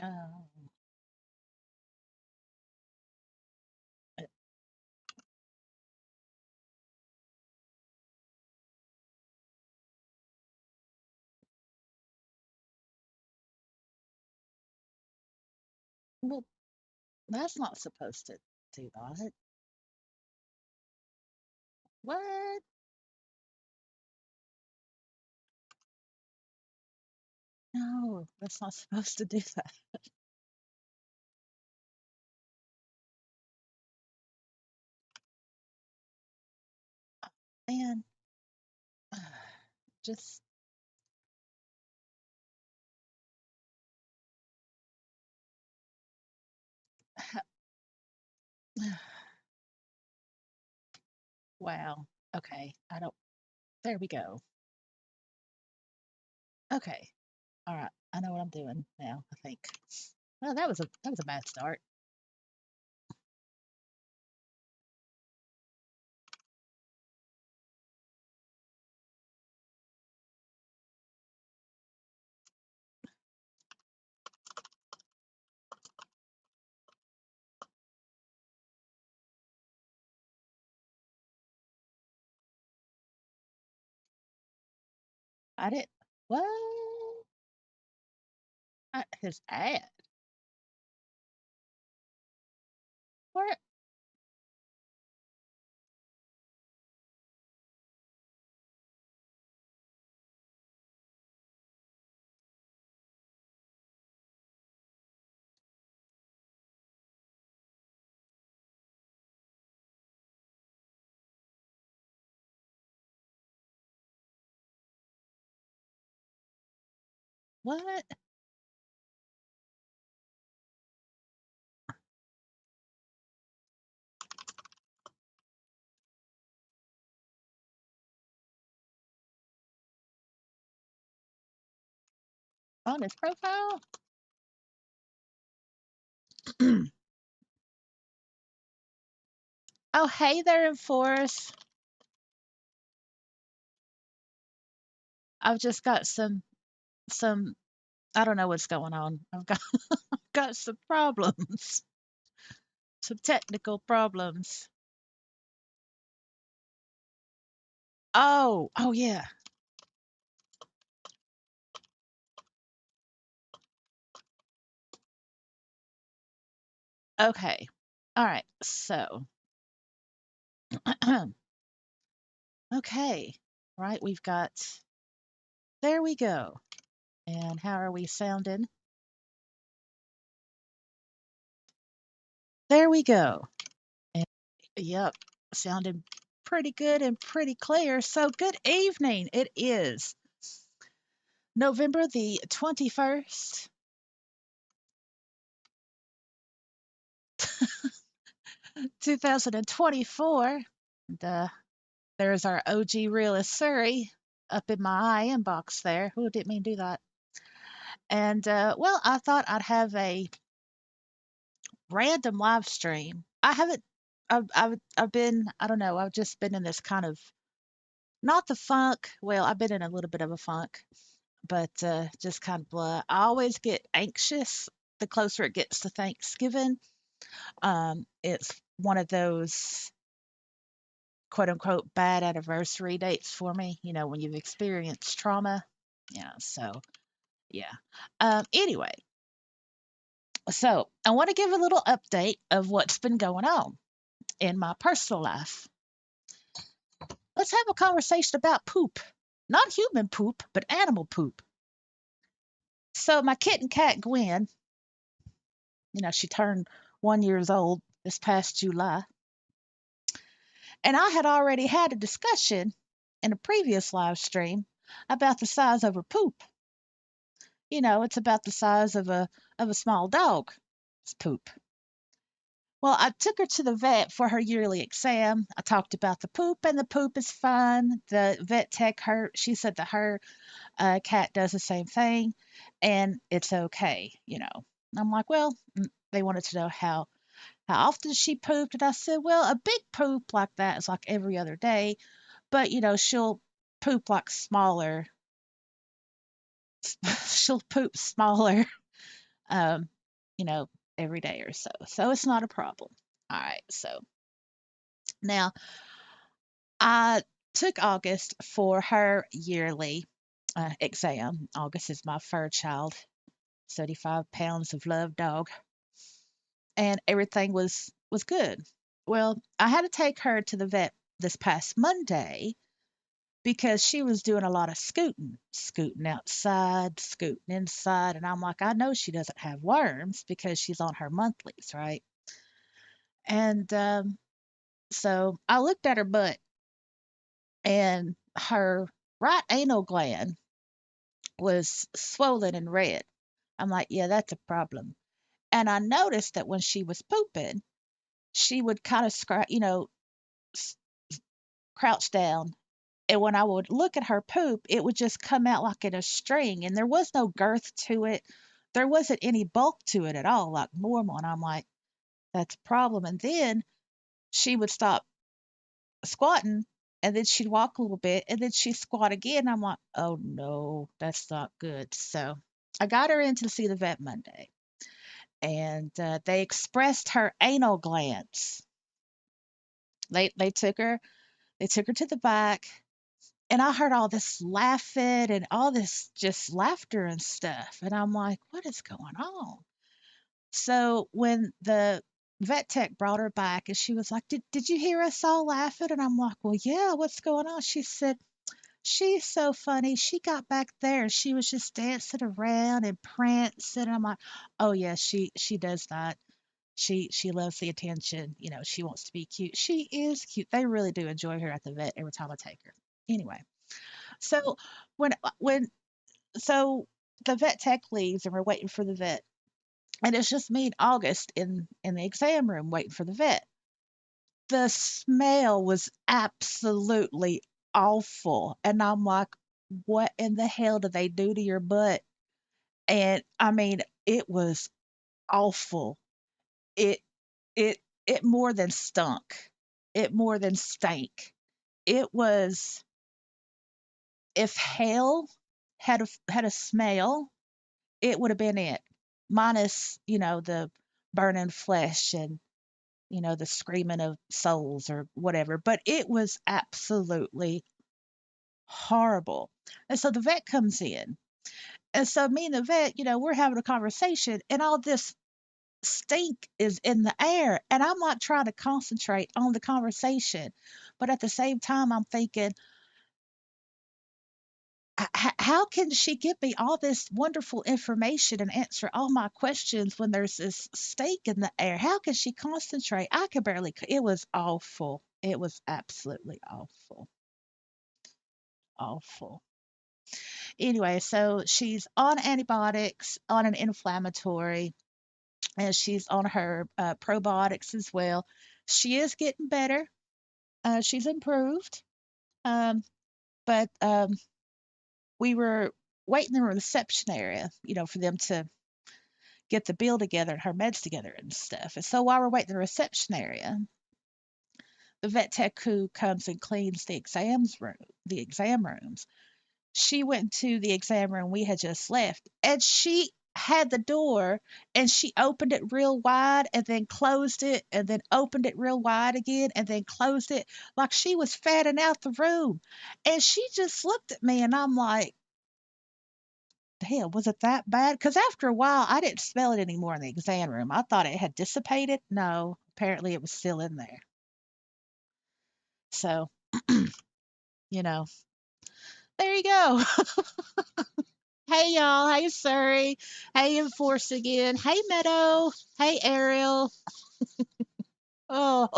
Oh, uh, well, that's not supposed to do that. What? No, that's not supposed to do that. Man, just wow. Okay, I don't. There we go. Okay, all right. I know what I'm doing now. I think. Well, that was a bad start. I didn't. What? His ad. What? What? On his profile? Oh, hey there, Enforce. I've just got some. I don't know what's going on. I've got some problems, some technical problems. Oh yeah. Okay. All right. So, okay. Right. We've got. There we go. And how are we sounding? There we go. And, yep. Sounding pretty good and pretty clear. So, good evening. It is November the 21st, 2024. And, there's our OG realist Surrey up in my inbox there. Who didn't mean to do that? And well, I thought I'd have a random live stream. I haven't. I've been. I don't know. I've just been in this kind of not the funk. Well, I've been in a little bit of a funk, but just kind of blah. I always get anxious the closer it gets to Thanksgiving. It's one of those quote unquote bad anniversary dates for me. You know, when you've experienced trauma. Yeah. So yeah. Anyway, so I want to give a little update of what's been going on in my personal life. Let's have a conversation about poop. Not human poop, but animal poop. So my kitten cat Gwen, she turned 1 years old this past July, and I had already had a discussion in a previous live stream about the size of her poop. It's about the size of a small dog's poop. Well, I took her to the vet for her yearly exam. I talked about the poop, and the poop is fine. The vet tech, she said that her cat does the same thing, and it's okay. I'm like, well, they wanted to know how often she pooped, and I said, well, a big poop like that is like every other day, but she'll poop like smaller, she'll poop smaller um, you know, every day or so. So it's not a problem. All right. So now I took August for her yearly exam. August is my fur child, 75 pounds of love dog, and everything was good. Well, I had to take her to the vet this past Monday because she was doing a lot of scooting outside, scooting inside, and I'm like, I know she doesn't have worms because she's on her monthlies, right? And so I looked at her butt, and her right anal gland was swollen and red. I'm like, yeah, that's a problem. And I noticed that when she was pooping, she would kind of s- crouch down. And when I would look at her poop, it would just come out like in a string, and there was no girth to it. There wasn't any bulk to it at all, like normal. And I'm like, that's a problem. And then she would stop squatting, and then she'd walk a little bit, and then she'd squat again. I'm like, oh no, that's not good. So I got her in to see the vet Monday, and they expressed her anal glands. They took her to the back, and I heard all this laughing and all this just laughter and stuff. And I'm like, what is going on? So when the vet tech brought her back and she was like, did you hear us all laughing? And I'm like, well, yeah, what's going on? She said, she's so funny. She got back there and she was just dancing around and prancing. I'm like, oh yeah, she does that. She loves the attention. She wants to be cute. She is cute. They really do enjoy her at the vet every time I take her. Anyway, so when so the vet tech leaves and we're waiting for the vet, and it's just me and August in the exam room waiting for the vet. The smell was absolutely awful, and I'm like, what in the hell did they do to your butt? And I mean, it was awful. It it it more than stunk. It more than stank. It was, if hell had a smell, it would have been it. Minus, the burning flesh and, the screaming of souls or whatever. But it was absolutely horrible. And so the vet comes in. And so me and the vet, we're having a conversation, and all this stink is in the air. And I'm not trying to concentrate on the conversation. But at the same time, I'm thinking, how can she give me all this wonderful information and answer all my questions when there's this stink in the air? How can she concentrate? I could barely. It was awful. It was absolutely awful. Awful. Anyway, so she's on antibiotics, on an inflammatory, and she's on her probiotics as well. She is getting better. She's improved. Um, but we were waiting in the reception area, for them to get the bill together and her meds together and stuff. And so while we're waiting in the reception area, the vet tech who comes and cleans the exam rooms, she went to the exam room we had just left, and she had the door, and she opened it real wide and then closed it and then opened it real wide again and then closed it like she was fanning out the room. And she just looked at me, and I'm like, damn, was it that bad? Because after a while, I didn't smell it anymore in the exam room. I thought it had dissipated. No, apparently it was still in there. So, you know, there you go. Hey, y'all. Hey, Surrey. Hey, Enforce again. Hey, Meadow. Hey, Ariel. Oh,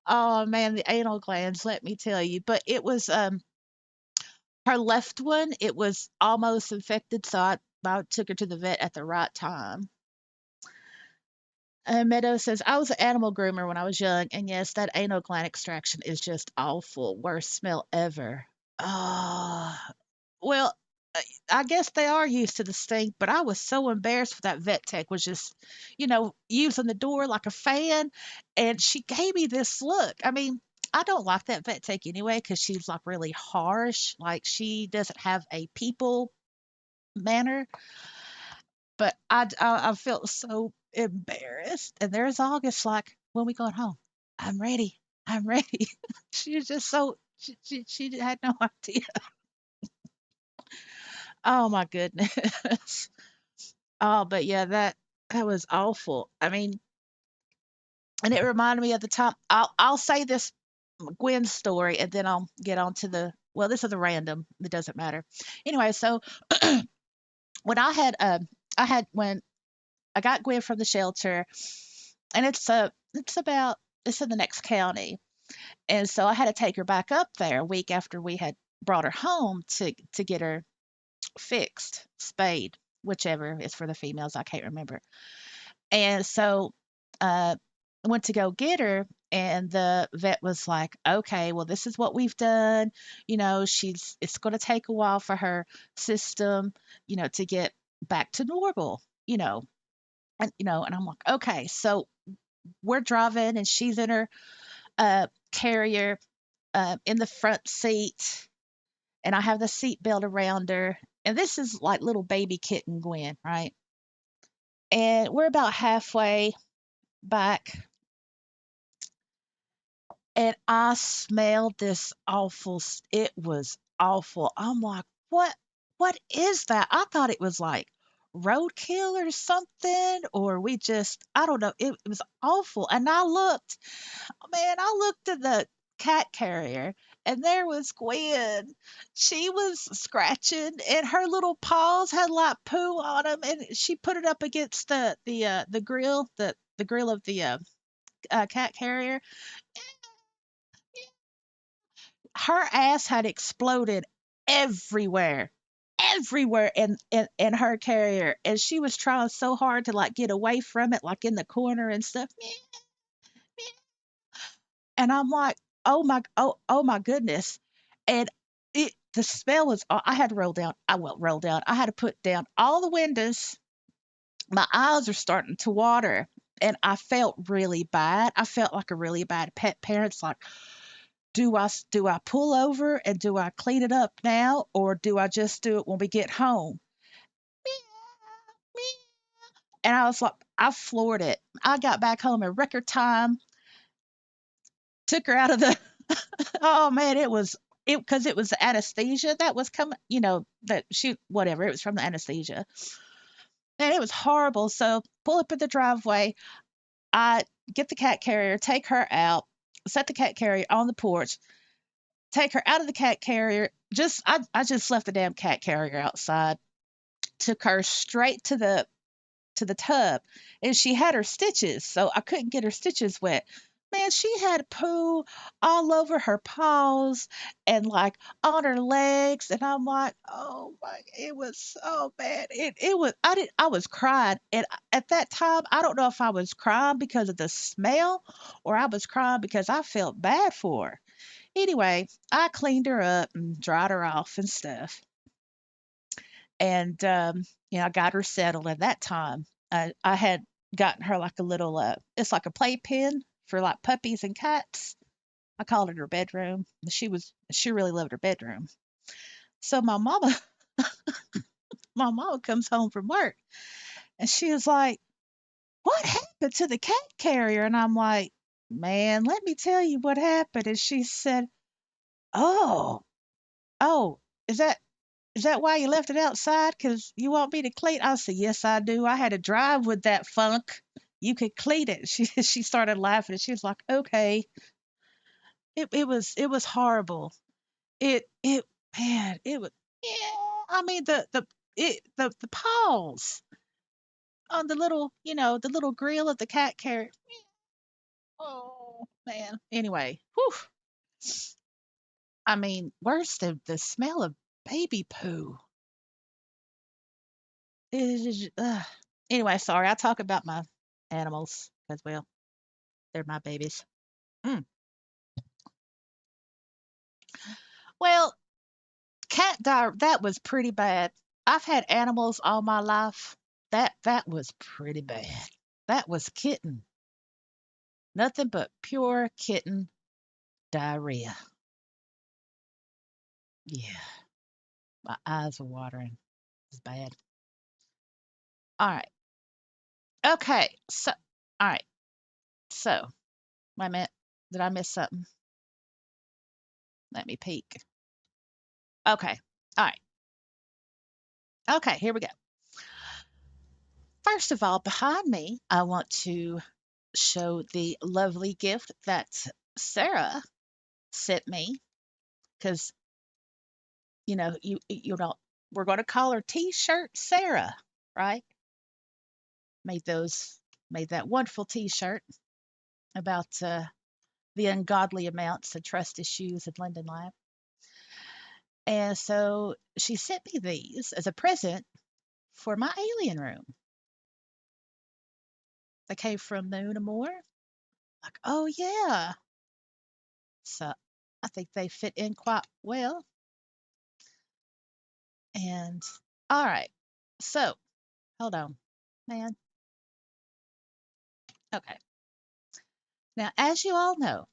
oh man, the anal glands, let me tell you. But it was her left one, it was almost infected, so I took her to the vet at the right time. Meadow says, I was an animal groomer when I was young, and yes, that anal gland extraction is just awful. Worst smell ever. Ah, well, I guess they are used to the stink, but I was so embarrassed for that vet tech was just, using the door like a fan, and she gave me this look. I mean, I don't like that vet tech anyway because she's like really harsh. Like she doesn't have a people manner. But I felt so embarrassed. And there's August, like, when we going home? I'm ready. I'm ready. She was just so she had no idea. Oh my goodness. Oh, but yeah, that was awful. I mean, and it reminded me of the time. I'll say this Gwen story, and then I'll get on to the well. This is a random. It doesn't matter. Anyway, so when I had when I got Gwen from the shelter, and it's in the next county, and so I had to take her back up there a week after we had brought her home to get her fixed, spayed, whichever is for the females. I can't remember. And so I went to go get her, and the vet was like, okay, well, this is what we've done. It's going to take a while for her system, to get back to normal, and I'm like, okay. So we're driving, and she's in her carrier in the front seat, and I have the seat belt around her. And this is like little baby kitten Gwen, right? And we're about halfway back, and I smelled this it was awful. I'm like, what is that? I thought it was like roadkill or something, or I don't know. It was awful. And I looked at the cat carrier, and there was Gwen. She was scratching, and her little paws had like poo on them, and she put it up against the grill, the grill of the cat carrier. Her ass had exploded everywhere, everywhere in her carrier, and she was trying so hard to like get away from it, like in the corner and stuff. And I'm like, oh my goodness. And the smell was, I had to roll down. I will roll down. I had to put down all the windows. My eyes are starting to water, and I felt really bad. I felt like a really bad pet parent. It's like, do I pull over and do I clean it up now, or do I just do it when we get home? And I was like, I floored it. I got back home in record time, took her out of the oh man, it because it was the anesthesia that was coming, that she whatever, it was from the anesthesia. And it was horrible. So pull up in the driveway, I get the cat carrier, take her out, set the cat carrier on the porch, take her out of the cat carrier. I just left the damn cat carrier outside, took her straight to the tub, and she had her stitches, so I couldn't get her stitches wet. Man, she had poo all over her paws and like on her legs, and I'm like, oh my, it was so bad. I was crying, and at that time, I don't know if I was crying because of the smell, or I was crying because I felt bad for her. Anyway, I cleaned her up and dried her off and stuff. And, I got her settled at that time. I had gotten her like a little, it's like a playpen for like puppies and cats. I called it her bedroom. She really loved her bedroom. So my mama comes home from work, and she was like, what happened to the cat carrier? And I'm like, man, let me tell you what happened. And she said, oh, oh, is that why you left it outside? 'Cause you want me to clean? I said, yes, I do. I had to drive with that funk. You could clean it. She started laughing, and she was like, okay. It was horrible. It man, it was yeah. I mean the paws on the little grill of the cat carrot. Oh man. Anyway, whew. I mean, worse than the smell of baby poo. It is, anyway, sorry. I talk about my animals because, well, they're my babies. Mm. Well, that was pretty bad. I've had animals all my life. That was pretty bad. That was kitten. Nothing but pure kitten diarrhea. Yeah, my eyes are watering. It's bad. All right. Okay. All right. So, wait a minute. Did I miss something? Let me peek. Okay. All right. Okay. Here we go. First of all, behind me, I want to show the lovely gift that Sarah sent me because you don't we're going to call her T-shirt Sarah, right? Made those made that wonderful T-shirt about the ungodly amounts of trust issues at Linden Lab. And so she sent me these as a present for my alien room. They came from Moon and More. Like, oh yeah. So I think they fit in quite well. And all right. So hold on, man. Okay. Now, as you all know,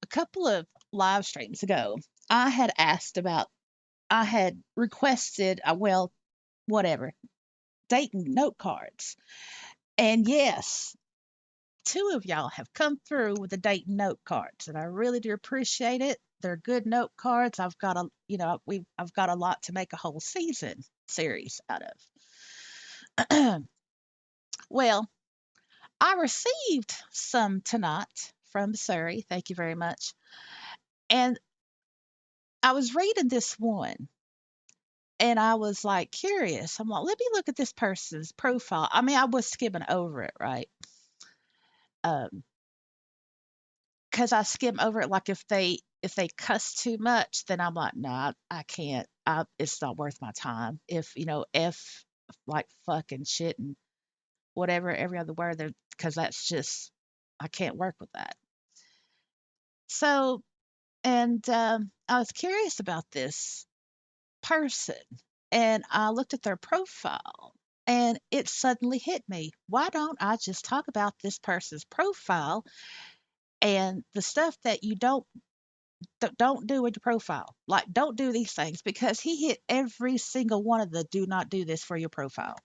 a couple of live streams ago, I had requested, well, whatever, Dayton note cards. And yes, two of y'all have come through with the Dayton note cards, and I really do appreciate it. They're good note cards. I've got a lot to make a whole season series out of. Well, I received some tonight from Surrey. Thank you very much. And I was reading this one and I was like curious. I'm like, let me look at this person's profile. I mean, I was skimming over it, right? Um, because I skim over it like if they cuss too much, then I'm like, no, I can't. It's not worth my time. If f like fuck and shit and whatever every other word there, because that's just I can't work with that. So and I was curious about this person, and I looked at their profile. And it suddenly hit me. Why don't I just talk about this person's profile and the stuff that you don't do with your profile. Like, don't do these things because he hit every single one of the do not do this for your profile.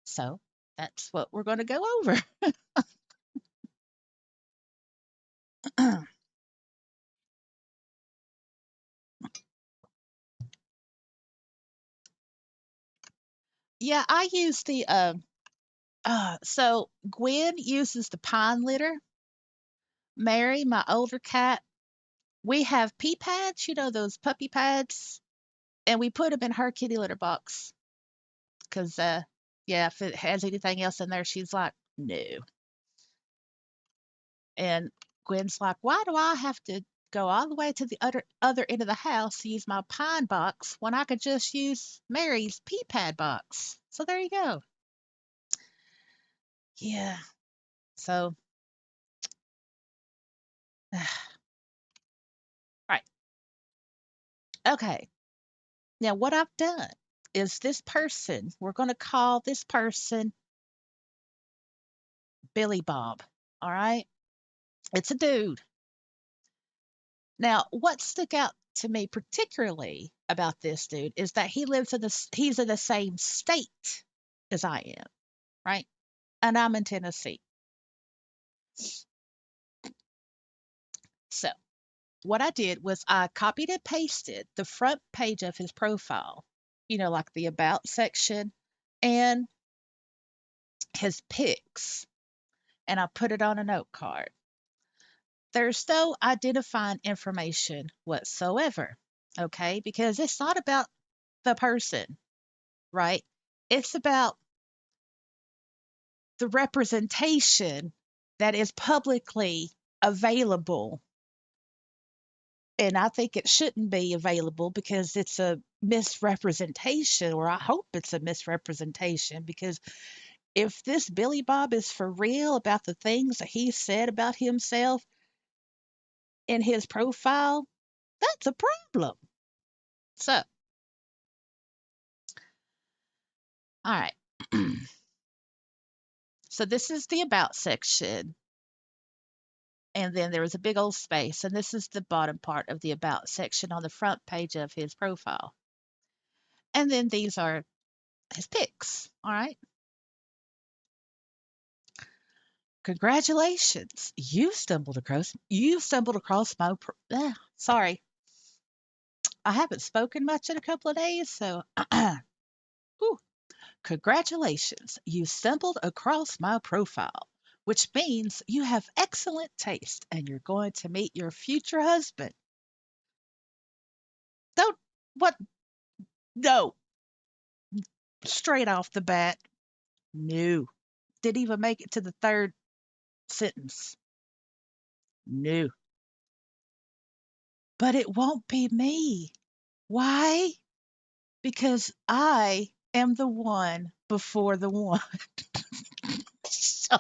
So that's what we're going to go over. Yeah, I use so Gwen uses the pine litter. Mary, my older cat, we have pee pads, those puppy pads, and we put them in her kitty litter box because, yeah, if it has anything else in there, she's like, no. And Gwen's like, why do I have to go all the way to the other end of the house to use my pine box when I could just use Mary's pea pad box? So there you go. Yeah. So, right. Okay. Now, what I've done is we're going to call this person Billy Bob. All right. It's a dude. Now, what stuck out to me particularly about this dude is that he's in the same state as I am, right? And I'm in Tennessee. So, what I did was I copied and pasted the front page of his profile, like the about section and his pics, and I put it on a note card. There's no identifying information whatsoever, okay? Because it's not about the person, right? It's about the representation that is publicly available. And I think it shouldn't be available because it's a misrepresentation, or I hope it's a misrepresentation. Because if this Billy Bob is for real about the things that he said about himself in his profile, that's a problem. So, all right. So, this is the about section. And then there was a big old space. And this is the bottom part of the about section on the front page of his profile. And then these are his pics. All right. Congratulations. You stumbled across sorry. I haven't spoken much in a couple of days, so whew. Congratulations. You stumbled across my profile, which means you have excellent taste and you're going to meet your future husband. Don't what no, straight off the bat. No. Didn't even make it to the third sentence. No. But it won't be me. Why? Because I am the one before the one. So,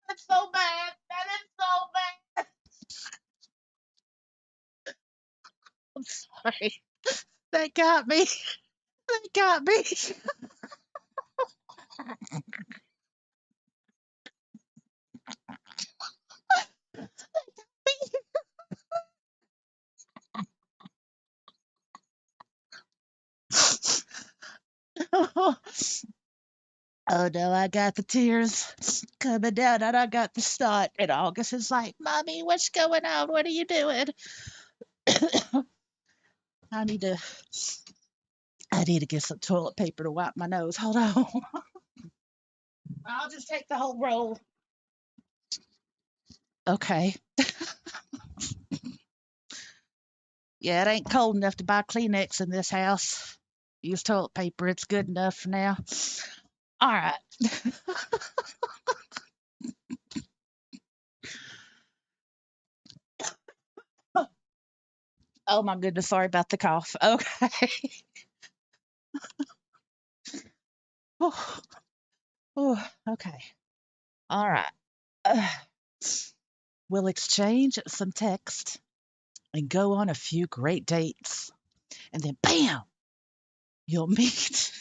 that's so bad. That is so bad. I'm sorry. That got me. That got me. Oh no, I got the tears coming down and I got the snot. And August is like, Mommy, what's going on? What are you doing? I need to I need to get some toilet paper to wipe my nose. Hold on. I'll just take the whole roll. Okay. Yeah, it ain't cold enough to buy Kleenex in this house. Use toilet paper. It's good enough for now. All right. Oh my goodness. Sorry about the cough. Okay. Oh, oh, okay. All right. Uh, we'll exchange some text and go on a few great dates. And then, bam, you'll meet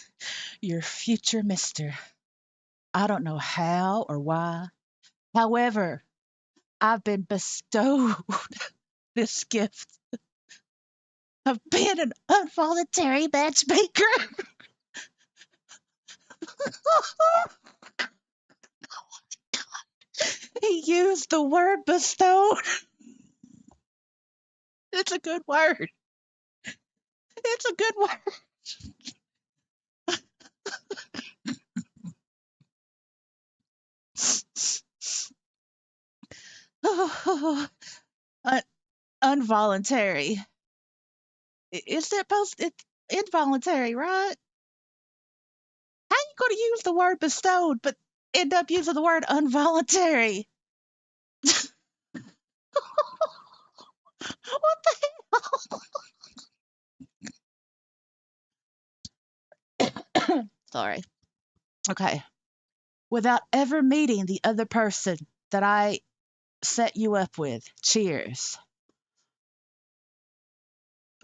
your future mister. I don't know how or why. However, I've been bestowed this gift of being an involuntary matchmaker. He used the word bestowed. It's a good word. It's a good word. Un- Involuntary. It's supposed it's involuntary, right? How you going to use the word bestowed but end up using the word involuntary? What the Sorry. Okay. Without ever meeting the other person that I set you up with. Cheers.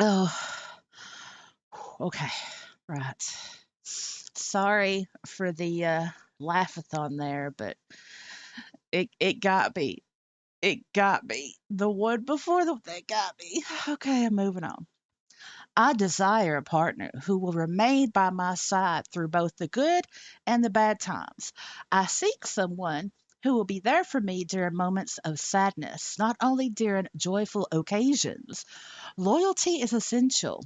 Oh, okay. Right. Sorry for the laughathon there, but it got me. It got me. The one before the that got me. Okay, I'm moving on. I desire a partner who will remain by my side through both the good and the bad times. I seek someone who will be there for me during moments of sadness, not only during joyful occasions. Loyalty is essential,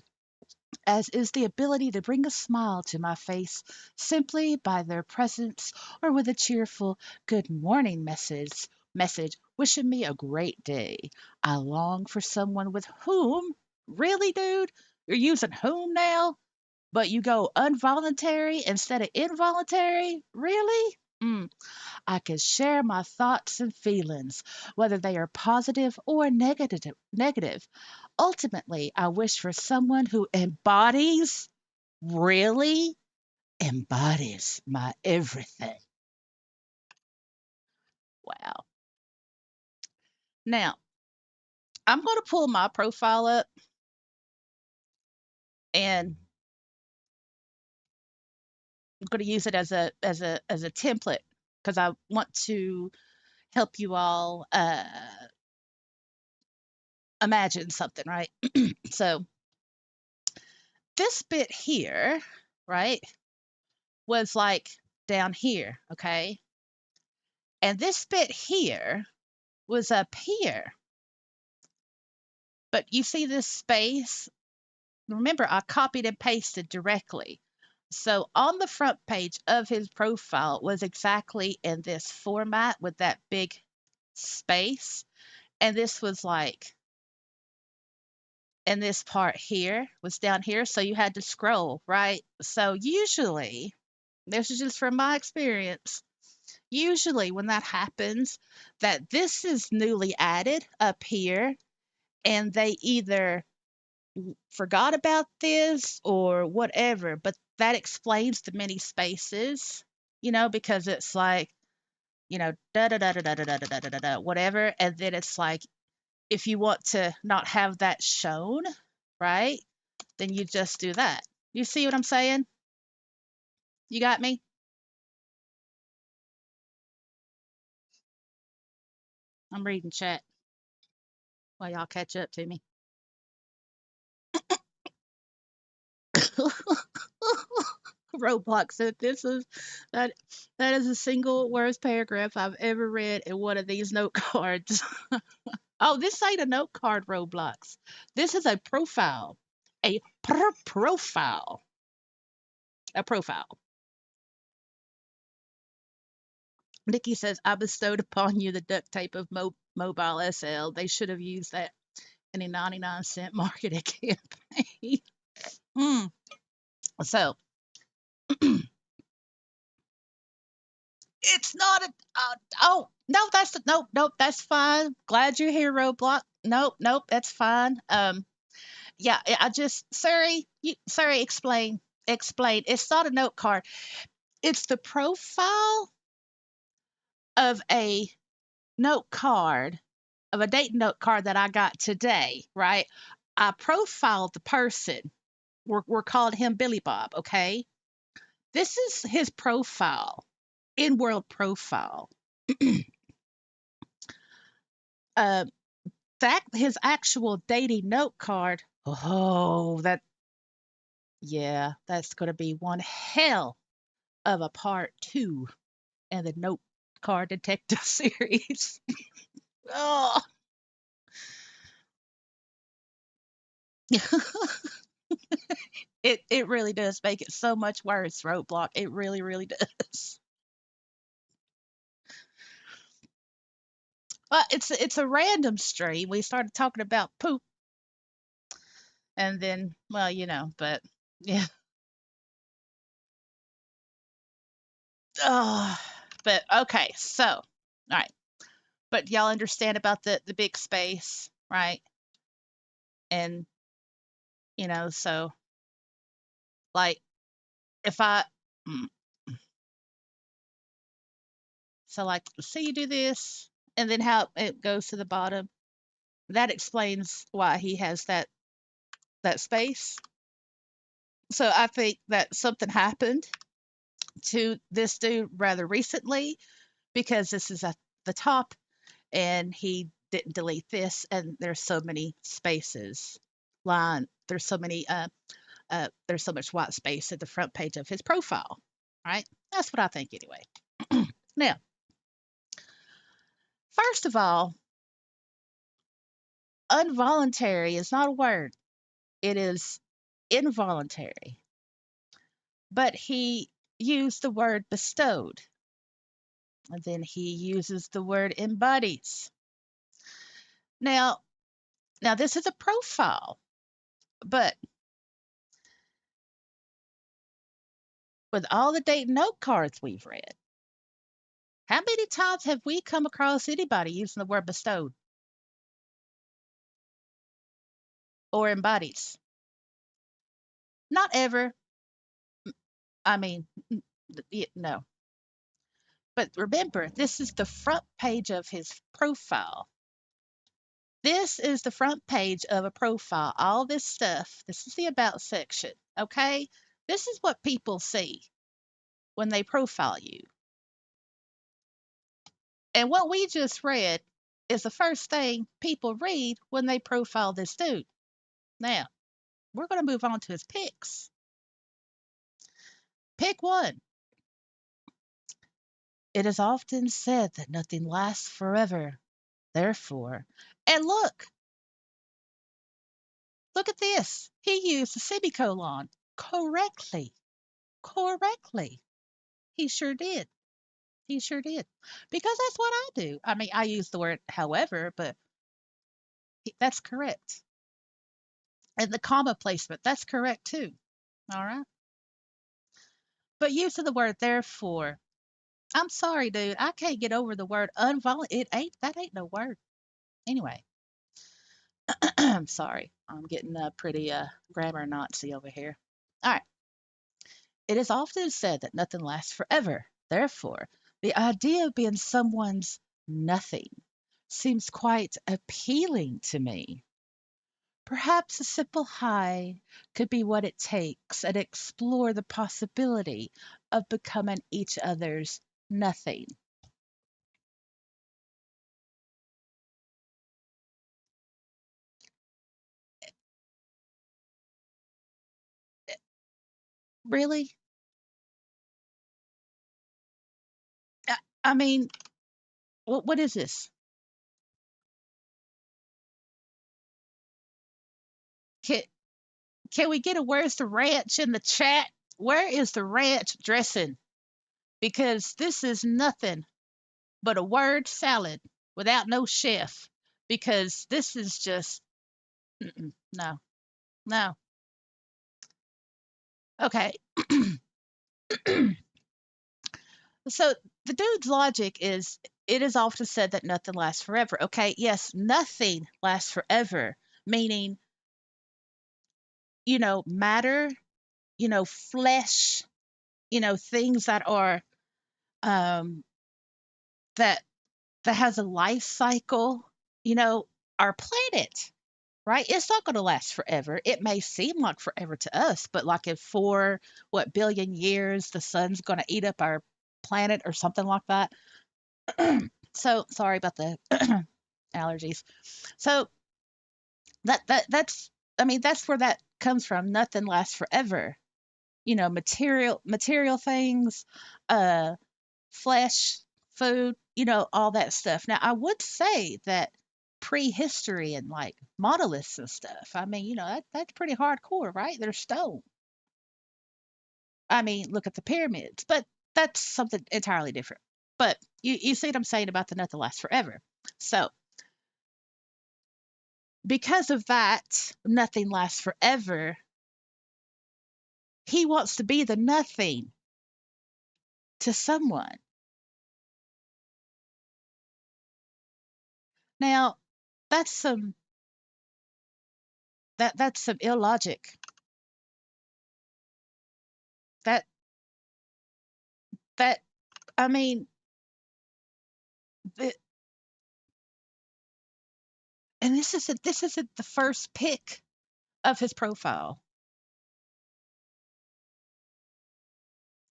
as is the ability to bring a smile to my face simply by their presence or with a cheerful good morning message wishing me a great day. I long for someone with whom, really, dude, you're using whom now, but you go involuntary instead of involuntary? Really? I can share my thoughts and feelings, whether they are positive or negative. Ultimately, I wish for someone who embodies, really embodies my everything. Wow. Now, I'm going to pull my profile up and I'm going to use it as a template because I want to help you all imagine something, right? So this bit here, right, was like down here, okay? And this bit here was up here. But you see this space? Remember, I copied and pasted directly. So on the front page of his profile was exactly in this format with that big space. And this was like, and this part here was down here. So you had to scroll, right? So usually, this is just from my experience, usually when that happens, that this is newly added up here, and they either forgot about this or whatever, but that explains the many spaces, because it's like, da da da da da da da da da da da, whatever. And then it's like, if you want to not have that shown, right, then you just do that. You see what I'm saying? You got me? I'm reading chat while y'all catch up to me. Roblox said that that is the single worst paragraph I've ever read in one of these note cards. Oh, this ain't a note card, Roblox. This is a profile. A profile. A profile. Nikki says, I bestowed upon you the duct tape of mobile SL. They should have used that in a 99-cent marketing campaign. Mm. So, it's not a. Oh, no, nope, that's fine. Glad you're here, Roblox. Nope, that's fine. Yeah, I just, sorry, explain. It's not a note card. It's the profile of a note card, of a date note card that I got today, right? I profiled the person. We're calling him Billy Bob, okay? This is his profile, in world profile. uh, that his actual dating note card. Oh, that's going to be one hell of a part two in the note card detective series. Oh, it really does make it so much worse, Roadblock. It really does. Well, it's a random stream. We started talking about poop, and then, well, but yeah. Oh, but okay, so all right, but y'all understand about the big space, right? And so like if I mm, so like say you do this, and then how it goes to the bottom, that explains why he has that space. So I think that something happened to this dude rather recently, because this is at the top and he didn't delete this, and there's so many spaces line there's so many there's so much white space at the front page of his profile, right? That's what I think anyway. Now, first of all, involuntary is not a word, it is involuntary. But he used the word bestowed, and then he uses the word embodies. Now, now this is a profile, but with all the date note cards we've read, how many times have we come across anybody using the word bestowed or embodies? Not ever. I mean, no. But remember, this is the front page of his profile. This is the front page of a profile. All this stuff. This is the about section. Okay. This is what people see when they profile you. And what we just read is the first thing people read when they profile this dude. Now, we're going to move on to his picks. Pick one. It is often said that nothing lasts forever. Therefore, and look at this. He used a semicolon correctly. Correctly. He sure did. He sure did. Because that's what I do. I mean, I use the word however, but that's correct. And the comma placement, that's correct too. All right. But use of the word therefore. I'm sorry, dude. I can't get over the word unvolunteer. That ain't no word. Anyway, I'm sorry. I'm getting a pretty grammar Nazi over here. All right. It is often said that nothing lasts forever. Therefore, the idea of being someone's nothing seems quite appealing to me. Perhaps a simple hi could be what it takes and explore the possibility of becoming each other's nothing. Really? I, I mean, what is this? Can, can we get a where's the ranch in the chat? Where is the ranch dressing? Because this is nothing but a word salad without no chef. Because this is just, no, no. Okay. So the dude's logic is it is often said that nothing lasts forever. Okay, yes, nothing lasts forever, meaning, matter, flesh, things that are um that that has a life cycle, you know, our planet, right? It's not going to last forever. It may seem like forever to us, but like in billion years, the sun's going to eat up our planet or something like that. So sorry about the allergies. So that's I mean that's where that comes from. Nothing lasts forever. Material things, uh, flesh, food, all that stuff. Now I would say that prehistory and like monoliths and stuff. I mean, that's pretty hardcore, right? They're stone. I mean, look at the pyramids, but that's something entirely different. But you see what I'm saying about the nothing lasts forever. So because of that, nothing lasts forever. He wants to be the nothing to someone. Now, that's some illogic. That that I mean, the, and this isn't the first pick of his profile.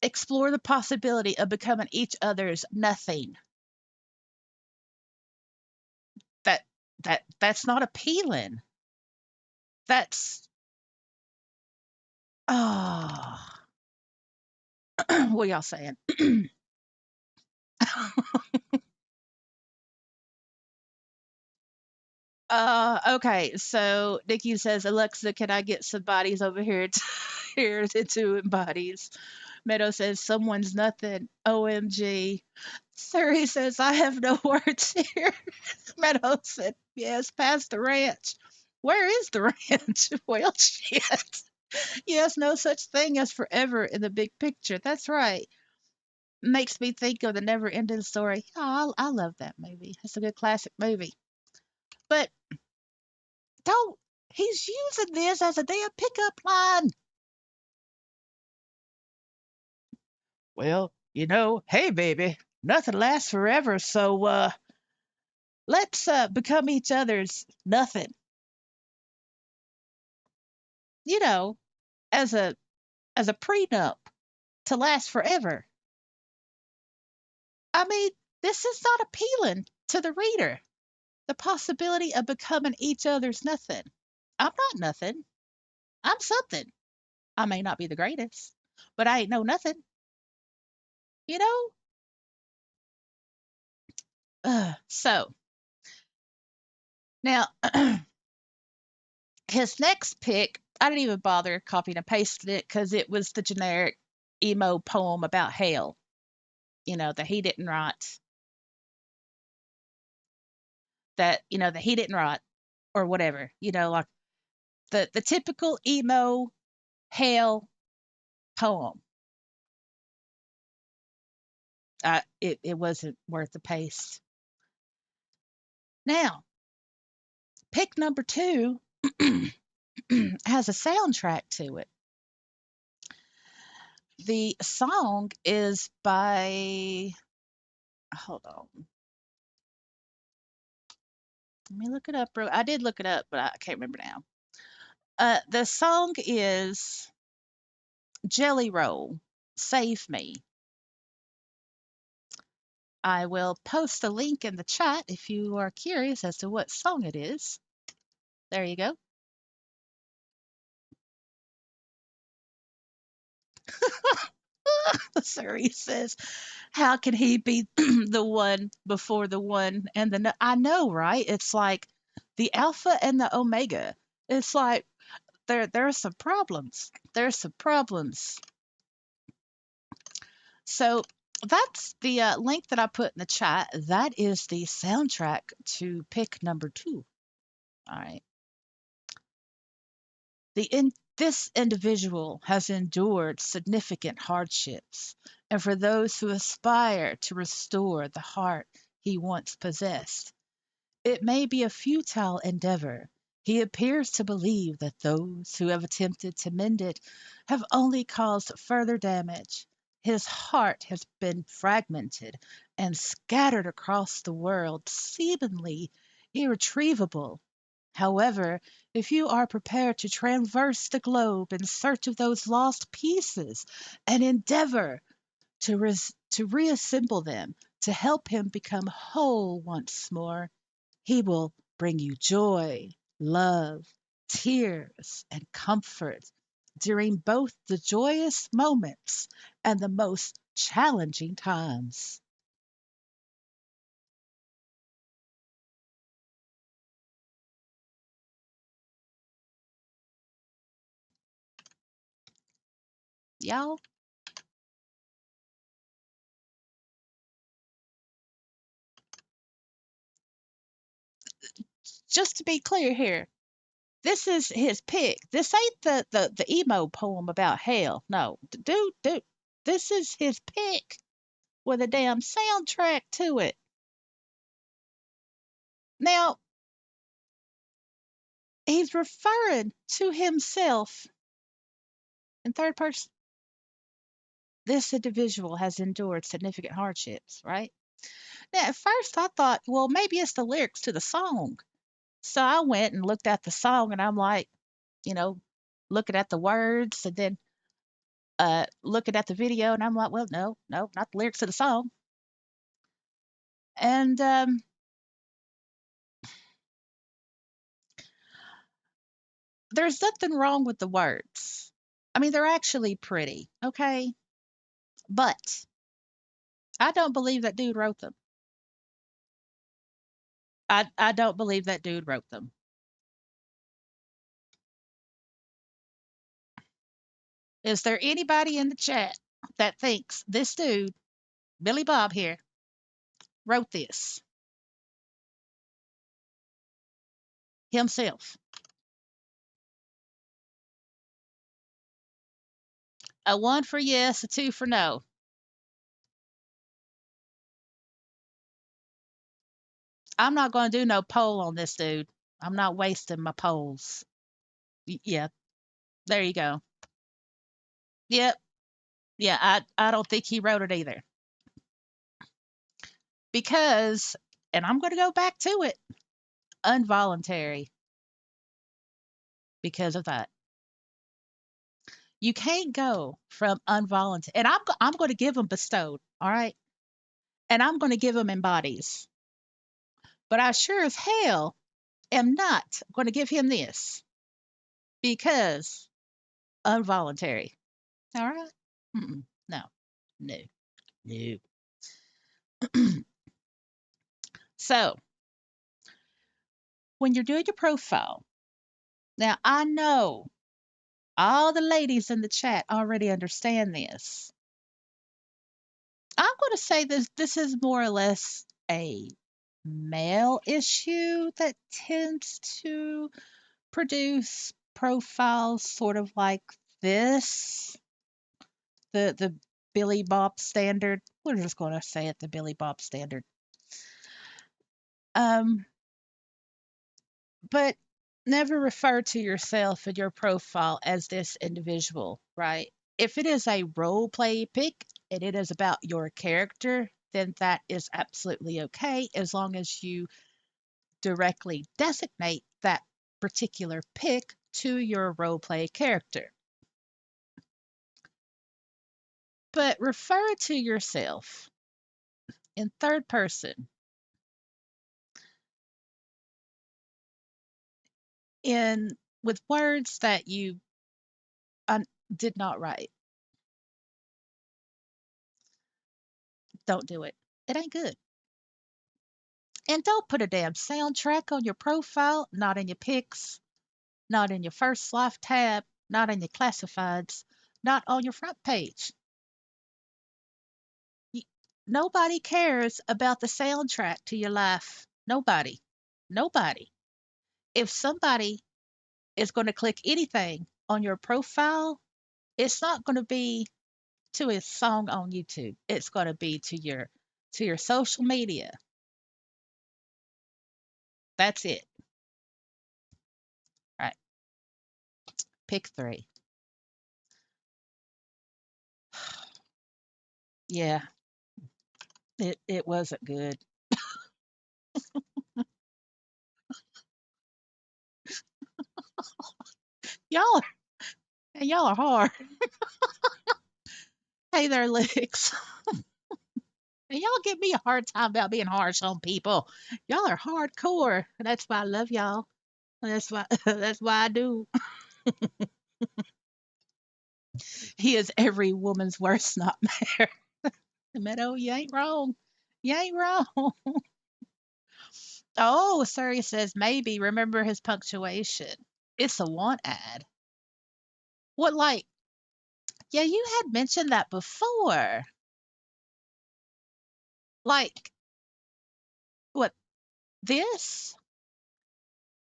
Explore the possibility of becoming each other's nothing. That that's not appealing. That's oh, what y'all saying? Okay. So Nikki says, Alexa, can I get some bodies over here? Here to two bodies. Meadow says, someone's nothing. OMG. Suri says, I have no words here. Meadow said, yes, past the ranch. Where is the ranch? Well, shit. Yes, no such thing as forever in the big picture. That's right. Makes me think of the never ending story. Oh, I love that movie. It's a good classic movie. But don't, he's using this as a damn pickup line. Well, hey, baby, nothing lasts forever. So, Let's become each other's nothing, you know, as a prenup to last forever. I mean, this is not appealing to the reader. The possibility of becoming each other's nothing. I'm not nothing. I'm something. I may not be the greatest, but I ain't no nothing, you know? So now his next pick, I didn't even bother copying and pasting it because it was the generic emo poem about hell, that he didn't write, that he didn't write or whatever, like the typical emo hell poem. It wasn't worth the paste. Now, pick number two has a soundtrack to it. The song is by, hold on, let me look it up. I did look it up, but I can't remember now. The song is Jelly Roll, Save Me. I will post a link in the chat if you are curious as to what song it is. There you go. Sorry, says, how can he be the one before the one and the no? I know, right? It's like the alpha and the omega. It's like there are some problems. There's some problems. So that's the link that I put in the chat. That is the soundtrack to pick number two. All right. This individual has endured significant hardships, and for those who aspire to restore the heart he once possessed, it may be a futile endeavor. He appears to believe that those who have attempted to mend it have only caused further damage. His heart has been fragmented and scattered across the world, seemingly irretrievable. However, if you are prepared to traverse the globe in search of those lost pieces and endeavor to reassemble them to help him become whole once more, he will bring you joy, love, tears, and comfort during both the joyous moments and the most challenging times. Y'all, just to be clear here, this is his pick. This ain't the emo poem about hell. No, dude, this is his pick with a damn soundtrack to it. Now, he's referring to himself in third person. This individual has endured significant hardships, right? Now, at first I thought, well, maybe it's the lyrics to the song. So I went and looked at the song and I'm like, you know, looking at the words and then looking at the video and I'm like, well, no, no, not the lyrics to the song. And there's nothing wrong with the words. I mean, they're actually pretty, okay? But I don't believe that dude wrote them. I don't believe that dude wrote them. Is there anybody in the chat that thinks this dude, Billy Bob here, wrote this himself? A one for yes, a two for no. I'm not going to do no poll on this dude. I'm not wasting my polls. Yeah, there you go. Yep. Yeah, I don't think he wrote it either. Because And I'm going to go back to it, involuntary because of that. You can't go from involuntary. And I'm going to give them bestowed. All right. And I'm going to give them in bodies. But I sure as hell am not going to give him this because involuntary. All right. Mm-mm. No, no, no. So when you're doing your profile, now I know all the ladies in the chat already understand this. I'm going to say this is more or less a male issue that tends to produce profiles sort of like this. The Billy Bob standard. We're just going to say it the Billy Bob standard. Um, but never refer to yourself in your profile as this individual, right? If it is a role play pick and it is about your character, then that is absolutely okay as long as you directly designate that particular pick to your role play character. But refer to yourself in third person in with words that you did not write. Don't do it. It ain't good. And don't put a damn soundtrack on your profile, not in your pics, not in your first life tab, not in your classifieds, not on your front page. Y- Nobody cares about the soundtrack to your life. Nobody. Nobody. If somebody is going to click anything on your profile, it's not going to be to a song on YouTube. It's going to be to your social media. That's it. All right. Pick three. Yeah, it wasn't good. Y'all are y'all are hard. Hey there, Licks. And y'all give me a hard time about being harsh on people. Y'all are hardcore. That's why I love y'all. That's why that's why I do. He is every woman's worst nightmare. Meadow, you ain't wrong. You ain't wrong. Oh, Surrey says maybe remember his punctuation. It's a want ad. What like? Yeah, you had mentioned that before. Like what this?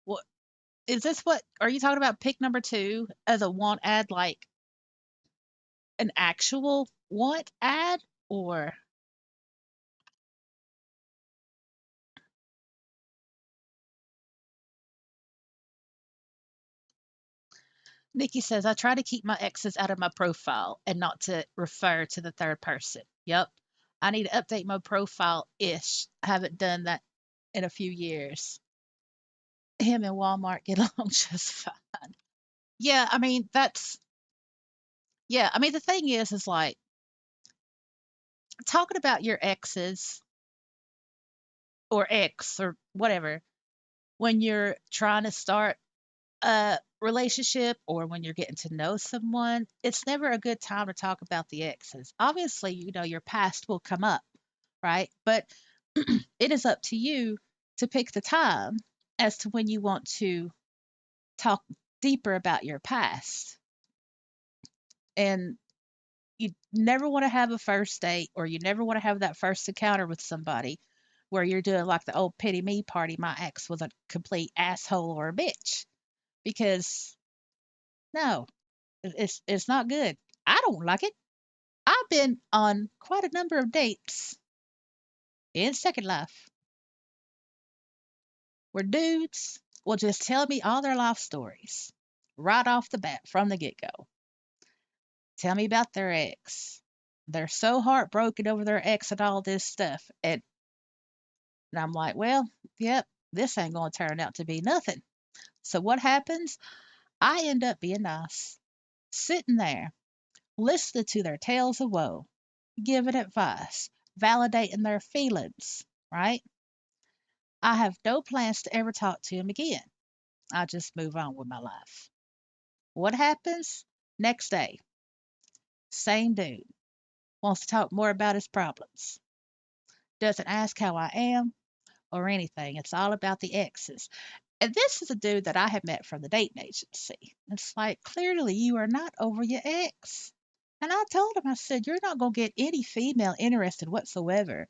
What is this? What are you talking about? Pick number two as a want ad, like an actual want ad, or Nikki says I try to keep my exes out of my profile and not to refer to the third person. Yep, I need to update my profile ish. I haven't done that in a few years. Him and Walmart get along just fine. Yeah, I mean that's yeah. I mean the thing is like talking about your exes or ex or whatever when you're trying to start a relationship or when you're getting to know someone, it's never a good time to talk about the exes. Obviously, you know, your past will come up, right? But it is up to you to pick the time as to when you want to talk deeper about your past. And you never want to have a first date or you never want to have that first encounter with somebody where you're doing like the old pity me party. My ex was a complete asshole or a bitch because no, it's not good. I don't like it. I've been on quite a number of dates in Second Life where dudes will just tell me all their life stories right off the bat from the get go. Tell me about their ex. They're so heartbroken over their ex and all this stuff. And And I'm like, well, yep, this ain't going to turn out to be nothing. So what happens? I end up being nice, sitting there, listening to their tales of woe, giving advice, validating their feelings, right? I have no plans to ever talk to him again. I just move on with my life. What happens? Next day, same dude wants to talk more about his problems. Doesn't ask how I am or anything. It's all about the exes. And this is a dude that I have met from the dating agency. It's like, clearly you are not over your ex. And I told him, I said, you're not going to get any female interested whatsoever.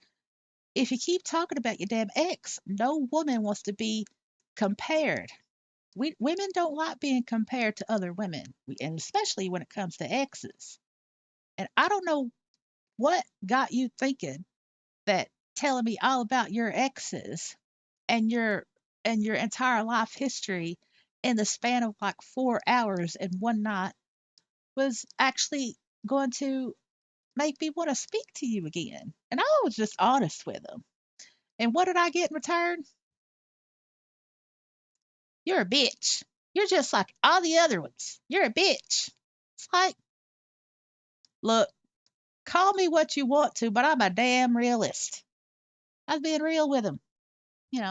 If you keep talking about your damn ex, no woman wants to be compared. Women don't like being compared to other women, and especially when it comes to exes. And I don't know what got you thinking that telling me all about your exes and your entire life history in the span of like 4 hours and one night was actually going to make me want to speak to you again. And I was just honest with him. And what did I get in return? You're a bitch. You're just like all the other ones. You're a bitch. It's like, look, call me what you want to, but I'm a damn realist. I was being real with him,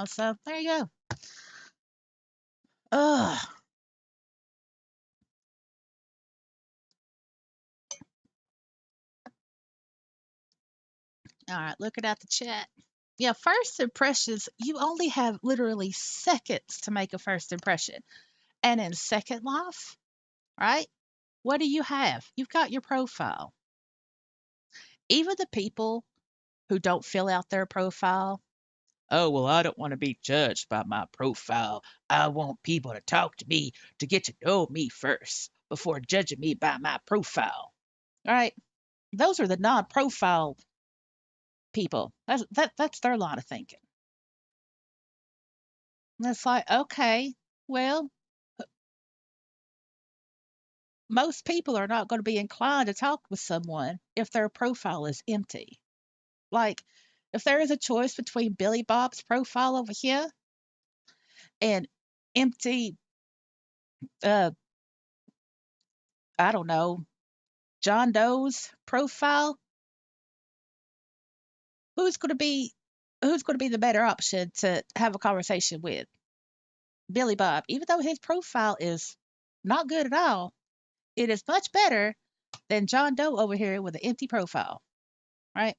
so there you go. Ugh. All right, looking at the chat. Yeah, first impressions, you only have literally seconds to make a first impression. And in Second Life, right? What do you have? You've got your profile. Even the people who don't fill out their profile, oh, well, I don't want to be judged by my profile. I want people to talk to me to get to know me first before judging me by my profile. Right? Those are the non-profile people. That's their line of thinking. And it's like, okay, well, most people are not going to be inclined to talk with someone if their profile is empty. Like, if there is a choice between Billy Bob's profile over here and empty, uh, I don't know, John Doe's profile, who's going to be who's going to be the better option to have a conversation with? Billy Bob, even though his profile is not good at all, it is much better than John Doe over here with an empty profile, right?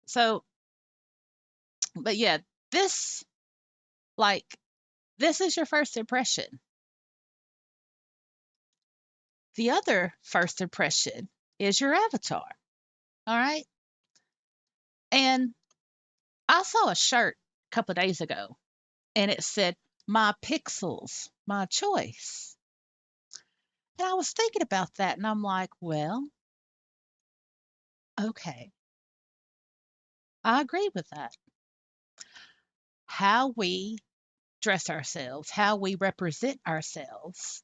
So, but yeah, this like this is your first impression. The other first impression is your avatar, all right? And I saw a shirt a couple of days ago and it said, "My pixels, my choice." And I was thinking about that and I'm like, well, okay, I agree with that. How we dress ourselves, how we represent ourselves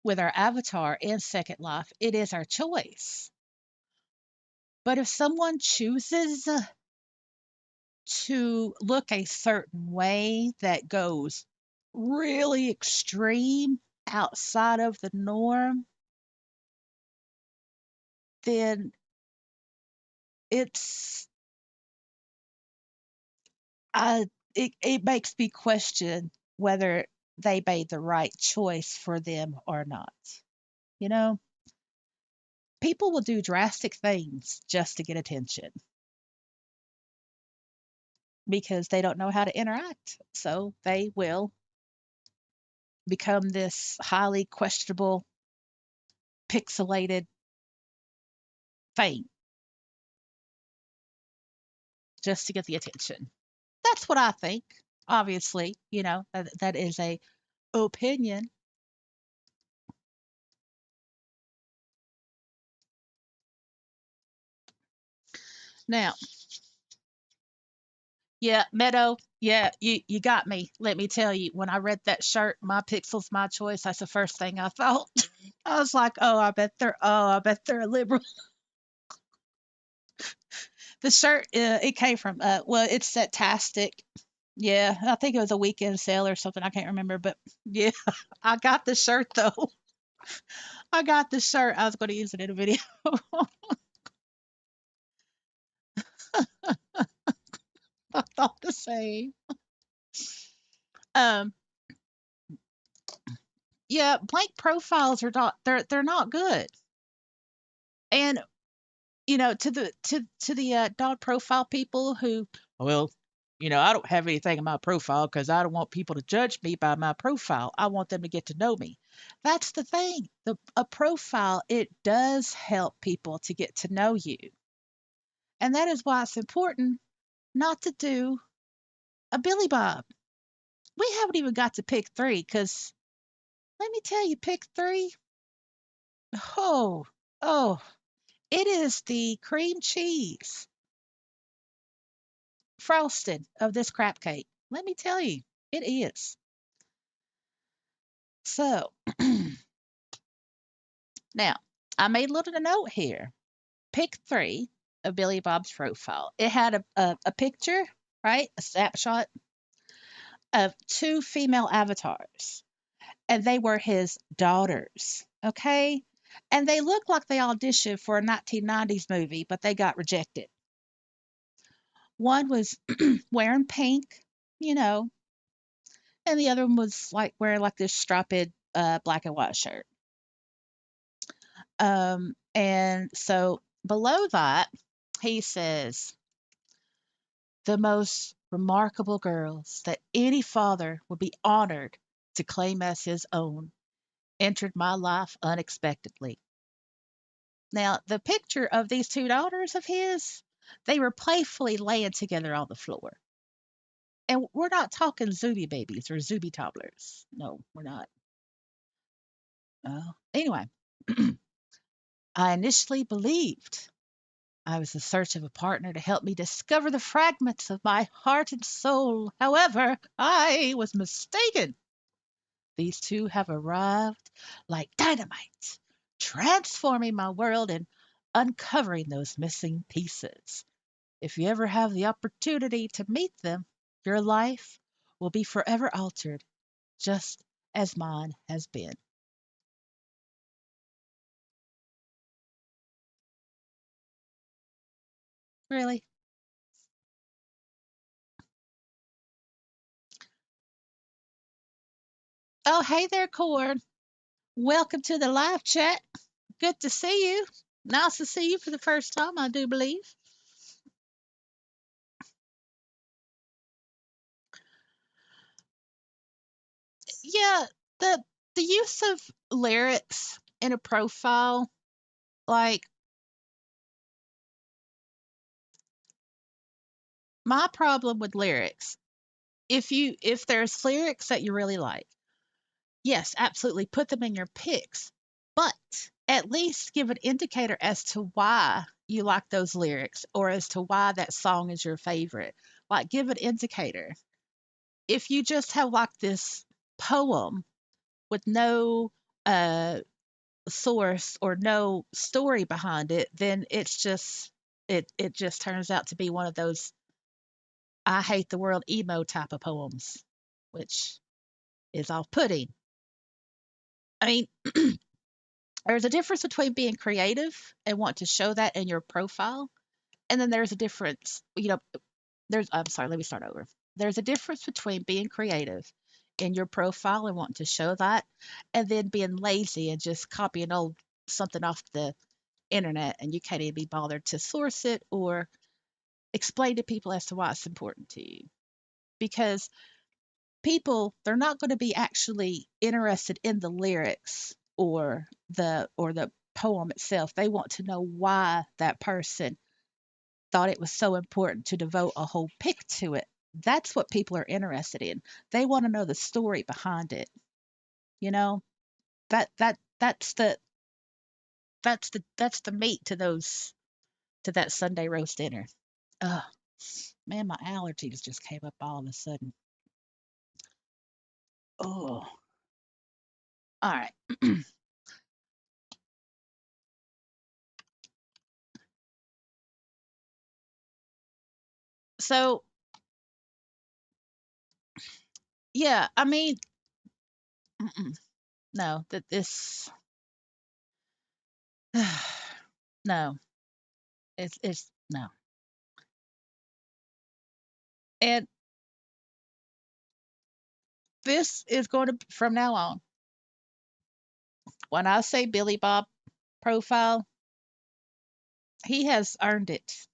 with our avatar in Second Life, it is our choice. But if someone chooses to look a certain way that goes really extreme outside of the norm, then it's I it makes me question whether they made the right choice for them or not. You know, people will do drastic things just to get attention because they don't know how to interact. So they will become this highly questionable, pixelated thing just to get the attention. That's what I think. Obviously, that is a opinion. Now, yeah, Meadow, yeah, you got me. Let me tell you, when I read that shirt, "My pixels, my choice," that's the first thing I thought. I was like, oh, I bet they're a liberal. The shirt, it came from, well, it's Setastic. Yeah, I think it was a weekend sale or something. I can't remember, but yeah, I got the shirt though. I got the shirt. I was going to use it in a video. I thought the same. Um, yeah, blank profiles are not, they're not good. And to the dog profile people who, well, I don't have anything in my profile because I don't want people to judge me by my profile. I want them to get to know me. That's the thing. A profile, it does help people to get to know you. And that is why it's important not to do a Billy Bob. We haven't even got to pick three because let me tell you, pick three. Oh, oh, it is the cream cheese frosting of this crap cake. Let me tell you, it is. So now I made a little note here. Pick three of Billy Bob's profile. It had a picture, right? A snapshot of two female avatars, and they were his daughters. Okay. And they looked like they auditioned for a 1990s movie, but they got rejected. One was wearing pink, you know, and the other one was like wearing like this striped black and white shirt. And so below that, he says, the most remarkable girls that any father would be honored to claim as his own entered my life unexpectedly. Now, the picture of these two daughters of his, they were playfully laying together on the floor. And we're not talking Zuby babies or Zuby toddlers. No, we're not. Anyway, I initially believed I was in search of a partner to help me discover the fragments of my heart and soul. However, I was mistaken. These two have arrived like dynamite, transforming my world and uncovering those missing pieces. If you ever have the opportunity to meet them, your life will be forever altered, just as mine has been. Really? Oh, hey there, Cord. Welcome to the live chat. Good to see you. Nice to see you for the first time, I do believe. Yeah, the use of lyrics in a profile, like my problem with lyrics, if there's lyrics that you really like, yes, absolutely put them in your picks, but at least give an indicator as to why you like those lyrics or as to why that song is your favorite. Like give an indicator. If you just have like this poem with no uh source or no story behind it, then it just turns out to be one of those I hate the world emo type of poems, which is off-putting. I mean, there's a difference between being creative and want to show that in your profile, and then there's a difference, there's I'm sorry, let me start over. There's a difference between being creative in your profile and wanting to show that, and then being lazy and just copying old something off the internet and you can't even be bothered to source it or explain to people as to why it's important to you. Because people, they're not going to be actually interested in the lyrics or the poem itself. They want to know why that person thought it was so important to devote a whole pick to it. That's what people are interested in. They want to know the story behind it. You know, that's the meat to that Sunday roast dinner. Ugh, man, my allergies just came up all of a sudden. Oh, all right. So, yeah, I mean, mm-mm, no, that this, no, it's no. And this is going to, from now on, when I say Billy Bob profile, he has earned it.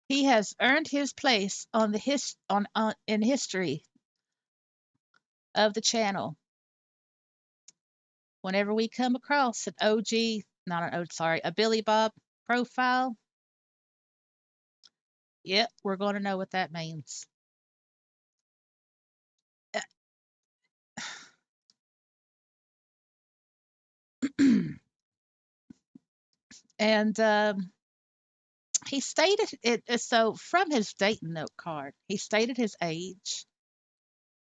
He has earned his place on the on in history of the channel. Whenever we come across an OG, not an O, sorry, a Billy Bob profile, yep, we're going to know what that means. And he stated it. So from his dating note card, he stated his age,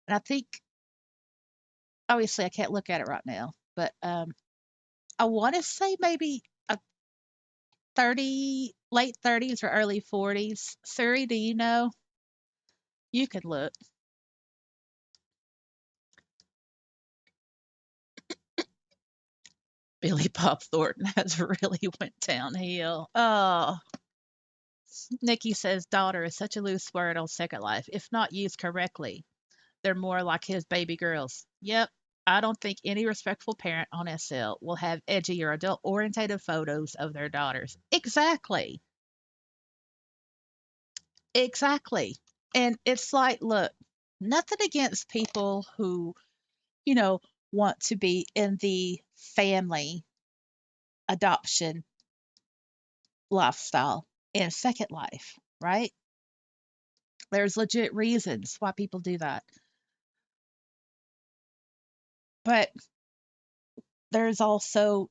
and I think obviously I can't look at it right now, but I want to say maybe a 30, late 30s or early 40s. Siri, do you know? You could look. Billy Bob Thornton has really went downhill. Oh, Nikki says daughter is such a loose word on Second Life. If not used correctly, they're more like his baby girls. Yep. I don't think any respectful parent on SL will have edgy or adult orientated photos of their daughters. Exactly. Exactly. And it's like, look, nothing against people who, you know, want to be in the family adoption lifestyle in Second Life, right? There's legit reasons why people do that. But there's also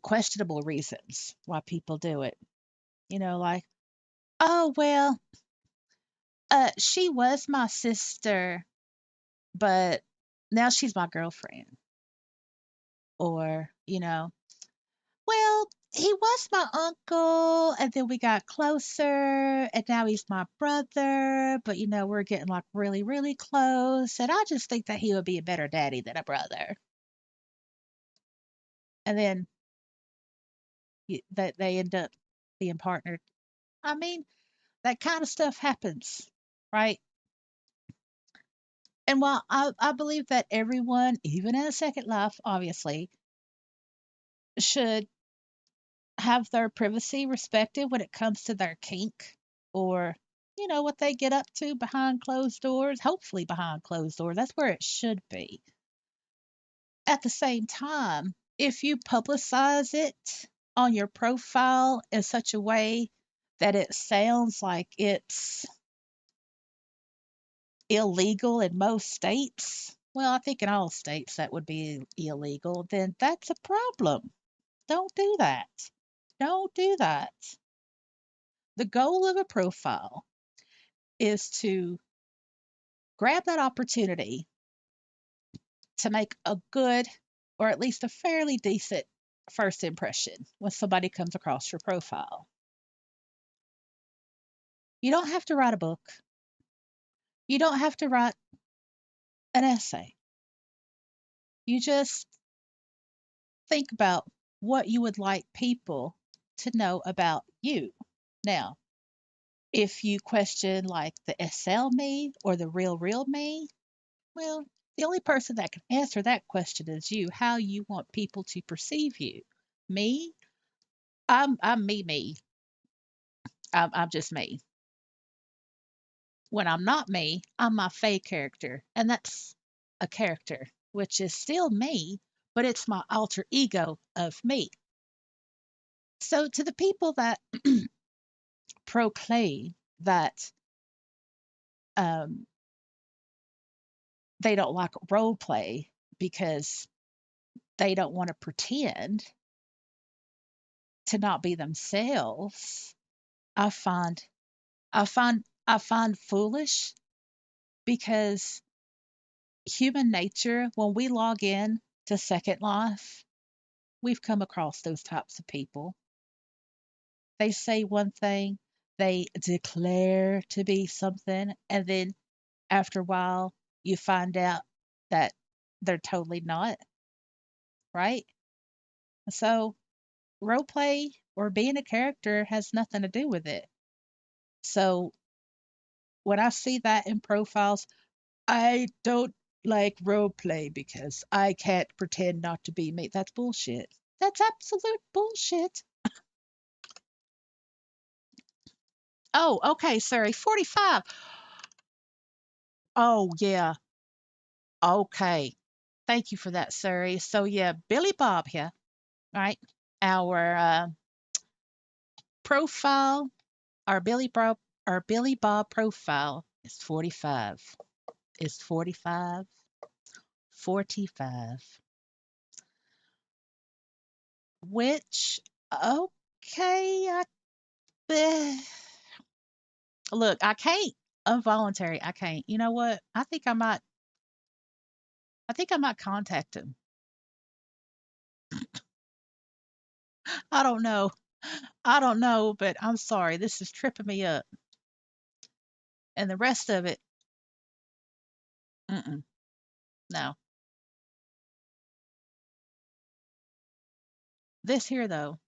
questionable reasons why people do it. Like, oh, well, she was my sister, but now she's my girlfriend. Or, well, he was my uncle, and then we got closer, and now he's my brother, but we're getting like really, really close, and I just think that he would be a better daddy than a brother. And then that they end up being partnered. I mean, that kind of stuff happens, right? And while I believe that everyone, even in a second life, obviously, should have their privacy respected when it comes to their kink or, what they get up to behind closed doors, hopefully behind closed doors. That's where it should be. At the same time, if you publicize it on your profile in such a way that it sounds like it's illegal in most states, well, I think in all states that would be illegal, then that's a problem. Don't do that. Don't do that. The goal of a profile is to grab that opportunity to make a good or at least a fairly decent first impression when somebody comes across your profile. You don't have to write a book. You don't have to write an essay. You just think about what you would like people to know about you. Now, if you question like the SL me or the real me, well, the only person that can answer that question is you, how you want people to perceive you. Me, I'm me. I'm just me. When I'm not me, I'm my fake character, and that's a character, which is still me, but it's my alter ego of me. So to the people that proclaim that um, they don't like role play because they don't want to pretend to not be themselves, I find I find foolish because human nature, when we log in to Second Life, we've come across those types of people. They say one thing, they declare to be something, and then after a while, you find out that they're totally not, right? So, role play or being a character has nothing to do with it. So, when I see that in profiles, I don't like role play because I can't pretend not to be me. That's bullshit. That's absolute bullshit. Oh, okay, sorry. 45. Oh, yeah. Okay. Thank you for that, Siri. So, yeah, Billy Bob here, right? Our profile, our Billy Bob profile is 45. Is 45. 45. Which, okay, eh, look, I can't. Involuntary, I can't. You know what? I think I might contact him. I don't know. I don't know, but I'm sorry. This is tripping me up. And the rest of it, mm-mm, no. This here though,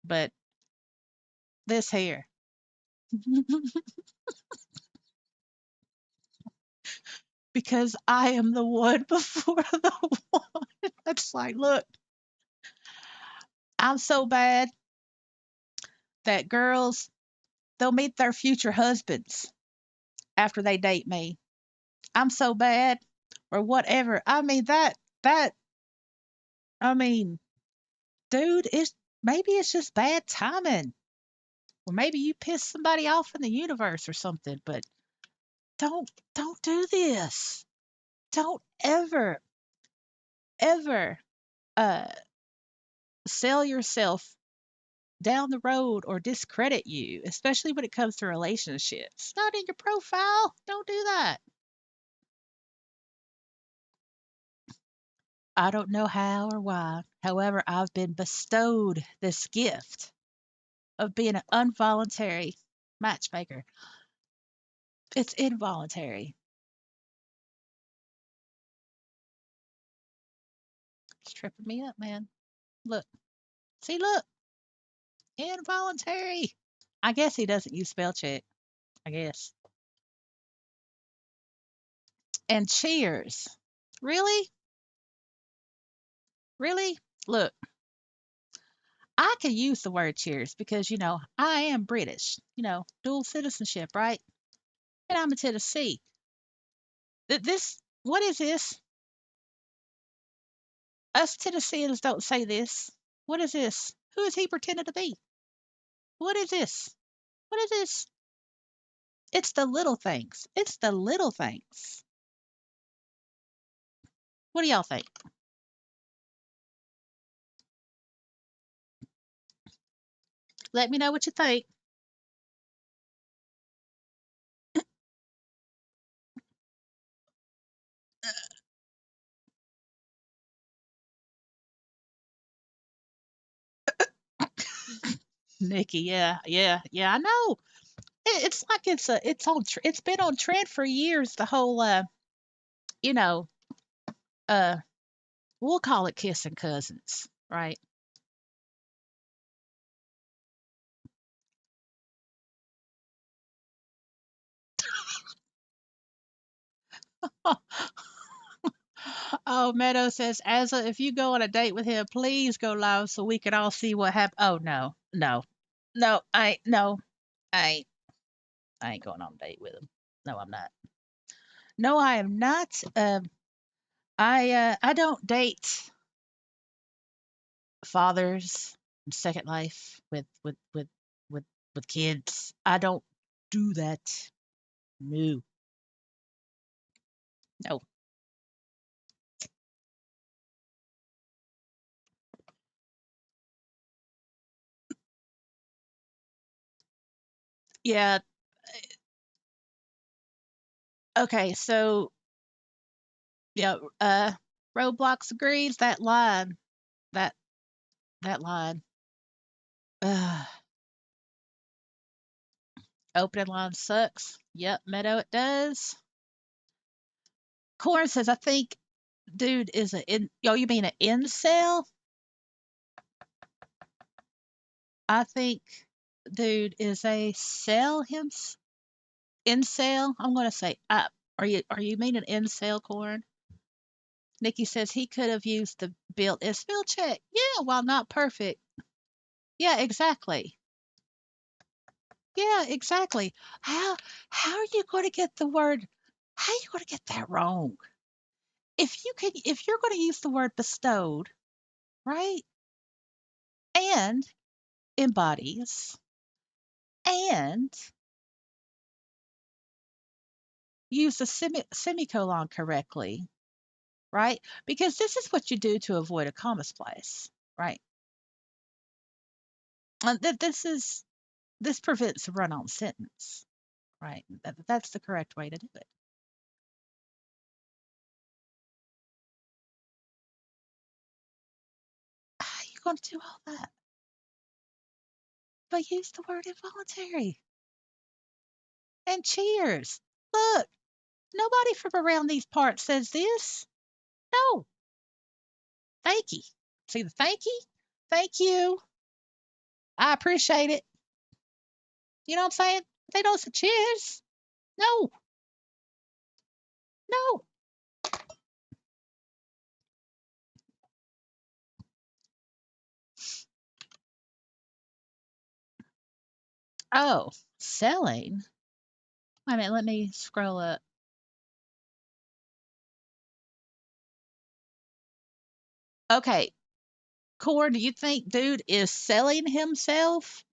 but this here. Because I am the one before the one. It's like, look, I'm so bad that girls, they'll meet their future husbands after they date me. I'm so bad or whatever. That, I mean, dude, maybe it's just bad timing. Or maybe you pissed somebody off in the universe or something, but don't do this. Don't ever uh sell yourself down the road or discredit you, especially when it comes to relationships. Not in your profile. Don't do that. I don't know how or why. However, I've been bestowed this gift of being an involuntary matchmaker. It's involuntary. It's tripping me up, man. Look. See, look. Involuntary. I guess he doesn't use spell check. I guess. And cheers. Really? Really? Look, I can use the word cheers because, I am British, dual citizenship, right? And I'm in Tennessee. What is this? Us Tennesseans don't say this. What is this? Who is he pretending to be? What is this? What is this? It's the little things. It's the little things. What do y'all think? Let me know what you think. Nikki, yeah, yeah, yeah, I know. It's like it's been on trend for years. The whole, you know, uh, we'll call it kissing cousins, right? Oh, Meadow says, Asa, if you go on a date with him, please go live so we can all see what happened. Oh no, no, no, I, I ain't going on a date with him. No, I'm not. No, I am not. I don't date fathers in Second Life with with kids. I don't do that. No, no. Yeah. Okay. So yeah. Roblox agrees that line. That that line. Ugh, opening line sucks. Yep, Meadow, it does. Corn says, I think dude is a in. Oh, you mean an incel? I think dude is a sell him incel. I'm gonna say up. Are you meaning incel, Corn? Nikki says he could have used the built and spell check. Yeah, while not perfect. Yeah, exactly. Yeah, exactly. How are you going to get the word? How are you going to get that wrong? If you're going to use the word bestowed, right, and embodies, and use the semicolon correctly, right? Because this is what you do to avoid a comma splice, right? And this prevents a run-on sentence, right? That's the correct way to do it. How are you going to do all that? But use the word involuntary and cheers. Look, nobody from around these parts says this. No, thank you. See the thank you? Thank you. I appreciate it. You know what I'm saying? They don't say cheers. No, no. Oh, selling. Wait a minute, let me scroll up. Okay, Core, do you think dude is selling himself?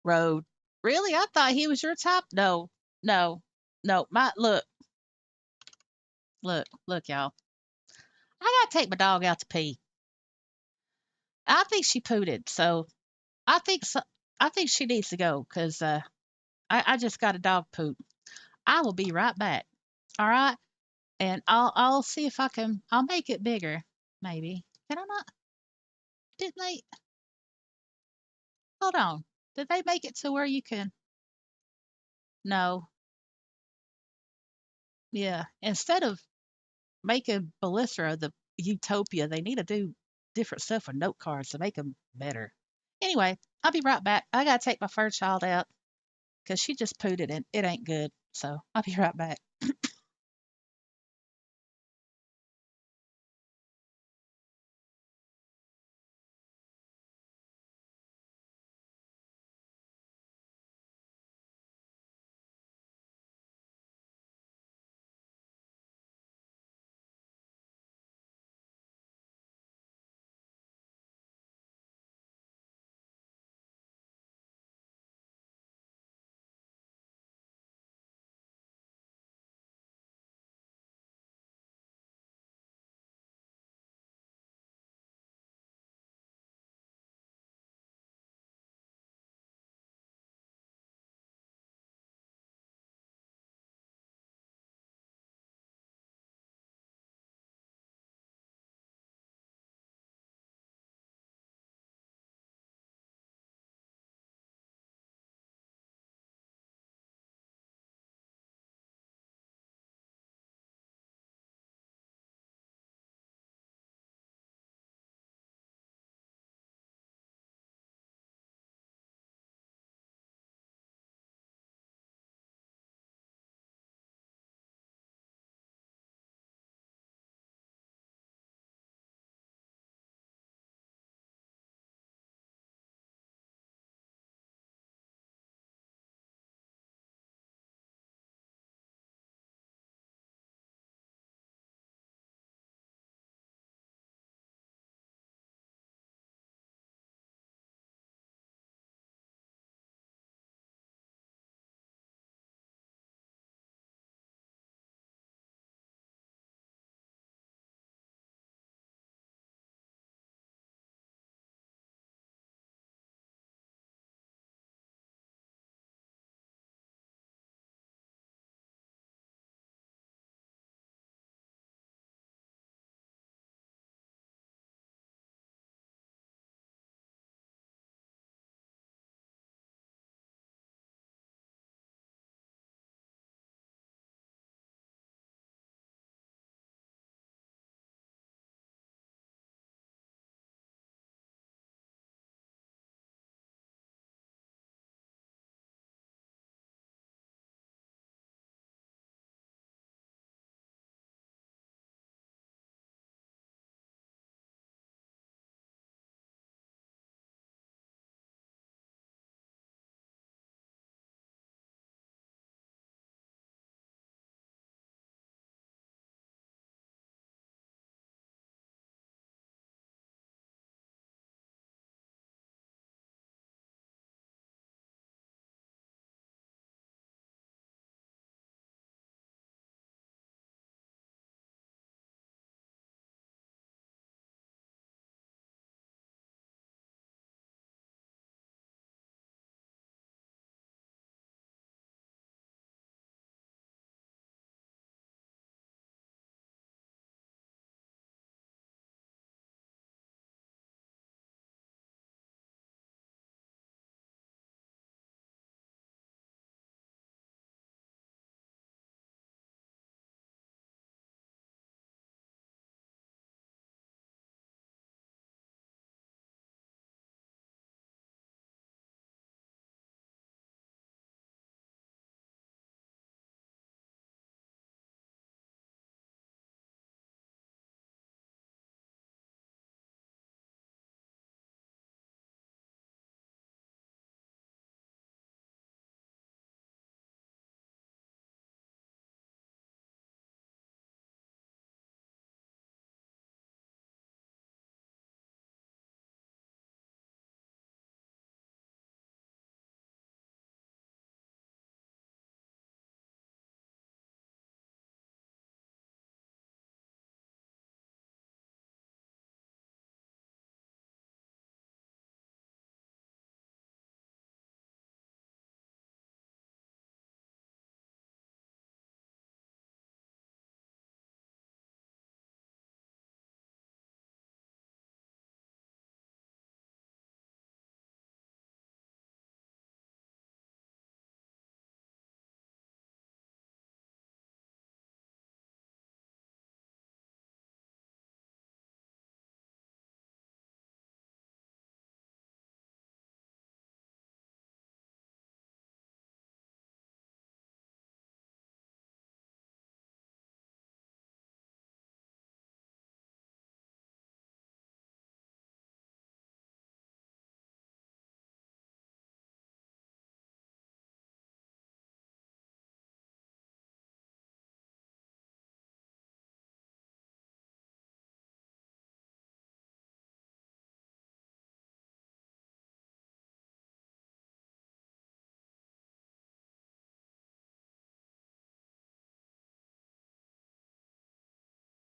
Road. Really? I thought he was your type. No, no, no. My look, y'all. I gotta take my dog out to pee. I think she pooted, so I think so, I think she needs to go because I just got a dog poop. I will be right back. All right, and I'll see if I'll make it bigger. Maybe can I not? Didn't they? Hold on. Did they make it to where you can? No. Yeah. Instead of making Ballista the utopia, they need to do different stuff with note cards to make them better. Anyway, I'll be right back. I gotta take my first child out because she just pooed it and it ain't good. So I'll be right back.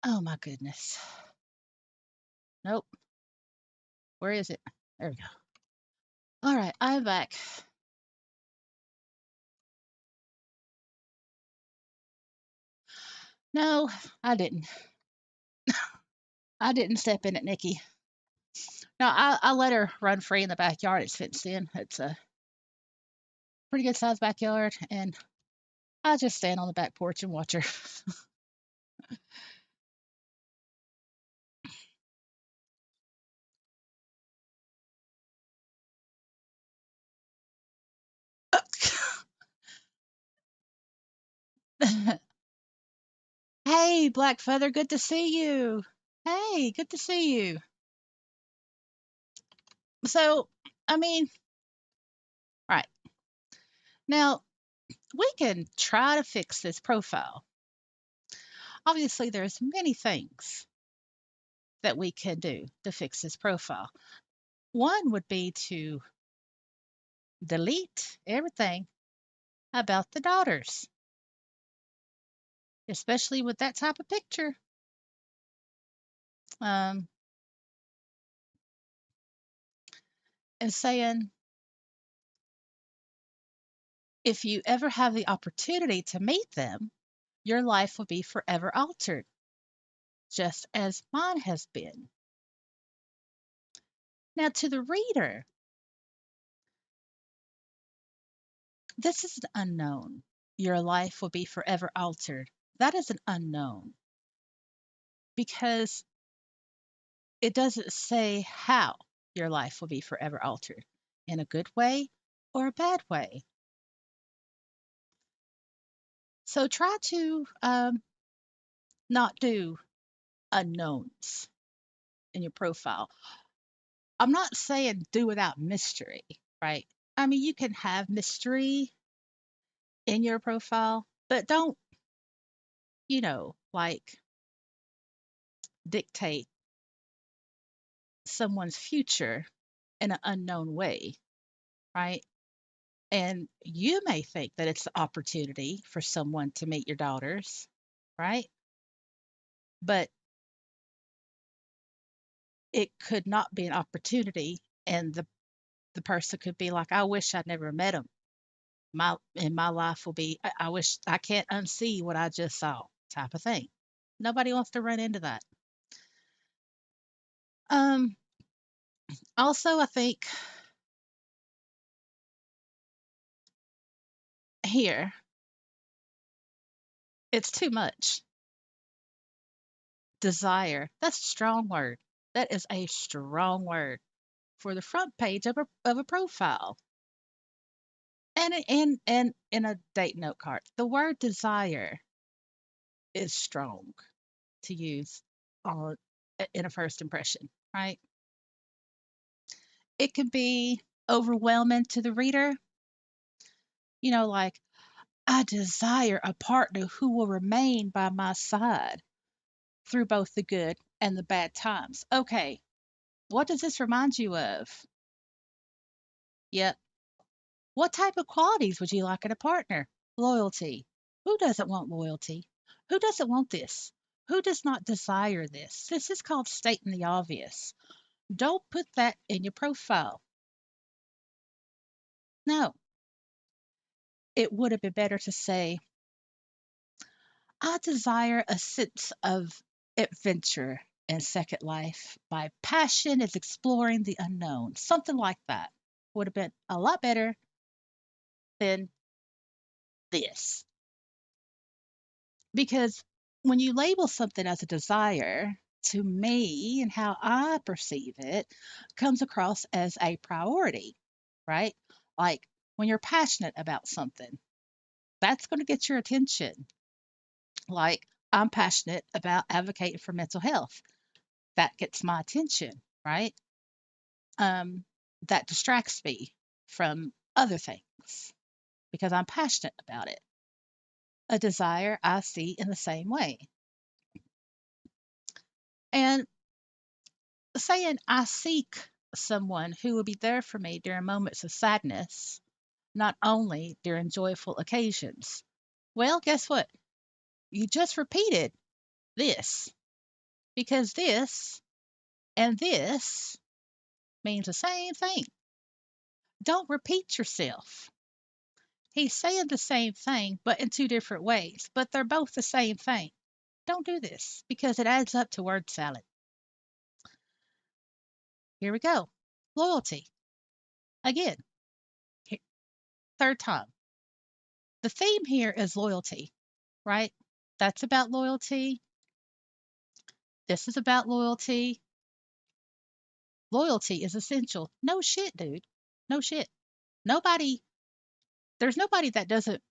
Oh my goodness. Nope. Where is it? There we go. All right, I'm back. No, I didn't. I didn't step in it, Nikki. No, I let her run free in the backyard. It's fenced in. It's a pretty good sized backyard, and I just stand on the back porch and watch her. Hey, Black Feather, good to see you. Hey, good to see you. So, I mean, right now we can try to fix this profile. Obviously, there's many things that we can do to fix this profile. One would be to delete everything about the daughters, especially with that type of picture. Um, and saying, if you ever have the opportunity to meet them, your life will be forever altered, just as mine has been. Now, to the reader, this is an unknown. Your life will be forever altered. That is an unknown because it doesn't say how your life will be forever altered, in a good way or a bad way. So try to not do unknowns in your profile. I'm not saying do without mystery, right? I mean, you can have mystery in your profile, but don't, like dictate someone's future in an unknown way, right? And you may think that it's the opportunity for someone to meet your daughters, right? But it could not be an opportunity. And the person could be like, I wish I'd never met him. My life will be, I wish I can't unsee what I just saw, type of thing. Nobody wants to run into that. Um, Also, I think here it's too much desire. That's a strong word. That is a strong word for the front page of a profile and in a date note card. The word desire is strong to use on in a first impression, right? It can be overwhelming to the reader, like I desire a partner who will remain by my side through both the good and the bad times. Okay, what does this remind you of? Yep. What type of qualities would you like in a partner? Loyalty. Who doesn't want loyalty? Who doesn't want this? Who does not desire this? This is called stating the obvious. Don't put that in your profile. No, it would have been better to say, I desire a sense of adventure and second life. My passion is exploring the unknown. Something like that would have been a lot better than this. Because when you label something as a desire, to me and how I perceive it, comes across as a priority, right? Like when you're passionate about something, that's going to get your attention. Like I'm passionate about advocating for mental health. That gets my attention, right? Um, that distracts me from other things because I'm passionate about it. A desire I see in the same way. And saying I seek someone who will be there for me during moments of sadness, not only during joyful occasions. Well, guess what? You just repeated this. because this and this means the same thing. Don't repeat yourself. He's saying the same thing, but in two different ways, but they're both the same thing. Don't do this because it adds up to word salad. Here we go. Loyalty. Again, third time. The theme here is loyalty, right? That's about loyalty. This is about loyalty. Loyalty is essential. No shit, dude. No shit. Nobody, there's nobody that doesn't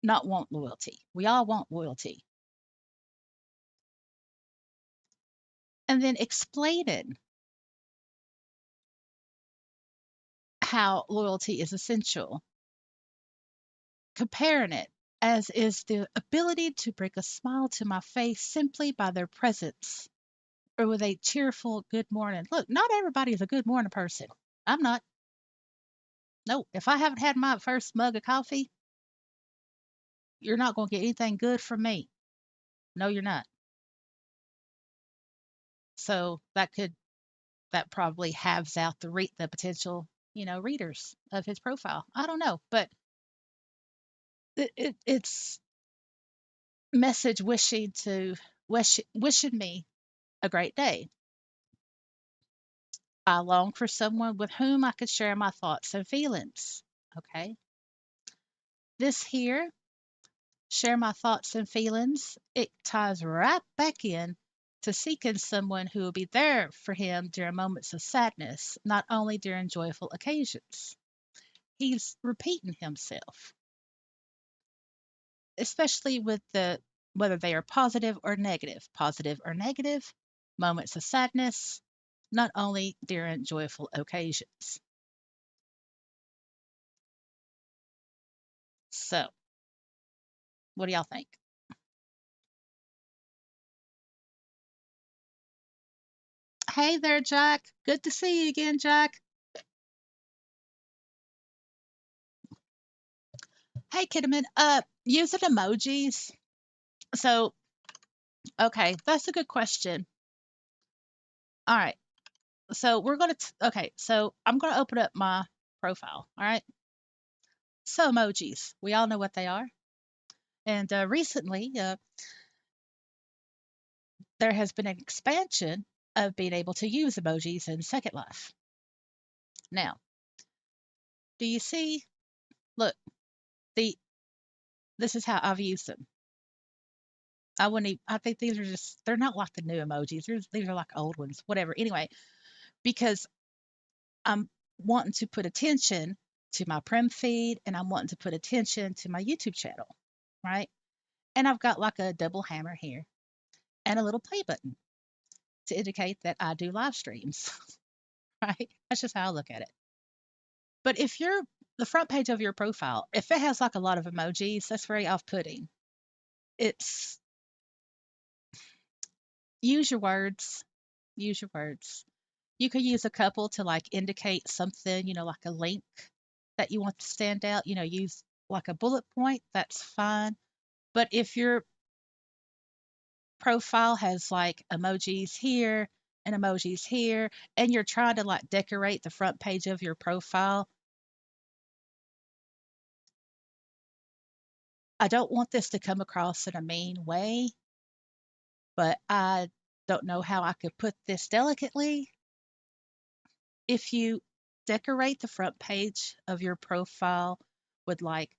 not want loyalty. We all want loyalty. And then explaining how loyalty is essential, comparing it as is the ability to bring a smile to my face simply by their presence or with a cheerful good morning. Look, not everybody is a good morning person. I'm not. No, if I haven't had my first mug of coffee, you're not going to get anything good from me. No, you're not. So that probably halves out the potential, readers of his profile. I don't know, but it's message wishing me a great day. I long for someone with whom I could share my thoughts and feelings. Okay. This here, share my thoughts and feelings, it ties right back in to seeking someone who will be there for him during moments of sadness, not only during joyful occasions. He's repeating himself, especially with the whether they are positive or negative, moments of sadness, not only during joyful occasions. So, what do y'all think? Hey there, Jack. Good to see you again, Jack. Hey, Kidman. Using emojis. So, okay, that's a good question. All right. So okay. So I'm gonna open up my profile. All right. So emojis. We all know what they are. And recently, there has been an expansion of being able to use emojis in Second Life. Now, do you see? Look, the this is how I've used them. I wouldn't. I think these are just. They're not like the new emojis. These are like old ones. Whatever. Anyway, because I'm wanting to put attention to my Prem feed and I'm wanting to put attention to my YouTube channel, right? And I've got like a double hammer here and a little play button to indicate that I do live streams, right? That's just how I look at it. But if you're the front page of your profile, if it has like a lot of emojis, that's very off putting. It's use your words, use your words. You could use a couple to like indicate something, like a link that you want to stand out, use like a bullet point, that's fine. But if your profile has like emojis here and emojis here, and you're trying to like decorate the front page of your profile, I don't want this to come across in a mean way, but I don't know how I could put this delicately. If you decorate the front page of your profile with like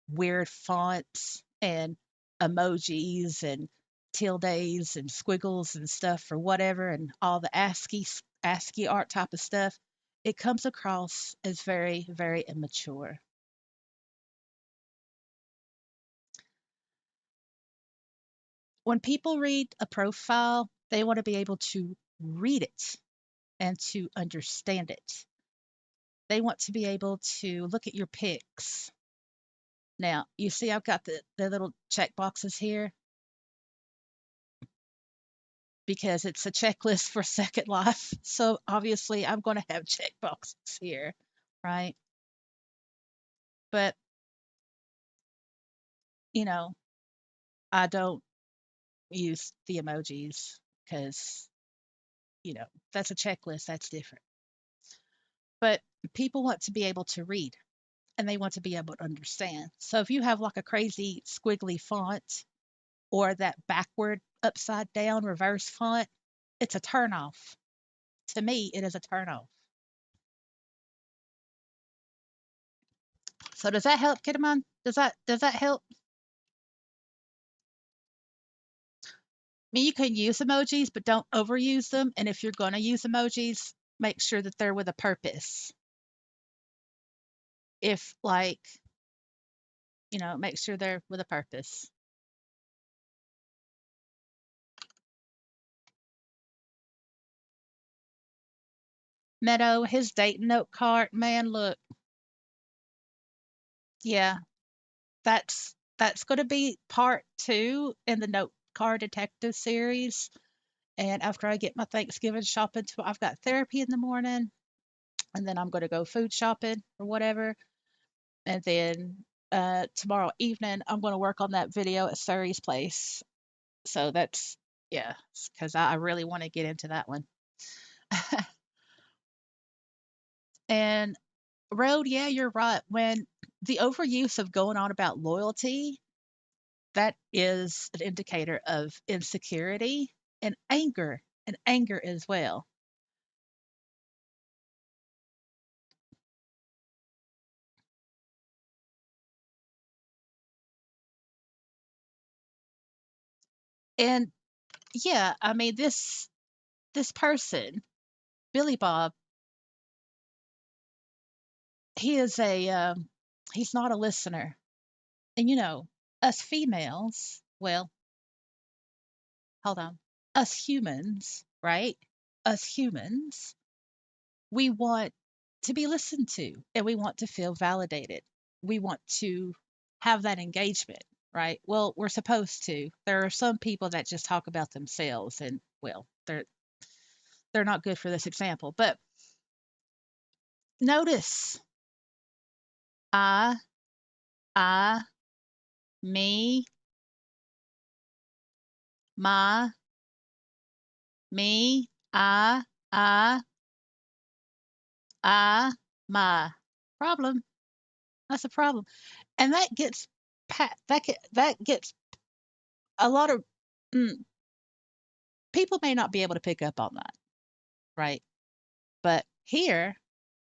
weird fonts and emojis and tildes and squiggles and stuff or whatever and all the ASCII art type of stuff, it comes across as very, very immature. When people read a profile, they want to be able to read it and to understand it. They want to be able to look at your pics. Now, you see, I've got the little check boxes here because it's a checklist for Second Life. So obviously, I'm going to have check boxes here, right? But, you know, I don't use the emojis because, you know, that's a checklist, that's different. But people want to be able to read and they want to be able to understand. So if you have like a crazy squiggly font or that backward, upside down, reverse font, it's a turnoff. To me, it is a turnoff. So does that help, Kidman? Does that help? I mean, you can use emojis, but don't overuse them. And if you're going to use emojis, make sure that they're with a purpose. If like, make sure they're with a purpose. Meadow, his date note card, man, look, yeah, that's going to be part two in the note card detective series. And after I get my Thanksgiving shopping, I've got therapy in the morning, and then I'm going to go food shopping or whatever. And then tomorrow evening, I'm going to work on that video at Suri's place. So that's, yeah, because I really want to get into that one. And Road, yeah, you're right. When the overuse of going on about loyalty, that is an indicator of insecurity and anger as well. And yeah, I mean this person, Billy Bob, he is a he's not a listener. And us females, well, hold on. Us humans, right? Us humans, we want to be listened to and we want to feel validated. We want to have that engagement, right? Well, we're supposed to. There are some people that just talk about themselves and well, they're not good for this example. But notice I, I, me, my, me, I, I, my. Problem. That's a problem. And that gets a lot of mm, people may not be able to pick up on that, right? But here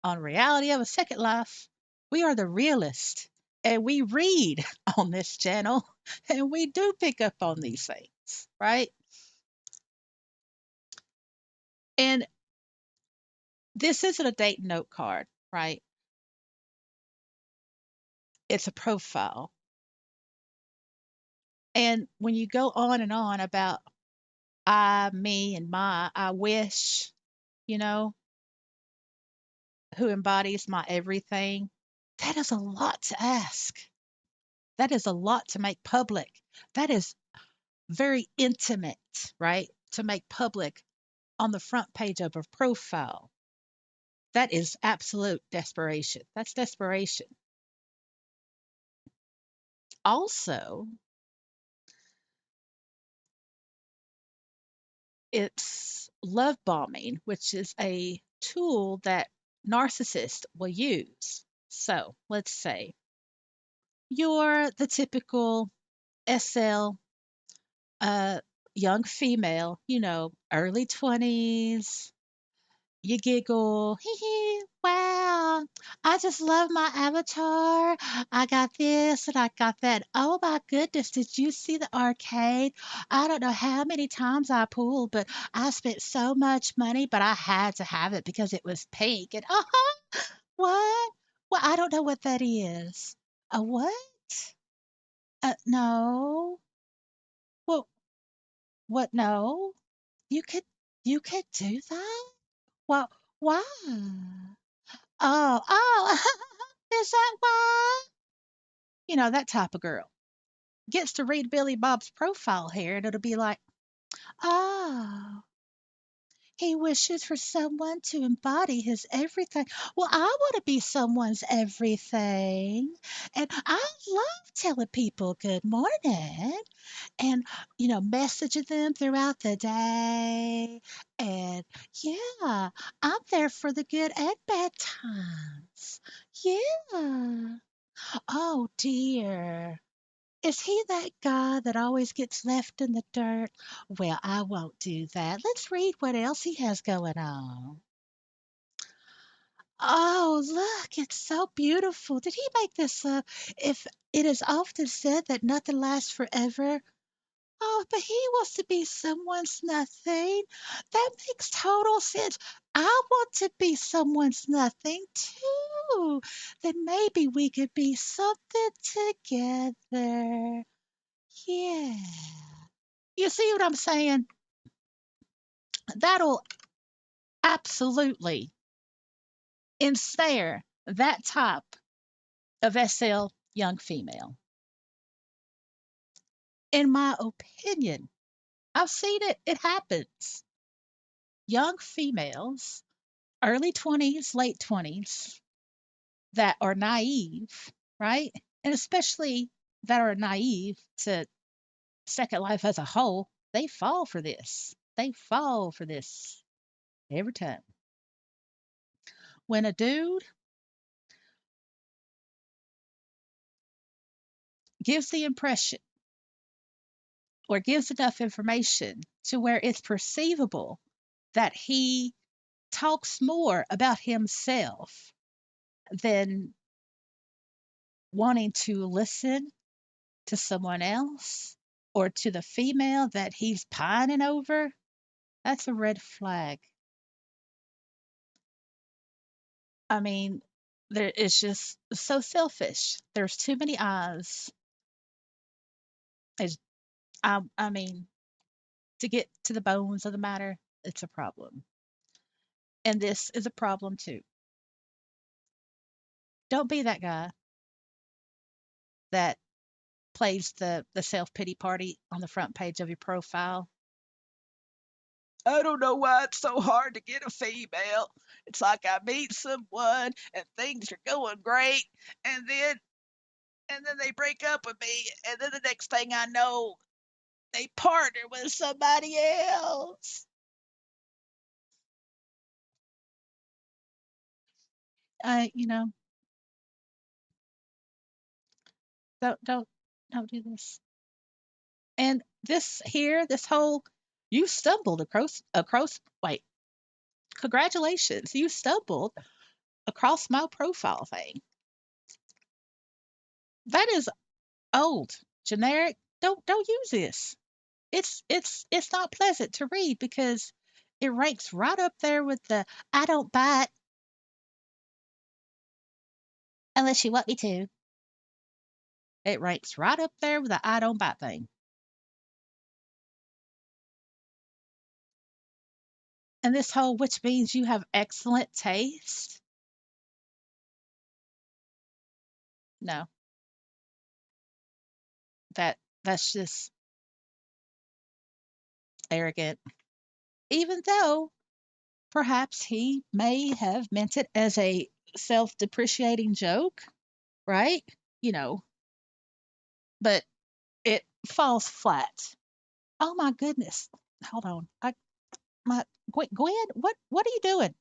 on Reality of a Second Life, we are the realist and we read on this channel and we do pick up on these things, right? And this isn't a date note card, right? It's a profile. And when you go on and on about I, me, and my, I wish, you know, who embodies my everything, that is a lot to ask. That is a lot to make public. That is very intimate, right? To make public on the front page of a profile. That is absolute desperation. That's desperation. Also, it's love bombing, which is a tool that narcissists will use. So let's say you're the typical SL uh, young female, early 20s, you giggle, hee hee, wow, I just love my avatar. I got this and I got that. Oh my goodness, did you see the arcade? I don't know how many times I pooled, but I spent so much money, but I had to have it because it was pink. And what? Well, I don't know what that is. A what? No. Well, what? No. You could, you could do that? Well, why? Oh, is that why? That type of girl gets to read Billy Bob's profile here, and it'll be like, oh, He wishes for someone to embody his everything. Well, I want to be someone's everything. And I love telling people good morning and, messaging them throughout the day. And yeah, I'm there for the good and bad times. Yeah. Oh dear. Is he that guy that always gets left in the dirt? Well, I won't do that. Let's read what else he has going on. Oh, look, it's so beautiful. Did he make this up? If it is often said that nothing lasts forever, oh, but he wants to be someone's nothing. That makes total sense. I want to be someone's nothing too. Then maybe we could be something together. Yeah. You see what I'm saying? That'll absolutely ensnare that type of SL young female. In my opinion, I've seen it, it happens. Young females, early 20s, late 20s, that are naive, right? And especially that are naive to Second Life as a whole, they fall for this. They fall for this every time. When a dude gives the impression or gives enough information to where it's perceivable that he talks more about himself than wanting to listen to someone else or to the female that he's pining over, that's a red flag. I mean, it's just so selfish. There's too many eyes. It's, I mean, to get to the bones of the matter, it's a problem. And this is a problem too. Don't be that guy that plays the self pity party on the front page of your profile. I don't know why it's so hard to get a female. It's like I meet someone and things are going great, and then they break up with me, and then the next thing I know, they partner with somebody else. I, don't don't do this. And this here, this whole, you stumbled across. Wait, congratulations, you stumbled across my profile thing. That is old, generic. Don't use this. It's not pleasant to read because it ranks right up there with the I don't bite unless you want me to. It ranks right up there with the I don't bite thing. And this whole which means you have excellent taste. No, that's just arrogant. Even though perhaps he may have meant it as a self-depreciating joke, right? You know, but it falls flat. Oh my goodness. Hold on. My Gwen, what are you doing?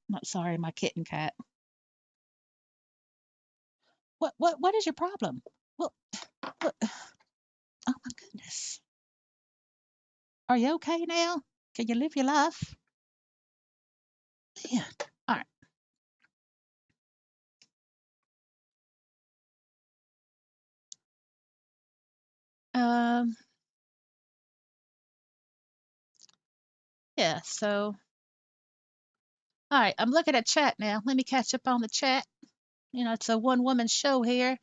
No, sorry, my kitten cat. What is your problem? Well, what, oh my goodness. Are you okay now? Can you live your life? Yeah. All right. Um. Yeah. So, all right. I'm looking at chat now. Let me catch up on the chat. It's a one woman show here.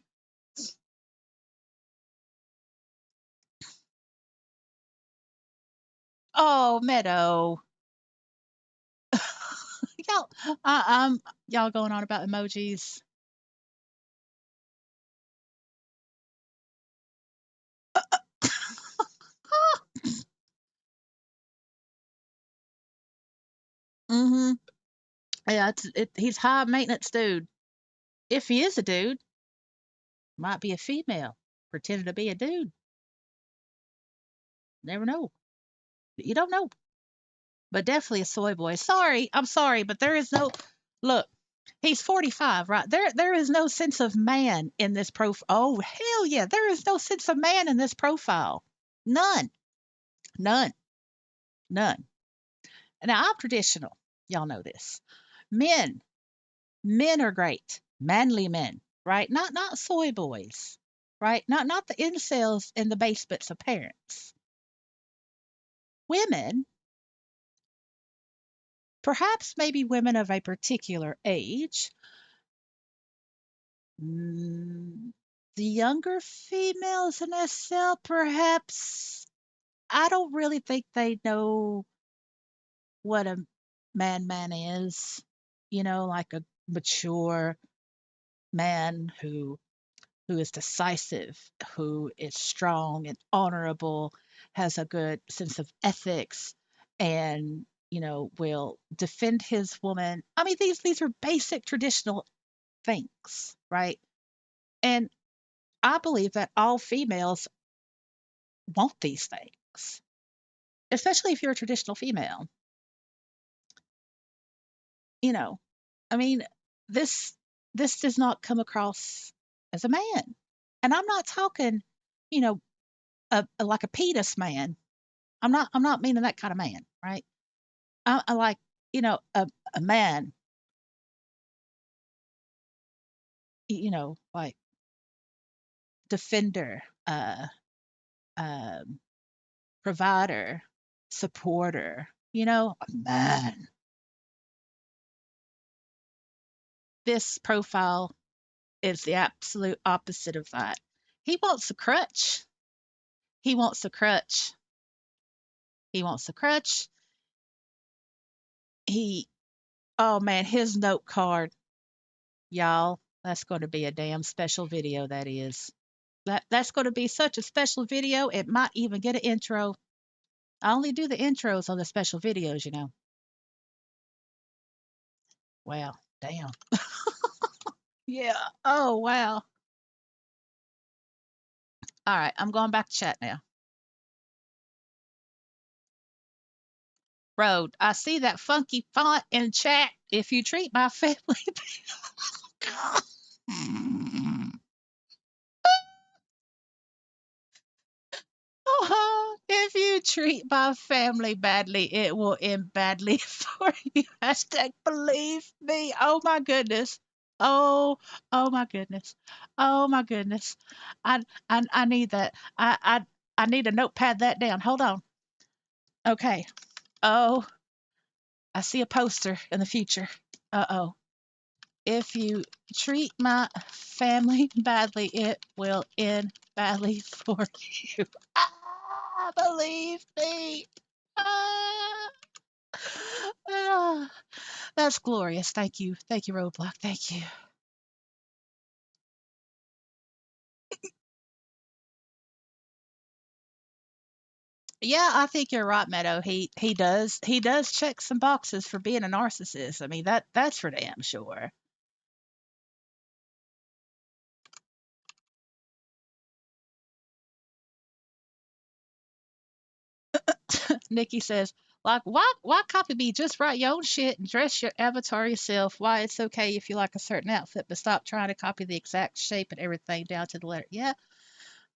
Oh, Meadow. Y'all, y'all going on about emojis. Mm-hmm. Yeah, he's high maintenance dude. If he is a dude, might be a female pretending to be a dude. Never know. You don't know. But definitely a soy boy. Sorry, I'm sorry, but there is no look. He's 45, right? There is no sense of man in this profile. Oh hell yeah, there is no sense of man in this profile. None, none, none. Now I'm traditional. Y'all know this. Men, men are great. Manly men, right? Not soy boys, right? Not the incels in the basements of parents. Women, perhaps maybe women of a particular age. Mm, the younger females in SL, perhaps. I don't really think they know what a man is. Like a mature man who is decisive, who is strong and honorable, has a good sense of ethics, and will defend his woman. I mean, these are basic traditional things, right? And I believe that all females want these things, especially if you're a traditional female. You know, I mean, this this does not come across as a man, and I'm not talking, you know, like a penis man. I'm not meaning that kind of man, right? I like, a man, like defender, um, provider, supporter. A man. This profile is the absolute opposite of that. He wants a crutch. He wants a crutch. He wants a crutch. He, oh man, his note card, y'all. That's going to be a damn special video. That is. That's going to be such a special video. It might even get an intro. I only do the intros on the special videos. Wow. Damn. Yeah. Oh wow. All right. I'm going back to chat now. Road. I see that funky font in chat. If you treat my family. If you treat my family badly, it will end badly for you. Hashtag believe me. Oh my goodness. Oh, oh my goodness. Oh my goodness. I need that. I need a notepad that down. Hold on. Okay. Oh, I see a poster in the future. Uh-oh. If you treat my family badly, it will end badly for you. Believe me. Ah, ah. That's glorious. Thank you. Thank you, Roadblock. Thank you. Yeah, I think you're right, Meadow. He does check some boxes for being a narcissist. I mean, that's for damn sure. Nikki says, like, why copy me? Just write your own shit and dress your avatar yourself. Why it's okay if you like a certain outfit, but stop trying to copy the exact shape and everything down to the letter. Yeah,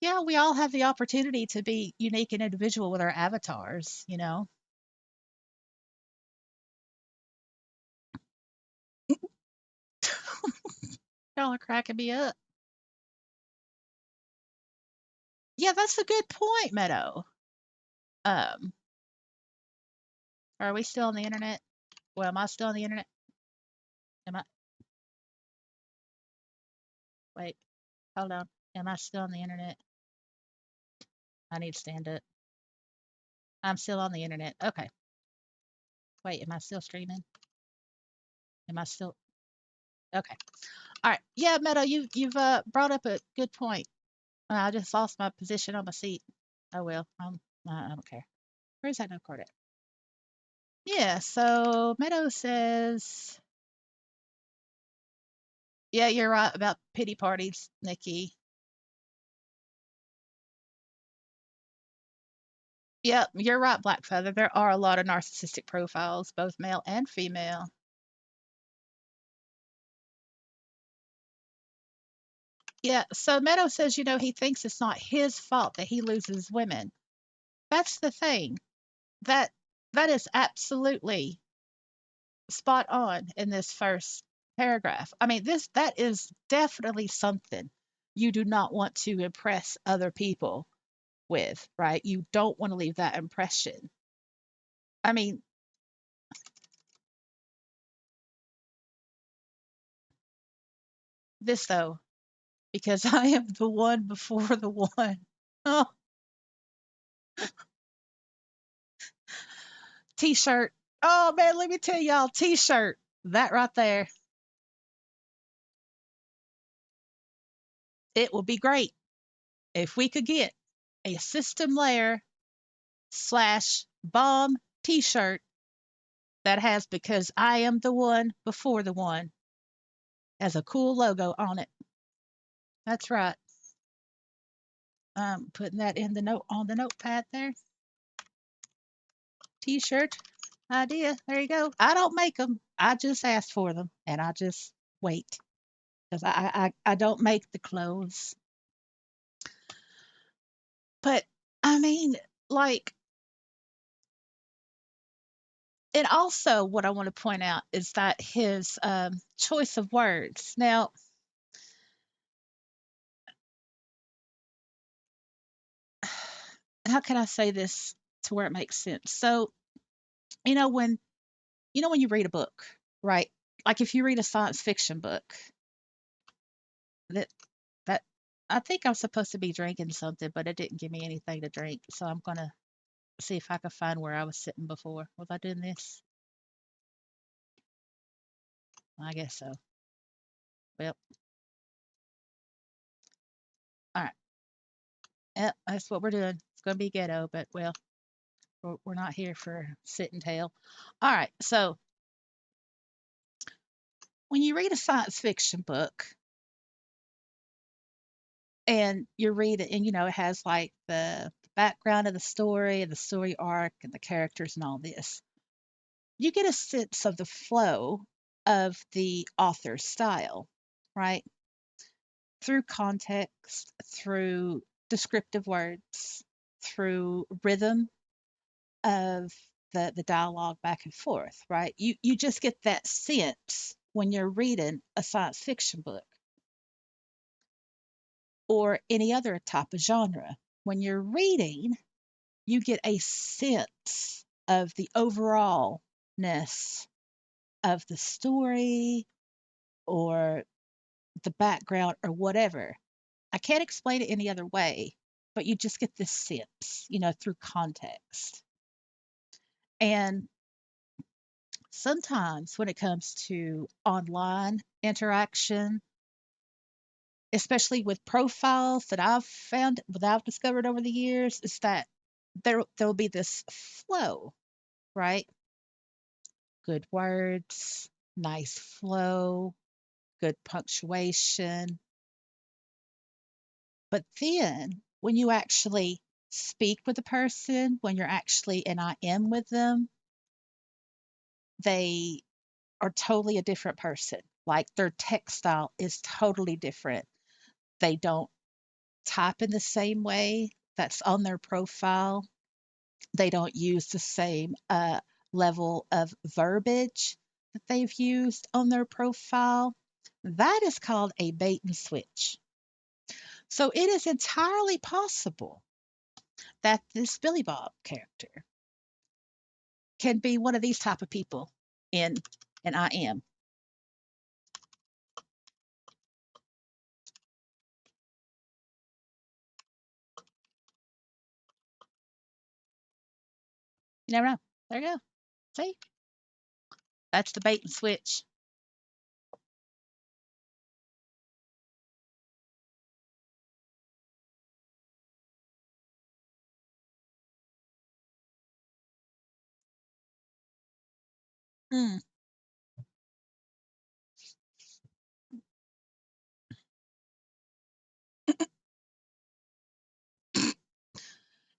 yeah, we all have the opportunity to be unique and individual with our avatars. Y'all are cracking me up. Yeah, that's a good point, Meadow. Um, are we still on the internet? Well, am I still on the internet? Am I? Wait, hold on. Am I still on the internet? I need to stand up. I'm still on the internet. Okay. Wait, am I still streaming? Am I still? Okay. All right. Yeah, Meadow, you've brought up a good point. I just lost my position on my seat. Oh well. I don't care. Where's that note card at? Yeah, so Meadow says, yeah, you're right about pity parties, Nikki. Yep, you're right, Black Feather. There are a lot of narcissistic profiles, both male and female. Yeah, so Meadow says, he thinks it's not his fault that he loses women. That's the thing. That that is absolutely spot on in this first paragraph. I mean, this that is definitely something you do not want to impress other people with, right? You don't want to leave that impression. I mean, this though, because I am the one before the one. Oh, t-shirt. Oh man, let me tell y'all, t-shirt. That right there. It will be great if we could get a system layer slash bomb t-shirt that has because I am the one before the one has a cool logo on it. That's right. I'm putting that in the note on the notepad there. T-shirt idea. There you go. I don't make them. I just ask for them and I just wait because I don't make the clothes. But I mean, like, and also what I want to point out is that his choice of words. Now, how can I say this to where it makes sense? So, you know when when you read a book, right? Like if you read a science fiction book, that that I think I'm supposed to be drinking something, but it didn't give me anything to drink. So I'm gonna see if I can find where I was sitting before. Was I doing this? I guess so. Well, all right. Yep, that's what we're doing. It's gonna be ghetto, but well, we're not here for sit and tell. All right. So when you read a science fiction book and you read it, and it has like the background of the story and the story arc and the characters and all this, you get a sense of the flow of the author's style, right? Through context, through descriptive words, through rhythm of the dialogue back and forth, right? You just get that sense when you're reading a science fiction book or any other type of genre. When you're reading, you get a sense of the overallness of the story or the background or whatever. I can't explain it any other way, but you just get this sense, through context. And sometimes when it comes to online interaction, especially with profiles that I've found, that I've discovered over the years, is that there'll be this flow, right? Good words, nice flow, good punctuation. But then when you actually speak with a person, when you're actually in IM with them, they are totally a different person. Like their text style is totally different. They don't type in the same way that's on their profile. They don't use the same level of verbiage that they've used on their profile. That is called a bait and switch. So it is entirely possible that this Billy Bob character can be one of these type of people in an IM. You never know. There you go. See, that's the bait and switch. Mm.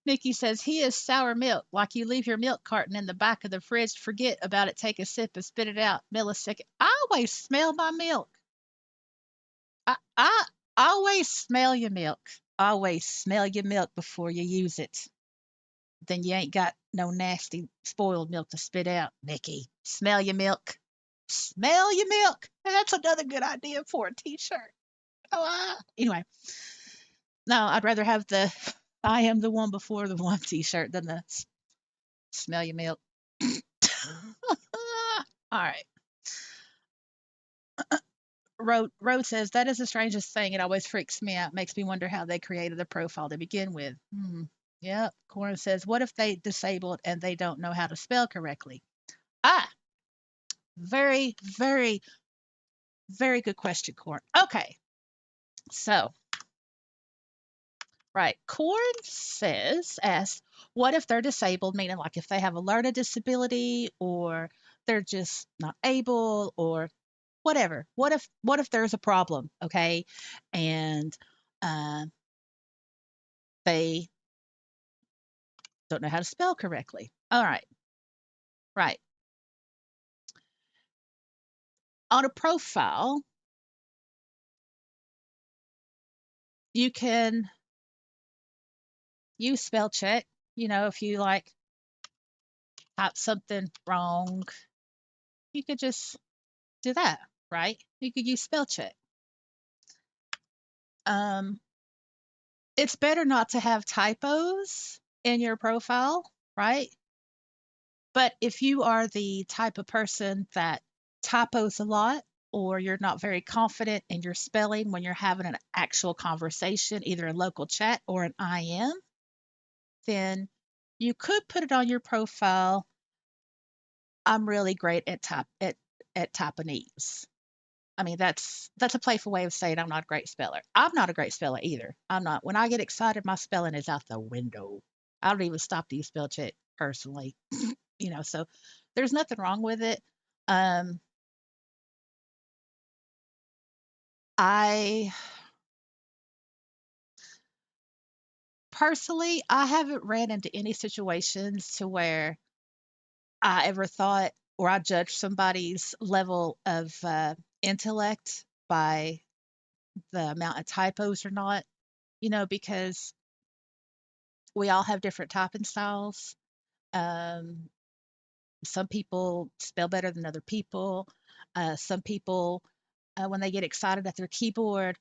Nikki says he is sour milk, like you leave your milk carton in the back of the fridge, forget about it, take a sip and spit it out millisecond. I always smell my milk. I always smell your milk. Always smell your milk before you use it. Then you ain't got no nasty spoiled milk to spit out, Nikki. Smell your milk. Smell your milk. And that's another good idea for a t-shirt. Anyway, no, I'd rather have the I am the one before the one t-shirt than the smell your milk. All right. Road says that is the strangest thing. It always freaks me out. Makes me wonder how they created the profile to begin with. Yep. Corin says, what if they disabled and they don't know how to spell correctly? Ah, very, very, very good question, Corin. Okay. So, right. Corin asks, what if they're disabled, meaning like if they have a learning disability or they're just not able or whatever. What if there's a problem, okay? And uh, they don't know how to spell correctly. All right. Right. On a profile, you can use spell check. If you like type something wrong, you could just do that, right? You could use spell check. Um, it's better not to have typos in your profile, right? But if you are the type of person that typos a lot, or you're not very confident in your spelling when you're having an actual conversation, either in local chat or an IM, then you could put it on your profile. I'm really great at Taiwanese. I mean, that's a playful way of saying I'm not a great speller. I'm not a great speller either. I'm not. When I get excited, my spelling is out the window. I don't even stop to use spell check personally. So there's nothing wrong with it. Um, I personally, I haven't ran into any situations to where I ever thought or I judged somebody's level of intellect by the amount of typos or not, because we all have different typing styles. Um, some people spell better than other people. Some people, when they get excited at their keyboard,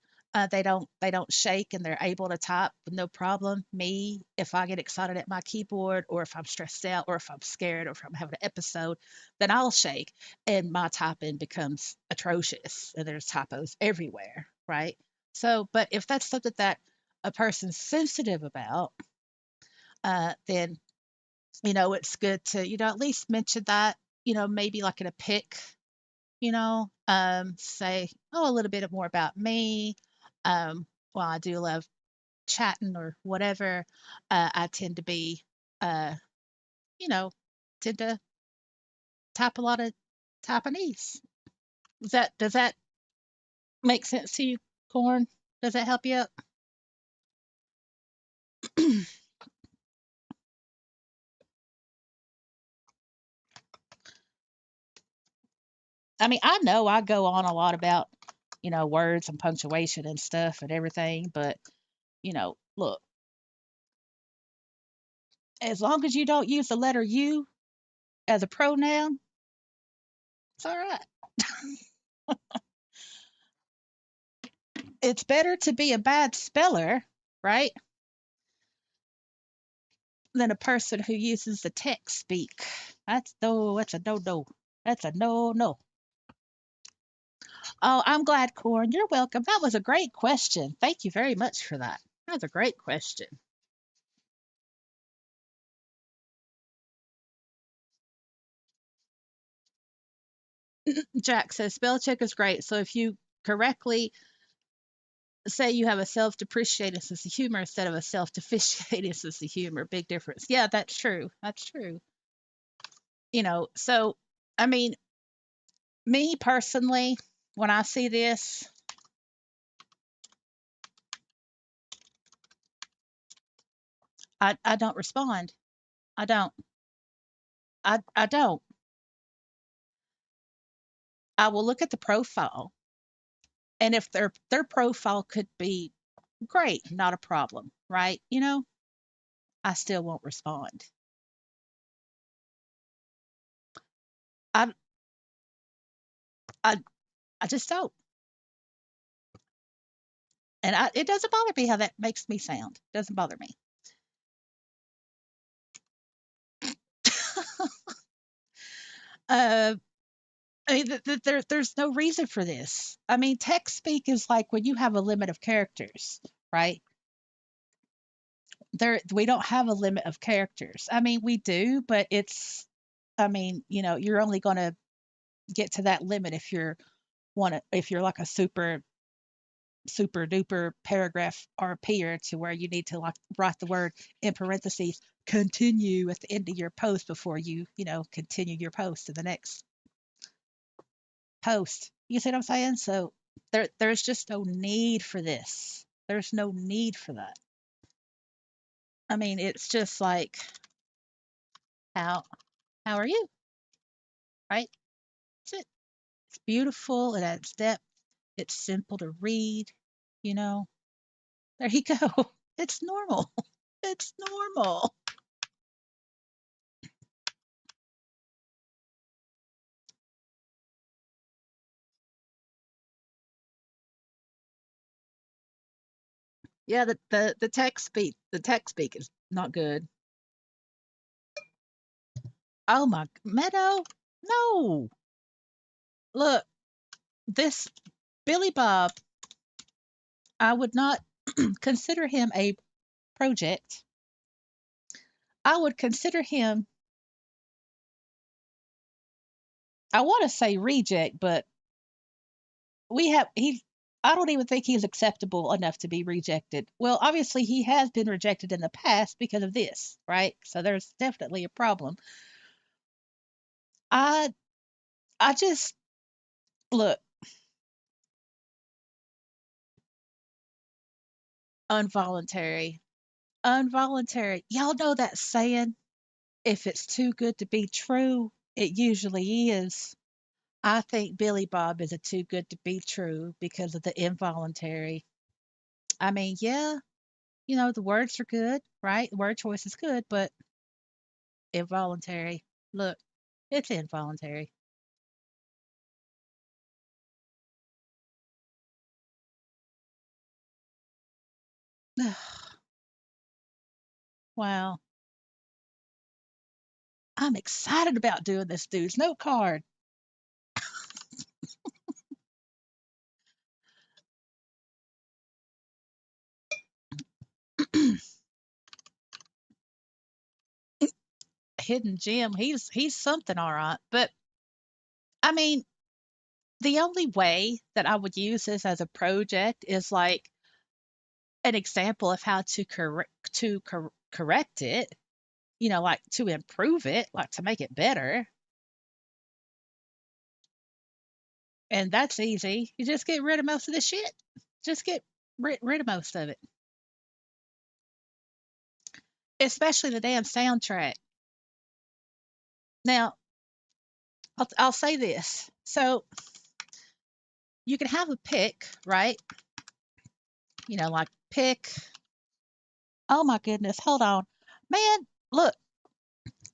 they don't shake and they're able to type with no problem. Me, if I get excited at my keyboard, or if I'm stressed out, or if I'm scared, or if I'm having an episode, then I'll shake and my typing becomes atrocious and there's typos everywhere, right? So, but if that's something that a person's sensitive about, then it's good to, at least mention that, maybe like in a pic, say, oh, a little bit more about me. Well, I do love chatting or whatever. I tend to be, uh, you know, tend to type a lot of Taiwanese. Does that make sense to you, Corn? Does that help you out? I mean, I know I go on a lot about, words and punctuation and stuff and everything, but look, as long as you don't use the letter U as a pronoun, it's all right. It's better to be a bad speller, right, than a person who uses the text speak. That's a no no. That's a no no. Oh, I'm glad, Corn. You're welcome. That was a great question. Thank you very much for that. That was a great question. Jack says spell check is great. So if you correctly say you have a self-depreciating sense of humor instead of a self-depreciating sense of humor, big difference. Yeah, that's true. That's true. So I mean, Me personally, when I see this, I don't respond. I don't. I don't. I will look at the profile, and if their profile could be great, not a problem, right? I still won't respond. I I I just don't. And it doesn't bother me how that makes me sound. It doesn't bother me. Uh, I mean, there's no reason for this. I mean, text speak is like when you have a limit of characters, right? We don't have a limit of characters. I mean, we do, but I mean, you're only going to get to that limit if you're like a super duper paragraph RPer to where you need to like write the word in parentheses continue at the end of your post before you continue your post to the next post. You see what I'm saying? So there's just no need for this. There's no need for that. I mean, it's just like how how are you? Right? That's it. It's beautiful, it adds depth, it's simple to read, you know. There you go. It's normal. It's normal. Yeah, the text speak is not good. Oh my Meadow, no. Look, this Billy Bob, I would not consider him a project. I would consider him, I want to say reject, but we have he I don't even think he's acceptable enough to be rejected. Well, obviously he has been rejected in the past because of this, right? So there's definitely a problem. I I just look, involuntary. Involuntary. Y'all know that saying, if it's too good to be true, it usually is. I think Billy Bob is a too good to be true because of the involuntary. I mean, yeah, the words are good, right? The word choice is good, but involuntary. Look, it's involuntary. Wow. I'm excited about doing this dude's note card. Hidden gem. He's something all right. But I mean, the only way that I would use this as a project is like an example of how to correct it, like to improve it, like to make it better. And that's easy. You just get rid of most of the shit. Just get rid of most of it, especially the damn soundtrack. Now, I'll say this. So you can have a pick, right? Like pick. Oh my goodness, hold on, man. Look,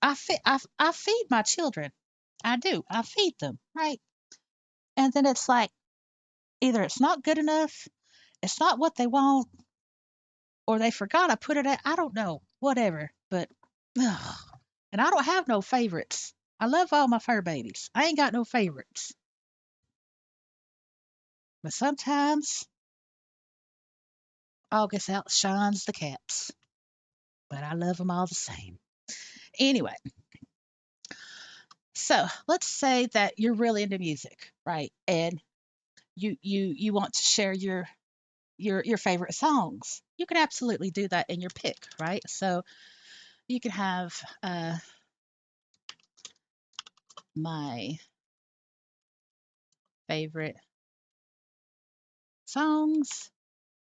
I feed my children. I do. I feed them, right? And then it's like either it's not good enough, it's not what they want, or they forgot I put it at. I don't know, whatever. But ugh. And I don't have no favorites. I love all my fur babies. I ain't got no favorites. But sometimes August outshines the cats. But I love them all the same. Anyway, so let's say that you're really into music, right? And you want to share your favorite songs. You can absolutely do that in your pick, right? So you can have my favorite songs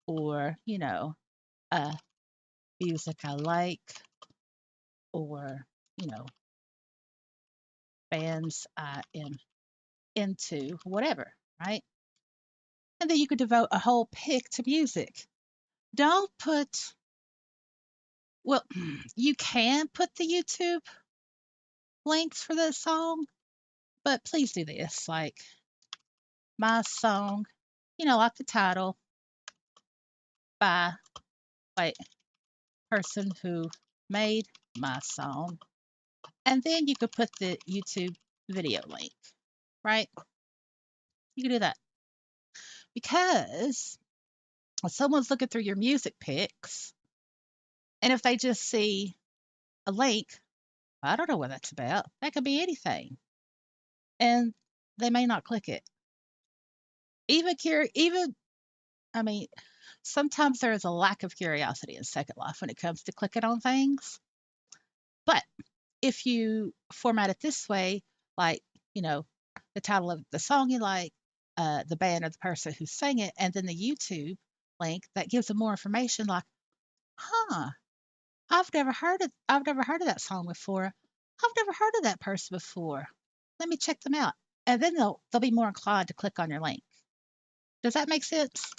or, uh, music I like or, you know, bands I am into, whatever, right? And then you could devote a whole pick to music. Don't put, well, you can put the YouTube links for the song, but please do this. Like my song, like the title by like person who made my song. And then you could put the YouTube video link, right? You can do that because if someone's looking through your music picks, and if they just see a link, I don't know what that's about. That could be anything, and they may not click it. Even I mean, sometimes there is a lack of curiosity in Second Life when it comes to clicking on things. But if you format it this way, like, you know, the title of the song you like, the band or the person who sang it, and then the YouTube link that gives them more information, like, huh, I've never heard of that song before. I've never heard of that person before. Let me check them out. And then they'll be more inclined to click on your link. Does that make sense?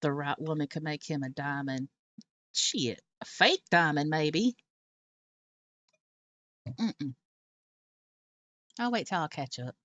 The right woman could make him a diamond. Shit, a fake diamond maybe. Mm-mm. I'll wait till I catch up.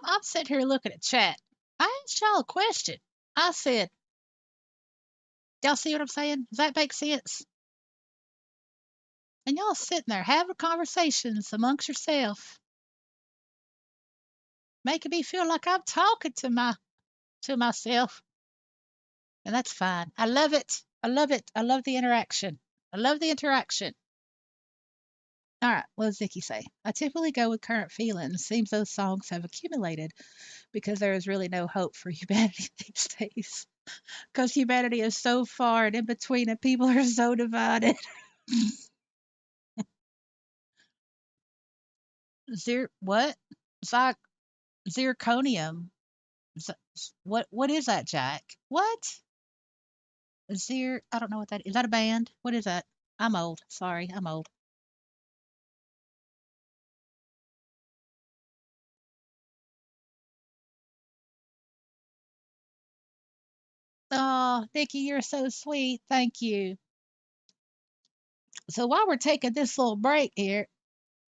I'm sitting here looking at chat. I asked y'all a question. I said, y'all see what I'm saying? Does that make sense? And y'all sitting there having conversations amongst yourself, making me feel like I'm talking to myself. And that's fine. I love it. I love it. I love the interaction. I love the interaction. All right, what does Vicky say? I typically go with current feelings. Seems those songs have accumulated because there is really no hope for humanity these days. Because humanity is so far and in between, and people are so divided. What? Zyc Zirconium. What is that, Jack? What? I don't know what that is. Is that a band? What is that? I'm old. Sorry, I'm old. Oh, Nikki, you're so sweet. Thank you. So while we're taking this little break here,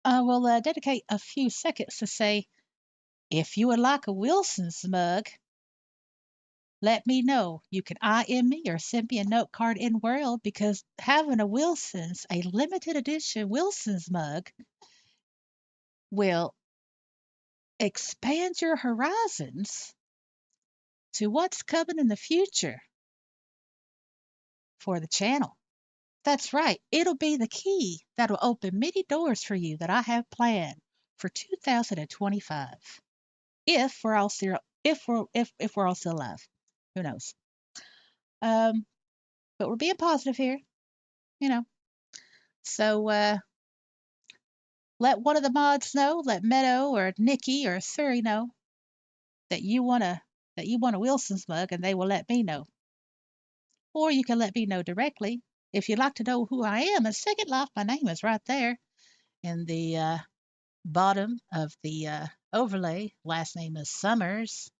I will dedicate a few seconds to say, if you would like a Wilson's mug, let me know. You can IM me or send me a note card in World because having a limited edition Wilson's mug will expand your horizons to what's coming in the future for the channel. That's right. It'll be the key that'll open many doors for you that I have planned for 2025. If we're all still if we're all still alive. Who knows? Um, but we're being positive here, you know. So let one of the mods know, let Meadow or Nikki or Suri know that you want a Wilson's mug and they will let me know. Or you can let me know directly. If you'd like to know who I am, a Second Life, my name is right there in the bottom of the overlay. Last name is Summers,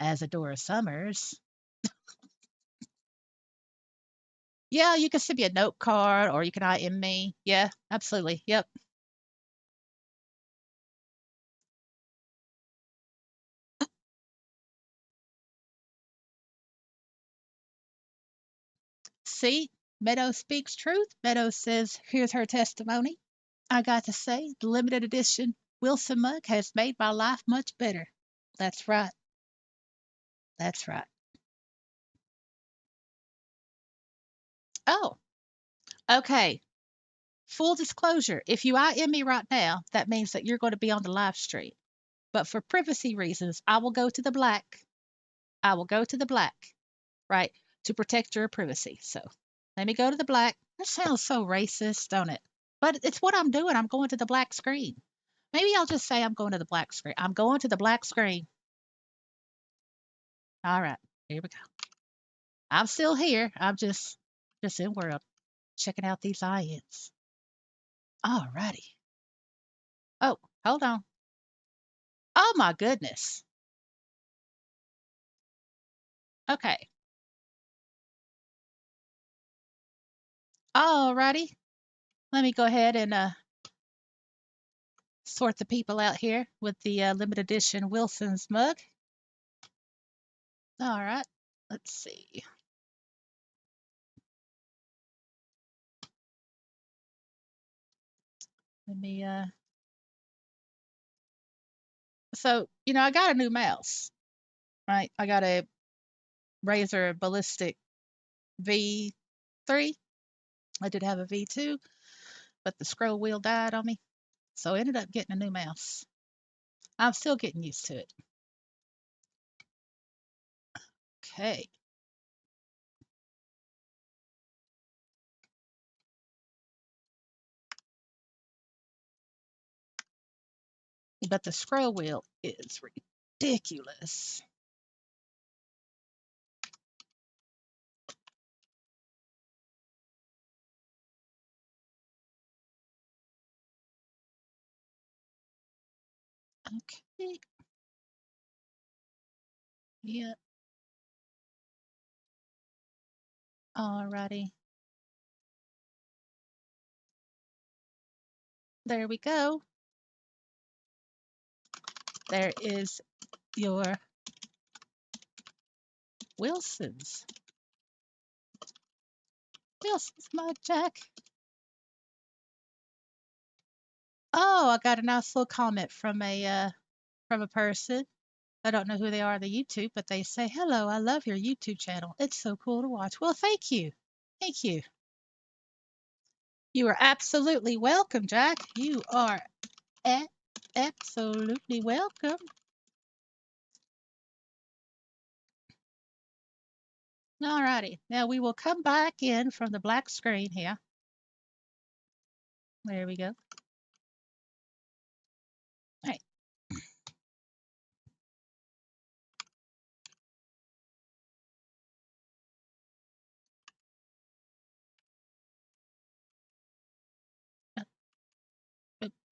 as Adora Summers. Yeah, you can send me a note card or you can IM me. Yeah, absolutely. Yep. See, Meadow speaks truth. Meadow says, here's her testimony. I got to say, the limited edition Wilson mug has made my life much better. That's right. That's right. Oh, okay. Full disclosure, if you IM me right now, that means that you're going to be on the live stream. But for privacy reasons, I will go to the black. I will go to the black, right, to protect your privacy. So let me go to the black. That sounds so racist, don't it? But it's what I'm doing. I'm going to the black screen. Maybe I'll just say I'm going to the black screen. I'm going to the black screen. All right, here we go. I'm still here. I'm just in world checking out these INs. All righty. Oh, hold on. Oh my goodness. Okay. All righty. Let me go ahead and sort the people out here with the limited edition Wilson's mug. All right. Let's see. Let me so I got a new mouse, right? I got a Razer Ballistic V3. I did have a V2, but the scroll wheel died on me. So I ended up getting a new mouse. I'm still getting used to it. Okay. But the scroll wheel is ridiculous. Okay. Yeah. Alrighty. There we go. There is your Wilson's. Wilson's mug jack. Oh, I got a nice little comment from a person. I don't know who they are on the YouTube, but they say, "Hello, I love your YouTube channel. It's so cool to watch." Well, thank you. Thank you. You are absolutely welcome, Jack. You are absolutely welcome. All righty. Now we will come back in from the black screen here. There we go. All right.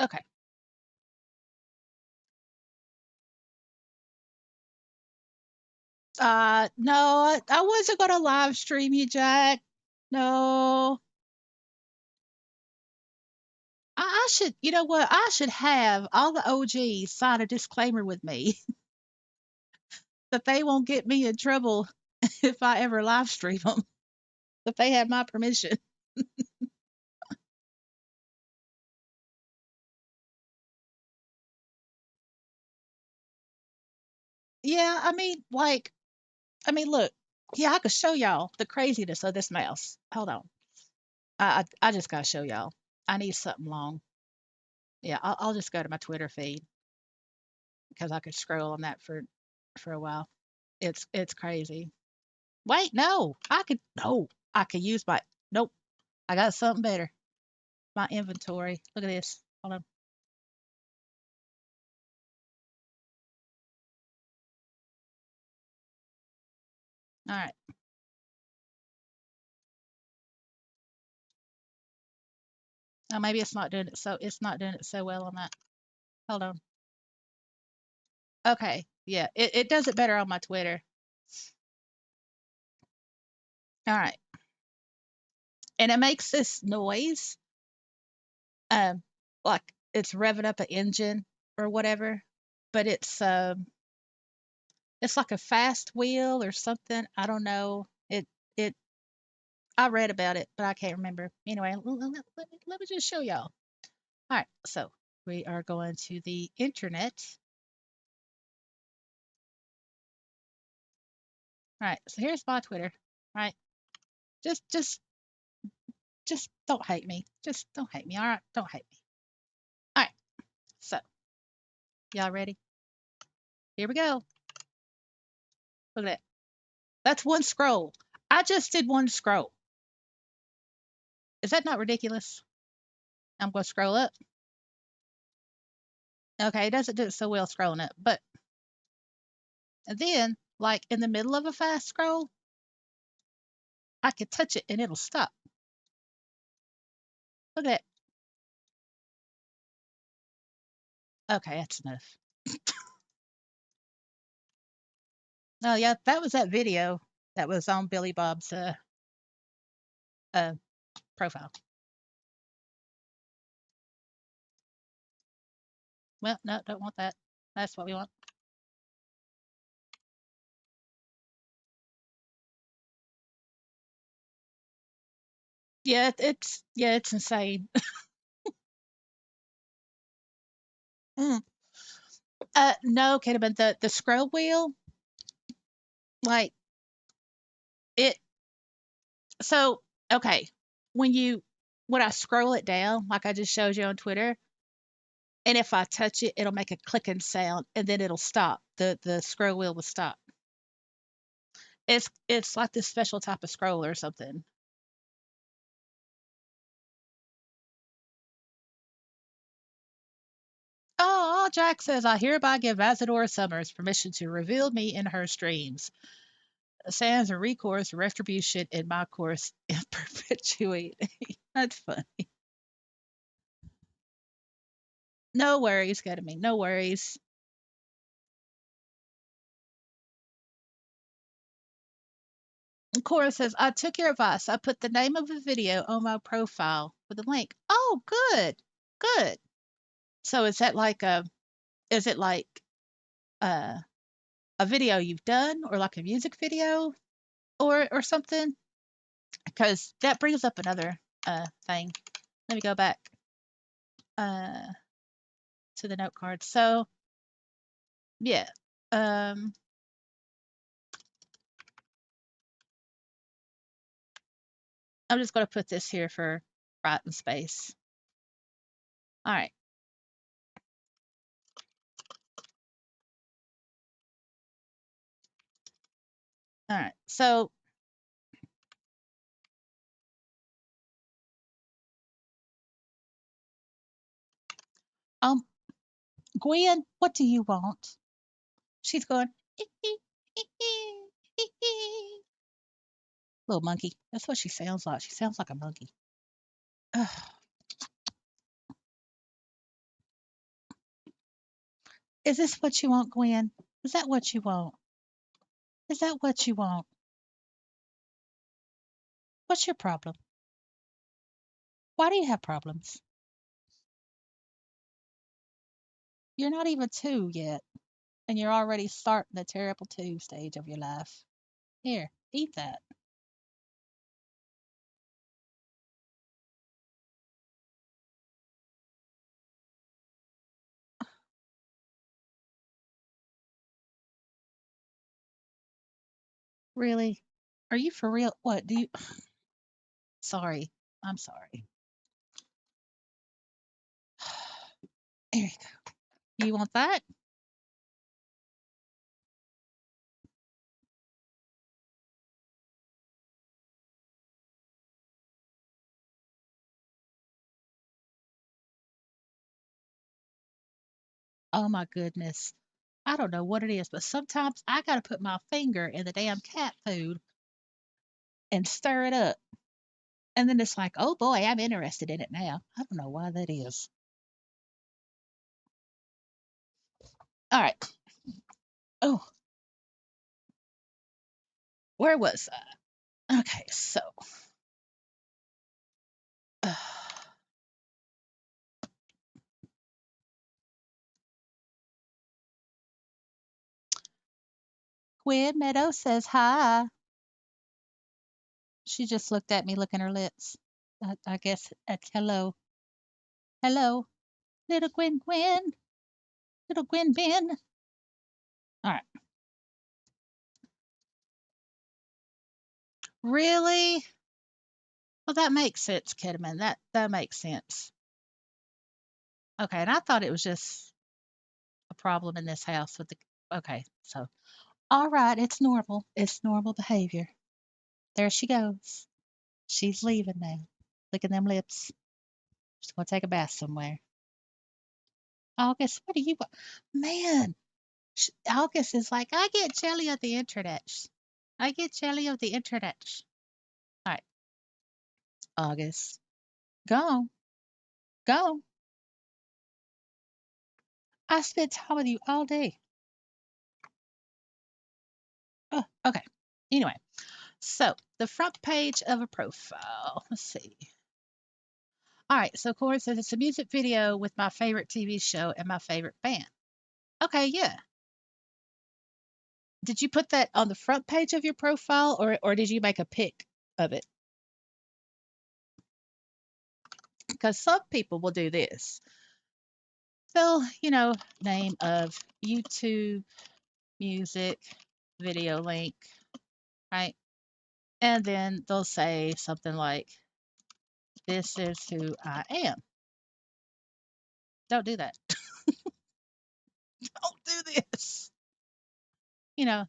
Okay. No, I wasn't gonna live stream you, Jack. No. I should, you know what? I should have all the OGs sign a disclaimer with me that they won't get me in trouble if I ever live stream them, if they have my permission. Yeah, look, yeah, I could show y'all the craziness of this mouse. Hold on. I just gotta show y'all. I need something long. Yeah, I'll just go to my Twitter feed because I could scroll on that for a while. It's crazy. Wait, no, I could use my nope. I got something better. My inventory. Look at this. Hold on. All right. Oh, maybe it's not doing it so well on that. Hold on. Okay. Yeah, it does it better on my Twitter. All right. And it makes this noise, um, like it's revving up an engine or whatever, but it's like a fast wheel or something. I don't know. It I read about it, but I can't remember. Anyway, let me just show y'all. All right, so we are going to the internet. All right, so here's my Twitter. All right, just just just don't hate me. Just don't hate me. All right, don't hate me. All right, so y'all ready? Here we go. Look at that. That's one scroll. I just did one scroll. Is that not ridiculous? I'm going to scroll up. Okay, it doesn't do it so well scrolling up, but and then, like in the middle of a fast scroll, I could touch it and it'll stop. Look at that. Okay, that's enough. Oh yeah, that was that video that was on Billy Bob's uh profile. Well, no, don't want that. That's what we want. Yeah, it's insane. Mm. No, okay, but the scroll wheel, like it. So okay, when you when I scroll it down, like I just showed you on Twitter, and if I touch it, it'll make a clicking sound, and then it'll stop. The scroll wheel will stop. It's like this special type of scroll or something. Oh, Jack says, I hereby give Azadora Summers permission to reveal me in her streams. Sans a recourse, retribution in my course in perpetuity. That's fun. No worries, Ketamine. No worries. Cora says, I took your advice. I put the name of a video on my profile with a link. Oh, good. Good. So is it like uh, a video you've done or like a music video or something? Because that brings up another thing. Let me go back uh, to the note card. So yeah, um, I'm just going to put this here for writing space. All right. All right. So um, Gwen, what do you want? She's going. Little monkey. That's what she sounds like. She sounds like a monkey. Ugh. Is this what you want, Gwen? Is that what you want? Is that what you want? What's your problem? Why do you have problems? You're not even 2 yet, and you're already starting the terrible 2 stage of your life. Here, eat that. Really? Are you for real? What do you? Sorry. I'm sorry. Here you go. You want that? Oh my goodness. I don't know what it is, but sometimes I got to put my finger in the damn cat food and stir it up. And then it's like, oh boy, I'm interested in it now. I don't know why that is. All right. Oh, where was I? Okay, so uh, Quinn Meadow says hi. She just looked at me licking her lips. I guess that's hello. Hello. Little Gwen Gwen. Little Gwen Ben. All right. Really? Well, that makes sense, Kidman. That makes sense. Okay, and I thought it was just a problem in this house with the. Okay, so all right, it's normal. It's normal behavior. There she goes. She's leaving now. Licking them lips. She's gonna take a bath somewhere. August, what do you want? Man, August is like, I get jelly of the internet. I get jelly of the internet. All right, August, go, go. I spent time with you all day. Oh, okay. Anyway, so the front page of a profile. Let's see. All right, so Corey says it's a music video with my favorite TV show and my favorite band. Okay, yeah. Did you put that on the front page of your profile or did you make a pic of it? Because some people will do this. They'll, name of YouTube music video link, right? And then they'll say something like, this is who I am. Don't do that. Don't do this.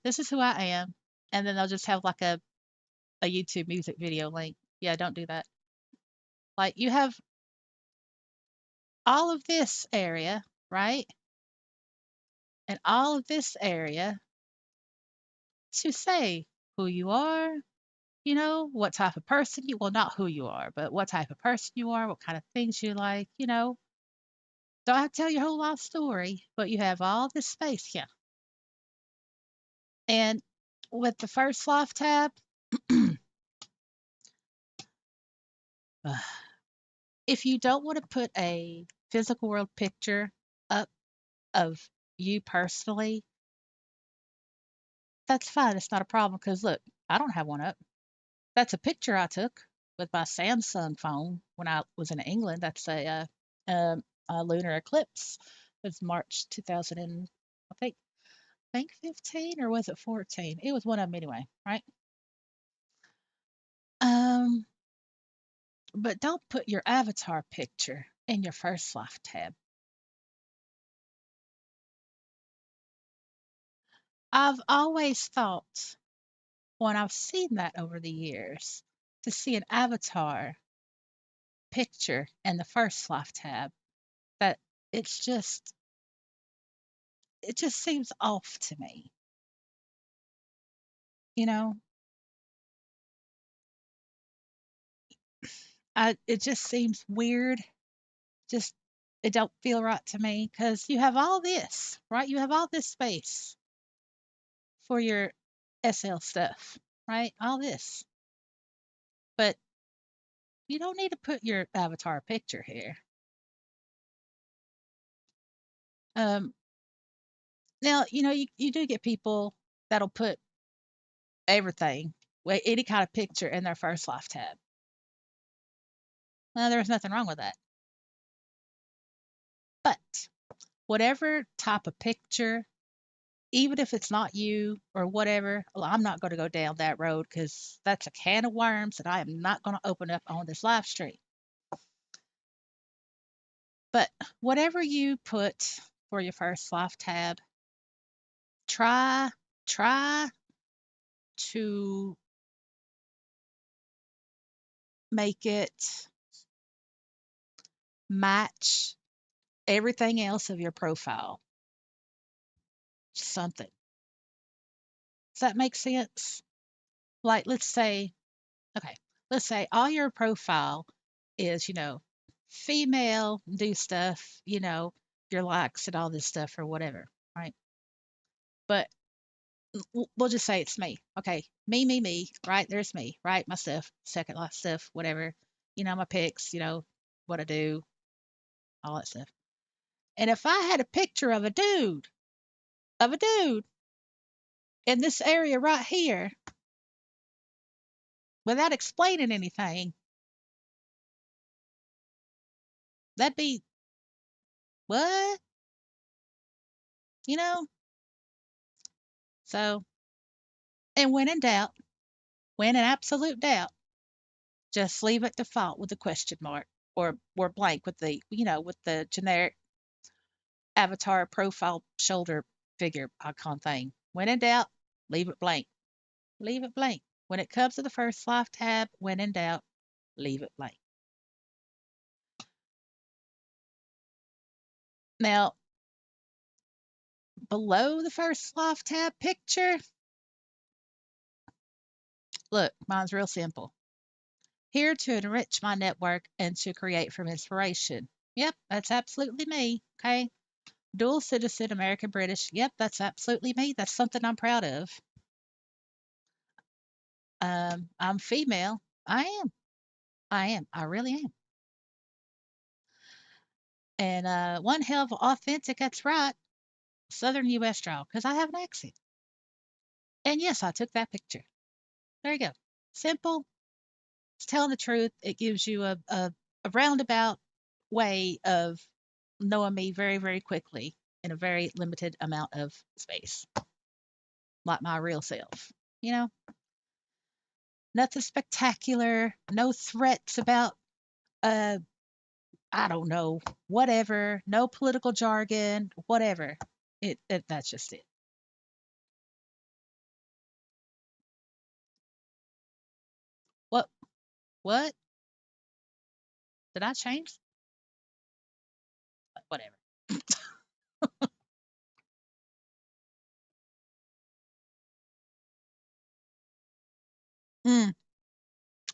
This is who I am. And then they'll just have like a YouTube music video link. Yeah, don't do that. Like you have all of this area, right? And all of this area to say who you are, what type of person you, well, not who you are, but what type of person you are, what kind of things you like, Don't have to tell your whole life story, but you have all this space here. And with the first life tab, if you don't want to put a physical world picture up of you personally, that's fine. It's not a problem because look, I don't have one up. That's a picture I took with my Samsung phone when I was in England. That's a lunar eclipse. It was March 2000 and I think 15 or was it 14? It was one of them anyway, right? Um, but don't put your avatar picture in your first life tab. I've always thought when I've seen that over the years, to see an avatar picture in the first life tab, that it's just it just seems off to me. You know, it just seems weird. Just it don't feel right to me because you have all this, right? You have all this space for your SL stuff, right? All this, but you don't need to put your avatar picture here. Um, Now, you do get people that'll put everything, any kind of picture in their first life tab. Now, there's nothing wrong with that. But whatever type of picture, even if it's not you or whatever, well, I'm not going to go down that road because that's a can of worms that I am not going to open up on this live stream. But whatever you put for your first life tab, try to make it match everything else of your profile. Something. Does that make sense? Like, okay, let's say all your profile is, female, do stuff, your likes and all this stuff or whatever, right? But we'll just say it's me. Okay, me, right? There's me, right? My stuff, second life stuff, whatever, my pics, what I do, all that stuff. And if I had a picture of a dude in this area right here, without explaining anything. That'd be what? You know? So, and when in doubt, when in absolute doubt, just leave it default with a question mark or blank with with the generic avatar profile shoulder figure icon thing. When in doubt, leave it blank. Leave it blank. When it comes to the first life tab, when in doubt, leave it blank. Now, below the first life tab picture, look, mine's real simple. Here to enrich my network and to create from inspiration. Yep, that's absolutely me. Okay. Dual citizen, American British. Yep, that's absolutely me. That's something I'm proud of. I'm female. I am. I am. I really am. And one hell of authentic, that's right, Southern U.S. drawl, because I have an accent. And yes, I took that picture. There you go. Simple. It's telling the truth. It gives you a roundabout way of knowing me very, very quickly in a very limited amount of space, like my real self. You know, nothing spectacular, no threats about, uh, I don't know, whatever, no political jargon, whatever. That's just it. What, what? Did I change? Whatever. Mm,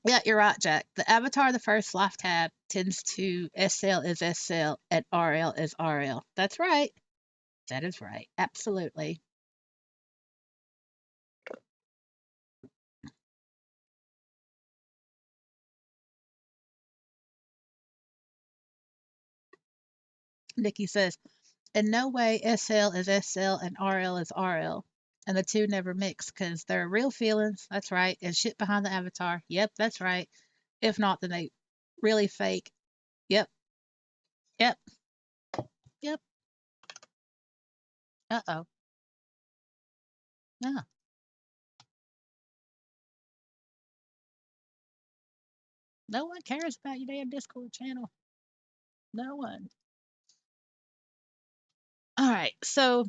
yeah, you're right, Jack. The avatar of the first life tab tends to SL is SL and RL is RL. That's right. That is right. Absolutely. Nikki says, in no way SL is SL and RL is RL. And the two never mix because they're real feelings. That's right. And shit behind the avatar. Yep, that's right. If not, then they really fake. Yep, yep, yep. Uh oh. Yeah. No one cares about your damn Discord channel. No one. All right. So,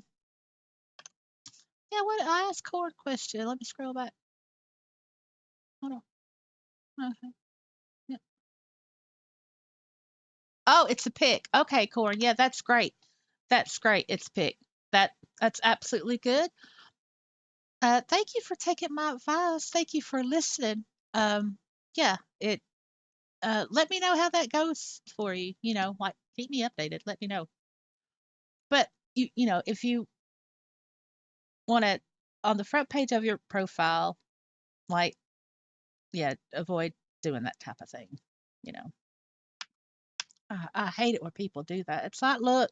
yeah, what I asked Core a question. Let me scroll back. Hold on. Okay. Yeah. Oh, it's a pick. Okay, Core. Yeah, that's great. That's great. It's pick. That that's absolutely good. Thank you for taking my advice. Thank you for listening. Yeah, it. Let me know how that goes for you. Like keep me updated. Let me know. But if you want to, on the front page of your profile, like, yeah, avoid doing that type of thing. You know, I hate it when people do that. It's like, look,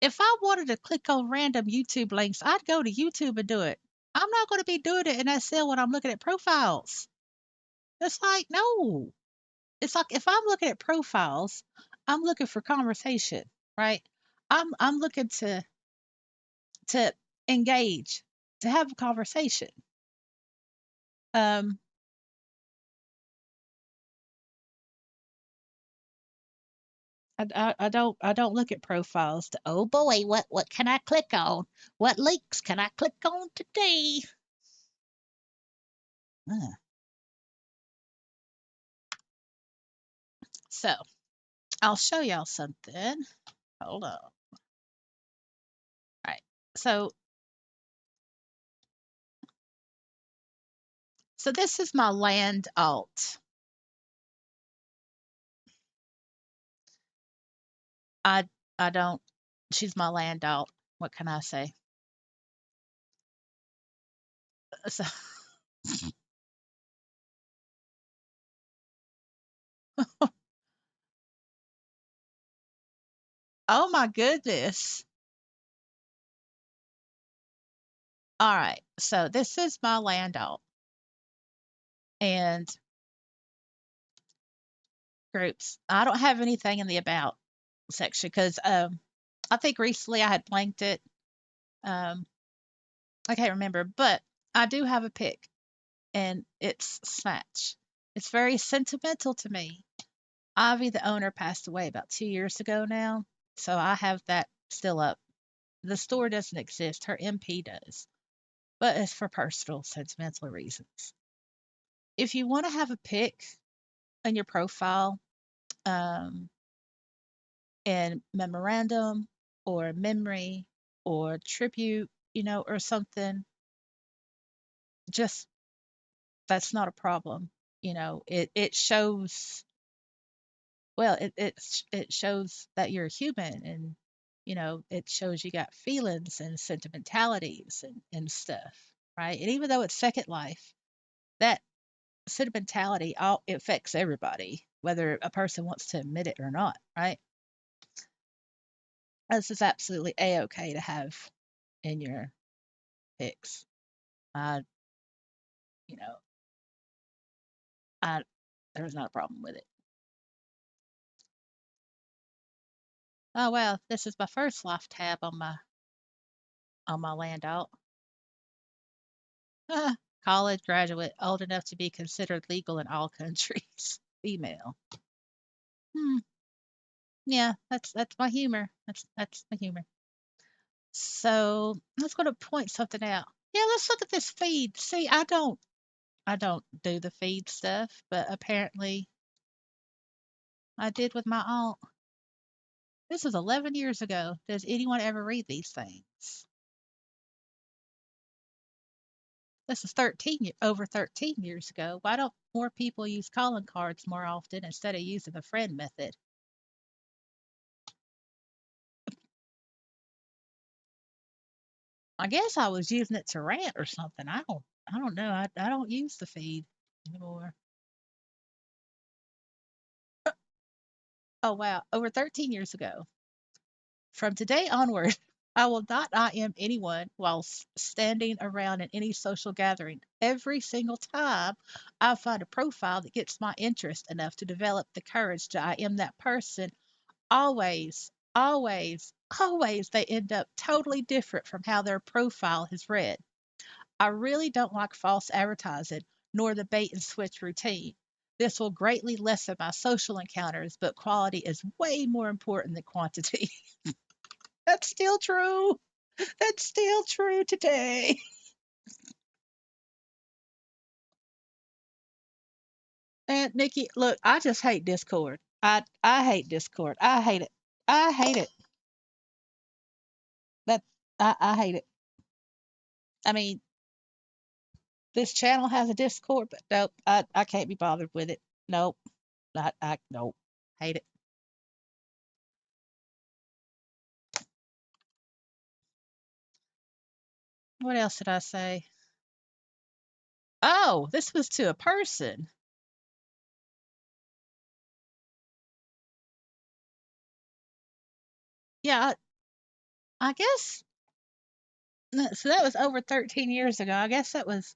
if I wanted to click on random YouTube links, I'd go to YouTube and do it. I'm not going to be doing it in that cell when I'm looking at profiles. It's like, no. It's like if I'm looking at profiles, I'm looking for conversation, right? I'm looking to engage, to have a conversation. Um, I don't look at profiles to, oh boy, what can I click on? What links can I click on today? Uh, So I'll show y'all something. Hold on. All right. So so this is my land alt. I I don't. She's my land alt. What can I say? So, oh my goodness. All right. So this is my land alt. and groups. I don't have anything in the about section because I think recently I had blanked it. Um, I can't remember, but I do have a pick, and it's Snatch. It's very sentimental to me. Ivy, the owner, passed away about 2 years ago now, so I have that still up. The store doesn't exist, her MP does, but it's for personal, sentimental reasons. If you want to have a pick in your profile, um, and memorandum or memory or tribute, or something, just that's not a problem. It shows, well, it shows that you're a human, and it shows you got feelings and sentimentalities and stuff, right? And even though it's Second Life, that sentimentality all it affects everybody, whether a person wants to admit it or not, right? This is absolutely a-okay to have in your picks. I, you know, I there's not a problem with it. Oh well, this is my first life tab on my land out. Ah, college graduate, old enough to be considered legal in all countries. Female. Hmm. Yeah, that's my humor. That's my humor. So let's go to point something out. Yeah, let's look at this feed. See, I don't do the feed stuff, but apparently I did with my aunt. This was 11 years ago. Does anyone ever read these things? This is over 13 years ago. Why don't more people use calling cards more often instead of using the friend method? I guess I was using it to rant or something. I don't know. I don't use the feed anymore. Oh wow, over 13 years ago. From today onward, I will not IM anyone while standing around in any social gathering. Every single time I find a profile that gets my interest enough to develop the courage to IM that person, always, always, always they end up totally different from how their profile has read. I really don't like false advertising nor the bait and switch routine. This will greatly lessen my social encounters, but quality is way more important than quantity. That's still true. That's still true today. And Nikki, look, I just hate Discord. I hate Discord. I hate it. I hate it. That I hate it. I mean, this channel has a Discord, but nope, I can't be bothered with it. Nope. I nope. Hate it. What else did I say? Oh, this was to a person. Yeah, I guess so that was over 13 years ago. I guess I was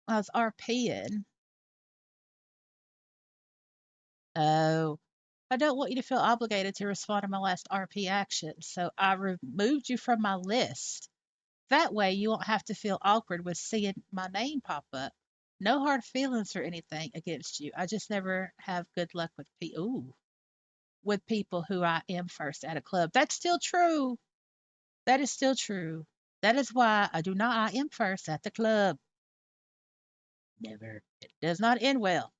RPing. Oh, I don't want you to feel obligated to respond to my last RP action, so I removed you from my list. That way you won't have to feel awkward with seeing my name pop up. No hard feelings or anything against you. I just never have good luck with with people who I am first at a club. That's still true. That is still true. That is why I do not I am first at the club. Never. It does not end well.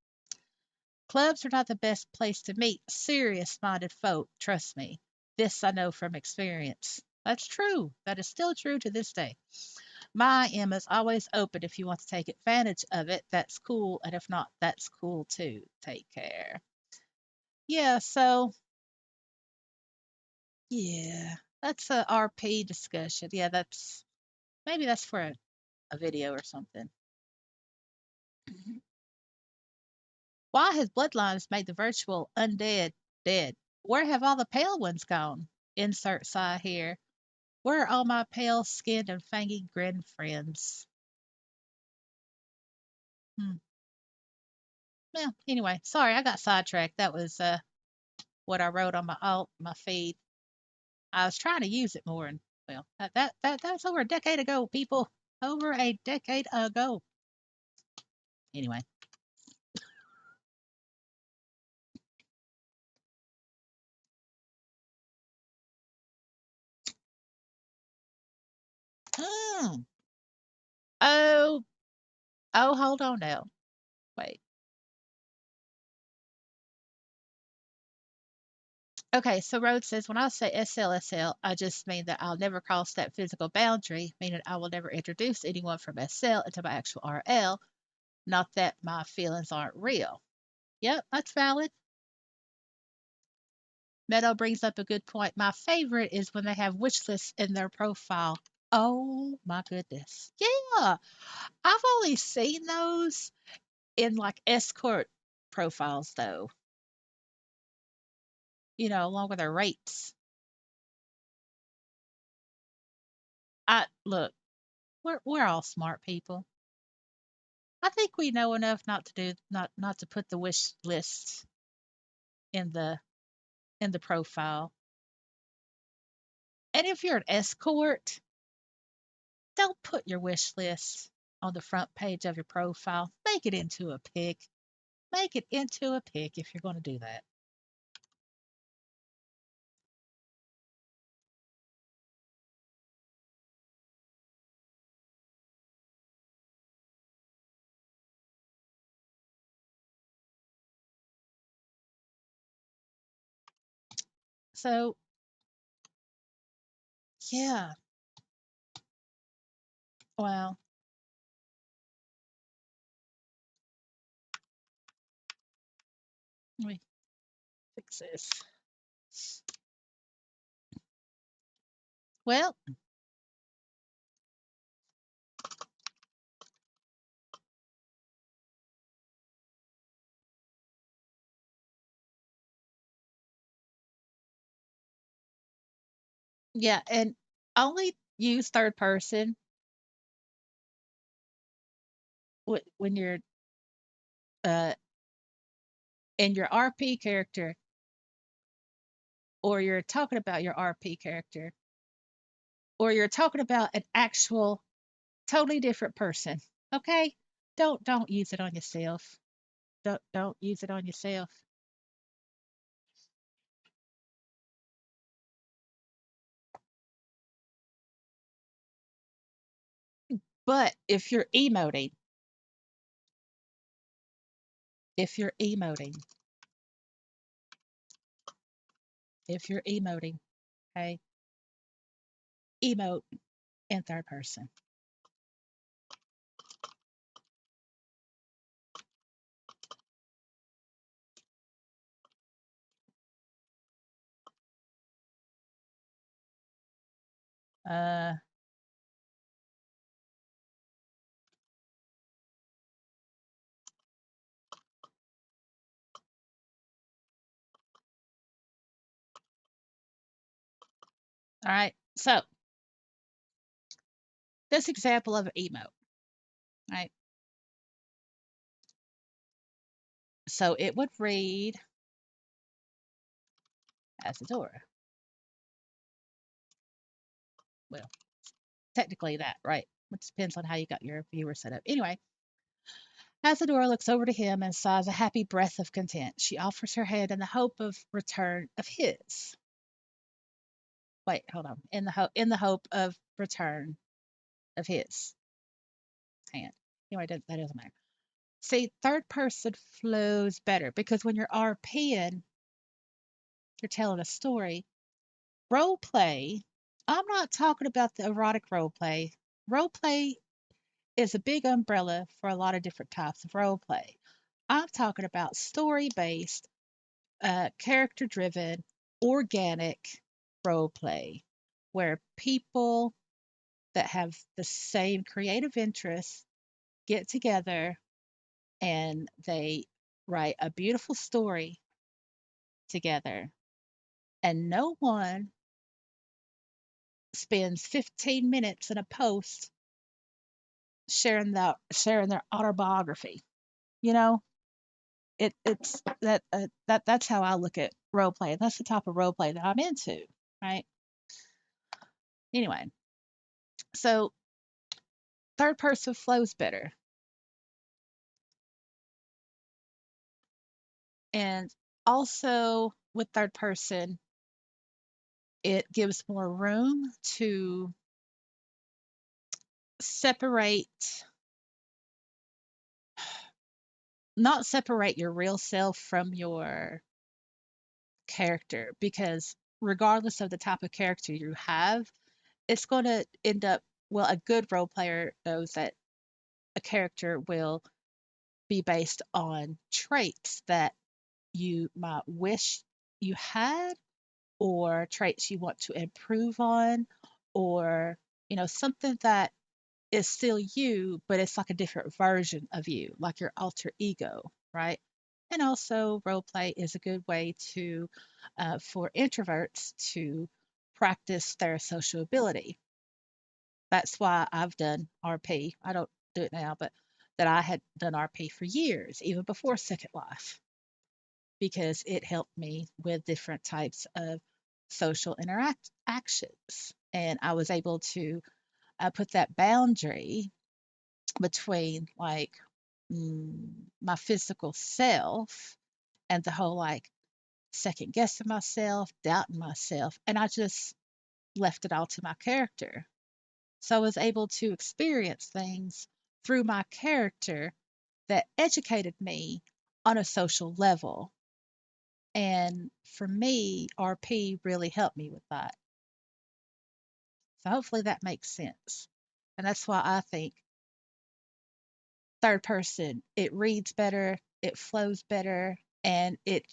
Clubs are not the best place to meet serious minded folk, trust me. This I know from experience. That's true. That is still true to this day. My M is always open if you want to take advantage of it. That's cool. And if not, that's cool too. Take care. Yeah, so yeah, that's a RP discussion. Yeah, maybe that's for a video or something. Why has Bloodlines made the virtual undead dead? Where have all the pale ones gone? Insert sigh here. Where are all my pale skinned and fangy grin friends? Hmm. Well, anyway, sorry, I got sidetracked. That was what I wrote on my feed. I was trying to use it more, and well, that's over a decade ago, people. Over a decade ago. Anyway. Hmm. Oh, oh, hold on now. Wait. Okay, so Rhodes says, when I say SLSL, I just mean that I'll never cross that physical boundary, meaning I will never introduce anyone from SL into my actual RL, not that my feelings aren't real. Yep, that's valid. Meadow brings up a good point. My favorite is when they have wish lists in their profile. Oh my goodness. Yeah, I've only seen those in like escort profiles, though, along with their rates. I look, we're all smart people. I think we know enough not to put the wish lists in the profile. And if you're an escort, don't put your wish list on the front page of your profile. Make it into a pic. Make it into a pic if you're going to do that. So, yeah. Well, let me fix this. Well, yeah, and only use third person when you're uh in your RP character, or you're talking about your RP character, or you're talking about an actual totally different person. Okay? Don't use it on yourself. Don't use it on yourself. But if you're emoting, if you're emoting, okay, emote in third person. Uh, all right. So this example of an emote, right? So it would read as a door. Well, technically that, right? Which depends on how you got your viewer set up. Anyway, Asadora looks over to him and sighs a happy breath of content. She offers her hand in the hope of return of his. Wait, hold on. In the hope of return of his hand. Anyway, that doesn't matter. See, third person flows better because when you're RPing, you're telling a story. Role play, I'm not talking about the erotic role play. Role play is a big umbrella for a lot of different types of role play. I'm talking about story based, character driven, organic role play where people that have the same creative interests get together and they write a beautiful story together. And no one spends 15 minutes in a post sharing their autobiography. You know, it's that's how I look at role play. That's the type of role play that I'm into, right? Anyway, so third person flows better, and also with third person, it gives more room to separate, not separate your real self from your character, because regardless of the type of character you have, it's going to end up, well, a good role player knows that a character will be based on traits that you might wish you had, or traits you want to improve on, or something that is still you, but it's like a different version of you, like your alter ego, right? And also, role play is a good way to for introverts to practice their social ability. That's why I've done RP. I don't do it now, but that I had done RP for years, even before Second Life, because it helped me with different types of social interactions. And I was able to put that boundary between like my physical self and the whole like second guessing myself, doubting myself. And I just left it all to my character. So I was able to experience things through my character that educated me on a social level. And for me, RP really helped me with that. So hopefully that makes sense. And that's why I think third person, it reads better, it flows better, and it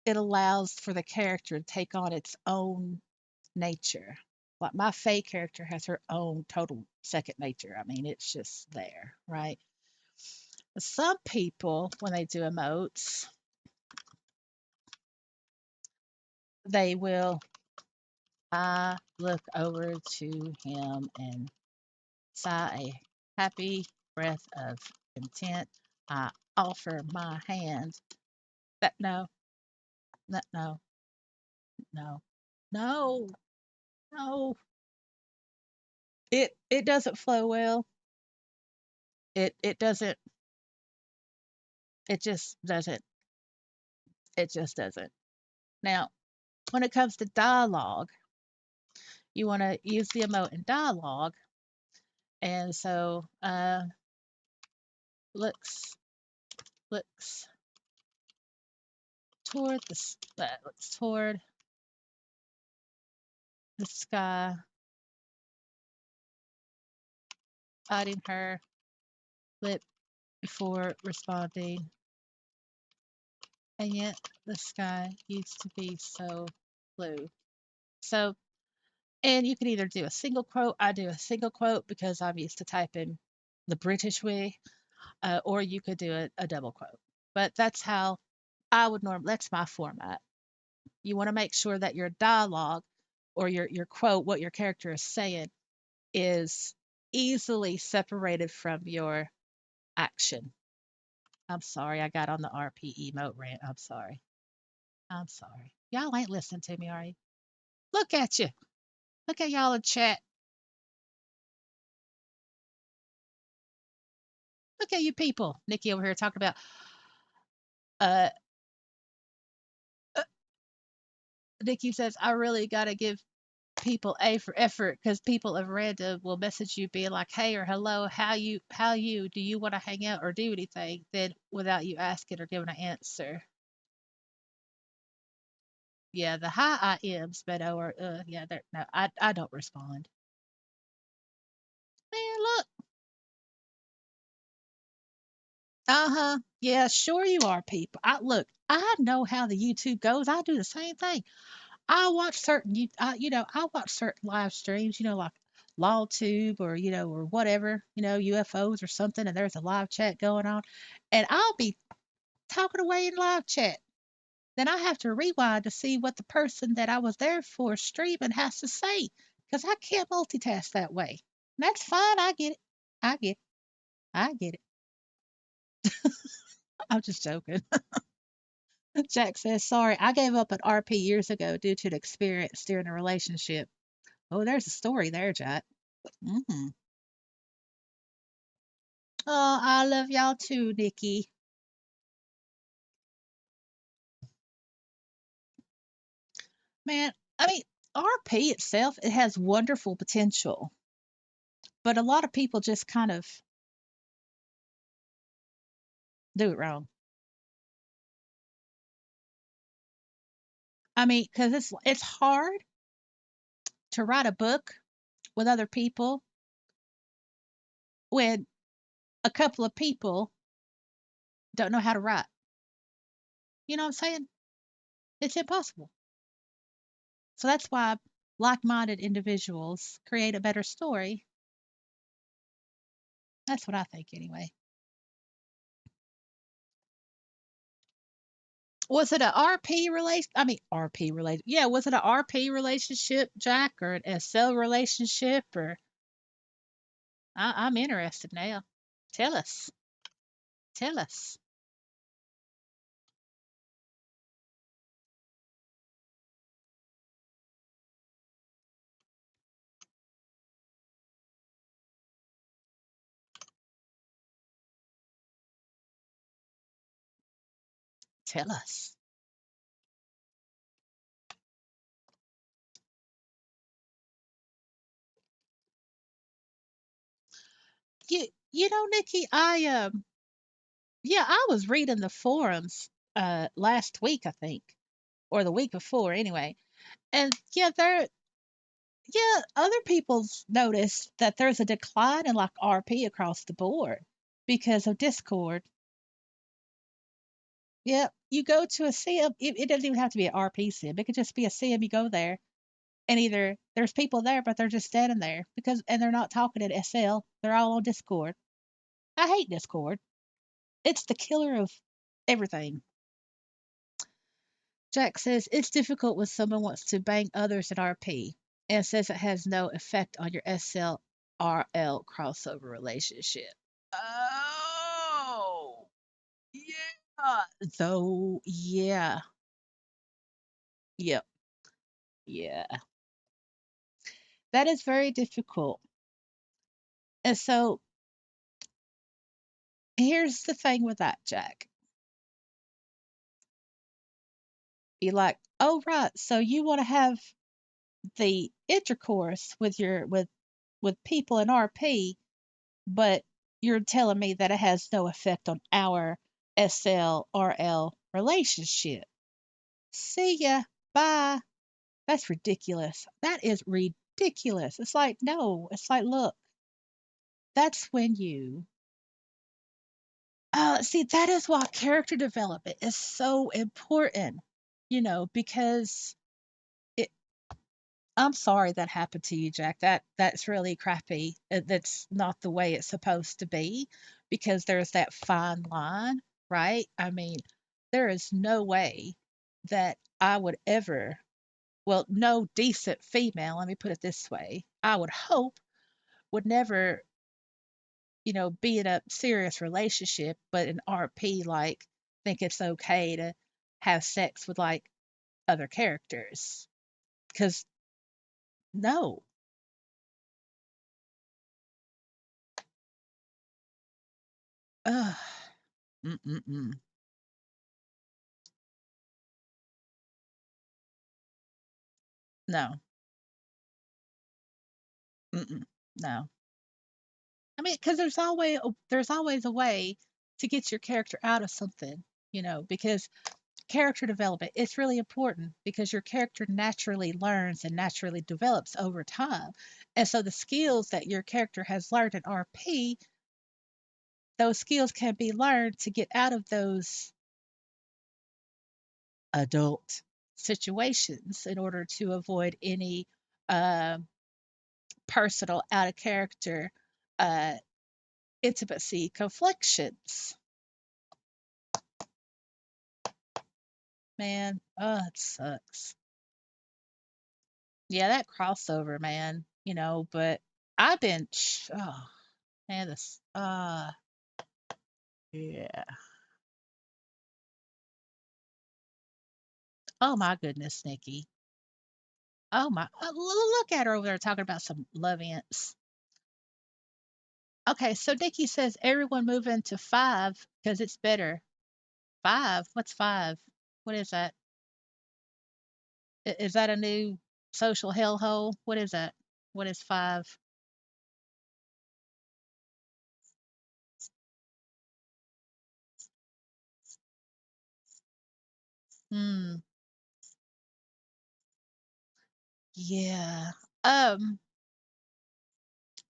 allows for the character to take on its own nature. Like my Faye character has her own total second nature. I mean, it's just there, right? Some people, when they do emotes, they will, I look over to him and sigh a happy breath of content. I offer my hand. That no, no, no, no, no, no. It doesn't flow well. It doesn't. It just doesn't. It just doesn't. Now, when it comes to dialogue, you want to use the emote in dialogue, and so looks looks toward looks toward the sky, biting her lip before responding, and yet the sky used to be so blue. So, and you can either do a single quote. I do a single quote because I'm used to typing the British way, or you could do a double quote. But that's how I would that's my format. You want to make sure that your dialogue or your quote, what your character is saying, is easily separated from your action. I'm sorry, I got on the RP emote rant. I'm sorry. I'm sorry. Y'all ain't listening to me, are you? Look at you. Look at y'all in chat. Look at you people. Nikki over here talking about uh, uh Nikki says I really gotta give people A for effort because people of random will message you being like, hey or hello, how you do you want to hang out or do anything then without you asking or giving an answer. Yeah, the hi I ams, but or yeah, no, I don't respond. Man, look. Uh-huh. Yeah, sure you are, people. I know how the YouTube goes. I do the same thing. I watch certain I watch certain live streams, like LawTube or or whatever, UFOs or something, and there's a live chat going on, and I'll be talking away in live chat. Then I have to rewind to see what the person that I was there for streaming has to say, because I can't multitask that way. And that's fine. I get it. I get I get it. I'm just joking. Jack says, sorry, I gave up an RP years ago due to an experience during a relationship. Oh, there's a story there, Jack. Hmm. Oh, I love y'all too, Nikki. Man, I mean, RP itself, it has wonderful potential, but a lot of people just kind of do it wrong. I mean, because it's hard to write a book with other people when a couple of people don't know how to write. You know what I'm saying? It's impossible. So that's why like-minded individuals create a better story. That's what I think anyway. Was it a RP relation? I mean, RP relation. Yeah, was it a RP relationship, Jack, or an SL relationship? Or I'm interested now. Tell us. Tell us. Tell us. You know, Nikki, yeah, I was reading the forums last week, I think, or the week before, anyway. And yeah, other people's noticed that there's a decline in like RP across the board because of Discord. Yeah, you go to a sim, it doesn't even have to be an RP sim. It could just be a sim. You go there, and either there's people there, but they're just standing there and they're not talking in SL. They're all on Discord. I hate Discord. It's the killer of everything. Jack says it's difficult when someone wants to bang others in RP and says it has no effect on your SLRL crossover relationship. Oh, yeah. So, yeah. Yep. Yeah. That is very difficult. And so, here's the thing with that, Jack. You're like, oh, right. So, you want to have the intercourse with people in RP, but you're telling me that it has no effect on our SLRL relationship. See ya. Bye. That's ridiculous. That is ridiculous. It's like, no, it's like, look, that's when you. See, that is why character development is so important, because it, I'm sorry that happened to you, Jack. That's really crappy. That's not the way it's supposed to be because there's that fine line, right? I mean, there is no way that I would ever, well, no decent female, let me put it this way, I would hope would never, be in a serious relationship, but in RP, like, think it's okay to have sex with like other characters. Because no, ugh, mm-mm-mm. No, mm-mm, no. I mean, because there's always a way to get your character out of something, because character development it's really important because your character naturally learns and naturally develops over time, and so the skills that your character has learned in RP, those skills can be learned to get out of those adult situations in order to avoid any uh, personal out of character uh, intimacy conflictions. Man, oh, it sucks. Yeah, that crossover, man, but I've been, oh, And this, yeah. Oh my goodness, Nikki. Oh my, look at her over there talking about some love ants. Okay, so Nikki says everyone move into five because it's better. Five? What's five? What is that? Is that a new social hellhole? What is that? What is five? Hmm. Yeah. Um.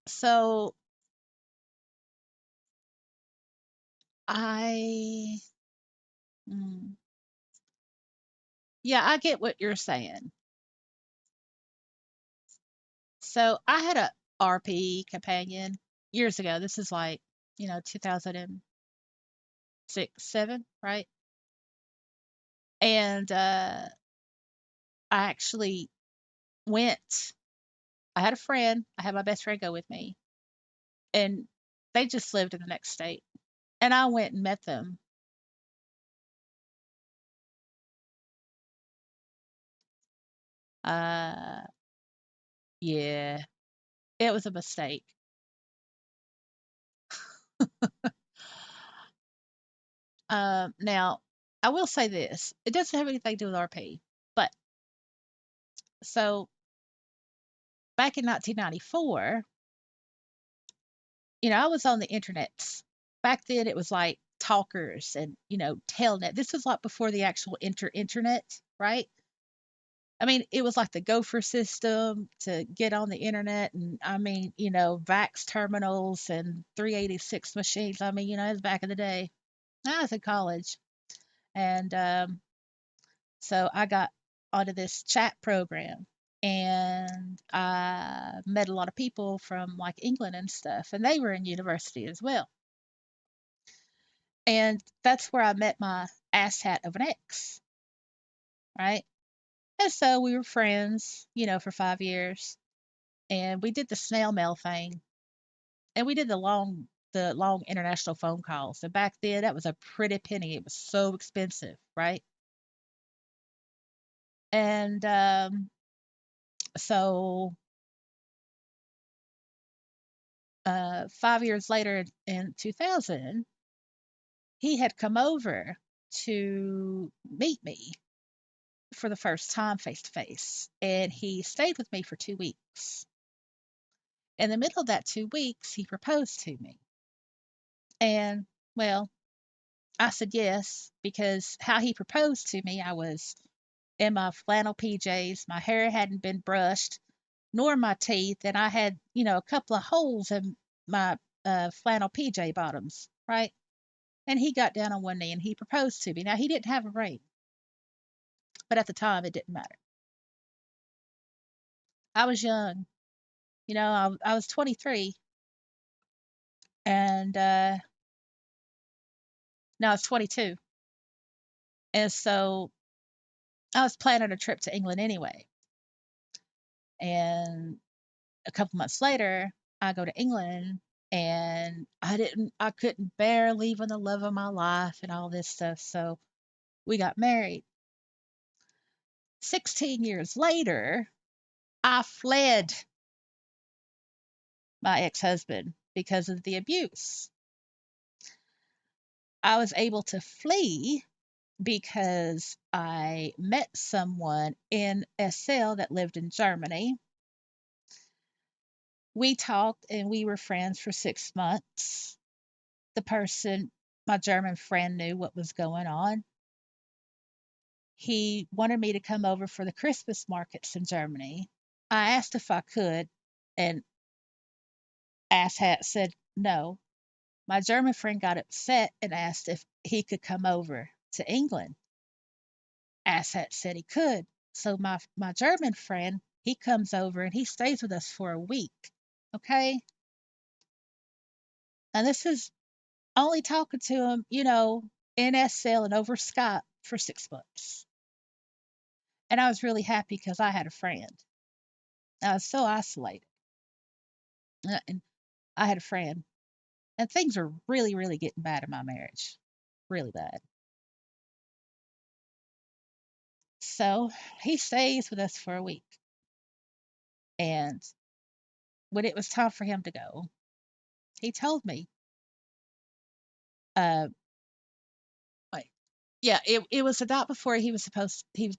So I. Mm, yeah, I get what you're saying. So I had a RP companion years ago. This is like 2006, 7, right? And I actually went. I had a friend. I had my best friend go with me, and they just lived in the next state. And I went and met them. Uh, yeah, it was a mistake. Now, I will say this: it doesn't have anything to do with RP, but so back in 1994, I was on the internet. Back then, it was like talkers and telnet. This was like before the actual internet, right? I mean, it was like the gopher system to get on the internet, and I mean, VAX terminals and 386 machines. I mean, it was back in the day. I was in college, and so I got onto this chat program, and I met a lot of people from like England and stuff, and they were in university as well. And that's where I met my asshat of an ex, right? And so we were friends, for 5 years, and we did the snail mail thing, and we did the long international phone calls. And back then, that was a pretty penny. It was so expensive, right? And so 5 years later in 2000, he had come over to meet me for the first time face to face, and he stayed with me for 2 weeks. In the middle of that 2 weeks, he proposed to me. And, well, I said yes, because how he proposed to me, I was in my flannel PJs, my hair hadn't been brushed, nor my teeth, and I had, a couple of holes in my flannel PJ bottoms, right? And he got down on one knee and he proposed to me. Now, he didn't have a ring, but at the time, it didn't matter. I was young, I was 23, and no, I was 22. And so I was planning a trip to England anyway. And a couple months later, I go to England, and I couldn't bear leaving the love of my life and all this stuff. So we got married. 16 years later, I fled my ex husband because of the abuse. I was able to flee because I met someone in SL that lived in Germany. We talked and we were friends for 6 months. The person, my German friend, knew what was going on. He wanted me to come over for the Christmas markets in Germany. I asked if I could, and Asshat said no. My German friend got upset and asked if he could come over to England. Asshat said he could. So my German friend, he comes over and he stays with us for a week. Okay? And this is only talking to him, in SL and over Skype for 6 months. And I was really happy because I had a friend. I was so isolated. And I had a friend. and things are really, really getting bad in my marriage, really bad. So he stays with us for a week, and when it was time for him to go, he told me, uh, like, yeah, it was the night before he was going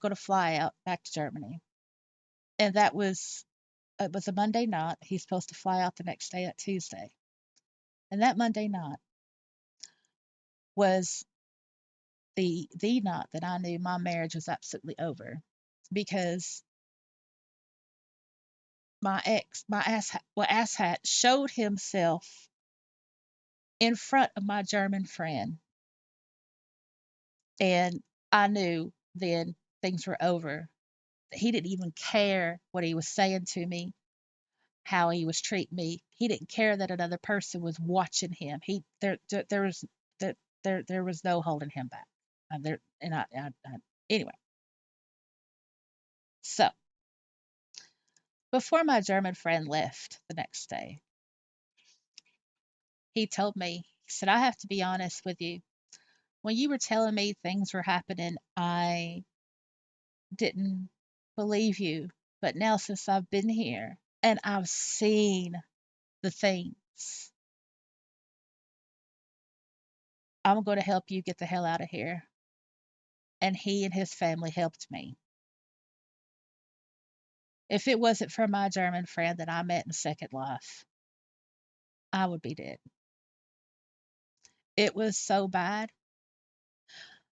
to fly out back to Germany, and that was it was a Monday night. He's supposed to fly out the next day at Tuesday, and that Monday night was the night that I knew my marriage was absolutely over, because my asshat showed himself in front of my German friend, and I knew then things were over. He didn't even care what he was saying to me, how he was treating me. He didn't care that another person was watching him. There was there was no holding him back. There and I anyway. So before my German friend left the next day, he told me, he said, I have to be honest with you. When you were telling me things were happening, I didn't believe you. But now, since I've been here and I've seen the things, I'm going to help you get the hell out of here. And he and his family helped me. If it wasn't for my German friend that I met in Second Life, I would be dead. It was so bad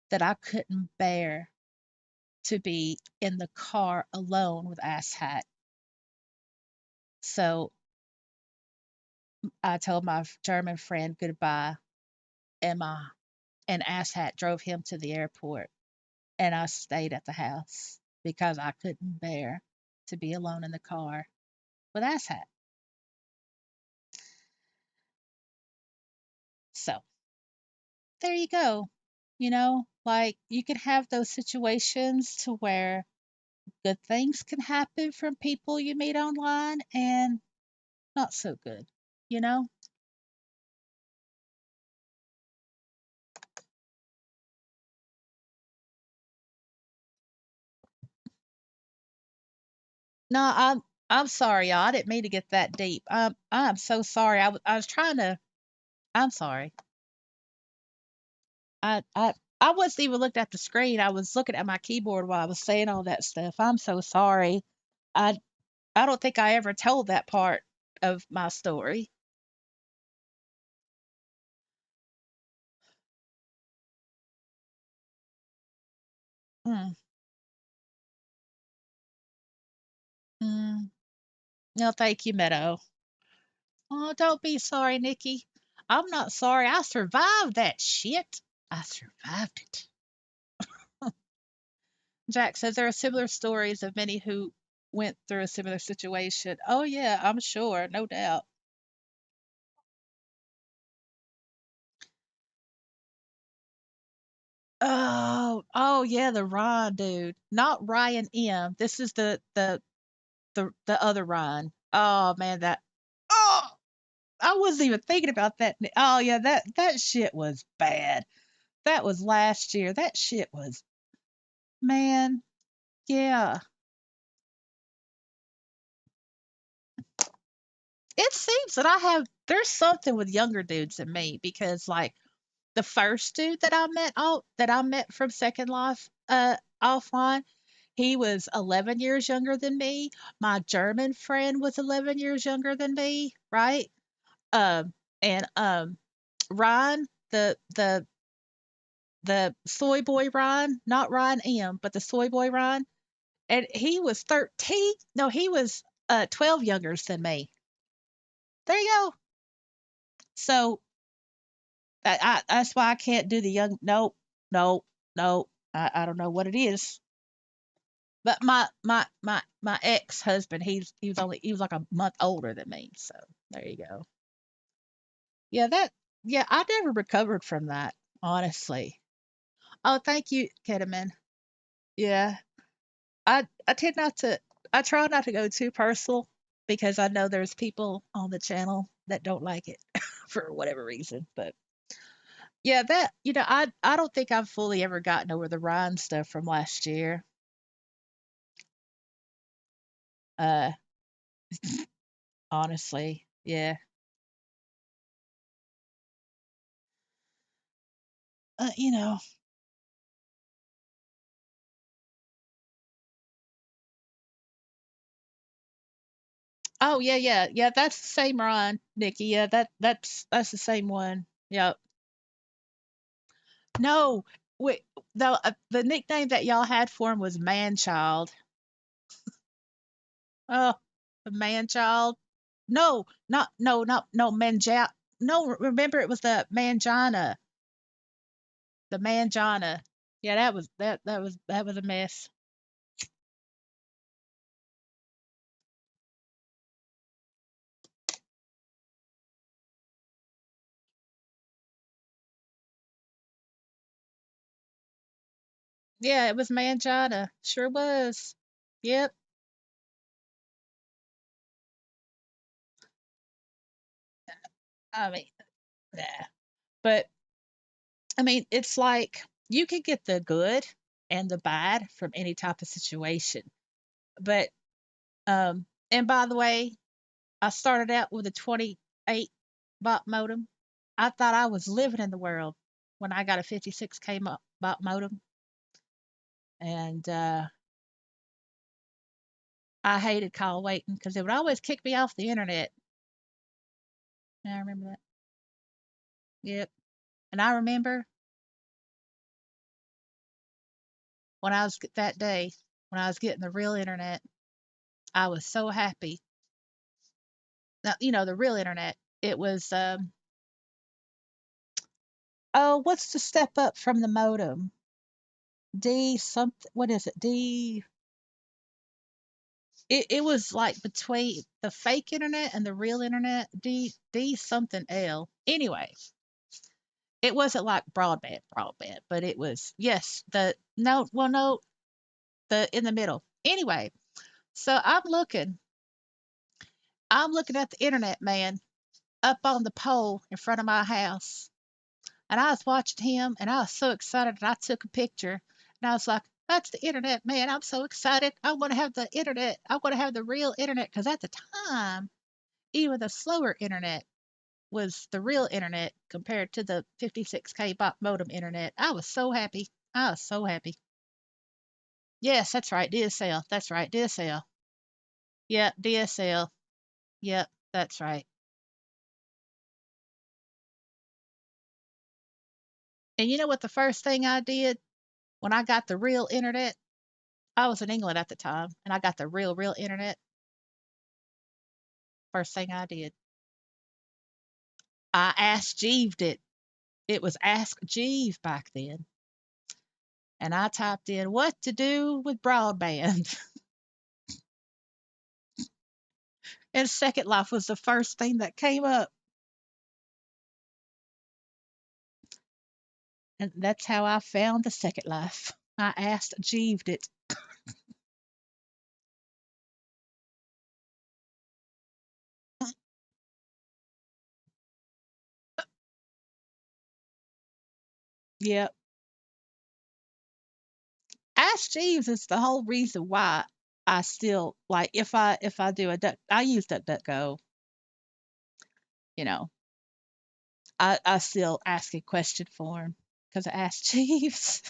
that I couldn't bear to be in the car alone with Asshat. So I told my German friend goodbye, and Asshat drove him to the airport, and I stayed at the house because I couldn't bear to be alone in the car with Asshat. So there you go. Like, you can have those situations to where good things can happen from people you meet online, and not so good, you know? No, I'm sorry, y'all. I didn't mean to get that deep. I'm so sorry. I was trying to. I'm sorry. I I I wasn't even looking at the screen. I was looking at my keyboard while I was saying all that stuff. I'm so sorry. I I don't think I ever told that part of my story. Mm, mm. No, thank you, Meadow. Oh, don't be sorry, Nikki. I'm not sorry. I survived that shit. I survived it. Jack says there are similar stories of many who went through a similar situation. Oh, yeah, I'm sure. No doubt. Oh, yeah, the Ryan dude. Not Ryan M. This is the other Ryan. Oh, man, oh, I wasn't even thinking about that. Oh, yeah, that shit was bad. That was last year. That shit was, man, yeah. It seems that there's something with younger dudes than me, because, like, the first dude that I met from Second Life offline, he was 11 years younger than me. My German friend was 11 years younger than me, right? And Ryan, the soy boy Ryan, not Ryan M, but the soy boy Ryan, and he was 13. No, he was 12 younger than me. There you go. So that's why I can't do the young. Nope, nope, nope. I don't know what it is. But my ex husband, he was like a month older than me. So there you go. Yeah, yeah, I never recovered from that, honestly. Oh, thank you, Ketamine. Yeah, I try not to go too personal, because I know there's people on the channel that don't like it for whatever reason. But yeah, that I don't think I've fully ever gotten over the Ryan stuff from last year. Uh, honestly, yeah. You know. Oh yeah, yeah, yeah. That's the same Ryan, Nikki. Yeah, that's the same one. Yep. No, wait. The nickname that y'all had for him was Man Child. Oh, the Man Child. No, not no, not no Manja. No, remember it was the Mangina. The Mangina. Yeah, that was a mess. Yeah, it was Mangina. Sure was. Yep. I mean, yeah. But I mean, it's like you can get the good and the bad from any type of situation. But and by the way, I started out with a 28 bot modem. I thought I was living in the world when I got a 56K bot modem, and I hated call waiting because it would always kick me off the internet. Yeah, I remember that. Yep. And I remember when I was that day when I was getting the real internet, I was so happy. Now, the real internet. It was oh, what's the step up from the modem? D something. What is it? D. It was like between the fake internet and the real internet. D something L. Anyway, it wasn't like broadband, but it was yes. The no, well, no, the in the middle. Anyway, so I'm looking at the internet man up on the pole in front of my house. And I was watching him and I was so excited and I took a picture and I was like, that's the internet, man. I'm so excited. I want to have the internet. I want to have the real internet. Because at the time, even the slower internet was the real internet compared to the 56K bot modem internet. I was so happy. I was so happy. Yes, that's right. DSL. That's right. DSL. Yep. DSL. Yep. That's right. And you know what the first thing I did when I got the real internet? I was in England at the time and I got the real internet. First thing I did, I asked Jeeved it. It was Ask Jeeve back then. And I typed in what to do with broadband. And Second Life was the first thing that came up. And that's how I found the Second Life. I asked Jeeved it. Yep. Ask Jeeves is the whole reason why I still like if I do a duck I use DuckDuckGo, you know. I still ask a question for him because I asked Jeeves.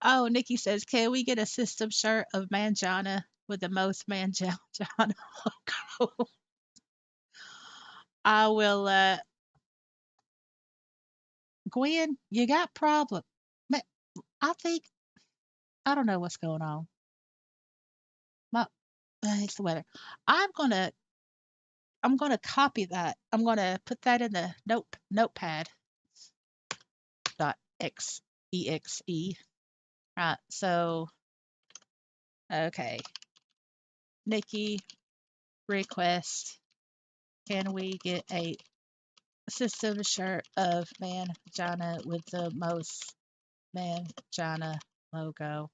Oh, Nikki says, can we get a system shirt of Manjana with the most Manjana logo? I will, Gwen, you got problem. I think, I don't know what's going on. My, it's the weather. I'm gonna, I'm gonna copy that. I'm gonna put that in the notepad dot exe. Right. So, okay. Nikki request. Can we get a system shirt of Manjana with the most Manjana logo?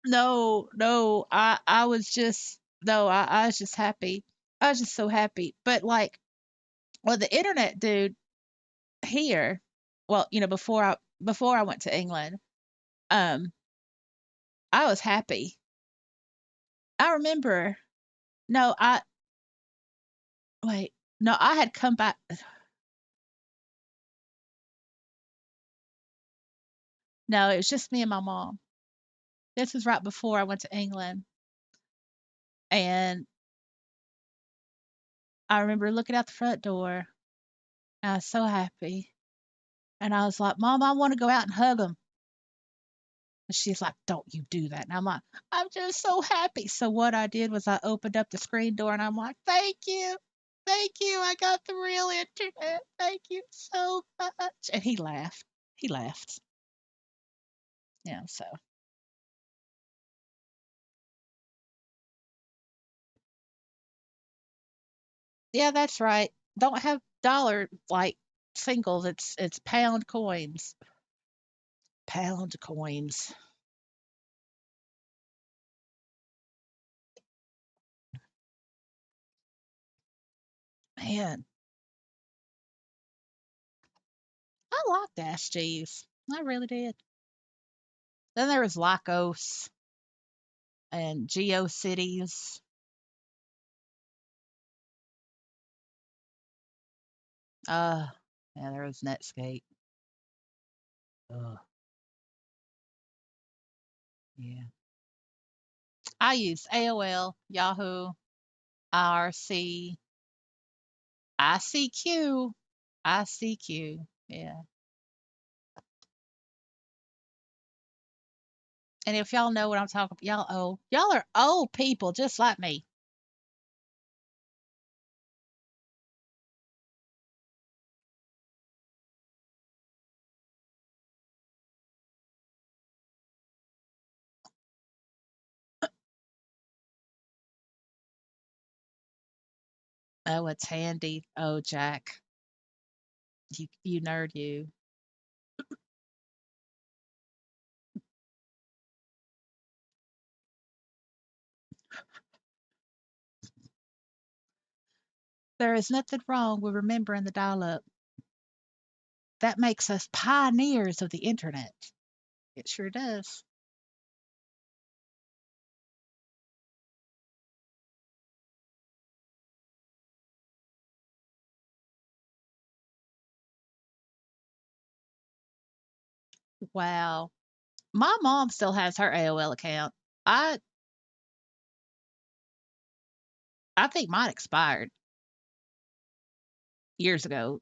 No, no, I was just no, I was just happy. I was just so happy. But like, well, the internet dude here, well, before I went to England, um, I was happy. I remember, no, I wait, no, I had come back. No, it was just me and my mom. This was right before I went to England, and I remember looking out the front door. I was so happy, and I was like, "Mom, I want to go out and hug him." And she's like, "Don't you do that." And I'm like, "I'm just so happy." So what I did was I opened up the screen door and I'm like, "Thank you. Thank you. I got the real internet. Thank you so much." And he laughed. He laughed. Yeah, so yeah, that's right. Don't have dollar like singles. It's pound coins. Pound coins. Man, I liked Ash Jeeves. I really did. Then there was Lycos and GeoCities. Uh, yeah, there was Netscape. Ugh, yeah. I used AOL, Yahoo, IRC, ICQ, ICQ. Yeah. And if y'all know what I'm talking about, y'all old. Y'all are old people just like me. Oh, it's handy. Oh, Jack, you nerd, you. There is nothing wrong with remembering the dial-up. That makes us pioneers of the internet. It sure does. Wow. My mom still has her AOL account. I I think mine expired years ago.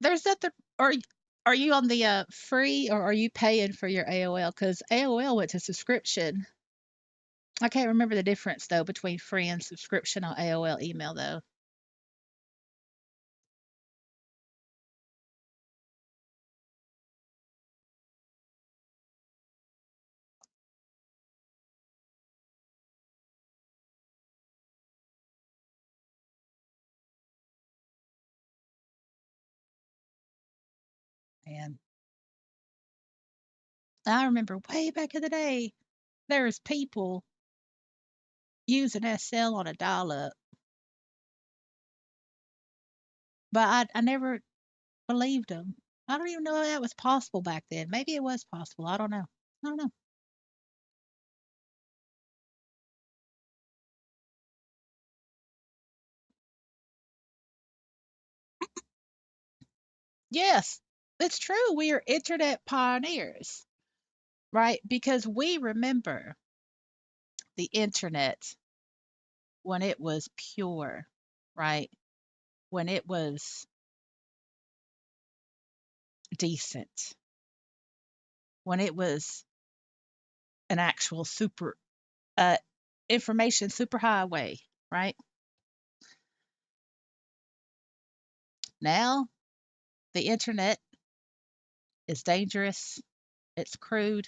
There's nothing. Are you on the free or are you paying for your AOL? Because AOL went to subscription. I can't remember the difference though between free and subscription on AOL email though. And I remember way back in the day, there was people using SL on a dial-up, but I never believed them. I don't even know if that was possible back then. Maybe it was possible. I don't know. I don't know. Yes, it's true. We are internet pioneers, right? Because we remember the internet when it was pure, right? When it was decent, when it was an actual uh, information superhighway, right? Now, the internet is dangerous, it's crude,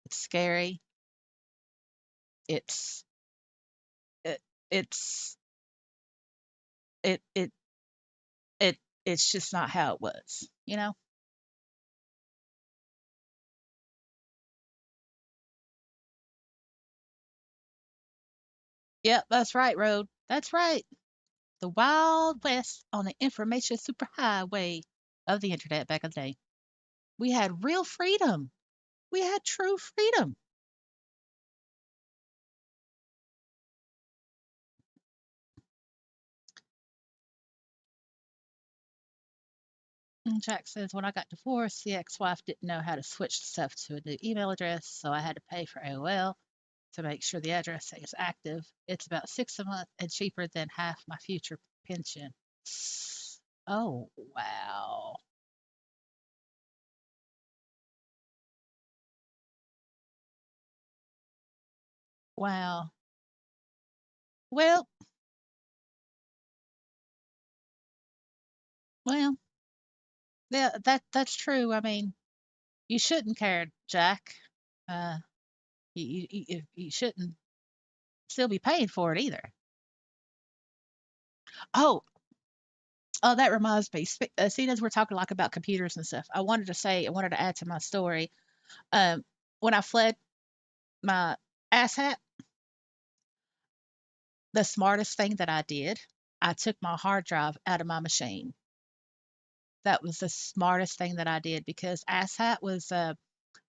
it's scary, it's it, it's it it it It's just not how it was, you know? Yep, that's right, Road. That's right. The Wild West on the information superhighway of the internet back in the day. We had real freedom. We had true freedom. And Jack says, when I got divorced, the ex wife didn't know how to switch the stuff to a new email address, so I had to pay for AOL to make sure the address stays active. It's about six a month and cheaper than half my future pension. Oh, wow. Wow. Well, well, yeah, that's true. I mean, you shouldn't care, Jack. Uh, you shouldn't still be paying for it either. Oh, oh, that reminds me. Seeing as we're talking like about computers and stuff, I wanted to add to my story. Um, when I fled my asshat, the smartest thing that I did, I took my hard drive out of my machine. That was the smartest thing that I did because asshat was a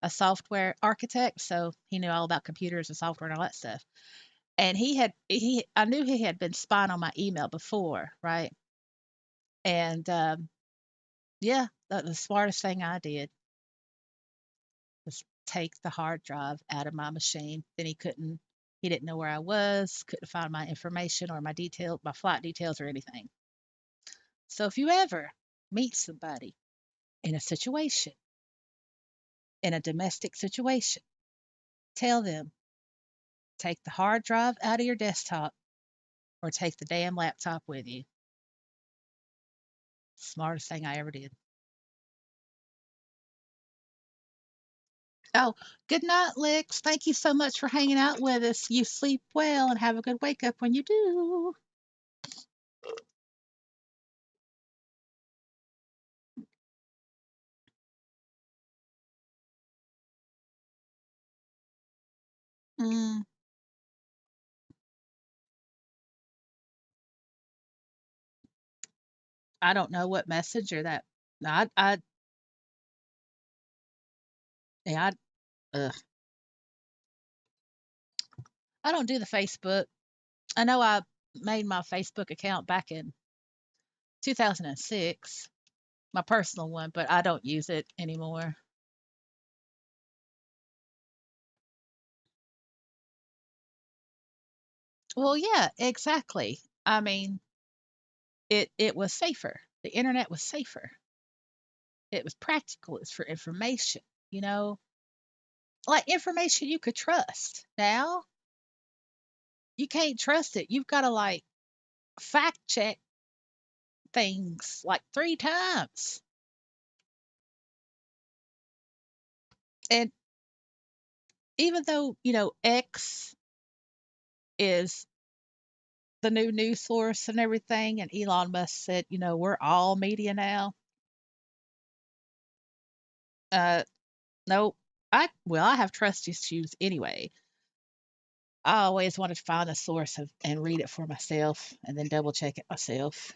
software architect, so he knew all about computers and software and all that stuff. And I knew he had been spying on my email before, right? And yeah, the smartest thing I did was take the hard drive out of my machine. Then he didn't know where I was, couldn't find my information or my flight details or anything. So if you ever meet somebody in a situation, in a domestic situation, tell them take the hard drive out of your desktop or take the damn laptop with you. Smartest thing I ever did. Oh, good night, Lex. Thank you so much for hanging out with us. You sleep well and have a good wake up when you do. Mm, I don't know what messenger that. No, yeah, ugh. I don't do the Facebook. I know I made my Facebook account back in 2006, my personal one, but I don't use it anymore. Well, yeah, exactly. I mean, it was safer. The internet was safer. It was practical. It's for information, you know, like information you could trust. Now you can't trust it. You've got to like fact check things like three times. And even though, X is the new news source and everything, and Elon Musk said, we're all media now. Uh, no, I have trust issues anyway. I always wanted to find a source and read it for myself and then double check it myself.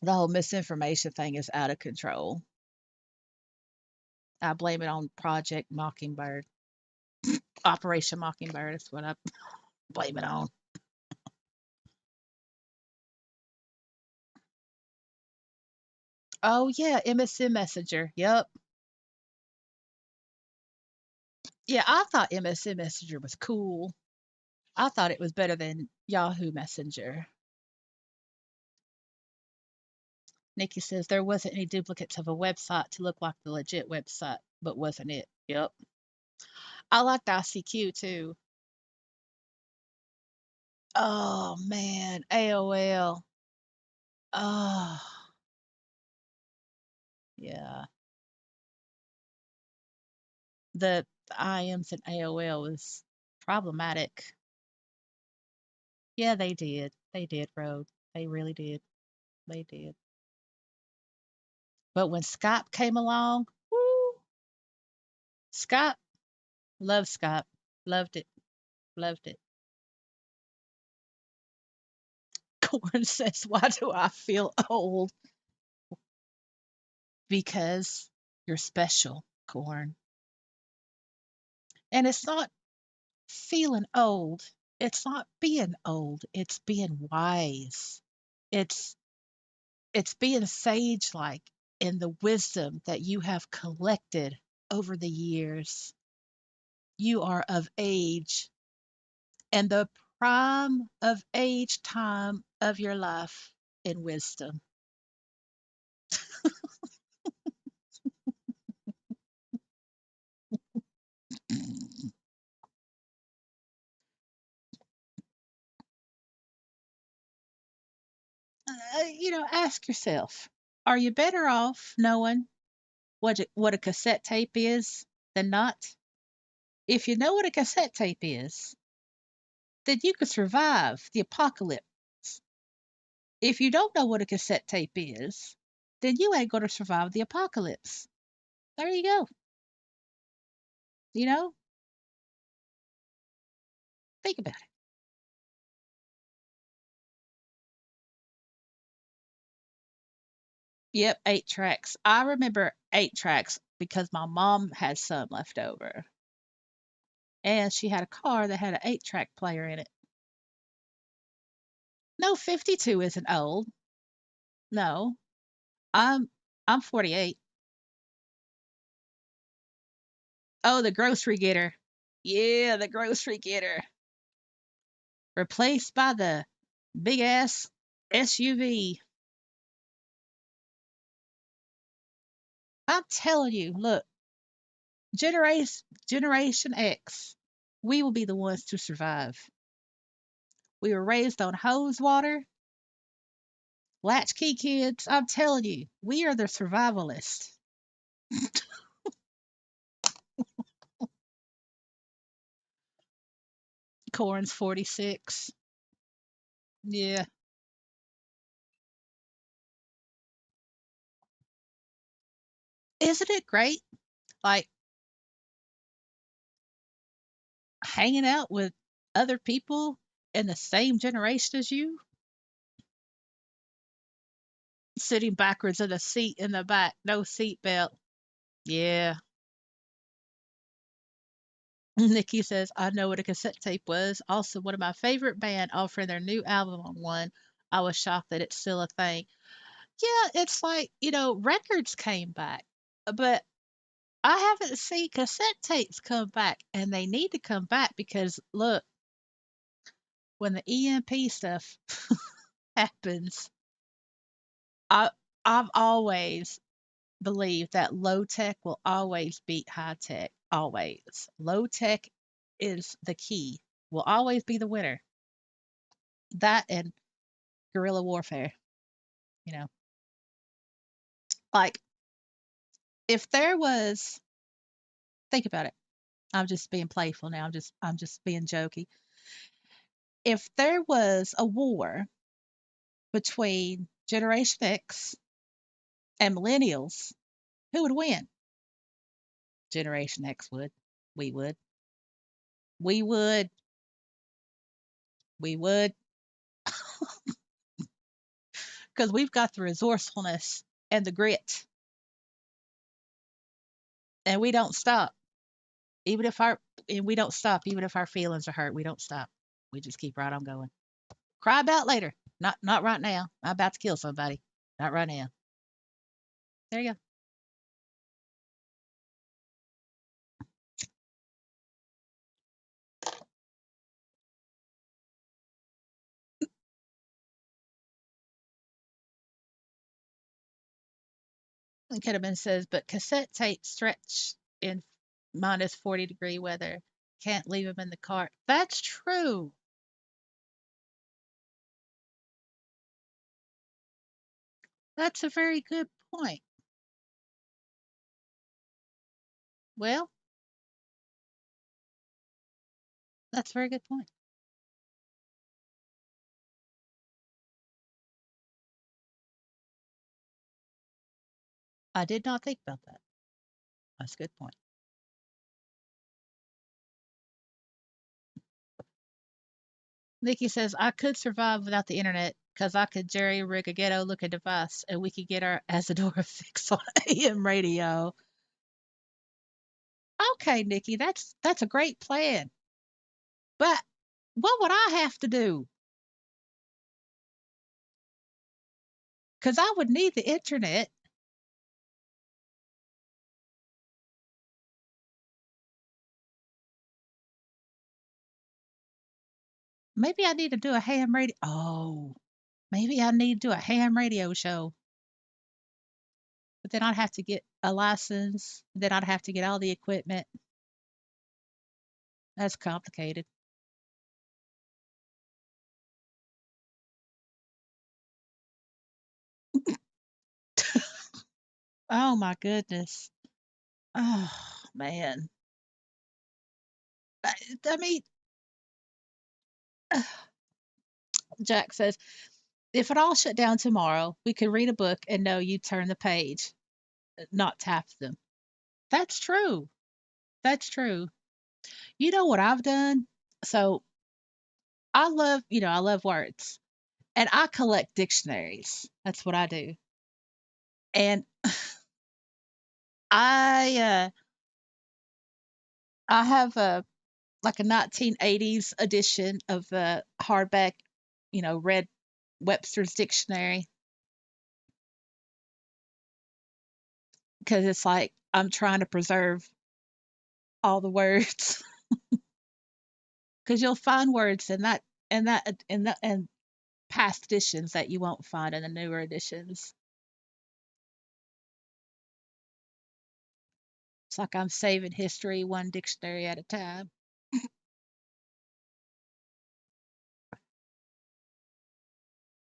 The whole misinformation thing is out of control. I blame it on Project Mockingbird, Operation Mockingbird. That's what I blame it on. Oh yeah, MSN Messenger. Yep. Yeah, I thought MSN Messenger was cool. I thought it was better than Yahoo Messenger. Nikki says there wasn't any duplicates of a website to look like the legit website, but wasn't it? Yep. I liked ICQ too. Oh man, AOL. Oh, yeah. The IMs and AOL was problematic. Yeah, they did. They did, Road. They really did. They did. But when Skype came along, woo, Skype, love Skype, loved it, loved it. Corn says, "Why do I feel old?" Because you're special, Corn. And it's not feeling old. It's not being old. It's being wise. It's it's being sage like in the wisdom that you have collected over the years. You are of age and the prime of age time of your life in wisdom. Ask yourself, are you better off knowing what a cassette tape is than not? If you know what a cassette tape is, then you could survive the apocalypse. If you don't know what a cassette tape is, then you ain't going to survive the apocalypse. There you go. You know, think about it. Yep, 8 tracks. I remember 8 tracks because my mom had some left over. And she had a car that had an 8 track player in it. No, 52 isn't old. No, I'm I'm 48. Oh, the grocery getter. Yeah, the grocery getter. Replaced by the big ass SUV. I'm telling you, look, Generation X, we will be the ones to survive. We were raised on hose water, latchkey kids. I'm telling you, we are the survivalists. Corn's 46. Yeah. Isn't it great? Like hanging out with other people in the same generation as you, sitting backwards in a seat in the back, no seat belt. Yeah. Nikki says, I know what a cassette tape was. Also, one of my favorite band offering their new album on one. I was shocked that it's still a thing. Yeah, it's like, records came back, but I haven't seen cassette tapes come back, and they need to come back because look, when the EMP stuff happens, I I've always believed that low tech will always beat high tech. Always. Low tech is the key. Will always be the winner. That and guerrilla warfare, you know. Like if there was think about it. I'm just being playful now. I'm just being jokey. If there was a war between Generation X and millennials, who would win? Generation X would. We would. We would. We would. Because we've got the resourcefulness and the grit, and we don't stop. Even if our and we don't stop. Even if our feelings are hurt, we don't stop. We just keep right on going. Cry about later. Not right now. I'm about to kill somebody. Not right now. There you go. And Kinnaman says, but cassette tapes stretch in minus 40-degree weather. Can't leave them in the car. That's true. That's a very good point. Well, that's a very good point. I did not think about that. That's a good point. Nikki says, I could survive without the internet because I could jerry rig a ghetto looking device and we could get our Asadora fix on AM radio. Okay, Nikki, that's a great plan. But what would I have to do? Because I would need the internet. Maybe I need to do a ham radio. Oh, maybe I need to do a ham radio show. But then I'd have to get a license. Then I'd have to get all the equipment. That's complicated. Oh my goodness. Oh man. I, I mean, Jack says, if it all shut down tomorrow, we could read a book and know you turn the page, not tap them. That's true. That's true. You know what I've done? So I love words and I collect dictionaries. That's what I do. And I, uh, I have like a 1980s edition of the hardback, red Webster's dictionary because it's like I'm trying to preserve all the words because you'll find words in past editions that you won't find in the newer editions. It's like I'm saving history one dictionary at a time.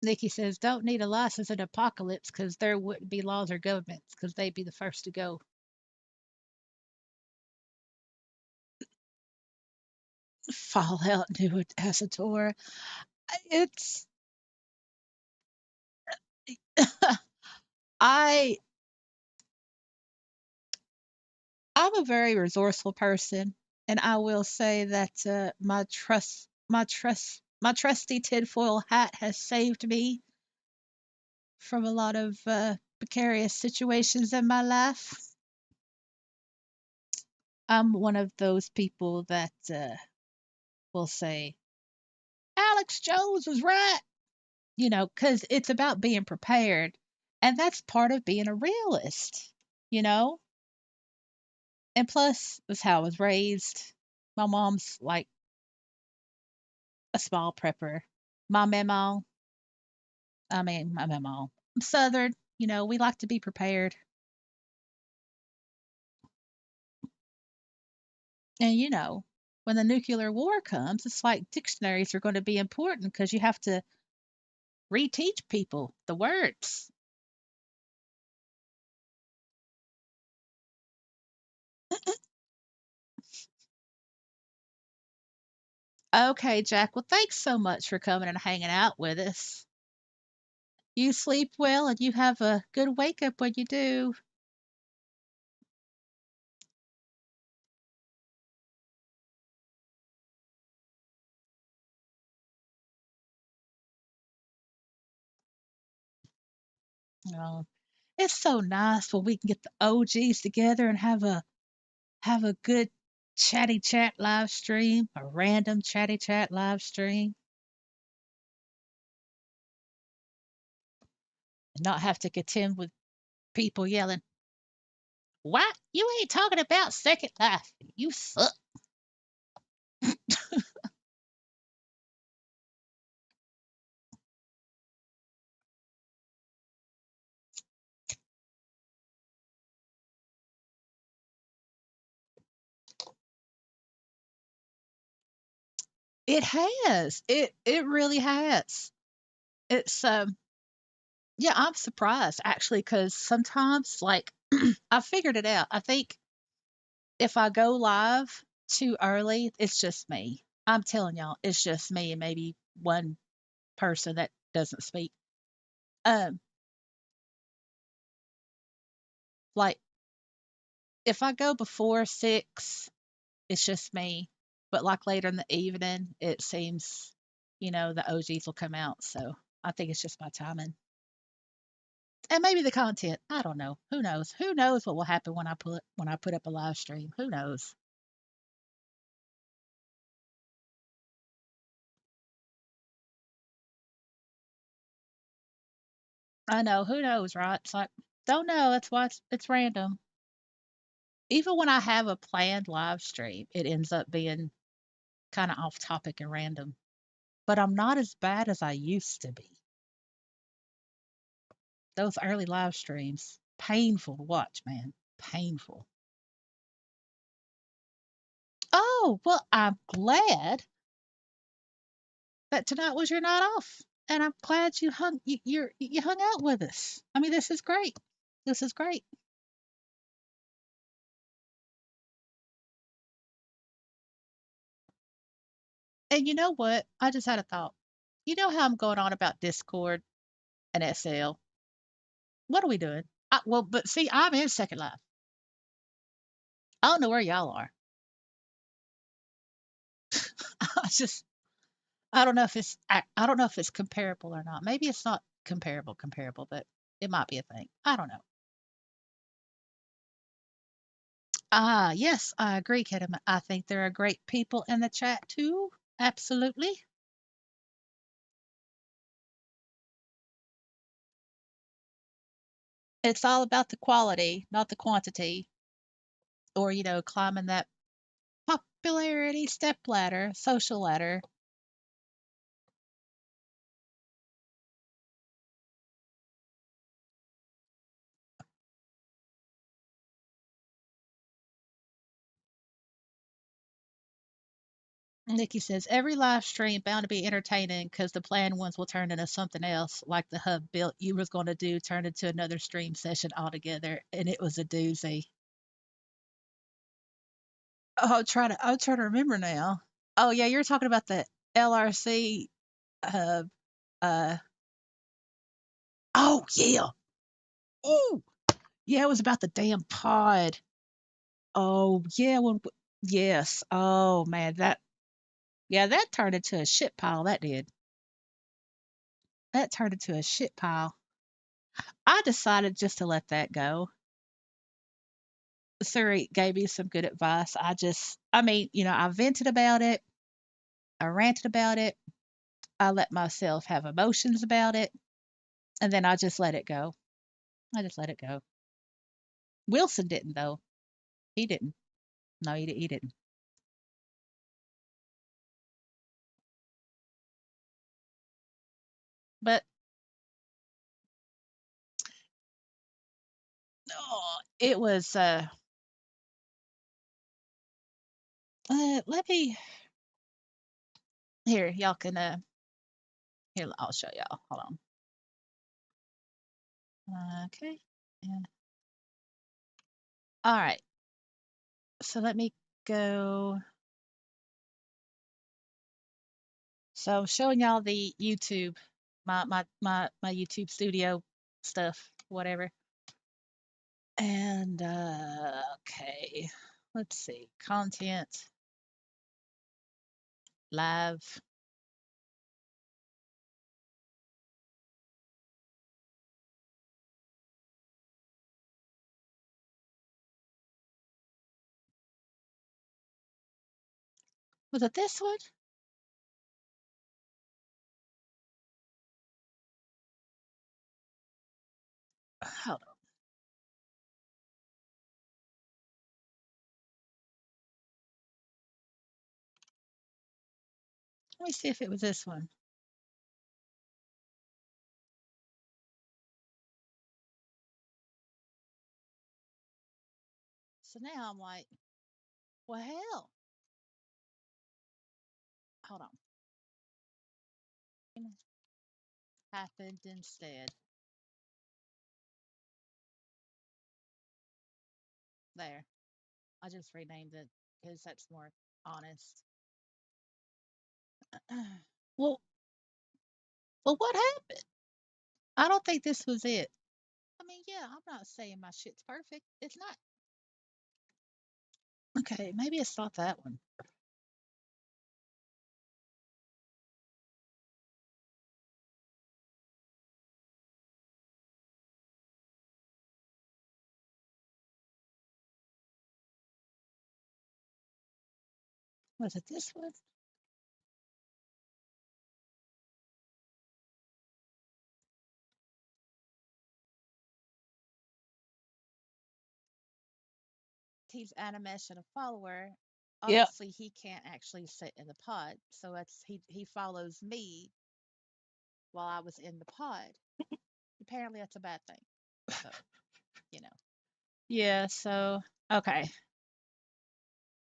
Nikki says, don't need a license in apocalypse because there wouldn't be laws or governments because they'd be the first to go. Fallout New Asator. It's I I'm a very resourceful person, and I will say that my trusty tinfoil hat has saved me from a lot of precarious situations in my life. I'm one of those people that will say Alex Jones was right, because it's about being prepared, and that's part of being a realist, you know. And plus, that's how I was raised. My mom's like a small prepper. My memo, my memo. I'm Southern, we like to be prepared. And, when the nuclear war comes, it's like dictionaries are going to be important because you have to reteach people the words. Okay, Jack. Well, thanks so much for coming and hanging out with us. You sleep well and you have a good wake up when you do. Oh, it's so nice when we can get the OGs together and have a good chatty chat live stream, a random chatty chat live stream, and not have to contend with people yelling, "What? You ain't talking about Second Life. You suck." It has. It really has. It's yeah, I'm surprised actually because sometimes like I figured it out. I think if I go live too early, it's just me. I'm telling y'all, it's just me and maybe one person that doesn't speak. Um, Like if I go before 6, it's just me. But like later in the evening, it seems, the OGs will come out. So I think it's just my timing. And maybe the content. I don't know. Who knows? Who knows what will happen when I put up a live stream? Who knows? I know. Who knows, right? It's like don't know. That's why it's random. Even when I have a planned live stream, it ends up being kind of off topic and random. But I'm not as bad as I used to be. Those early live streams, painful to watch, man. Painful. Oh, well, I'm glad that tonight was your night off. And I'm glad you hung out with us. I mean, this is great. This is great. And you know what? I just had a thought. You know how I'm going on about Discord and SL? What are we doing? Well, but see, I'm in Second Life. I don't know where y'all are. I just I don't know if I don't know if it's comparable or not. Maybe it's not comparable, but it might be a thing. I don't know. Ah, yes, I agree, Kedem. I think there are great people in the chat too. Absolutely. It's all about the quality, not the quantity, or climbing that popularity step ladder, social ladder. Nikki says every live stream bound to be entertaining because the planned ones will turn into something else, like the hub built you was going to do turned into another stream session altogether, and it was a doozy. Oh, I'm trying to remember now. Oh yeah, you're talking about the LRC hub. Oh yeah. Oh yeah, it was about the damn pod. Oh yeah, yes. Oh man, that turned into a shit pile. That did. That turned into a shit pile. I decided just to let that go. Suri gave me some good advice. I mean, I vented about it. I ranted about it. I let myself have emotions about it, and then I just let it go. I just let it go. Wilson didn't though. He didn't. No, he didn't. But oh, it was. Let me here. Y'all can. Here, I'll show y'all. Hold on. Okay. Yeah. All right. So let me go. So I'm showing y'all the YouTube, my YouTube studio stuff, whatever. And okay, let's see, content, live. Was it this one? Hold on. Let me see if it was this one. So now I'm like, well, hell, hold on. Happened instead. There. I just renamed it because that's more honest. well, well, what happened? I don't think this was it. mean, yeah, I'm not saying my shit's perfect. It's not. Okay, maybe it's not that one. Was it this one? He's Animesh and a follower. Yep. Obviously, he can't actually sit in the pod, so that's he follows me while I was in the pod. Apparently, that's a bad thing. So you know, Yeah, so okay.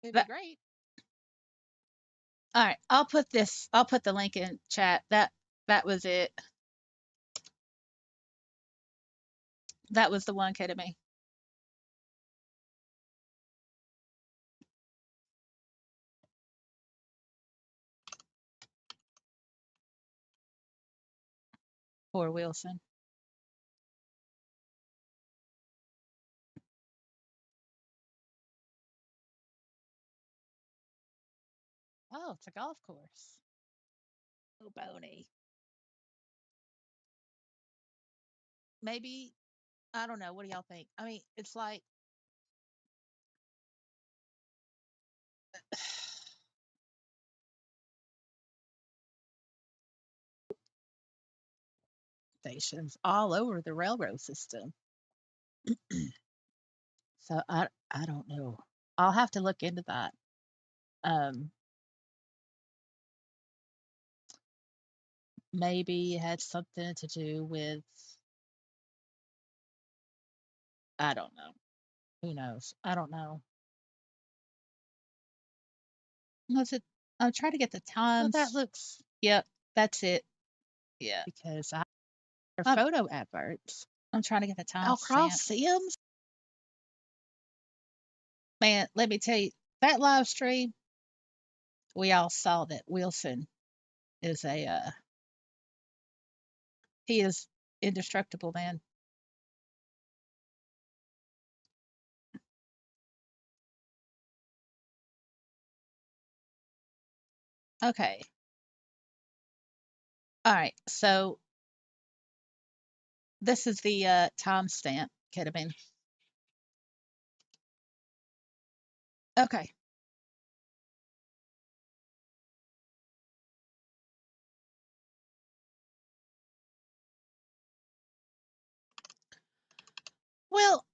it'd be That great. all right. I'll put the link in chat. That was it. That was the one kidding me. Poor Wilson. Oh, it's a golf course. Oh, Boney. Maybe I don't know. What do y'all think? I mean, it's like stations all over the railroad system. So I don't know. I'll have to look into that. Um, Maybe it had something to do with I don't know. Who knows? I don't know. Was it? I'm trying to get the Well, that times. looks. Yep, that's it. Yeah. Because I have I'm photo adverts. I'm trying to get the Al timestamp. Cross Sims. Man, let me tell you, that live stream, we all saw that Wilson is a he is indestructible, man. Okay. All right. So this is the timestamp, ketamine. Okay. Well,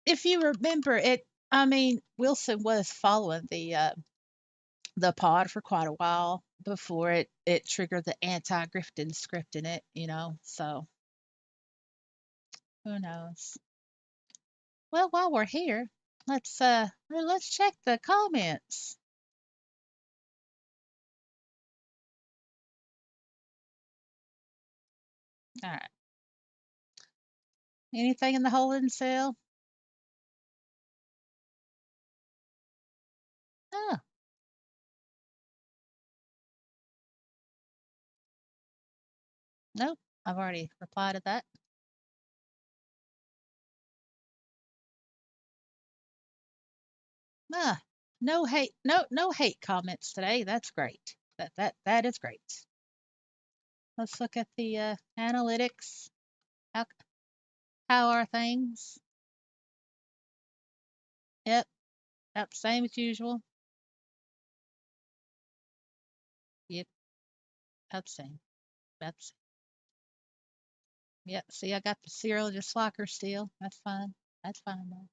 if you remember it, I mean, Wilson was following the pod for quite a while before it triggered the anti-grifting script in it, you know. So who knows? Well, while we're here, let's check the comments. All right. Anything in the holding cell? Oh, nope. I've already replied to that. Ah, no hate, no hate comments today. That's great. That is great. Let's look at the analytics. How how are things? Yep, yep, same as usual. Yep, yep, same. Yep, yep. See, I got the cereal just like her still. That's fine. That's fine though.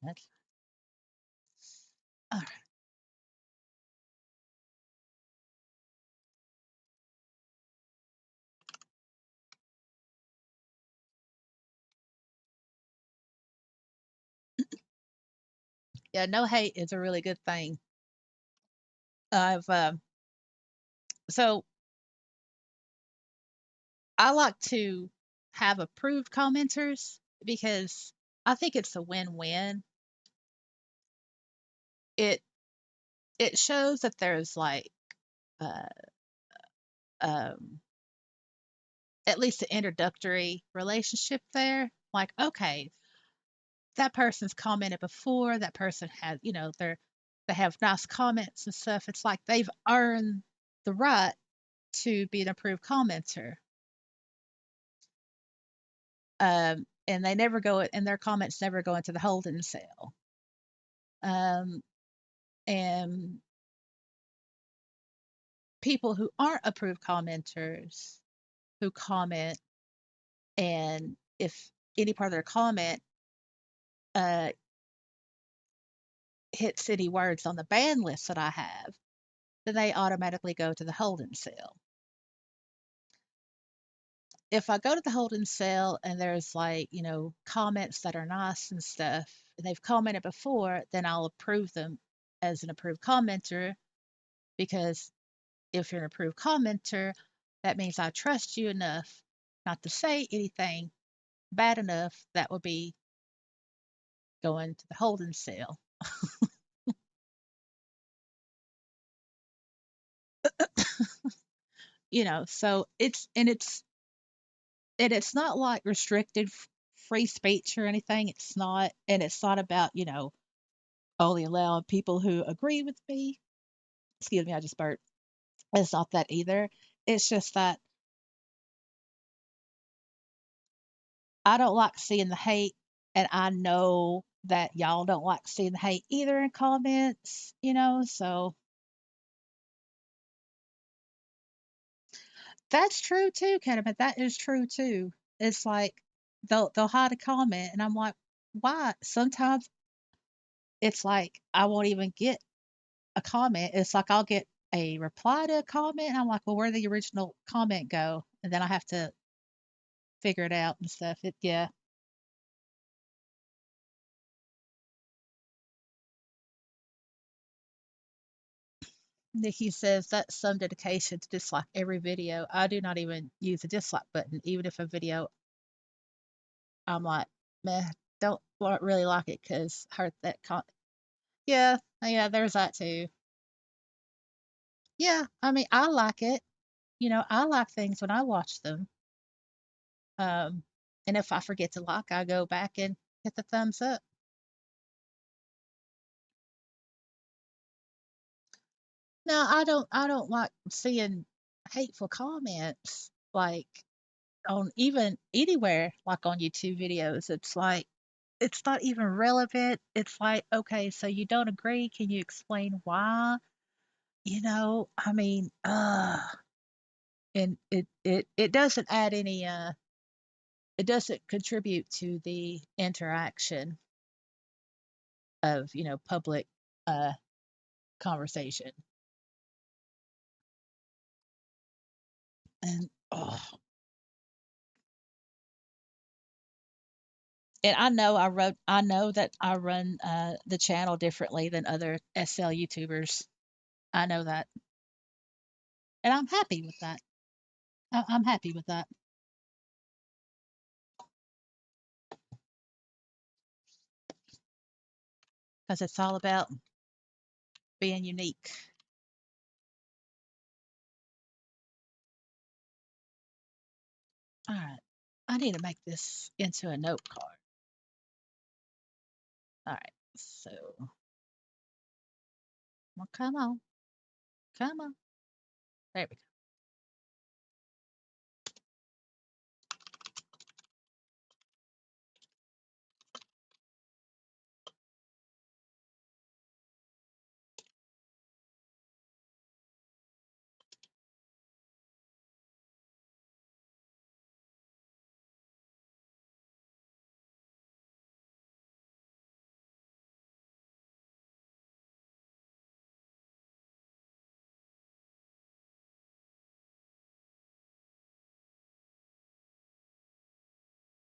That's all right. Yeah, no hate is a really good thing. I've so I like to have approved commenters because I think it's a win-win. It it shows that there's like uh, um, at least an introductory relationship there. Like, okay, that person's commented before, that person has, they have nice comments and stuff. It's like they've earned the right to be an approved commenter. And they never go, and their comments never go into the holding cell. Um, and people who aren't approved commenters who comment, and if any part of their comment uh, hits any words on the ban list that I have, then they automatically go to the holding cell. If I go to the holding cell and there's like, comments that are nice and stuff, and they've commented before, then I'll approve them as an approved commenter, because if you're an approved commenter, that means I trust you enough not to say anything bad enough that would be going to the holding cell. So it's not like restricted free speech or anything. It's not, and it's not about, only allowing people who agree with me. Excuse me, I just burped. It's not that either. It's just that I don't like seeing the hate, and I know that y'all don't like seeing the hate either in comments, so that's true too, But that is true too. It's like they'll hide a comment, and I'm like, why? Sometimes it's like I won't even get a comment. It's like I'll get a reply to a comment, and I'm like, well, where did the original comment go? And then I have to figure it out and stuff. Yeah. Nikki says that's some dedication to dislike every video. I do not even use a dislike button, even if a video I'm like, meh, don't really like it because hurt that Yeah, yeah, there's that too. Yeah, I mean, I like it. I like things when I watch them. Um, and if I forget to like, I go back and hit the thumbs up. No, I don't like seeing hateful comments like on even anywhere, like on YouTube videos. It's like it's not even relevant. It's like, okay, so you don't agree? Can you explain why? I mean, and it doesn't add any it doesn't contribute to the interaction of, public uh conversation. And I know that I run the channel differently than other SL YouTubers. I know that. And I'm happy with that. I'm happy with that because it's all about being unique. All right. I need to make this into a note card. All right. So, well, come on. Come on. There we go.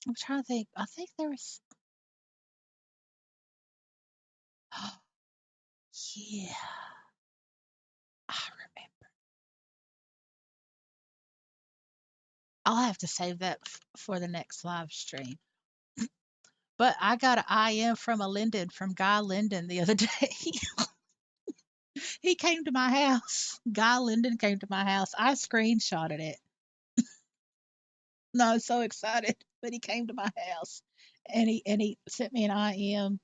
I'm trying to think. I think there was. Yeah, I remember. I'll have to save that for the next live stream. But I got an IM from a Linden, from Guy Linden the other day. He came to my house. Guy Linden came to my house. I screenshotted it. No, I was so excited. But he came to my house and he sent me an IM.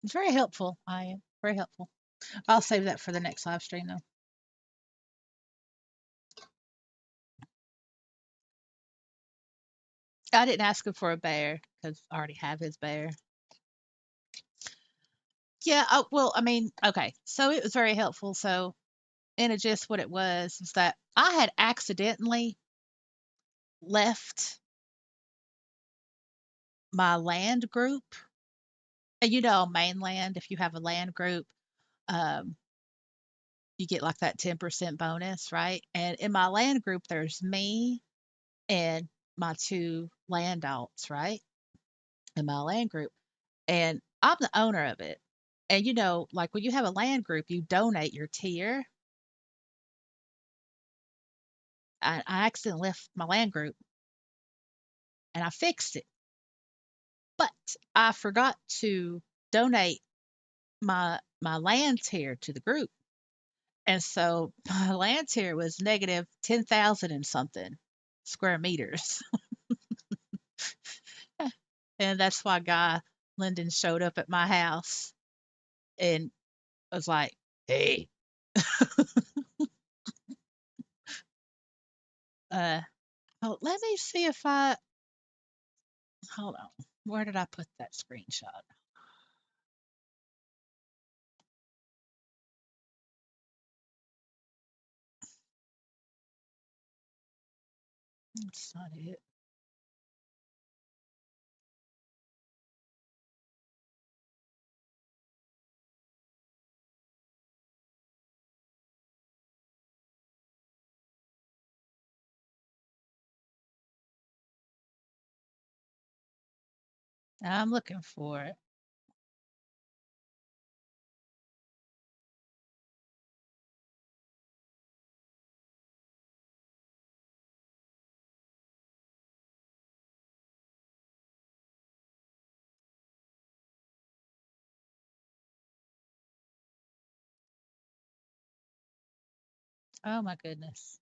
It's very helpful. IM. Very helpful. I'll save that for the next live stream though. I didn't ask him for a bear because I already have his bear. Yeah, well, I mean, okay. So it was very helpful. So in a gist, what it was that I had accidentally left my land group. And mainland, if you have a land group, um, you get like that 10% bonus, right? And in my land group, there's me and my two land alts, right? In my land group. And I'm the owner of it. And like when you have a land group, you donate your tier. I accidentally left my land group and I fixed it. But I forgot to donate my land tier to the group. And so my land tier was negative 10,000 and something square meters. And that's why Guy Linden showed up at my house and was like, hey, uh, oh, let me see if hold on. Where did I put that screenshot? That's not it. I'm looking for it. Oh my goodness.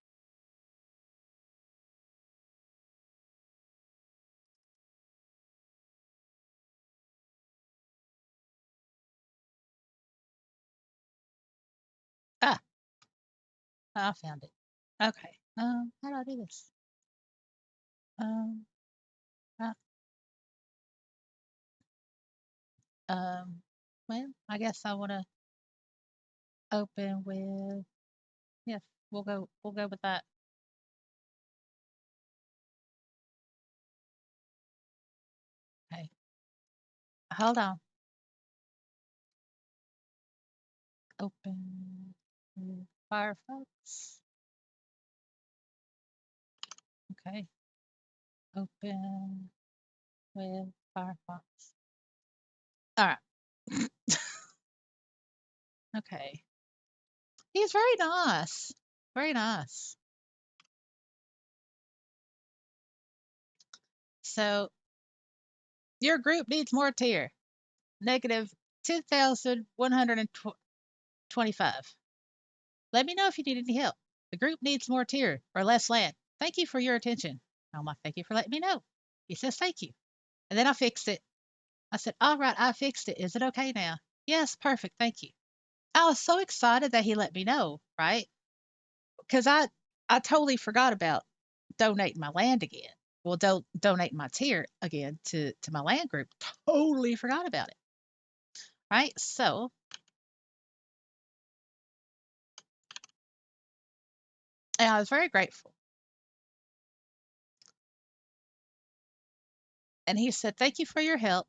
Ah, I found it. Okay. How do I do this? Um, uh, um, well, I guess I want to open with, yes, we'll go with that. Okay. Hold on. Open with Firefox. Okay. Open with Firefox. All right. Okay. He's very nice. Very nice. So your group needs more tier. Negative 10,125. Let me know if you need any help. The group needs more tier or less land. Thank you for your attention. I'm like, thank you for letting me know. He says, thank you. And then I fixed it. I said, all right, I fixed it. Is it okay now? Yes, perfect. Thank you. I was so excited that he let me know, right? Because I totally forgot about donating my land again. Well, donate my tier again to my land group. Totally forgot about it, right? So, and I was very grateful. And he said, thank you for your help.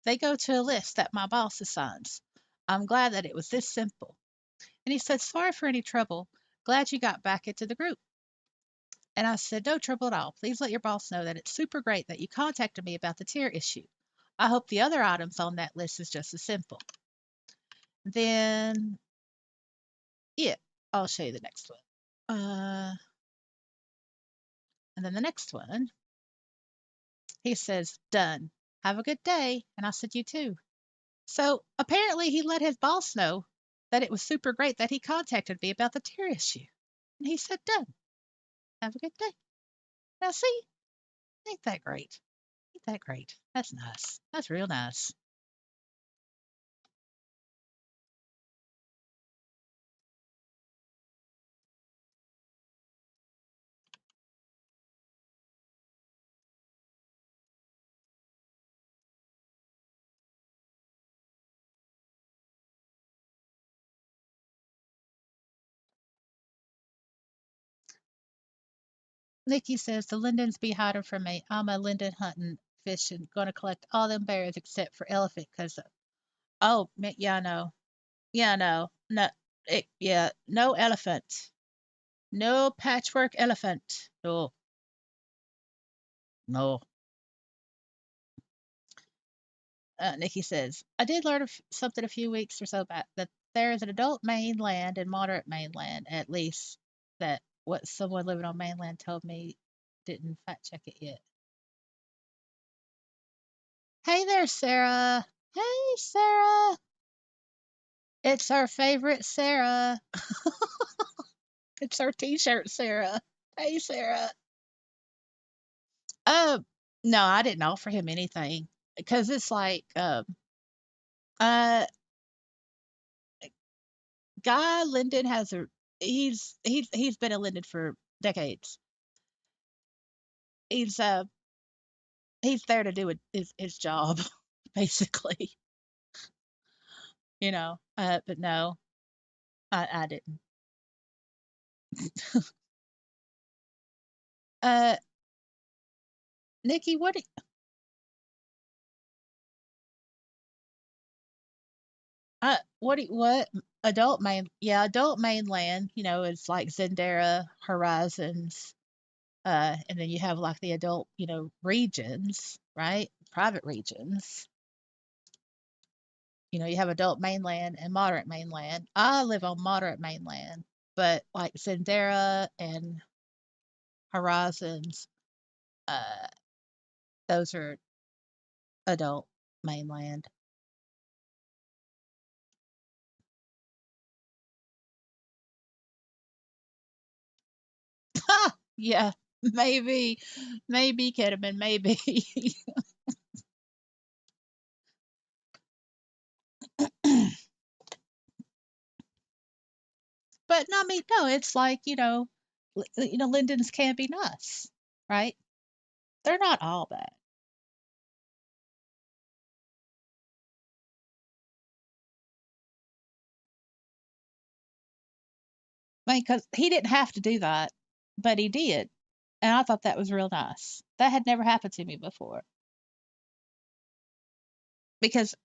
They go to a list that my boss assigns. I'm glad that it was this simple. And he said, sorry for any trouble. Glad you got back into the group. And I said, no trouble at all. Please let your boss know that it's super great that you contacted me about the tier issue. I hope the other items on that list is just as simple. Then, yeah, I'll show you the next one. And then the next one, he says, done. Have a good day. And I said, you too. So apparently he let his boss know that it was super great that he contacted me about the tier issue. And he said, done. Have a good day. Now, see, ain't that great? Ain't that great? That's nice. That's real nice. Nikki says the Lindens be hiding from me. I'm a Linden hunting, fishing, gonna collect all them bears except for elephant. Cause oh, yeah, I know. Yeah, I know. No, yeah, no elephant. No patchwork elephant. No, no. Nikki says, I did learn something a few weeks or so back that there is an adult mainland and moderate mainland, at least that what someone living on mainland told me. Didn't fact check it yet. Hey there, Sarah. Hey, Sarah. It's our favorite Sarah. It's our t shirt, Sarah. Hey, Sarah. Uh, no, I didn't offer him anything because it's like, uh, Guy Linden has a he's been at Linden for decades. He's uh he's there to do his job, basically. But no, I didn't. Uh, Nikki, what adult mainland, is like Zendera Horizons, and then you have like the adult, regions, right? Private regions. You have adult mainland and moderate mainland. I live on moderate mainland, but like Zendera and Horizons, uh, those are adult mainland. Yeah, maybe Ketamine, maybe. But no, I mean, no, it's like, Lindens can be nice, right? They're not all bad. I mean, because he didn't have to do that, but he did. And I thought that was real nice. That had never happened to me before. Because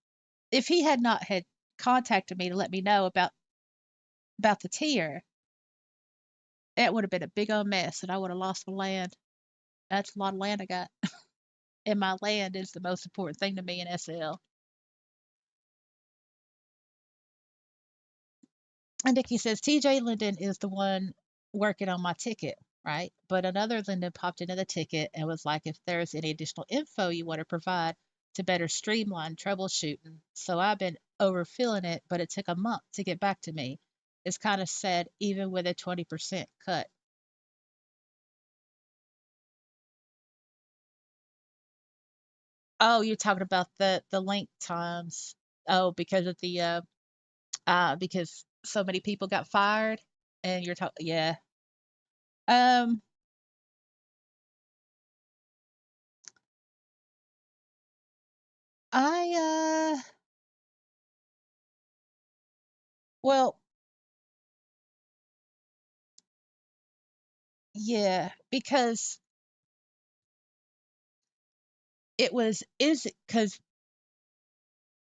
if he had not had contacted me to let me know about the tier, it would have been a big old mess and I would have lost my land. That's a lot of land I got. And my land is the most important thing to me in SL. And Nikki says TJ Linden is the one working on my ticket, right? But another Linden popped into the ticket and was like, if there's any additional info you want to provide to better streamline troubleshooting. So I've been overfilling it, but it took a month to get back to me. It's kind of sad, even with a 20% cut. Oh, you're talking about the link times. Oh, because of the because so many people got fired, and you're talking, yeah. Um, well, yeah, because it was is because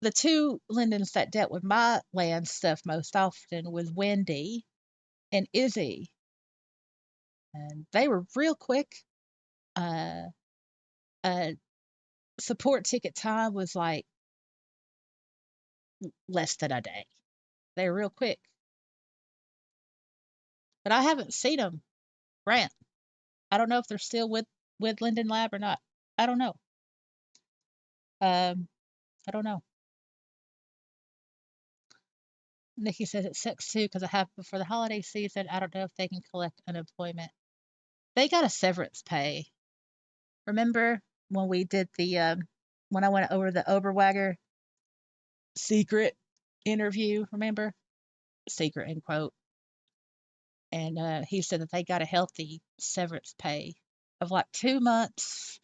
the two Lindens that dealt with my land stuff most often was Wendy and Izzy, and they were real quick. Uh, uh, Support ticket time was like less than a day. They were real quick, but I haven't seen them rant. I don't know if they're still with Linden Lab or not. I don't know. Um, I don't know. Nikki says it sucks too because I have before the holiday season. I don't know if they can collect unemployment. They got a severance pay. Remember when we did the when I went over the Oberwagger secret interview? Remember, secret in quote, and he said that they got a healthy severance pay of like 2 months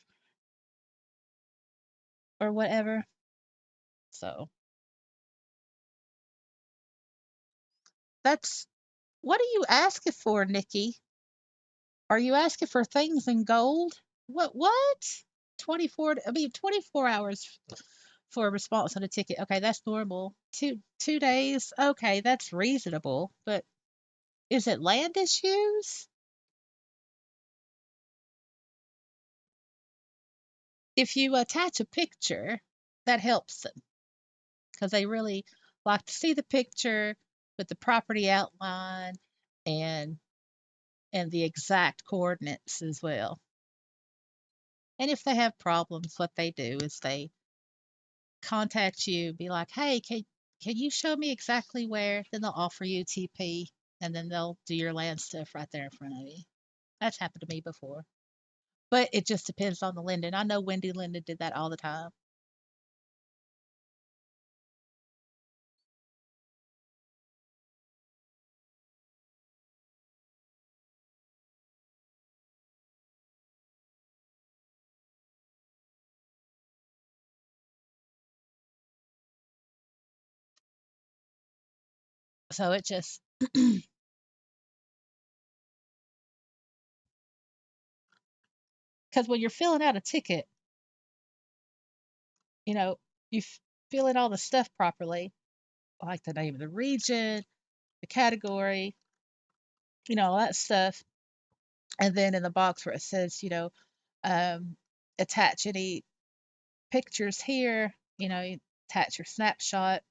or whatever. So that's what are you asking for, Nikki? Are you asking for things in gold? What? 24 I mean 24 hours for a response on a ticket. Okay, that's normal. Two days. Okay, that's reasonable. But is it land issues? If you attach a picture, that helps them because they really like to see the picture with the property outline and the exact coordinates as well. And if they have problems, what they do is they contact you, be like, "Hey, can you show me exactly where?" Then they'll offer you TP, and then they'll do your land stuff right there in front of you. That's happened to me before, but it just depends on the Linden. I know Wendy Linden did that all the time, so it just because when you're filling out a ticket, you know you fill in all the stuff properly, like the name of the region, the category, all that stuff, and then in the box where it says, um, attach any pictures here, you attach your snapshot,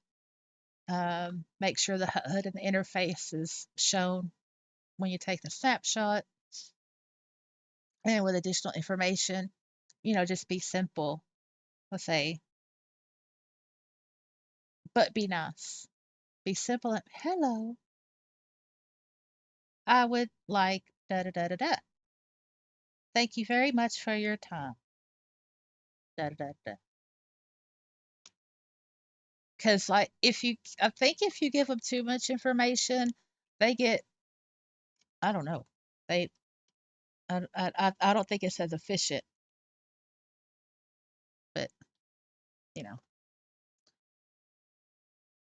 make sure the HUD and the interface is shown when you take the snapshot, and with additional information, just be simple. Let's say, but be nice. Be simple. And, hello, I would like da da da da da. Thank you very much for your time. Da da da da. Because, like, I think if you give them too much information, they get, I don't know, they, I don't think it's as efficient, but, you know.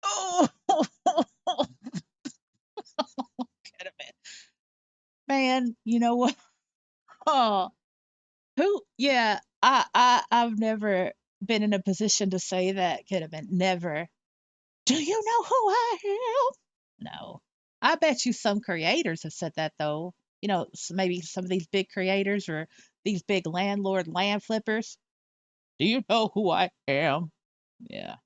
Oh, could have been. Man, you know what? Oh, who? Yeah, I've never been in a position to say that. Could have been never. Do you know who I am? No. I bet you some creators have said that though. Maybe some of these big creators or these big landlord land flippers. Do you know who I am? Yeah.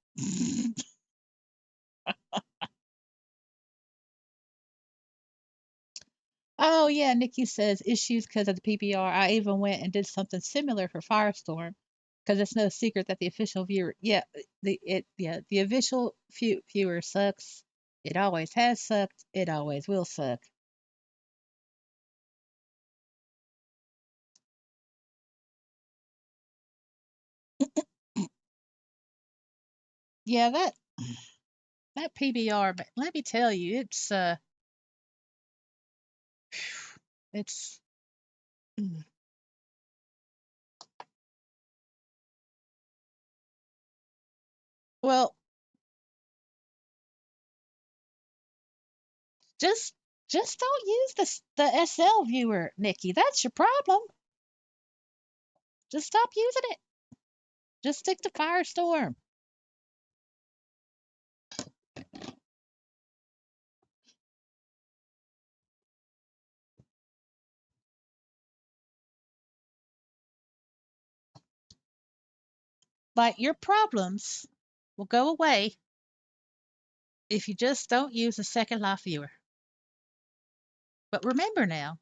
Oh yeah, Nikki says issues because of the PBR. I even went and did something similar for Firestorm because it's no secret that the official viewer, the official viewer sucks. It always has sucked. It always will suck. Yeah, that PBR. But let me tell you, it's mm, well, just just don't use the SL viewer, Nikki. That's your problem. Just stop using it. Just stick to Firestorm. Like your problems will go away if you just don't use a second life viewer. But remember now,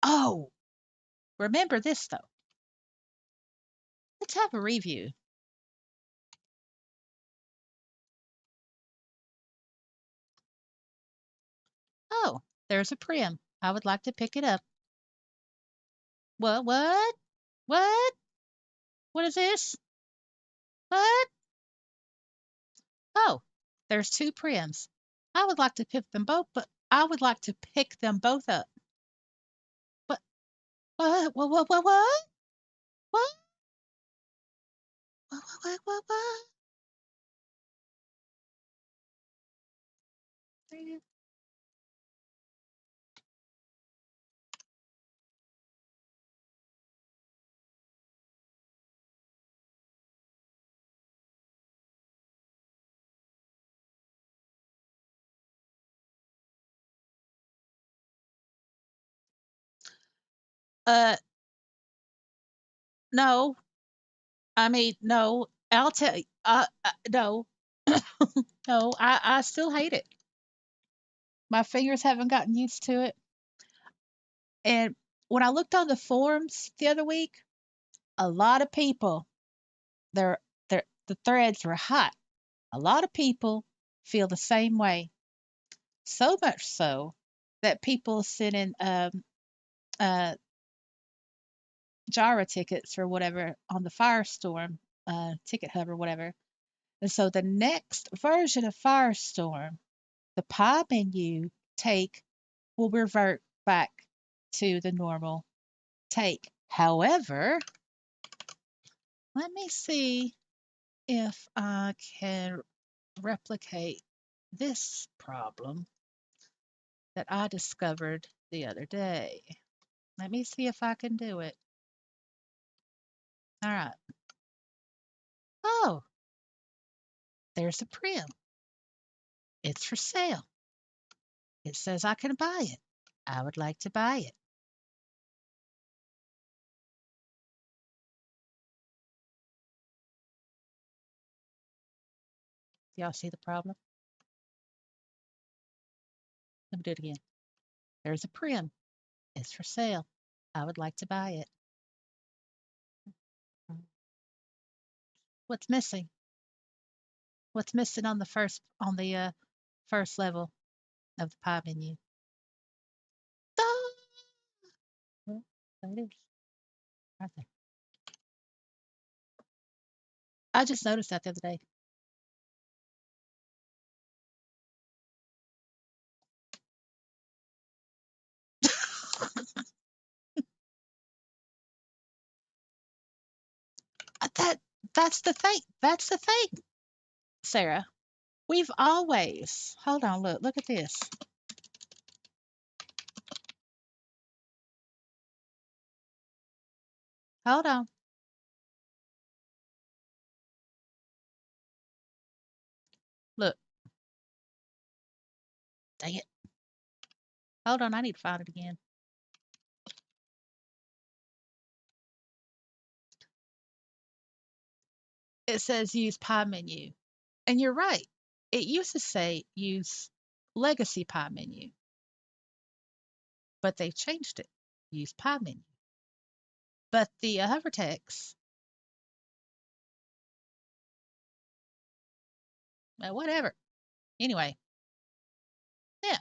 oh, remember this though. Let's have a review. Oh, there's a prim. I would like to pick it up. What? What? What? What is this? What? Oh, there's two prims. I would like to pick them both, but I would like to pick them both up. What? What? What? What? What? What? What? What? What? What? What? Uh, no. I mean, no. I'll tell you. No, no. I still hate it. My fingers haven't gotten used to it. And when I looked on the forums the other week, a lot of people, they're, the threads were hot. A lot of people feel the same way. So much so that people sent in uh, Jara tickets or whatever on the Firestorm ticket hub or whatever. And so the next version of Firestorm, the pie menu take will revert back to the normal take. However, let me see if I can replicate this problem that I discovered the other day. Let me see if I can do it. All right. Oh, there's a prim. It's for sale. It says I can buy it. I would like to buy it. Y'all see the problem? Let me do it again. There's a prim. It's for sale. I would like to buy it. What's missing? What's missing on the first level of the pie menu? Ah! Well, there it is, right there. I just noticed that the other day. That that's the thing. That's the thing, Sarah. We've always hold on. Look at this. Hold on. Look. Dang it. Hold on. I need to find it again. It says use pie menu, and you're right. It used to say use legacy pie menu, but they've changed it. Use pie menu. But the hover text, whatever. Anyway, yeah.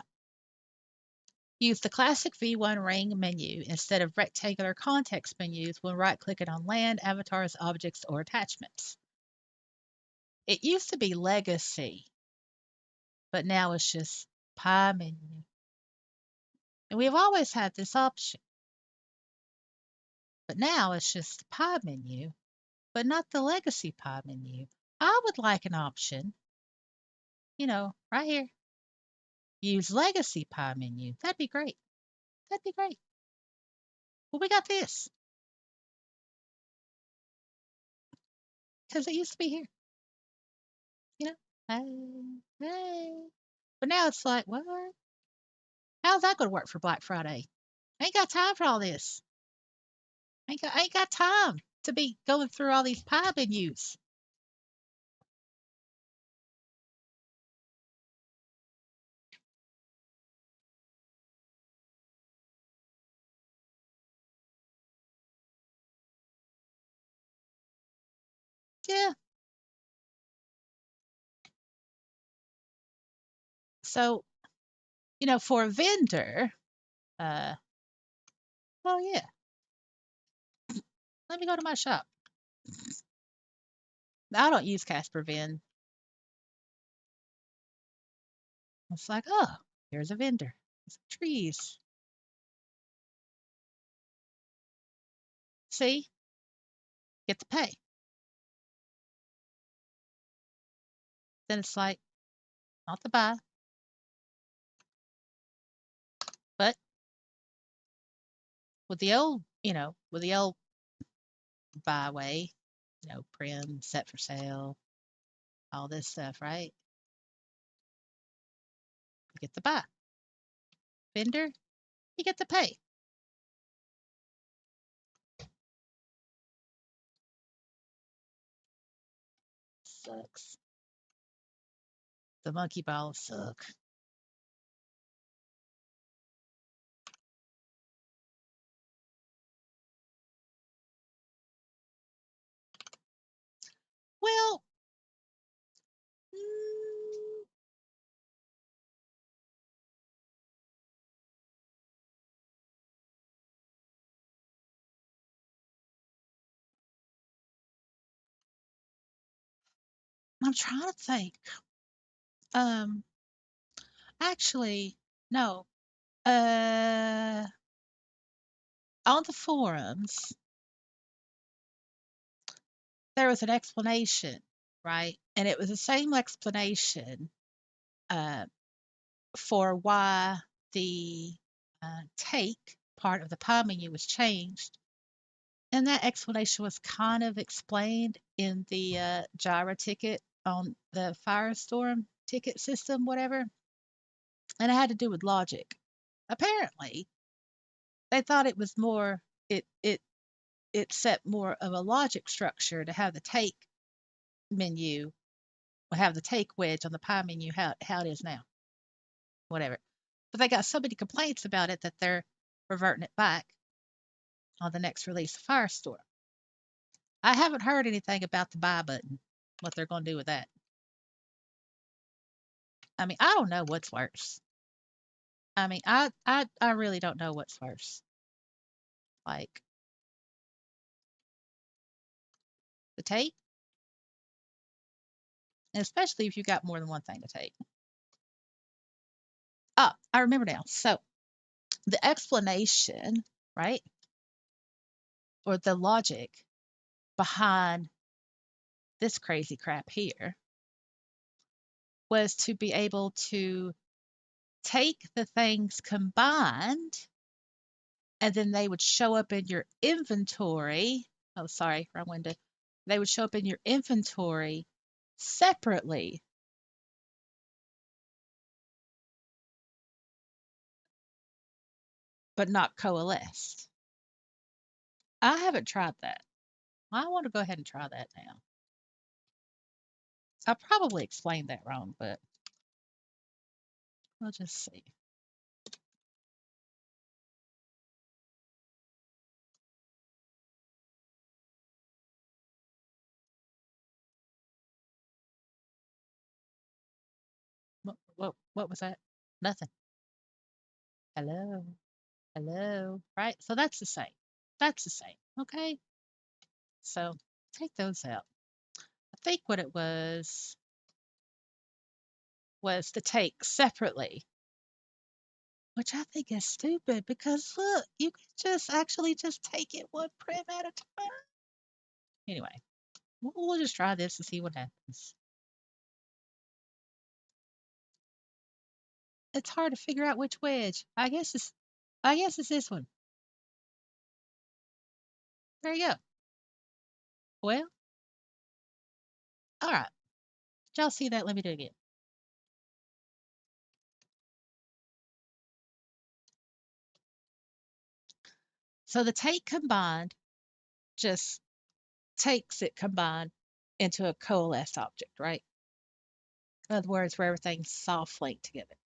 Use the classic V1 ring menu instead of rectangular context menus when right clicking on land, avatars, objects, or attachments. It used to be legacy, but now it's just pie menu. And we've always had this option, but now it's just pie menu, but not the legacy pie menu. I would like an option, right here. Use legacy pie menu. That'd be great. That'd be great. Well, we got this because it used to be here, you know. Hey, hey. But now it's like, what? How's that going to work for Black Friday? I ain't got time for all this. I ain't got time to be going through all these pie menus. Yeah. So, For a vendor, uh, well, yeah, let me go to my shop. I don't use Casper Vend. It's like, oh, here's a vendor. Some trees. See, get to pay. Then it's like, not to buy, but with the old byway, prim, set for sale, all this stuff, right? You get to buy. Vendor, you get to pay. Sucks. The monkey balls suck. Well, mm, I'm trying to think. Um, Actually, no. Uh, on the forums, there was an explanation, right? And it was the same explanation uh, for why the take part of the pie menu was changed. And that explanation was kind of explained in the Jira ticket on the Firestorm ticket system, whatever. And it had to do with logic. Apparently, they thought it was more, it set more of a logic structure to have the take menu, or have the take wedge on the pie menu how it is now, whatever. But they got so many complaints about it that they're reverting it back on the next release of Firestorm. I haven't heard anything about the buy button, what they're going to do with that. I mean, I don't know what's worse. I mean, I really don't know what's worse. Like the take, and especially if you got more than one thing to take. Oh, I remember now. So the explanation, right, or the logic behind this crazy crap here was to be able to take the things combined and then they would show up in your inventory. Oh, sorry, wrong window. They would show up in your inventory separately, but not coalesced. I haven't tried that. I want to go ahead and try that now. I probably explained that wrong, but we'll just see. What was that? Nothing. Hello. Hello. Right? So that's the same. That's the same. Okay. So take those out. I think what it was to take separately, which I think is stupid because look, you can just actually just take it one prim at a time. Anyway, we'll just try this and see what happens. It's hard to figure out which wedge. I guess it's this one. There you go. Well, all right. Did y'all see that? Let me do it again. So the take combined just takes it combined into a coalesced object, right? In other words, where everything's soft linked together.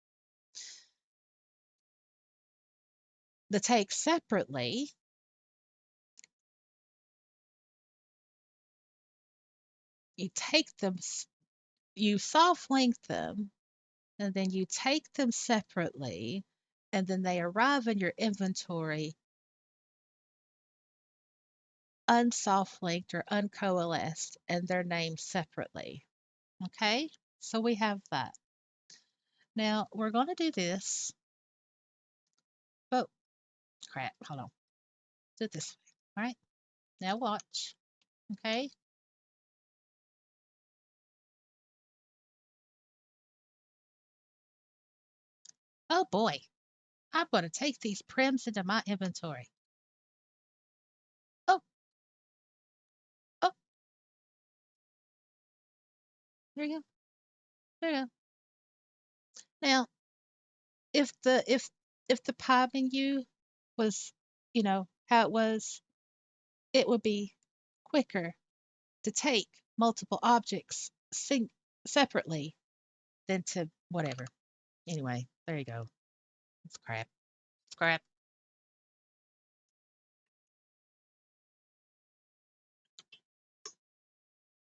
The take separately, you take them, you soft link them, and then you take them separately, and then they arrive in your inventory unsoft linked or uncoalesced, and they're named separately. Okay, so we have that. Now we're going to do this, but crap, hold on. Do it this way. All right, now watch. Okay, oh boy, I'm going to take these prims into my inventory. Oh, oh, there you go. There you go. Now, if the pie menu was, how it was, it would be quicker to take multiple objects separately than to whatever. Anyway, there you go. It's crap. It's crap.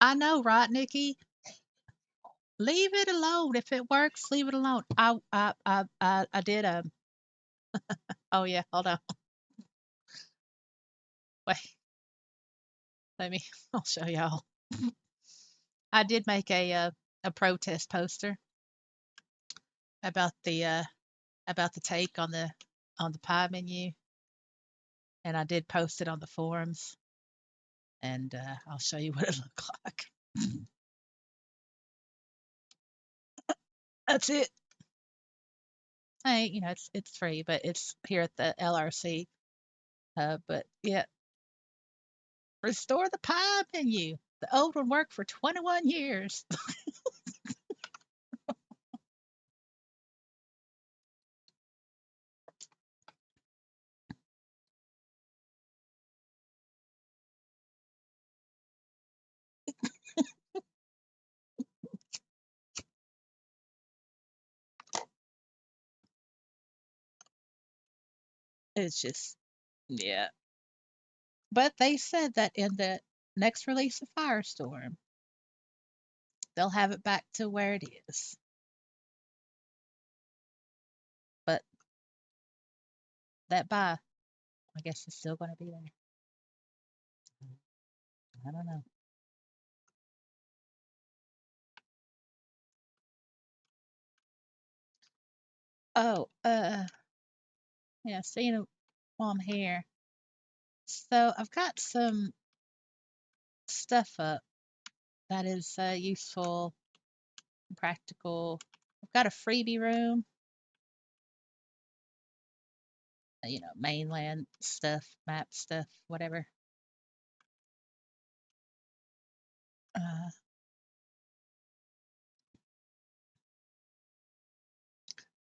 I know, right, Nikki? Leave it alone. If it works, leave it alone. I did oh yeah, hold on. Wait, let me I'll show y'all. I did make a protest poster about the take on the pie menu, and I did post it on the forums, and I'll show you what it looked like. That's it. Hey, it's free, but it's here at the LRC. But yeah, restore the pie menu. The old one worked for 21 years. It's just, yeah. But they said that in the next release of Firestorm, they'll have it back to where it is. But that buy, I guess, is still going to be there. I don't know. Oh, yeah, seeing it while I'm here. So I've got some stuff up that is useful, and practical. I've got a freebie room, mainland stuff, map stuff, whatever. Uh,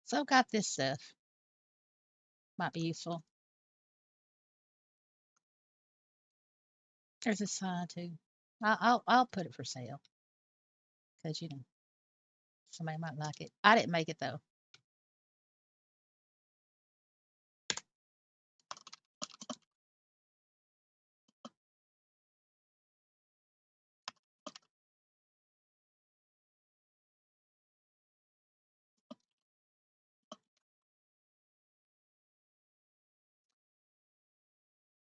so I've got this stuff. Might be useful. There's a sign too. I'll put it for sale because somebody might like it. I didn't make it though.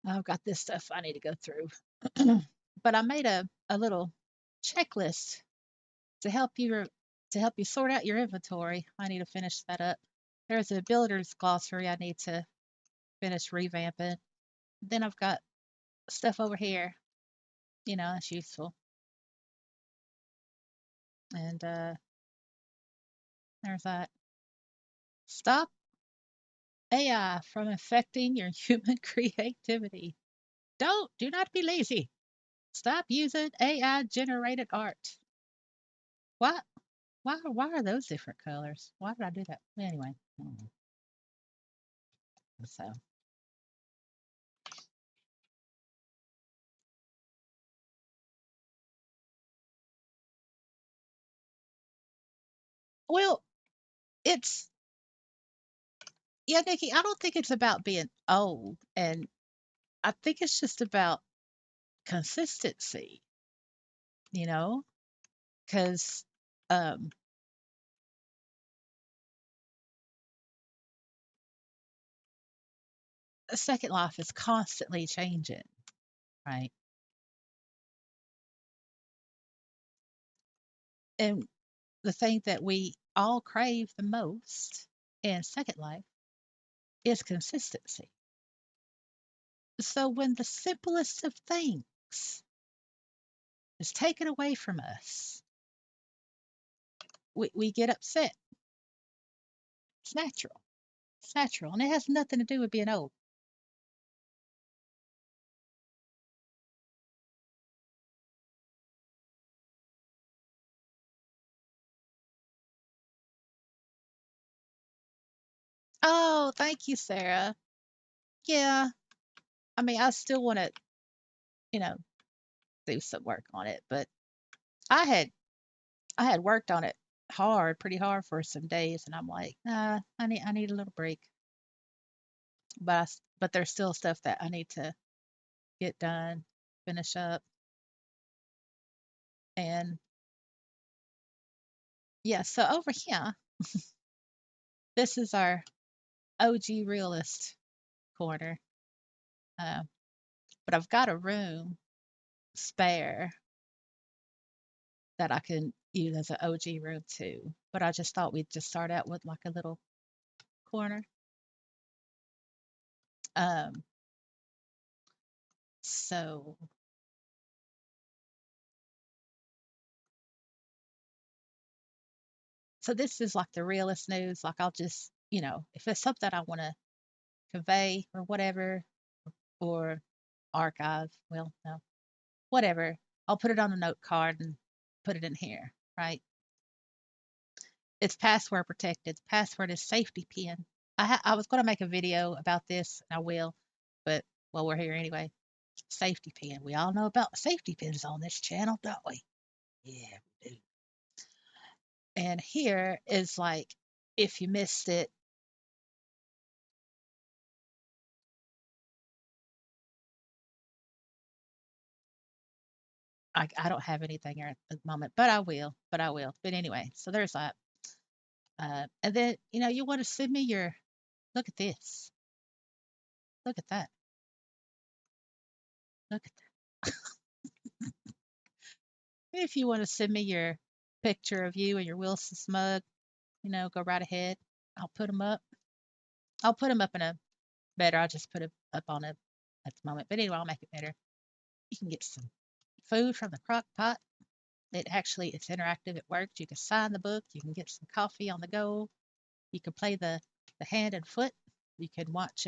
I've got this stuff I need to go through. But I made a little checklist to help you sort out your inventory. I need to finish that up. There's a builder's glossary I need to finish revamping. Then I've got stuff over here, that's useful. And there's that. Stop AI from affecting your human creativity. Do not be lazy. Stop using AI generated art. What? Why are those different colors? Why did I do that? Anyway, I don't know. So, well, it's yeah, Nikki. I don't think it's about being old, and I think it's just about consistency. You know, because um, Second Life is constantly changing, right? And the thing that we all crave the most in Second Life is consistency. So when the simplest of things is taken away from us, we get upset. It's natural. It's natural. And it has nothing to do with being old. Oh, thank you, Sarah. Yeah. I mean, I still want to, you know, do some work on it, but I had I had worked on it hard, pretty hard for some days, and I'm like, nah, I need a little break. But there's still stuff that I need to get done, finish up, and yeah. So over here, this is our OG realist corner. Uh, but I've got a room spare that I can use as an OG room too. But I just thought we'd just start out with like a little corner. Um, so so this is like the realist news. Like I'll just, if it's something I want to convey or whatever, or archive, well, no, whatever, I'll put it on a note card and put it in here, right? It's password protected. The password is safety pin. I was going to make a video about this, and I will, but well, we're here anyway. Safety pin. We all know about safety pins on this channel, don't we? Yeah, we do. And here is like, if you missed it, I don't have anything here at the moment, but I will. But I will. But anyway, so there's that. And then you want to send me your. Look at this. Look at that. Look at that. If you want to send me your picture of you and your Wilson mug, go right ahead. I'll put them up. I'll put them up in a better. I'll just put it up on a at the moment. But anyway, I'll make it better. You can get some food from the crock pot. It's interactive. It works. You can sign the book. You can get some coffee on the go. You can play the hand and foot. You can watch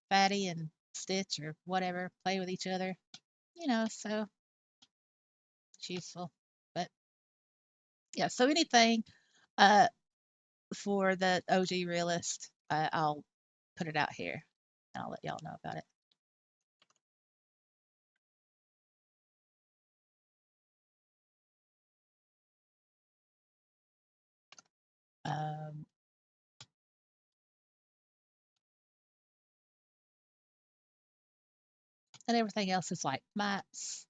Fatty and Stitch or whatever play with each other. So it's useful. But yeah, so anything uh for the OG realist, I'll put it out here and I'll let y'all know about it. Um, and everything else is like maps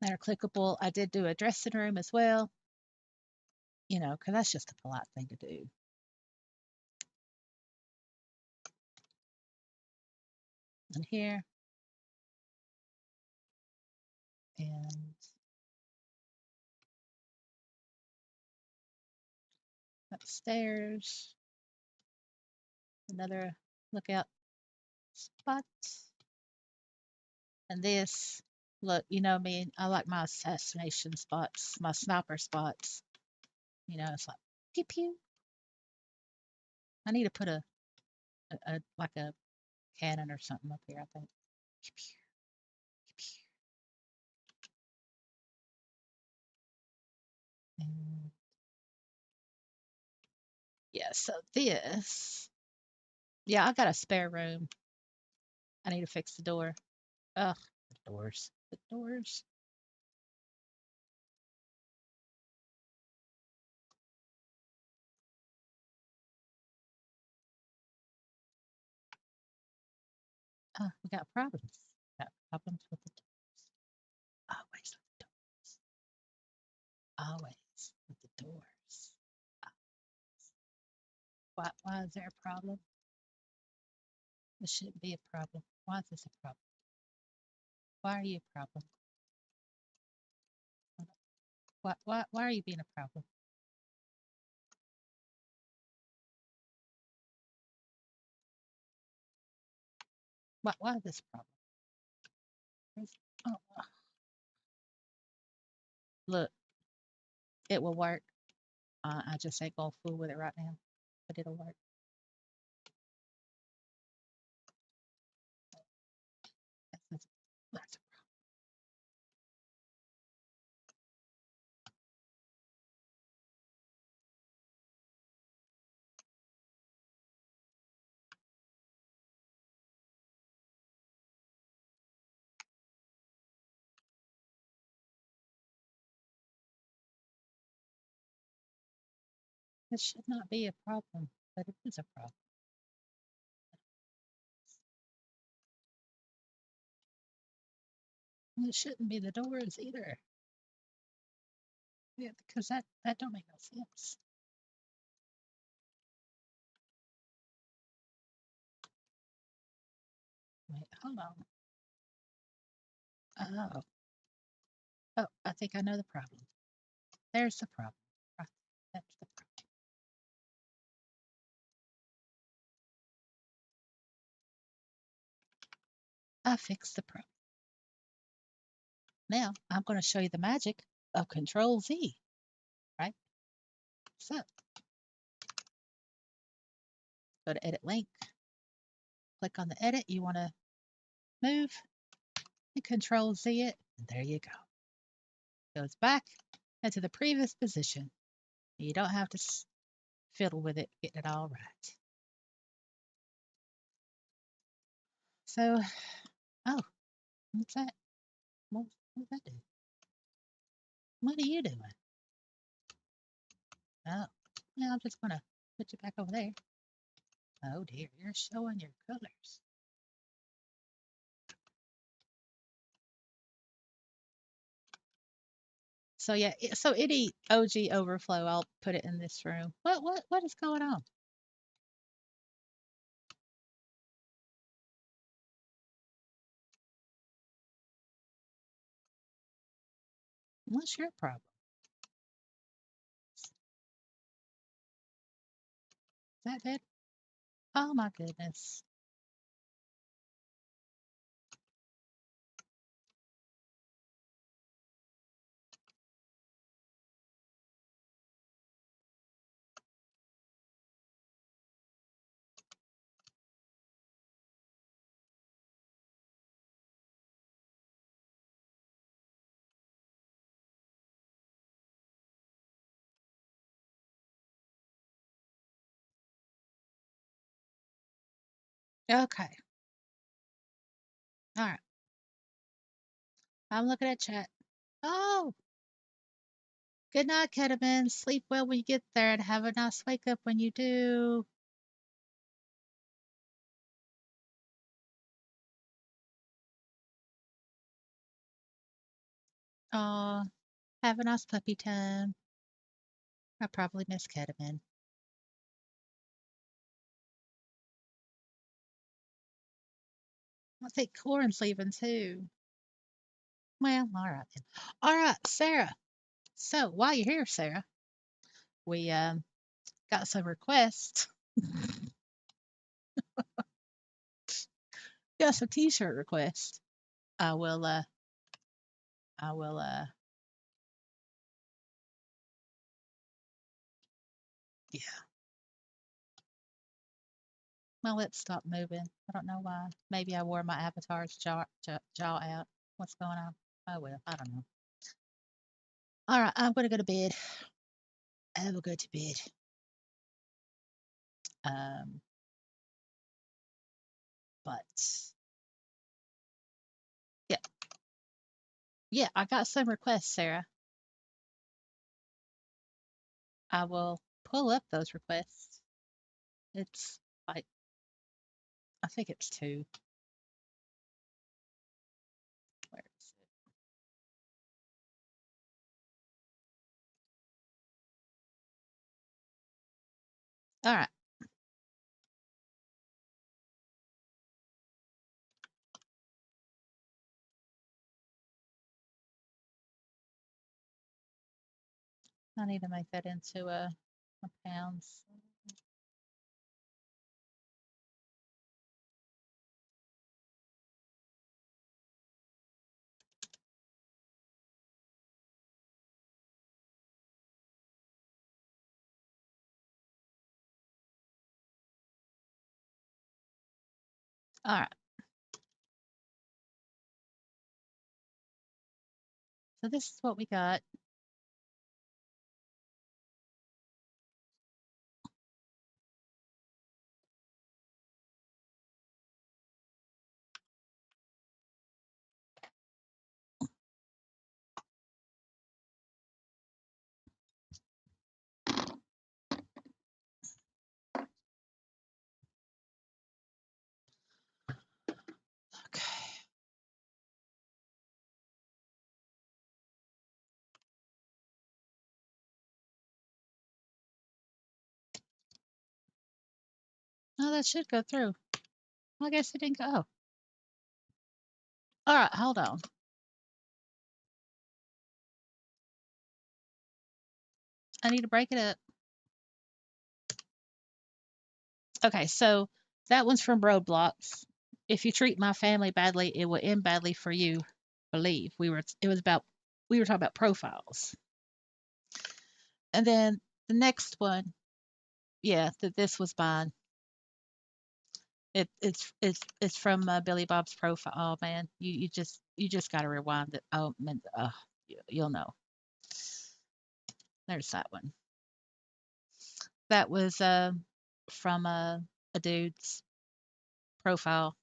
that are clickable. I did do a dressing room as well, because that's just a polite thing to do. And here, and upstairs, another lookout spot. And this, look, me, I like my assassination spots, my sniper spots. It's like pew pew. I need to put a like a cannon or something up here, I think. Pew, pew, pew, pew. And yeah, so this, yeah, I got a spare room. I need to fix the door. Ugh, the doors. The doors. We got problems. Got problems with the doors. Always with the doors. Always with the doors. Why is there a problem? This shouldn't be a problem. Why is this a problem? Why are you a problem? Why are you being a problem? Why is this a problem? Oh, look, it will work. I just ain't gonna fool with it right now, but it'll work. That's This should not be a problem, but it is a problem. And it shouldn't be the doors either. Yeah, because that don't make no sense. Wait, hold on. Oh, oh, I think I know the problem. There's the problem. Right, that's the problem. I fixed the problem. Now I'm going to show you the magic of Control Z, right? So go to Edit Link, click on the edit you want to move, and Control Z it, and there you go. Goes back into the previous position. You don't have to fiddle with it, getting it all right. So, oh, what's that? What's that do? What are you doing? Oh, yeah, I'm just gonna put you back over there. Oh dear, you're showing your colors. So yeah, so any OG overflow, I'll put it in this room. What is going on? What's your problem? Is that it? Oh my goodness. Okay. All right. I'm looking at chat. Oh, good night, Ketamine. Sleep well when you get there and have a nice wake up when you do. Oh, have a nice puppy time. I probably miss Ketamine. I think Corin's leaving too. Well, all right then. All right, Sarah. So while you're here, Sarah, we got some requests. Got some T-shirt requests. I will. I will. Yeah. My lips stopped moving. I don't know why. Maybe I wore my avatar's jaw out. What's going on? Oh well, I don't know. All right, I'm gonna go to bed. I will go to bed. Um, but yeah, yeah, I got some requests, Sarah. I will pull up those requests. It's like I think it's two. Where is it? All right. I need to make that into a pounds. All right. So this is what we got. Okay. Oh, that should go through. I guess it didn't go. Oh. All right, hold on. I need to break it up. Okay, so that one's from Roadblocks. If you treat my family badly, it will end badly for you. Believe it was about we were talking about profiles. And then the next one, yeah, this was mine. It's from Billy Bob's profile. Oh man, you just got to rewind it. Oh man, you'll know. There's that one. That was from a dude's profile,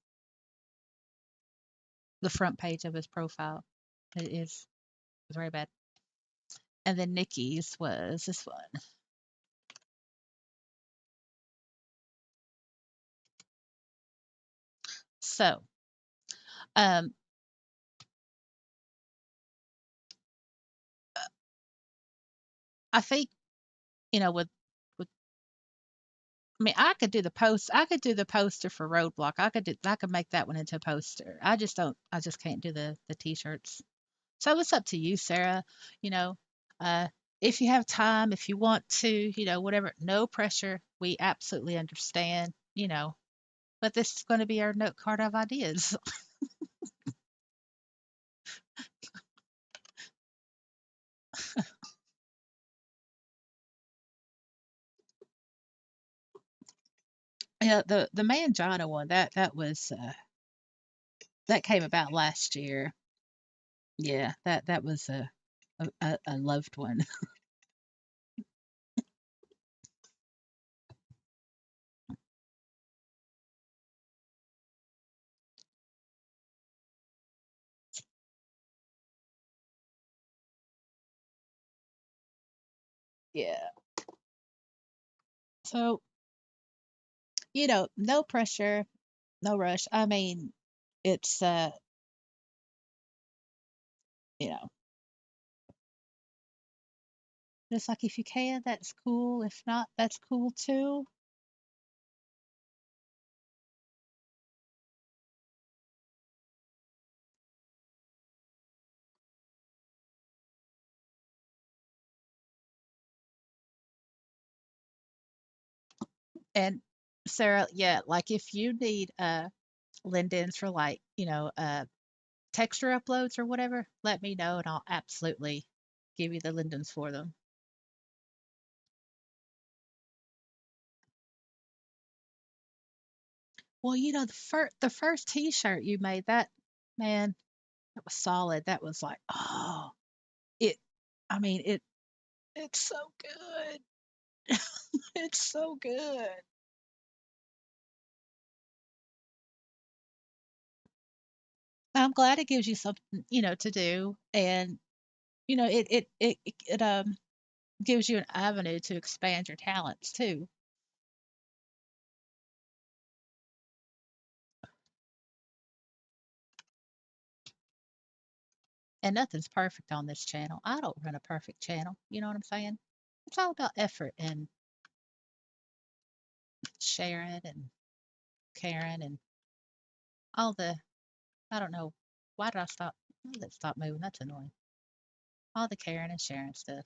the front page of his profile. It was very bad. And then Nikki's was this one. So, um, I think with I mean, I could do the post. I could do the poster for Roadblock. I could make that one into a poster. I just don't. I just can't do the t-shirts. So it's up to you, Sarah. You know, uh, if you have time, if you want to, whatever. No pressure. We absolutely understand. But this is going to be our note card of ideas. Yeah, the Mangina one that came about last year. Yeah, that was a loved one. Yeah. So no pressure, no rush. I mean, it's you know, just like if you can, that's cool. If not, that's cool too. And Sarah, yeah, like if you need Lindens for like, texture uploads or whatever, let me know and I'll absolutely give you the Lindens for them. Well, the first T-shirt you made, that man, that was solid. That was like, oh, it. I mean, it's so good. It's so good. I'm glad it gives you something, to do, and it gives you an avenue to expand your talents too. And nothing's perfect on this channel. I don't run a perfect channel. You know what I'm saying? It's all about effort and sharing and caring and all the. I don't know. Why did I stop? Let's stop moving. That's annoying. All the caring and sharing stuff.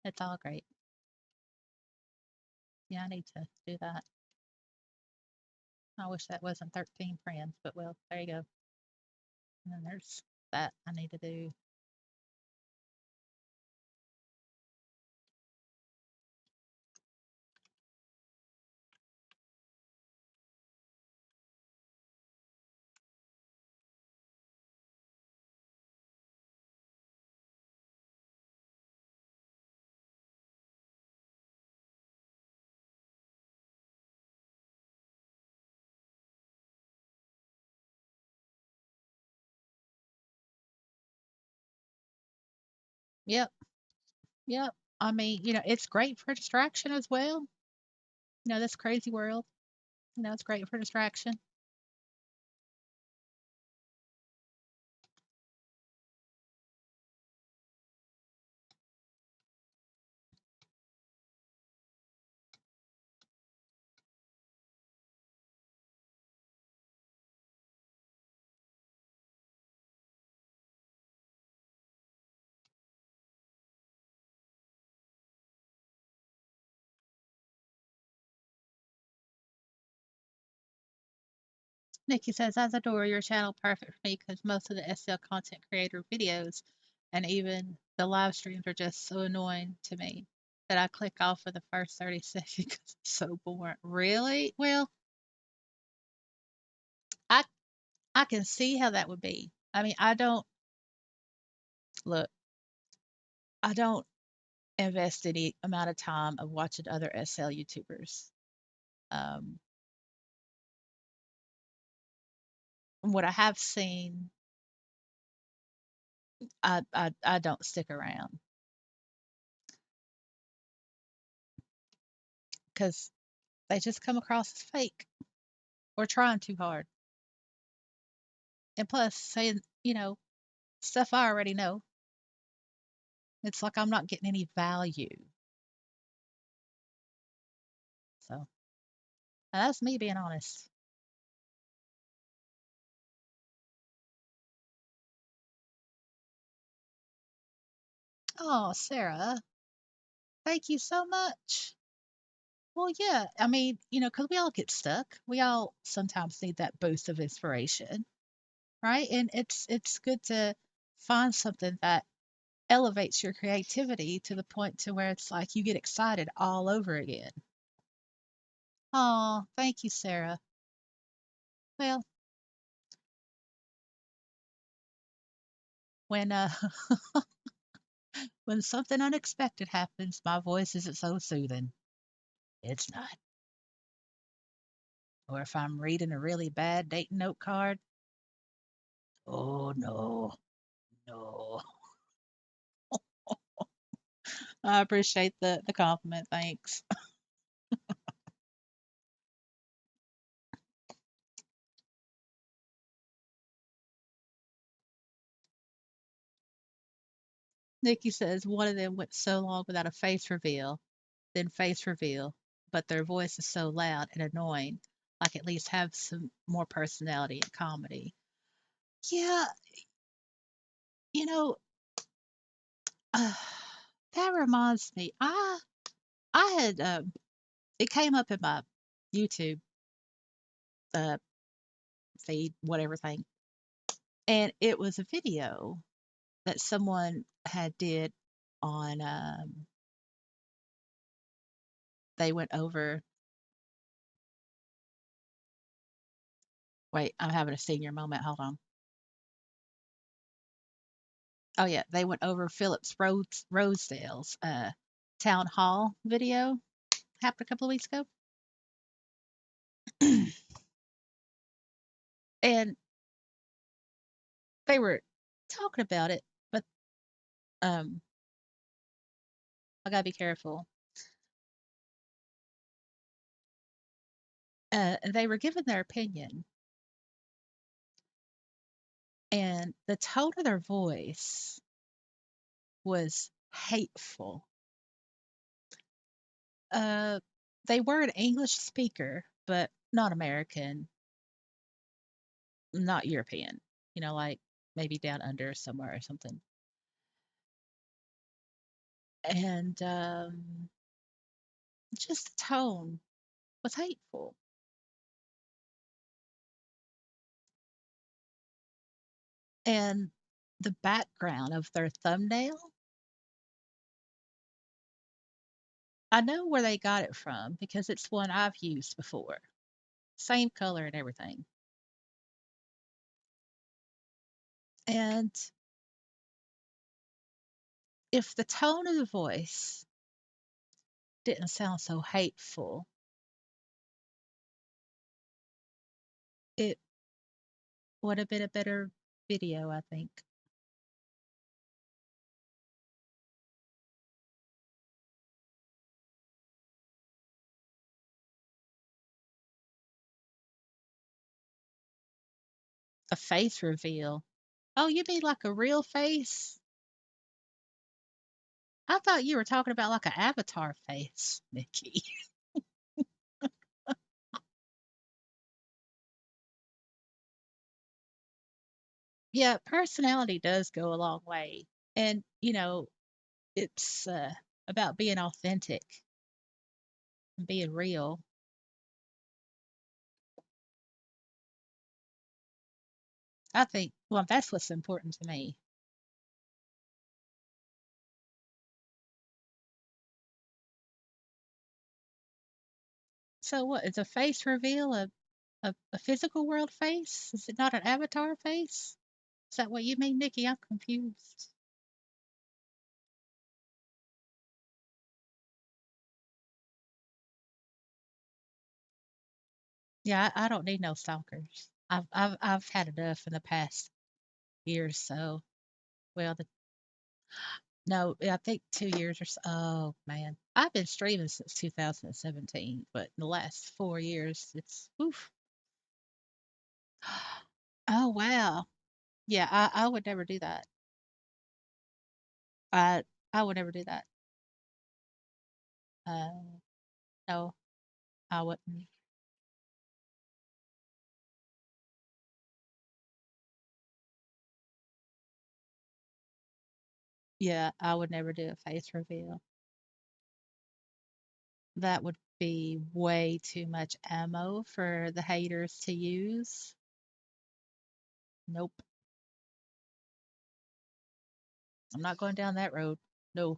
It's all great. Yeah, I need to do that. I wish that wasn't 13 friends, but well, there you go. And then there's that I need to do. Yep, yep. I mean, it's great for distraction as well. This crazy world, it's great for distraction. Nikki says, as adore your channel perfect for me because most of the SL content creator videos and even the live streams are just so annoying to me that I click off for the first 30 seconds because it's so boring. Really? Well, I I can see how that would be. I mean, look, I don't invest any amount of time of watching other SL YouTubers. Um, what I have seen, I don't stick around because they just come across as fake or trying too hard. And plus, saying, stuff I already know. It's like I'm not getting any value. So, and that's me being honest. Oh, Sarah, thank you so much. Well, yeah, I mean, because we all get stuck. We all sometimes need that boost of inspiration, right? And it's good to find something that elevates your creativity to the point to where it's like you get excited all over again. Oh, thank you, Sarah. Well, when when something unexpected happens, my voice isn't so soothing. It's not. Or if I'm reading a really bad date note card, oh no, no. I appreciate the compliment. Thanks. Nikki says one of them went so long without a face reveal, then face reveal, but their voice is so loud and annoying, like at least have some more personality and comedy. Yeah, you know, uh, that reminds me. I had it came up in my YouTube uh, feed, whatever thing, and it was a video that someone had did on. They went over. Wait, I'm having a senior moment. Hold on. Oh yeah, they went over Phillips Rosedale's town hall video happened a couple of weeks ago, and they were talking about it, but um, I gotta be careful. They were giving their opinion, and the tone of their voice was hateful. Uh, they were an English speaker, but not American, not European. Like maybe down under somewhere or something. And just the tone was hateful. And the background of their thumbnail, I know where they got it from because it's one I've used before. Same color and everything. And if the tone of the voice didn't sound so hateful, it would have been a better video, I think. A face reveal. Oh, you mean like a real face? I thought you were talking about like an avatar face, Nikki. Yeah, personality does go a long way. And, it's about being authentic and being real. I think, well, that's what's important to me. So, what is a face reveal a physical world face? Is it not an avatar face? Is that what you mean, Nikki? I'm confused. Yeah, I don't need no stalkers. I've had enough in the past years. So, well, no, I think 2 years or so. Oh man, I've been streaming since 2017, but in the last 4 years, it's oof. Oh wow, yeah, I would never do that. I I would never do that. Uh, no, I wouldn't. Yeah, I would never do a face reveal. That would be way too much ammo for the haters to use. Nope, I'm not going down that road. No,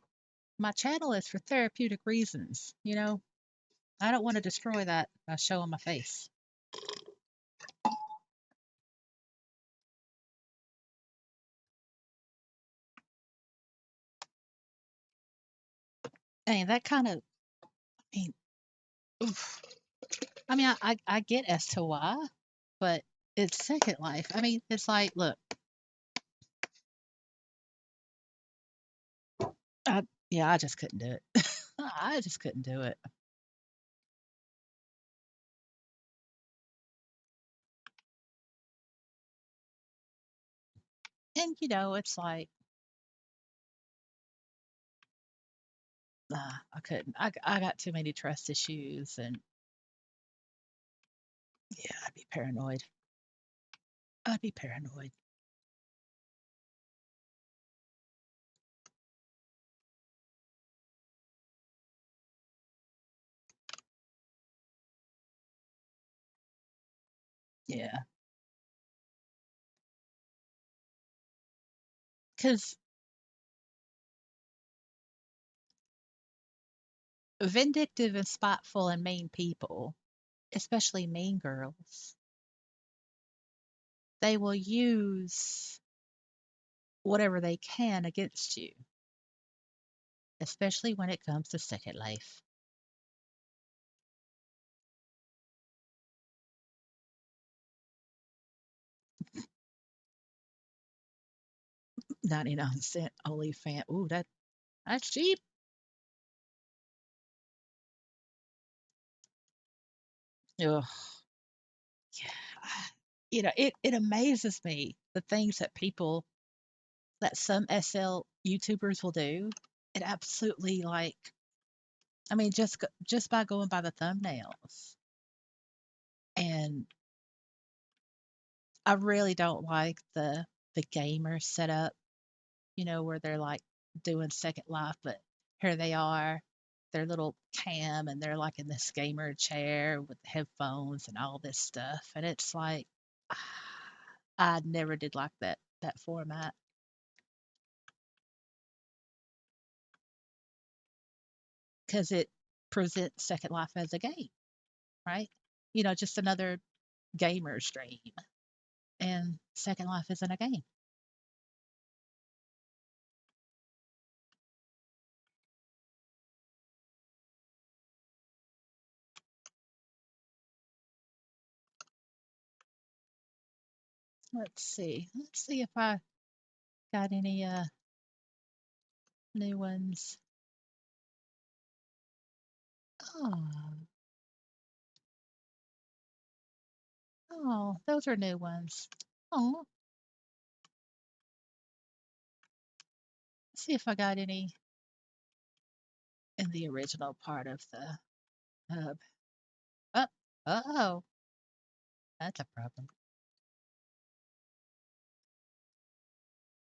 my channel is for therapeutic reasons. I don't want to destroy that by showing my face. And that kind of, I mean, oof. I mean, I get as to why, but it's Second Life. I mean, it's like, look, I, yeah, I just couldn't do it. I just couldn't do it. And it's like, I couldn't. I got too many trust issues, and yeah, I'd be paranoid. I'd be paranoid. Yeah, because vindictive and spiteful and mean people, especially mean girls, they will use whatever they can against you, especially when it comes to Second Life. 99-cent only fan. Ooh, that's cheap. Ugh. Yeah. It amazes me the things that some SL YouTubers will do. It absolutely like, I mean, just by going by the thumbnails. And I really don't like the gamer setup, where they're like doing Second Life, but here they are, their little cam, and they're like in this gamer chair with headphones and all this stuff. And it's like, I never did like that format because it presents Second Life as a game, right? Just another gamer stream. And Second Life isn't a game. Let's see. Let's see if I got any new ones. Oh, oh, those are new ones. Oh, let's see if I got any in the original part of the hub. Oh, oh, that's a problem.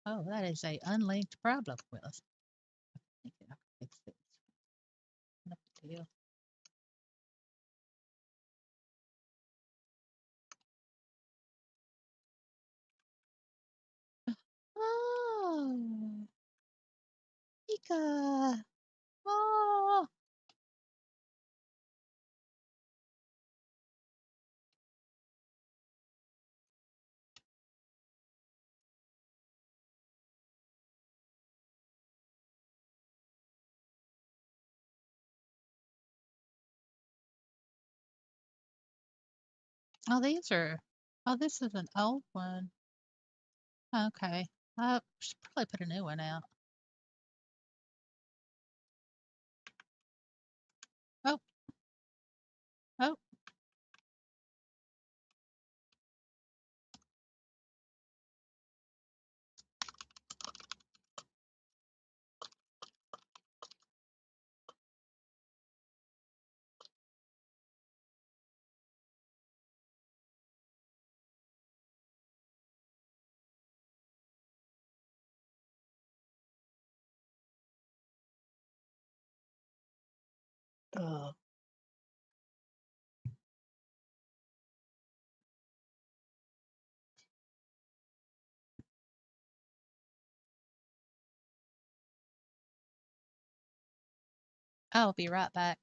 Oh, that is a unlinked problem. Well, I think I can fix it. Not a big deal. Oh, Mika. Oh, oh, these are. Oh, this is an old one. Okay. I should probably put a new one out. Oh, oh. Oh. I'll be right back.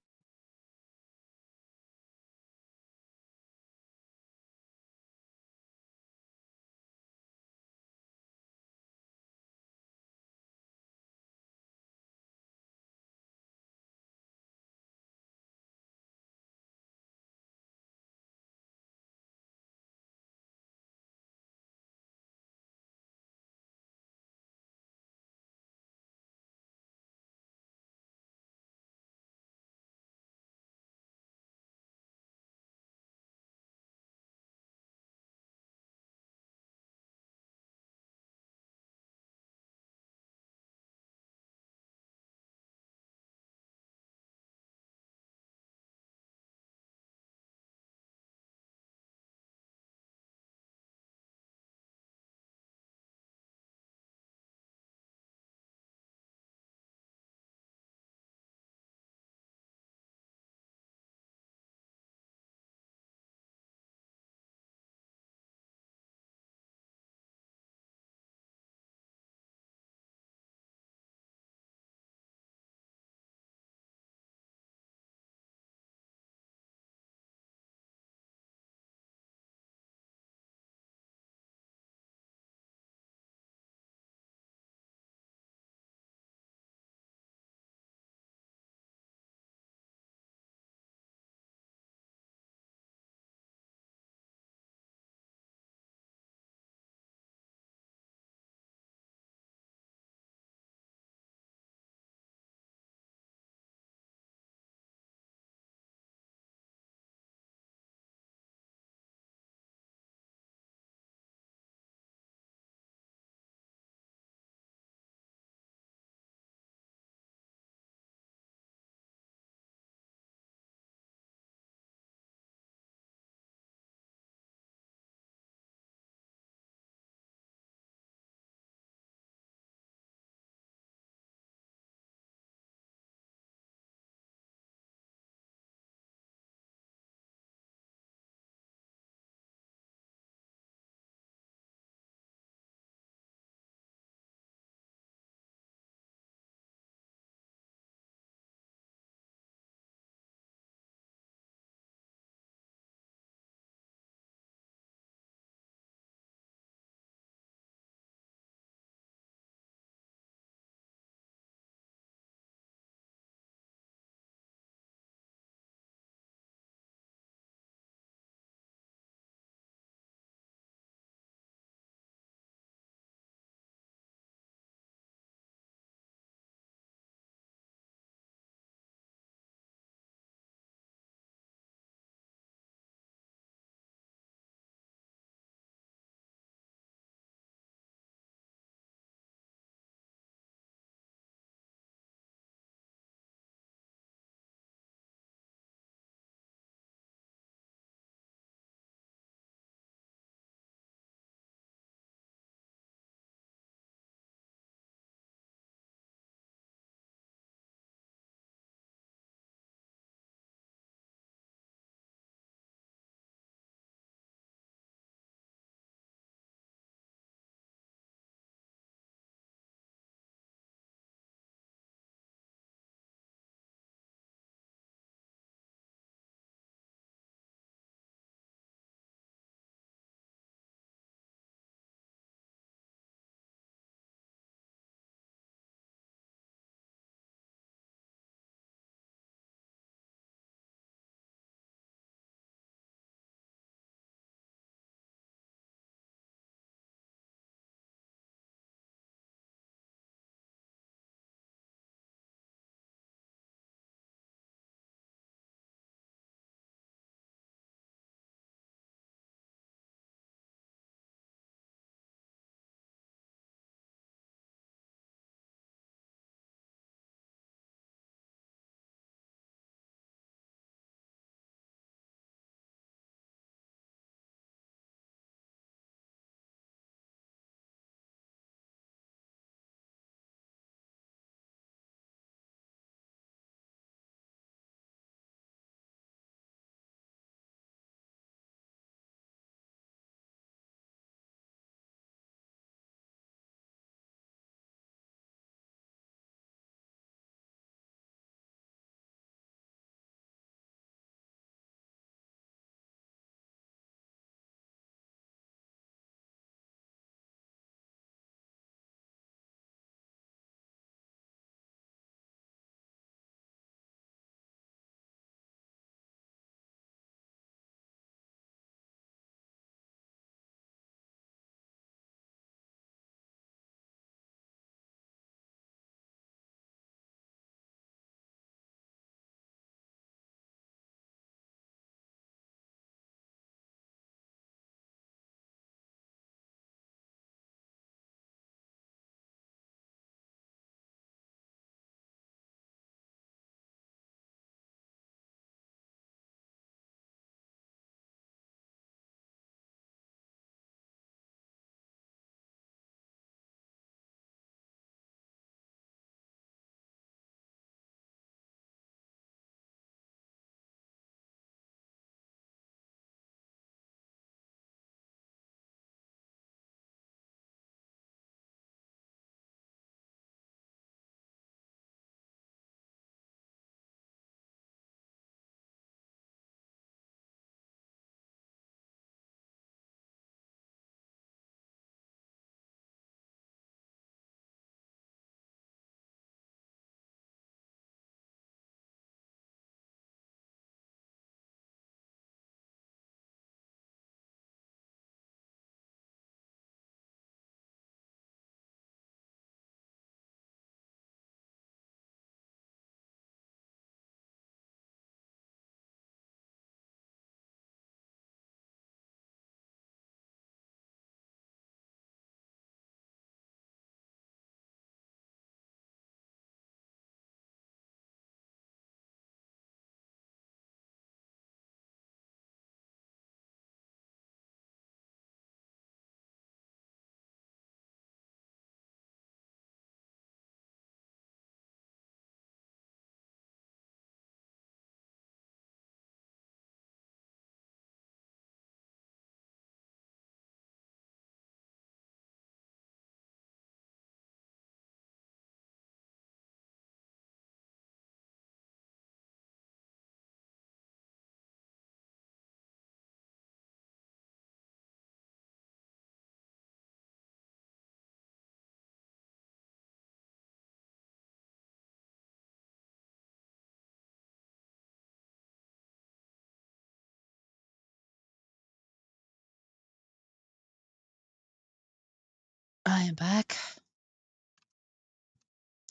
I am back.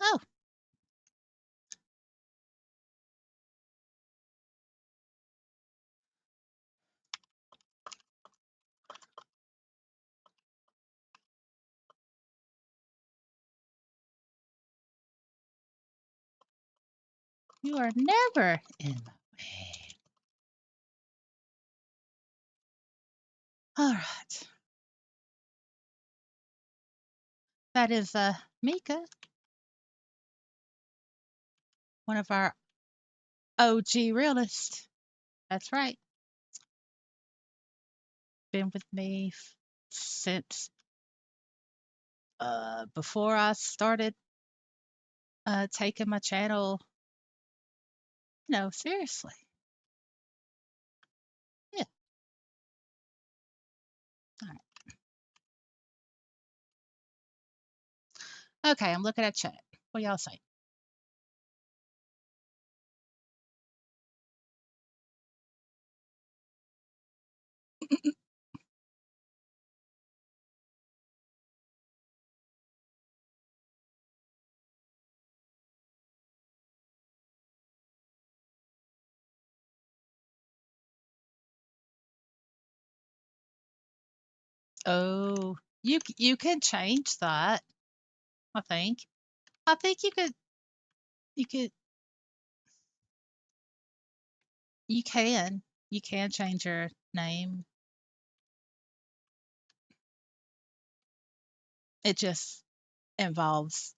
Oh, you are never in my way. All right. That is Mika, one of our OG realists. That's right. Been with me since before I started taking my channel, seriously. Yeah. All right. Okay, I'm looking at chat. What y'all say? Oh, you can change that. I think. I think you could you can you can change your name. It just involves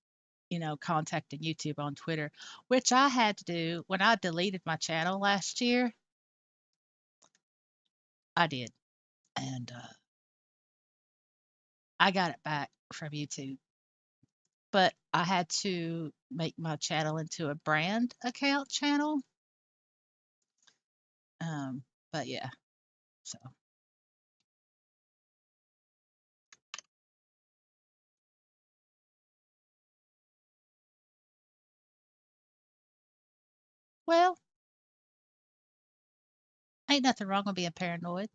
contacting YouTube on Twitter, which I had to do when I deleted my channel last year. I did, and I got it back from YouTube, but I had to make my channel into a brand account channel. Um, but yeah, so well, ain't nothing wrong with being paranoid.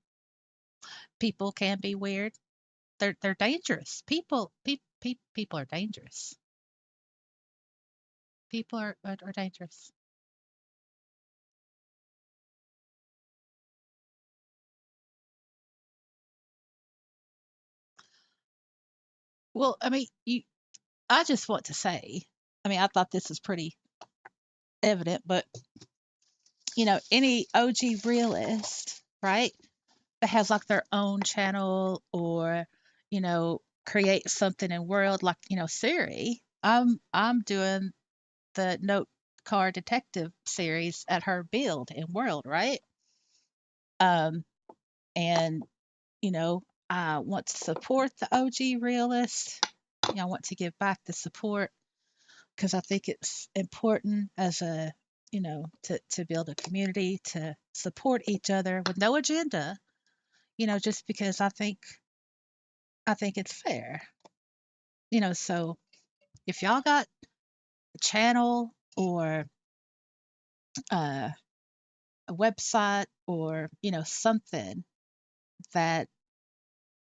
People can be weird. They're dangerous. People are dangerous. People are dangerous. Well, I mean, I just want to say, I mean, I thought this was pretty evident, but any OG realist, right, that has like their own channel or, create something in world like, Siri. I'm doing the note card detective series at her build in world, right? Um, and I want to support the OG realist. I want to give back the support because I think it's important as to build a community, to support each other with no agenda, just because I think it's fair. So if y'all got a channel or uh, a website or, something that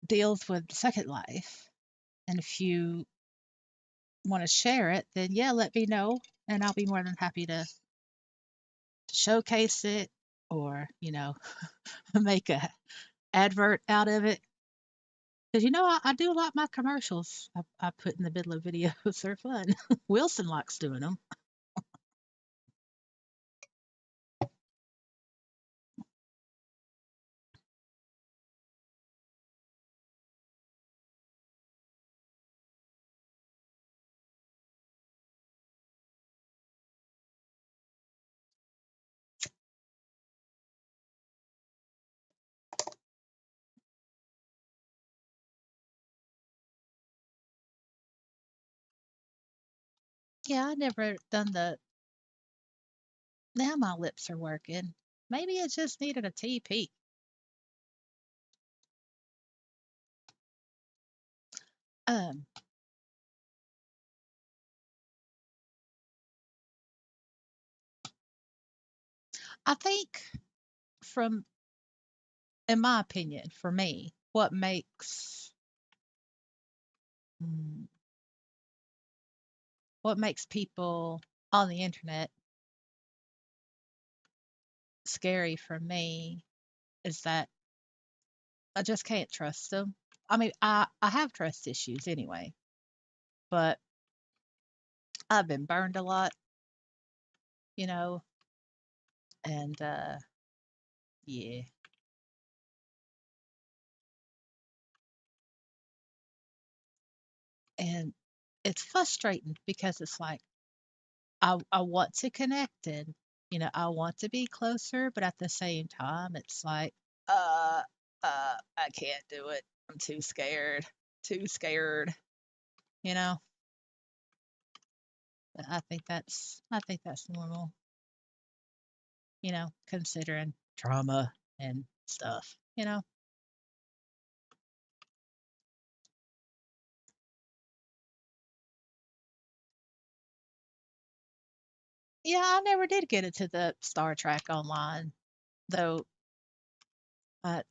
deals with Second Life, and if you want to share it, then yeah, let me know and I'll be more than happy to showcase it or, make a advert out of it. Because I do like my commercials. I put in the middle of videos. They're fun. Wilson likes doing them. Yeah, I never done the. Now my lips are working. Maybe it just needed a TP. Um, I think from, in my opinion, for me, what makes Mm, what makes people on the internet scary for me is that I just can't trust them. I mean, I have trust issues anyway, but I've been burned a lot, you know, and yeah, and it's frustrating because it's like I want to connect and I want to be closer, but at the same time, it's like uh I can't do it. I'm too scared, too scared, you know. But I think that's normal, considering trauma and stuff. Yeah, I never did get into the Star Trek online, though I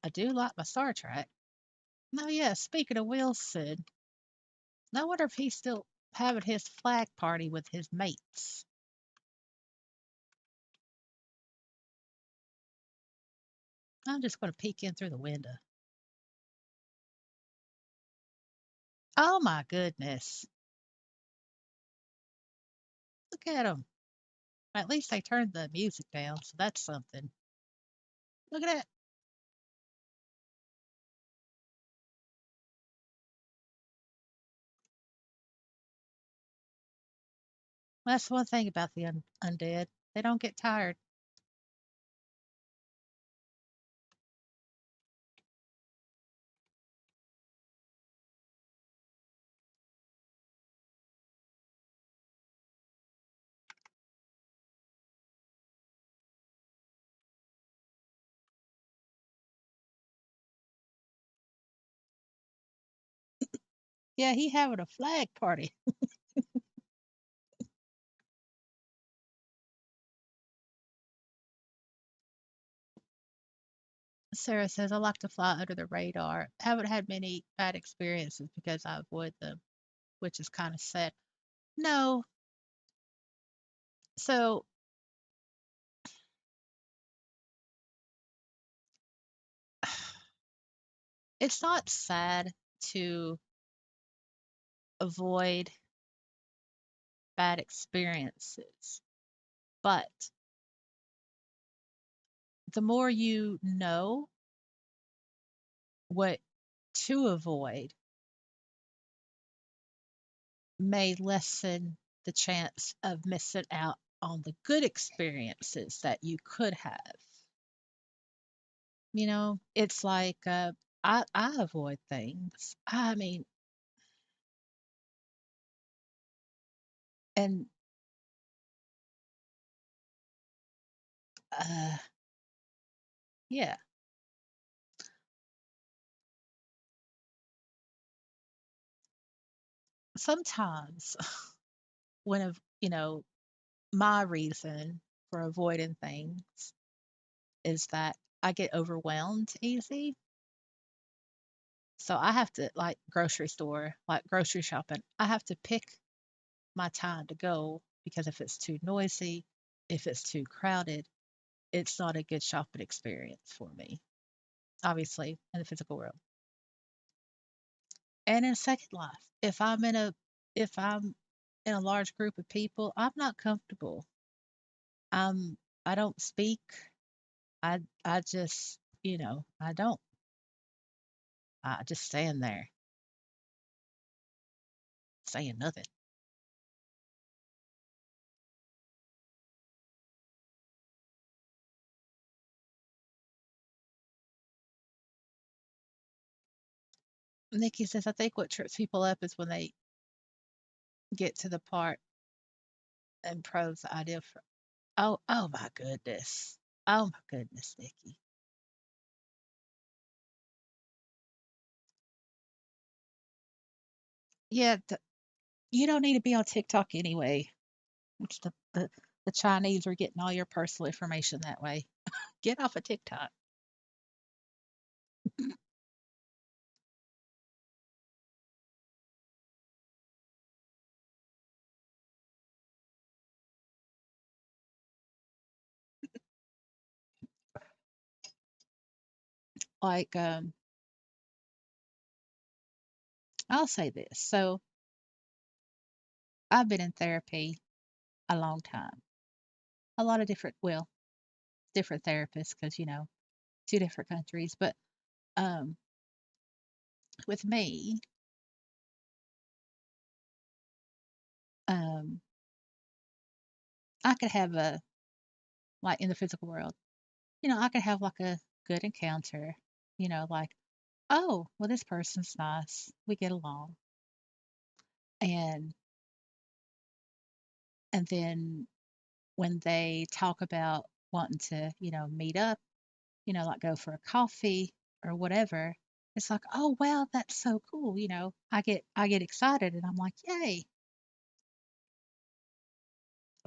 I do like my Star Trek. No, yeah, speaking of Wilson, I wonder if he's still having his flag party with his mates. I'm just going to peek in through the window. Oh my goodness. Look at them. At least they turned the music down, so that's something. Look at that. That's one thing about the undead. They don't get tired. Yeah, he having a flag party. Sarah says, I like to fly under the radar. Haven't had many bad experiences because I avoid them, which is kind of sad. No, so it's not sad to avoid bad experiences, but the more you know what to avoid may lessen the chance of missing out on the good experiences that you could have. It's like I avoid things. I mean, and uh, yeah, sometimes when my reason for avoiding things is that I get overwhelmed easy. So I have to, like grocery store, like grocery shopping, I have to pick my time to go because if it's too noisy, if it's too crowded, it's not a good shopping experience for me, obviously, in the physical world. And in Second Life, if I'm in a large group of people, I'm not comfortable. I'm I don't speak. I just, I don't. I just stand there saying nothing. Nikki says, I think what trips people up is when they get to the part and pros the idea for, oh my goodness. Oh my goodness, Nikki. Yeah, you don't need to be on TikTok anyway. It's the Chinese are getting all your personal information that way. Get off of TikTok. Like, I'll say this. So I've been in therapy a long time. A lot of different, well, different therapists because, two different countries. But um, with me, um, I could have like in the physical world, I could have like a good encounter, like, oh, well, this person's nice. We get along. And and then when they talk about wanting to, meet up, like go for a coffee or whatever, it's like, oh wow, that's so cool. I get excited and I'm like, yay.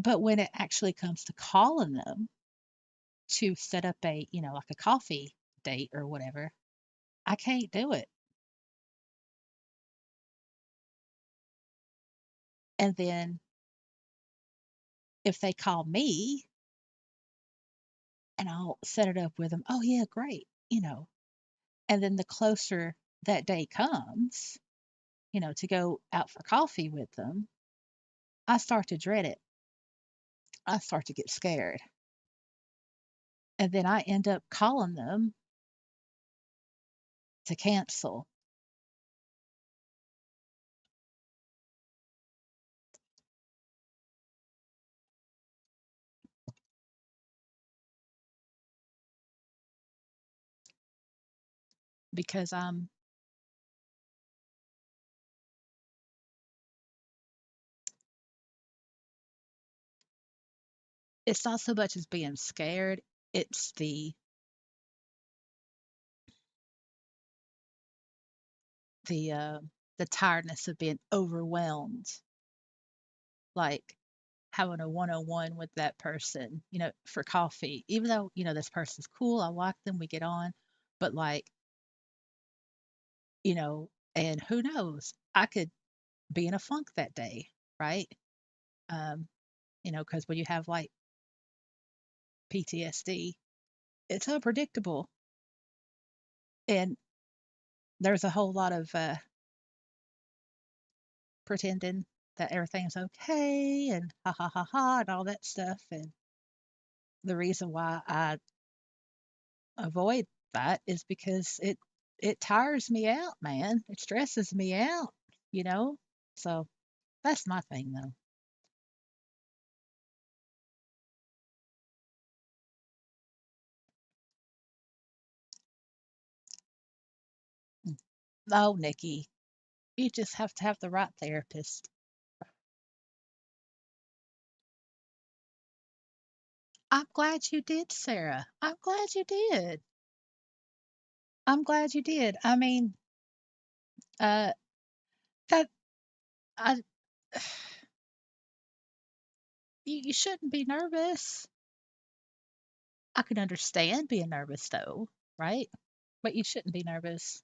But when it actually comes to calling them to set up like a coffee date or whatever, I can't do it. And then if they call me and I'll set it up with them, oh yeah, great. And then the closer that day comes, to go out for coffee with them, I start to dread it. I start to get scared. And then I end up calling them to cancel because it's not so much as being scared, it's the the tiredness of being overwhelmed, like having a one-on-one with that person, for coffee. Even though, this person's cool, I like them, we get on, but like, you know, and who knows, I could be in a funk that day, right? Um, because when you have like PTSD, it's unpredictable. And there's a whole lot of pretending that everything's okay and ha ha ha ha and all that stuff. And the reason why I avoid that is because it tires me out, man. It stresses me out, you know? So that's my thing though. Mm. Oh, Nikki, you just have to have the right therapist. I'm glad you did, Sarah. I'm glad you did. I'm glad you did. I mean, uh, that I you shouldn't be nervous. I can understand being nervous though, right? But you shouldn't be nervous.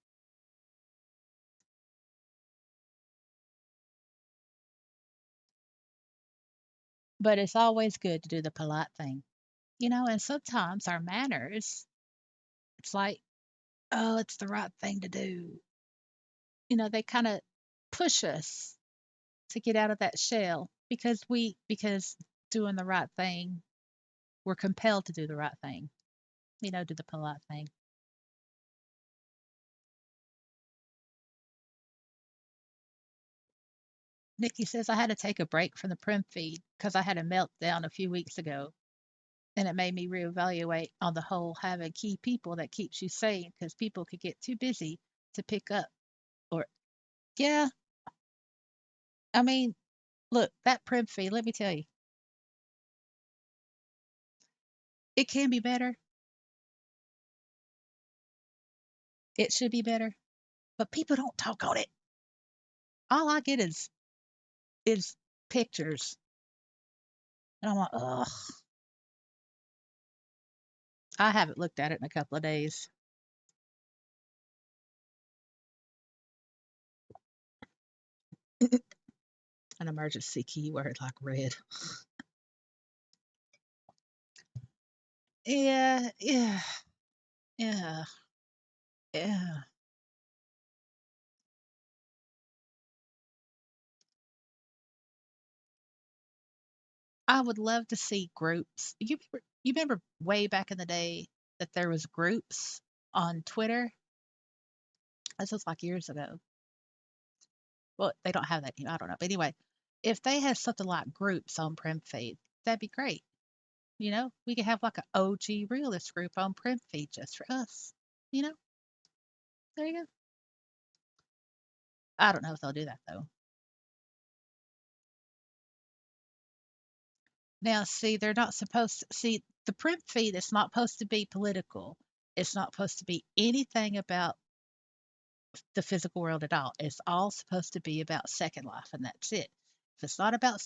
But it's always good to do the polite thing, and sometimes our manners, it's like, oh, it's the right thing to do. They kind of push us to get out of that shell because doing the right thing, we're compelled to do the right thing, do the polite thing. Nikki says I had to take a break from the prim feed because I had a meltdown a few weeks ago, and it made me reevaluate on the whole having key people that keeps you sane because people could get too busy to pick up. Or yeah, I mean, look, that prim feed, let me tell you, it can be better. It should be better, but people don't talk on it. All I get is pictures, and I'm like, ugh. I haven't looked at it in a couple of days. An emergency keyword like red. Yeah, yeah, yeah. Yeah. I would love to see groups. You remember way back in the day that there was groups on Twitter? This was like years ago. Well, they don't have that anymore. I don't know. But anyway, if they had something like groups on Prim Feed, that'd be great. We could have like an OG realist group on Prim Feed just for us. You know, there you go. I don't know if they'll do that though. Now, see, they're not supposed to see the Prim Feed is not supposed to be political. It's not supposed to be anything about the physical world at all. It's all supposed to be about Second Life, and that's it. If it's not about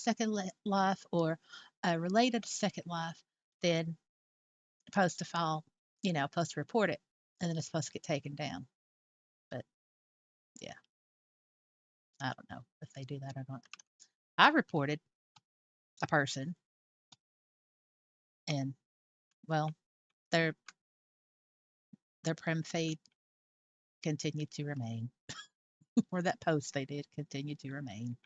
Life or related to Second Life, then supposed to file, supposed to report it, and then it's supposed to get taken down. But yeah, I don't know if they do that or not. I reported a person, and well, their their prem feed continued to remain, or that post they did continue to remain.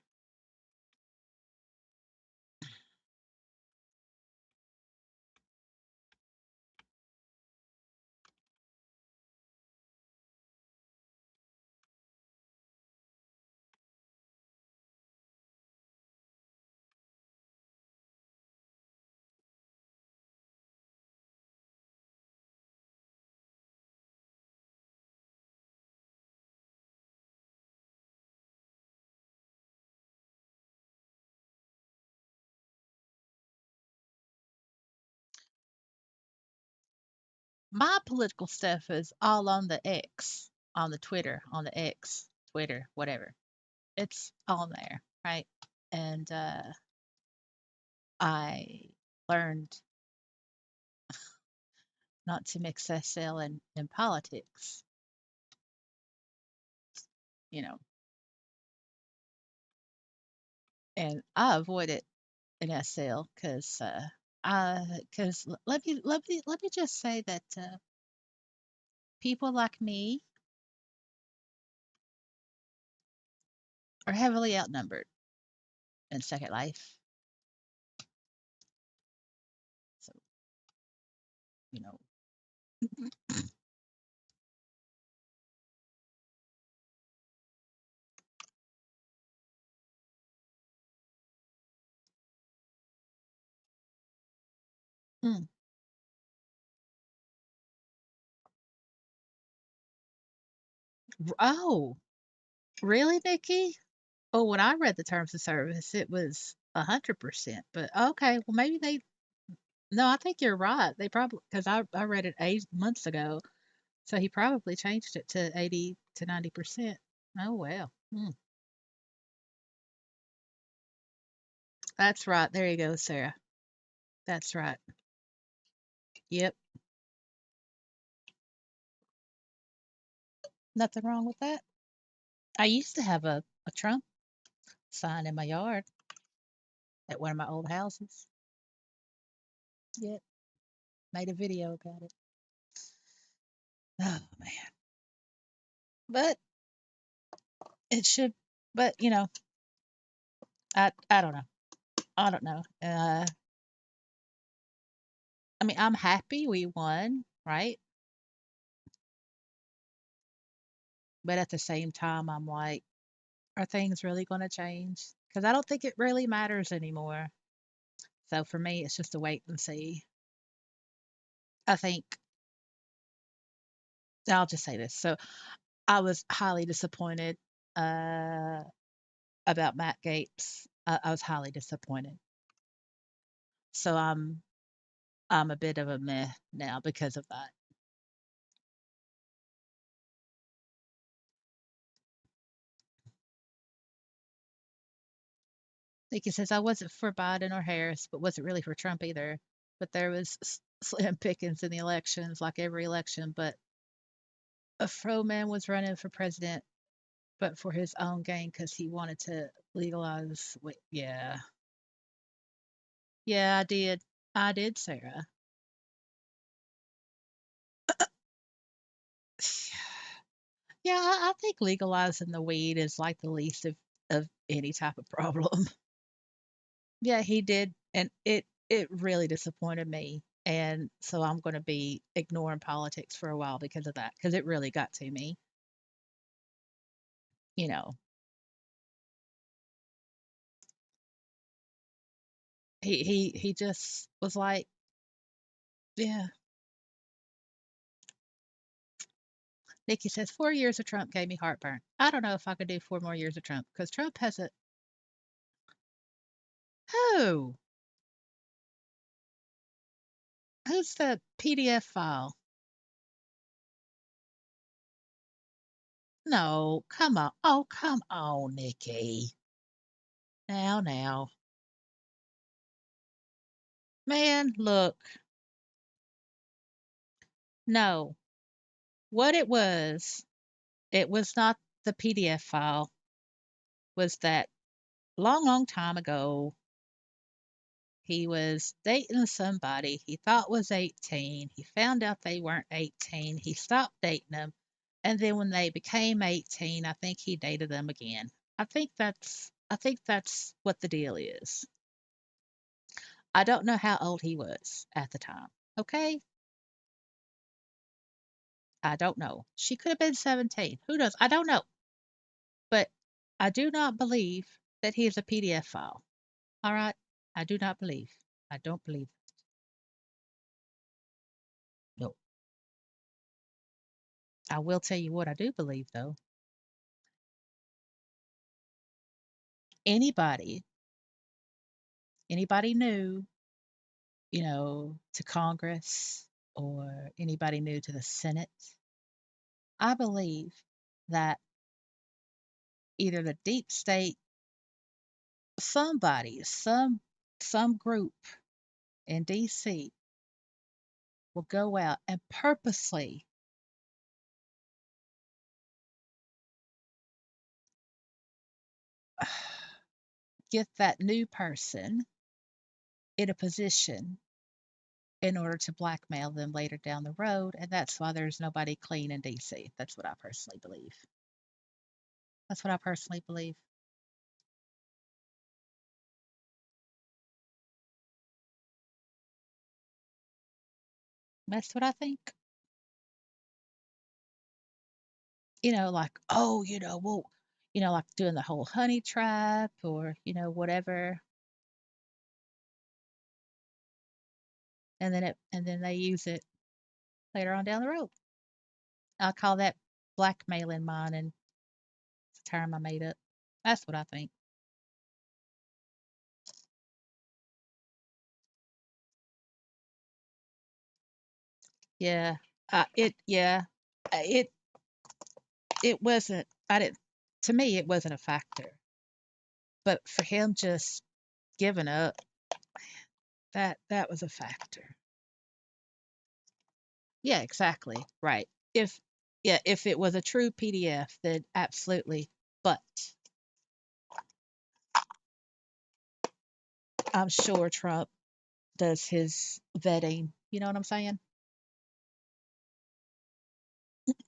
My political stuff is all on the X, on the Twitter, on the X, Twitter, whatever. It's on there, right? And I learned not to mix SL and politics, you know, and I avoided an SL because let me just say that people like me are heavily outnumbered in Second Life. So, you know, mm. Oh, really, Nikki? Oh, when I read the terms of service, it was 100%. But okay, well, maybe they. No, I think you're right. They probably because I read it 8 months ago, so he probably changed it to 80 to 90%. Oh well, that's right. There you go, Sarah. That's right. Yep, nothing wrong with that. I used to have a Trump sign in my yard at one of my old houses. Yep, made a video about it. Oh man, but it should. But I don't know. I don't know. I mean, I'm happy we won, right? But at the same time, I'm like, are things really going to change? Because I don't think it really matters anymore. So for me, it's just a wait and see. I think I'll just say this. So I was highly disappointed uh, about Matt Gates. I was highly disappointed. So I'm a bit of a meh now because of that. Like he says, I wasn't for Biden or Harris, but wasn't really for Trump either. But there was slim pickings in the elections, like every election. But a fro man was running for president, but for his own gain because he wanted to legalize. Wait, yeah, yeah, I did. I did, Sarah. Yeah, I think legalizing the weed is like the least of any type of problem. Yeah, he did, and it really disappointed me. And so I'm going to be ignoring politics for a while because of that, because it really got to me. You know, he just was like, yeah. Nikki says 4 years of Trump gave me heartburn. I don't know if I could do 4 more years of Trump because Trump has a who who's the PDF file? No, come on. Oh, come on, Nikki. Now. Man, look. No. What it was not the PDF file, was that long time ago, he was dating somebody he thought was 18. He found out they weren't 18. He stopped dating them. And then when they became 18, I think he dated them again. I think that's what the deal is. I don't know how old he was at the time. Okay? I don't know. She could have been 17. Who knows? I don't know. But I do not believe that he is a PDF file. All right? I do not believe. I don't believe. No. I will tell you what I do believe, though. Anybody, anybody new, to Congress or anybody new to the Senate, I believe that either the deep state, somebody, some group in DC will go out and purposely get that new person in a position in order to blackmail them later down the road. And that's why there's nobody clean in DC. That's what I personally believe. That's what I personally believe. That's what I think. Like, oh, well, like doing the whole honey trap or, whatever. And then they use it later on down the road. I call that blackmailing mine, and it's a term I made up. That's what I think. Yeah. Yeah. It wasn't, I didn't, to me, it wasn't a factor. But for him just giving up, that was a factor. Yeah, exactly. Right. If yeah, if it was a true PDF, then absolutely. But I'm sure Trump does his vetting. You know what I'm saying?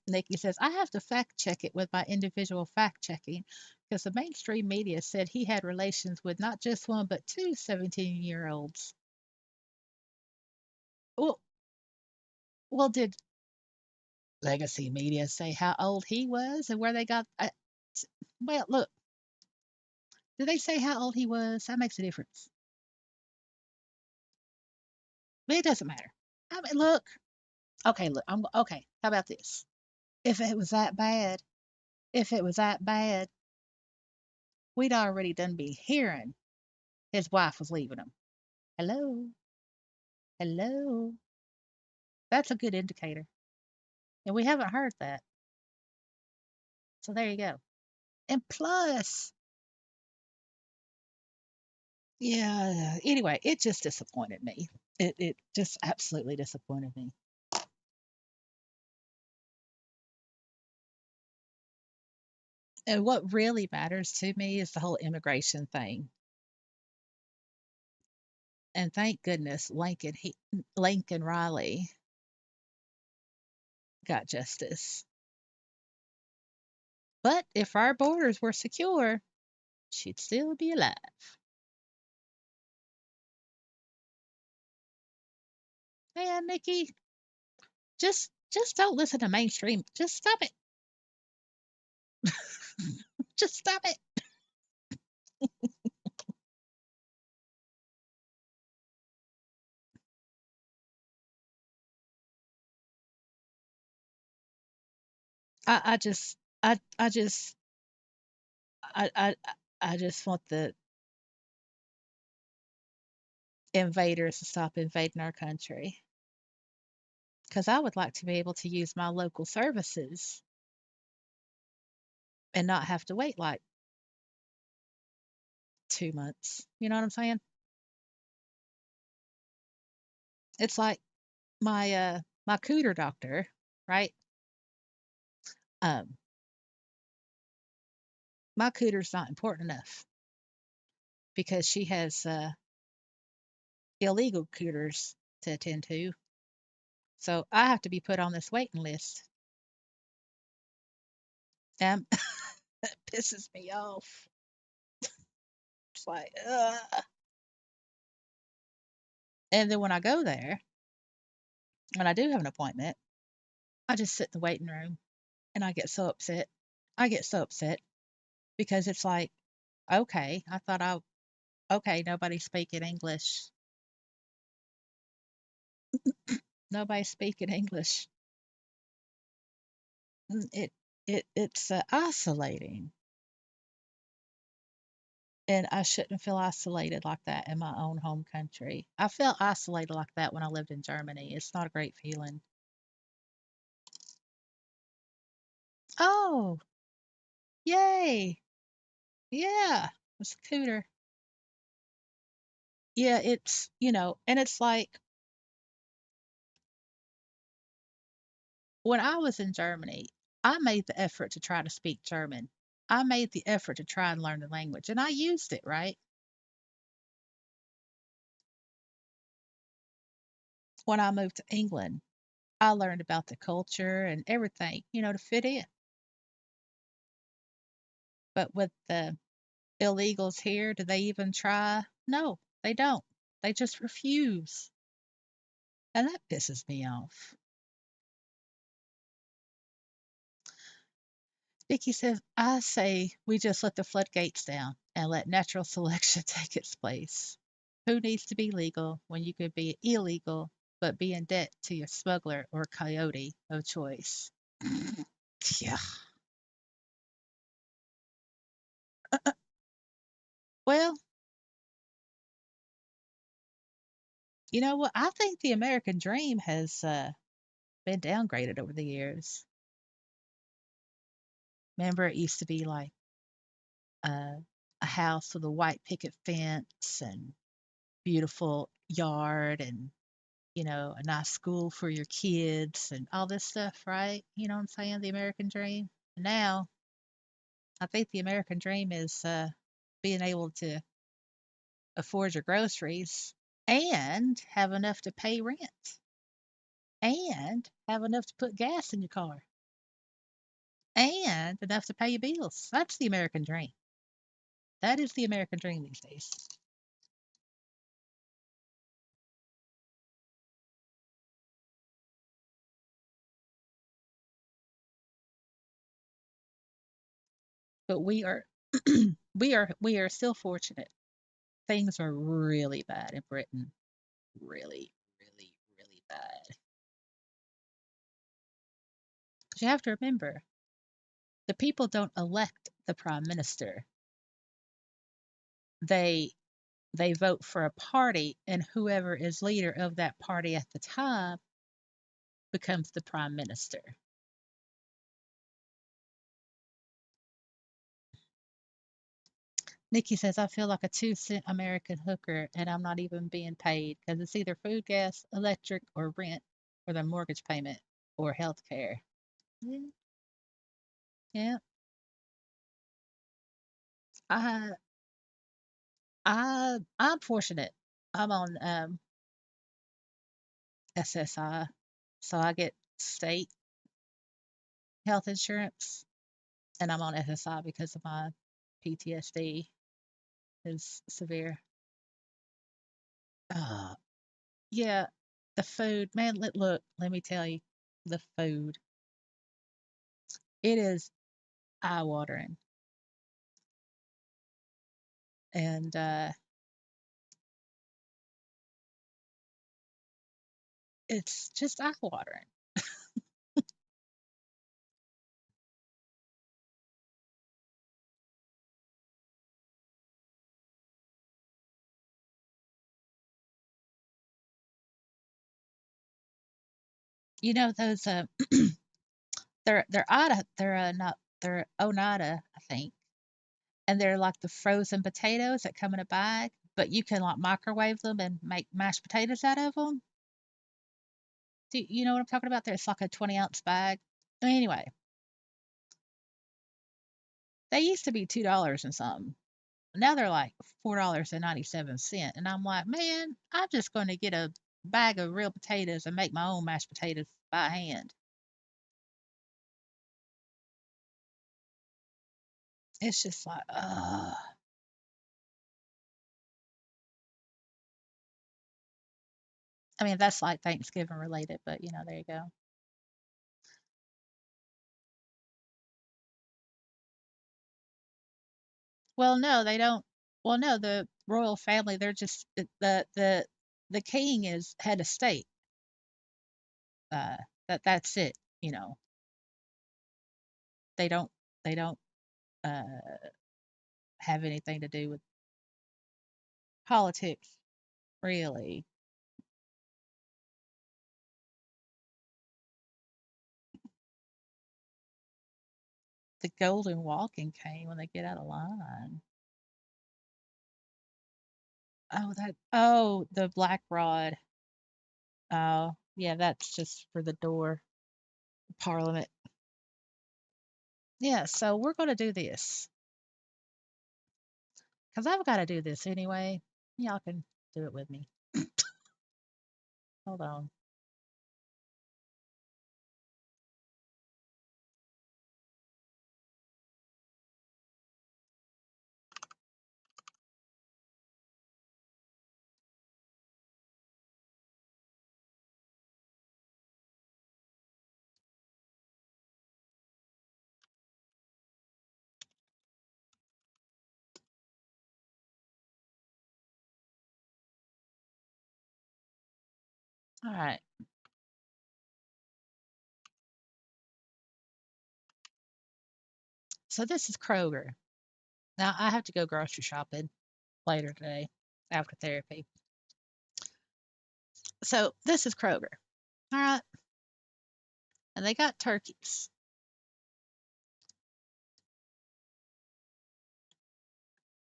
Nikki says, I have to fact check it with my individual fact checking because the mainstream media said he had relations with not just one, but two 17-year-olds. Well, well, did legacy media say how old he was and where they got? Well, look, did they say how old he was? That makes a difference. But it doesn't matter. I mean, look. Okay, look. I'm okay. How about this? If it was that bad, if it was that bad, we'd already done be hearing his wife was leaving him. Hello, hello. That's a good indicator, and we haven't heard that. So there you go. And plus, yeah. Anyway, it just disappointed me. It just absolutely disappointed me. And what really matters to me is the whole immigration thing. And thank goodness Lincoln Riley got justice. But if our borders were secure, she'd still be alive. Man, Nikki, just don't listen to mainstream. Just stop it. Just stop it. I just I just I I I just want the invaders to stop invading our country because I would like to be able to use my local services and not have to wait like 2 months. You know what I'm saying? It's like my cooter doctor, right? Um, my cooter's not important enough because she has illegal cooters to attend to. So I have to be put on this waiting list. And it pisses me off. It's like, ugh. And then when I go there, when I do have an appointment, I just sit in the waiting room and I get so upset. I get so upset because it's like, okay, okay, nobody's speaking English. Nobody's speaking English. It it's isolating, and I shouldn't feel isolated like that in my own home country. I felt isolated like that when I lived in Germany. It's not a great feeling. Oh, yay! Yeah, it's a cooter. Yeah, it's and it's like when I was in Germany, I made the effort to try to speak German. I made the effort to try and learn the language, and I used it, right? When I moved to England, I learned about the culture and everything, to fit in. But with the illegals here, do they even try? No, they don't. They just refuse. And that pisses me off. Vicky says, I say we just let the floodgates down and let natural selection take its place. Who needs to be legal when you could be illegal but be in debt to your smuggler or coyote of choice? Yeah. Well, you know what? I think the American dream has been downgraded over the years. Remember, it used to be like uh, a house with a white picket fence and beautiful yard and a nice school for your kids and all this stuff, right? You know what I'm saying? The American dream. Now, I think the American dream is being able to afford your groceries and have enough to pay rent and have enough to put gas in your car and enough to pay your bills. That's the American dream. That is the American dream these days. But we are we are still fortunate. Things are really bad in Britain. Really, really, really bad. Because you have to remember, the people don't elect the prime minister. They they vote for a party, and whoever is leader of that party at the time becomes the prime minister. Nikki says, I feel like a 2 cent American hooker and I'm not even being paid because it's either food, gas, electric, or rent, or the mortgage payment, or health care. Yeah, yeah. I, I'm fortunate. I'm on SSI, so I get state health insurance. and I'm on SSI because of my PTSD is severe. Uh, yeah, the food, man. Look, let me tell you, the food. It is eye watering, and it's just eye watering. You know those they're Otta, they're not they're Onata, I think, and they're like the frozen potatoes that come in a bag, but you can like microwave them and make mashed potatoes out of them. Do you know what I'm talking about? There's like a 20-ounce bag. Anyway, they used to be $2 and something. Now they're like $4.97, and I'm like, man, I'm just going to get a bag of real potatoes and make my own mashed potatoes by hand. It's just like, I mean, that's like Thanksgiving related, but there you go. Well, no, they don't. Well, no, the royal family, they're just the king is head of state. Uh, that's it. You know, they don't uh have anything to do with politics, really. The golden walking cane when they get out of line. The black rod. Oh, yeah, that's just for the door, Parliament. Yeah, so we're going to do this because I've got to do this anyway. Y'all can do it with me. Hold on. All right. So this is Kroger. Now I have to go grocery shopping later today after therapy. So this is Kroger. All right. And they got turkeys.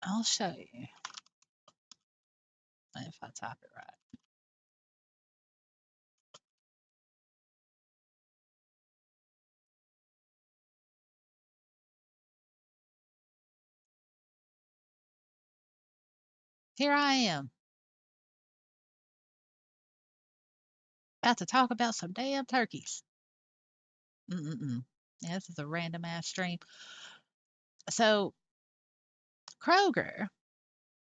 I'll show you if I type it right. Here I am about to talk about some damn turkeys. Mm-mm-mm. Yeah, this is a random ass stream. So Kroger,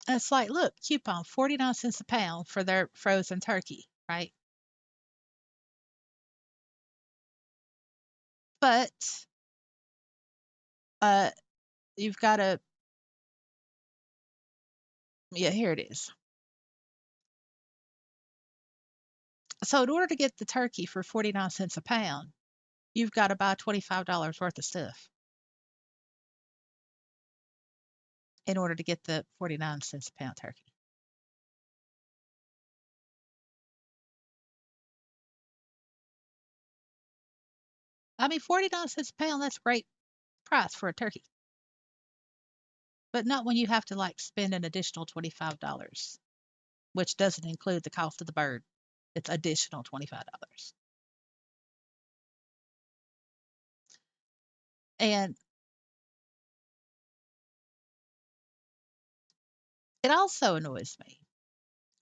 it's like, look, coupon 49 cents a pound for their frozen turkey, right? But uh you've got to yeah, here it is. So in order to get the turkey for 49 cents a pound, you've got to buy $25 worth of stuff in order to get the 49 cents a pound turkey. I mean, 49 cents a pound, that's a great price for a turkey. But not when you have to like spend an additional $25, which doesn't include the cost of the bird. It's additional $25. And it also annoys me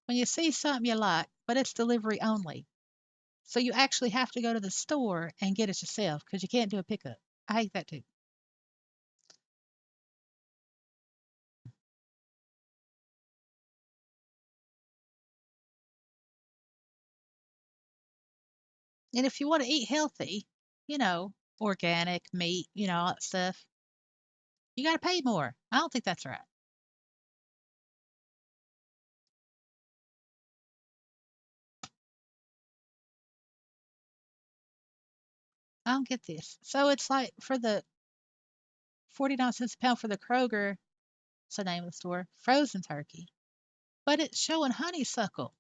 when you see something you like, but it's delivery only. So you actually have to go to the store and get it yourself because you can't do a pickup. I hate that too. And if you want to eat healthy, you know, organic meat, all that stuff, you got to pay more. I don't think that's right. I don't get this. So it's like for the 49 cents a pound for the Kroger, it's the name of the store, frozen turkey, but it's showing honeysuckle.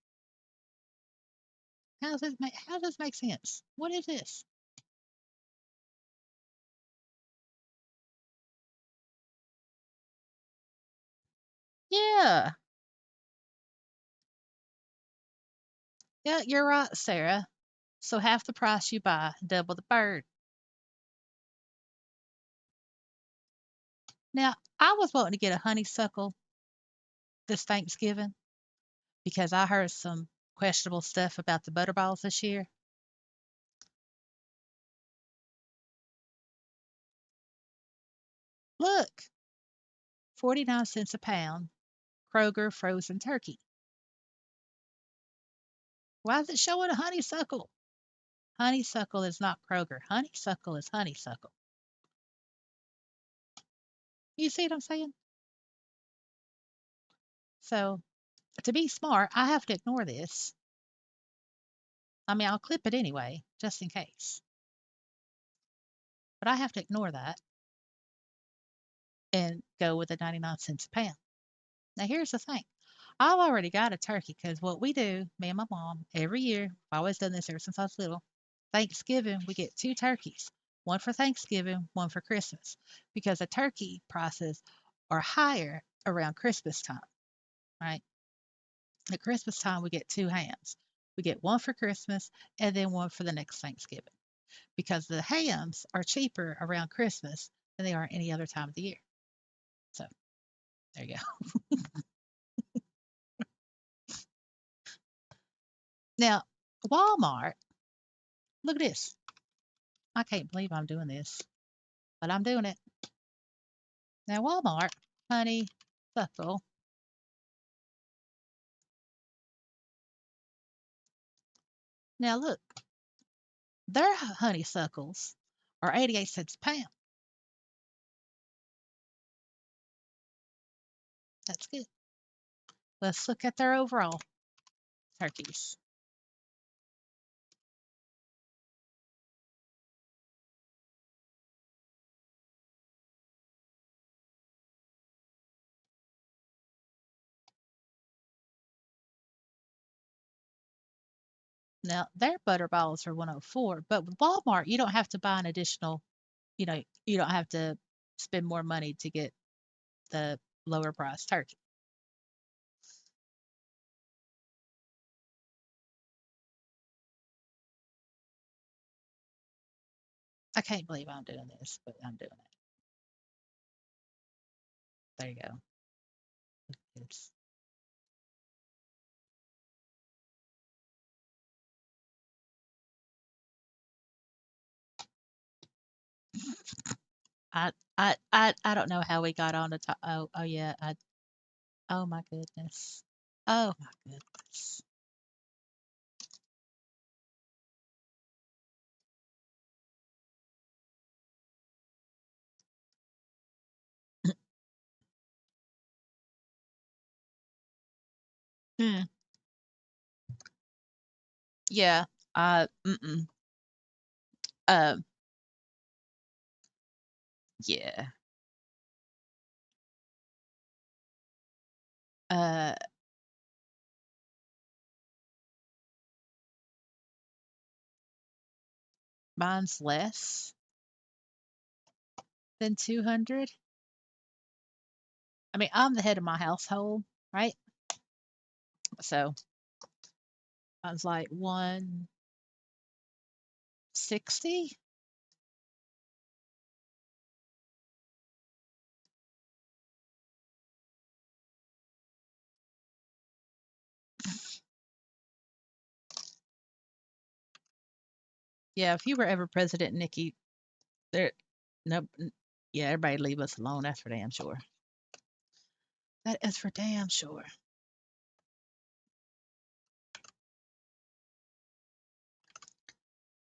How does this make sense? What is this? Yeah. Yeah, you're right, Sarah. So half the price you buy, double the bird. Now, I was wanting to get a honeysuckle this Thanksgiving because I heard some questionable stuff about the butterballs this year. Look, 49 cents a pound, Kroger frozen turkey. Why is it showing a honeysuckle? Honeysuckle is not Kroger. Honeysuckle is honeysuckle. You see what I'm saying? So, to be smart, I have to ignore this. I mean, I'll clip it anyway, just in case. But I have to ignore that and go with the 99 cents a pound. Now, here's the thing. I've already got a turkey because what we do, me and my mom, every year, I've always done this ever since I was little. Thanksgiving, we get two turkeys, one for Thanksgiving, one for Christmas, because the turkey prices are higher around Christmas time, right? At Christmas time, we get two hams. We get one for Christmas and then one for the next Thanksgiving because the hams are cheaper around Christmas than they are any other time of the year. So there you go. Now, Walmart, look at this. I can't believe I'm doing this, but I'm doing it. Now, Walmart, honeysuckle. Now, look, their honeysuckles are 88 cents a pound. That's good. Let's look at their overall turkeys. Now, their butter balls are 104, but with Walmart, you don't have to buy an additional, you don't have to spend more money to get the lower price turkey. I can't believe I'm doing this, but I'm doing it. There you go. It's, I don't know how we got on the top. Oh yeah. Oh my goodness. Oh my goodness. Mm, yeah. Mm-mm. Um, yeah. Uh, mine's less than 200. I mean, I'm the head of my household, right? So mine's like 160. Yeah, if you were ever president, Nikki, there, no, yeah, everybody leave us alone. That's for damn sure. That is for damn sure.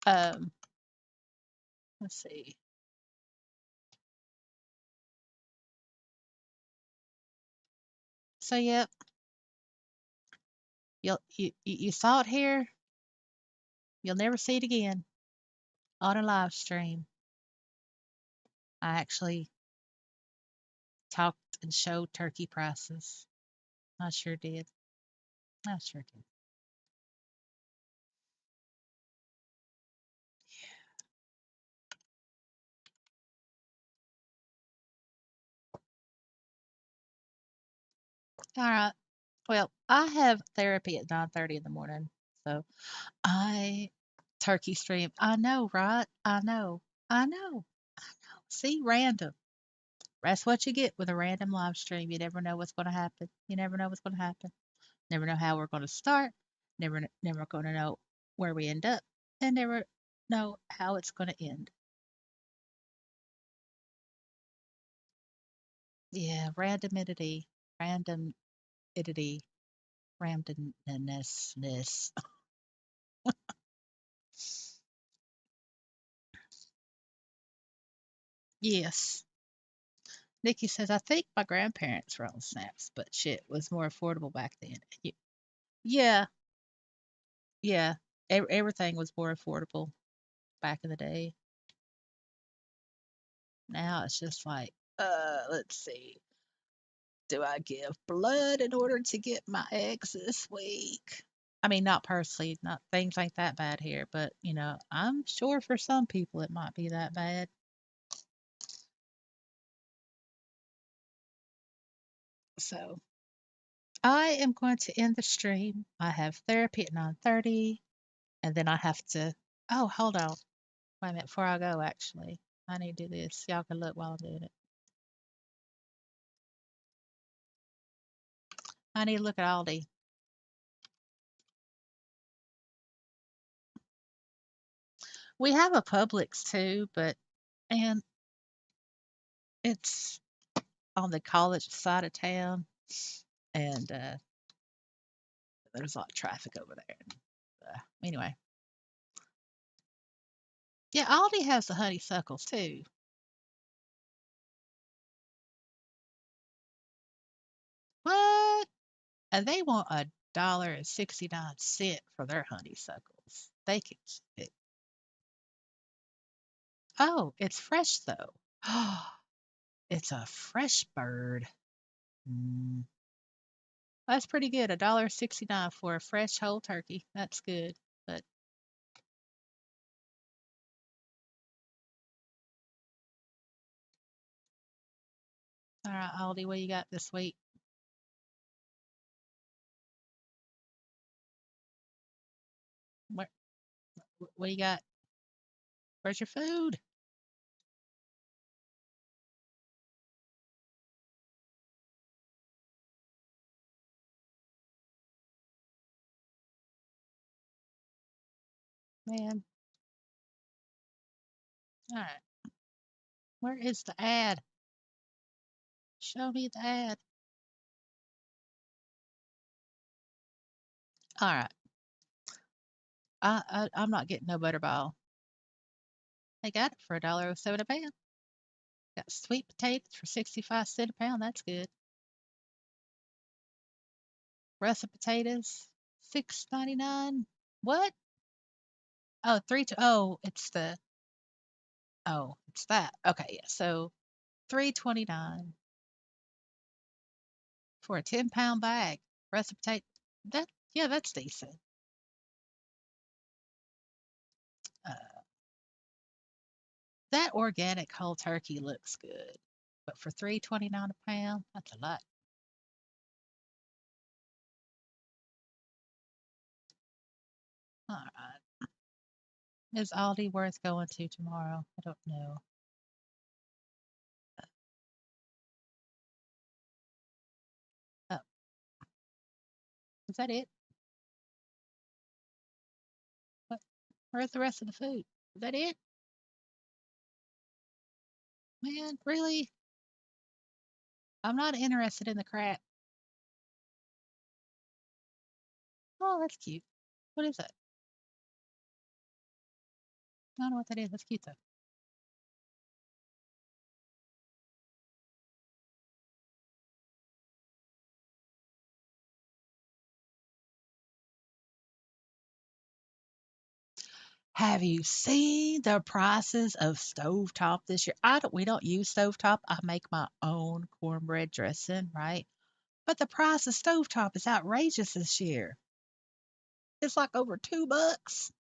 Um, let's see. So yep, you saw it here. You'll never see it again on a live stream. I actually talked and showed turkey prices. I sure did. I sure did. All right. Well, I have therapy at 9:30 in the morning, so I turkey stream. I know, right? I know. I know. See, random. That's what you get with a random live stream. You never know what's going to happen. You never know what's going to happen. Never know how we're going to start. Never going to know where we end up, and never know how it's going to end. Yeah, randomity, randomness. Yes. Nikki says, I think my grandparents were on snaps, but shit was more affordable back then. Yeah, yeah. Everything was more affordable back in the day. Now it's just like, let's see. Do I give blood in order to get my eggs this week? I mean, not personally, not things like that bad here, but I'm sure for some people it might be that bad. So I am going to end the stream. I have therapy at 9:30, and then I have to. Oh, hold on. Wait a minute. Before I go, actually, I need to do this. Y'all can look while I'm doing it. I need to look at Aldi. We have a Publix too, but and it's on the college side of town, and there's a lot of traffic over there. Anyway, yeah, Aldi has the honeysuckles too. What? And they want $1.69 for their honeysuckles. They can keep it. Oh, it's fresh though. It's a fresh bird. Mm, that's pretty good. $1.69 for a fresh whole turkey. That's good. But all right, Aldi, what you got this week? What what you got? Where's your food? Man, all right. Where is the ad? Show me the ad. All right. I'm not getting no butterball. They got it for $1.07 a pound. Got sweet potatoes for 65 cents a pound. That's good. Russet potatoes, 6.99. What? Oh, it's that. Okay, yeah. So 3.29 for a 10-pound bag. Russet potato. That yeah, that's decent. Uh, that organic whole turkey looks good, but for 3.29 a pound, that's a lot. All right. Is Aldi worth going to tomorrow? I don't know. Oh, is that it? What? Where's the rest of the food? Is that it? Man, really? I'm not interested in the crap. Oh, that's cute. What is that? I don't know what that is. That's cute though. Have you seen the prices of stovetop this year? I don't. We don't use stovetop. I make my own cornbread dressing, right? But the price of stovetop is outrageous this year. It's like over $2.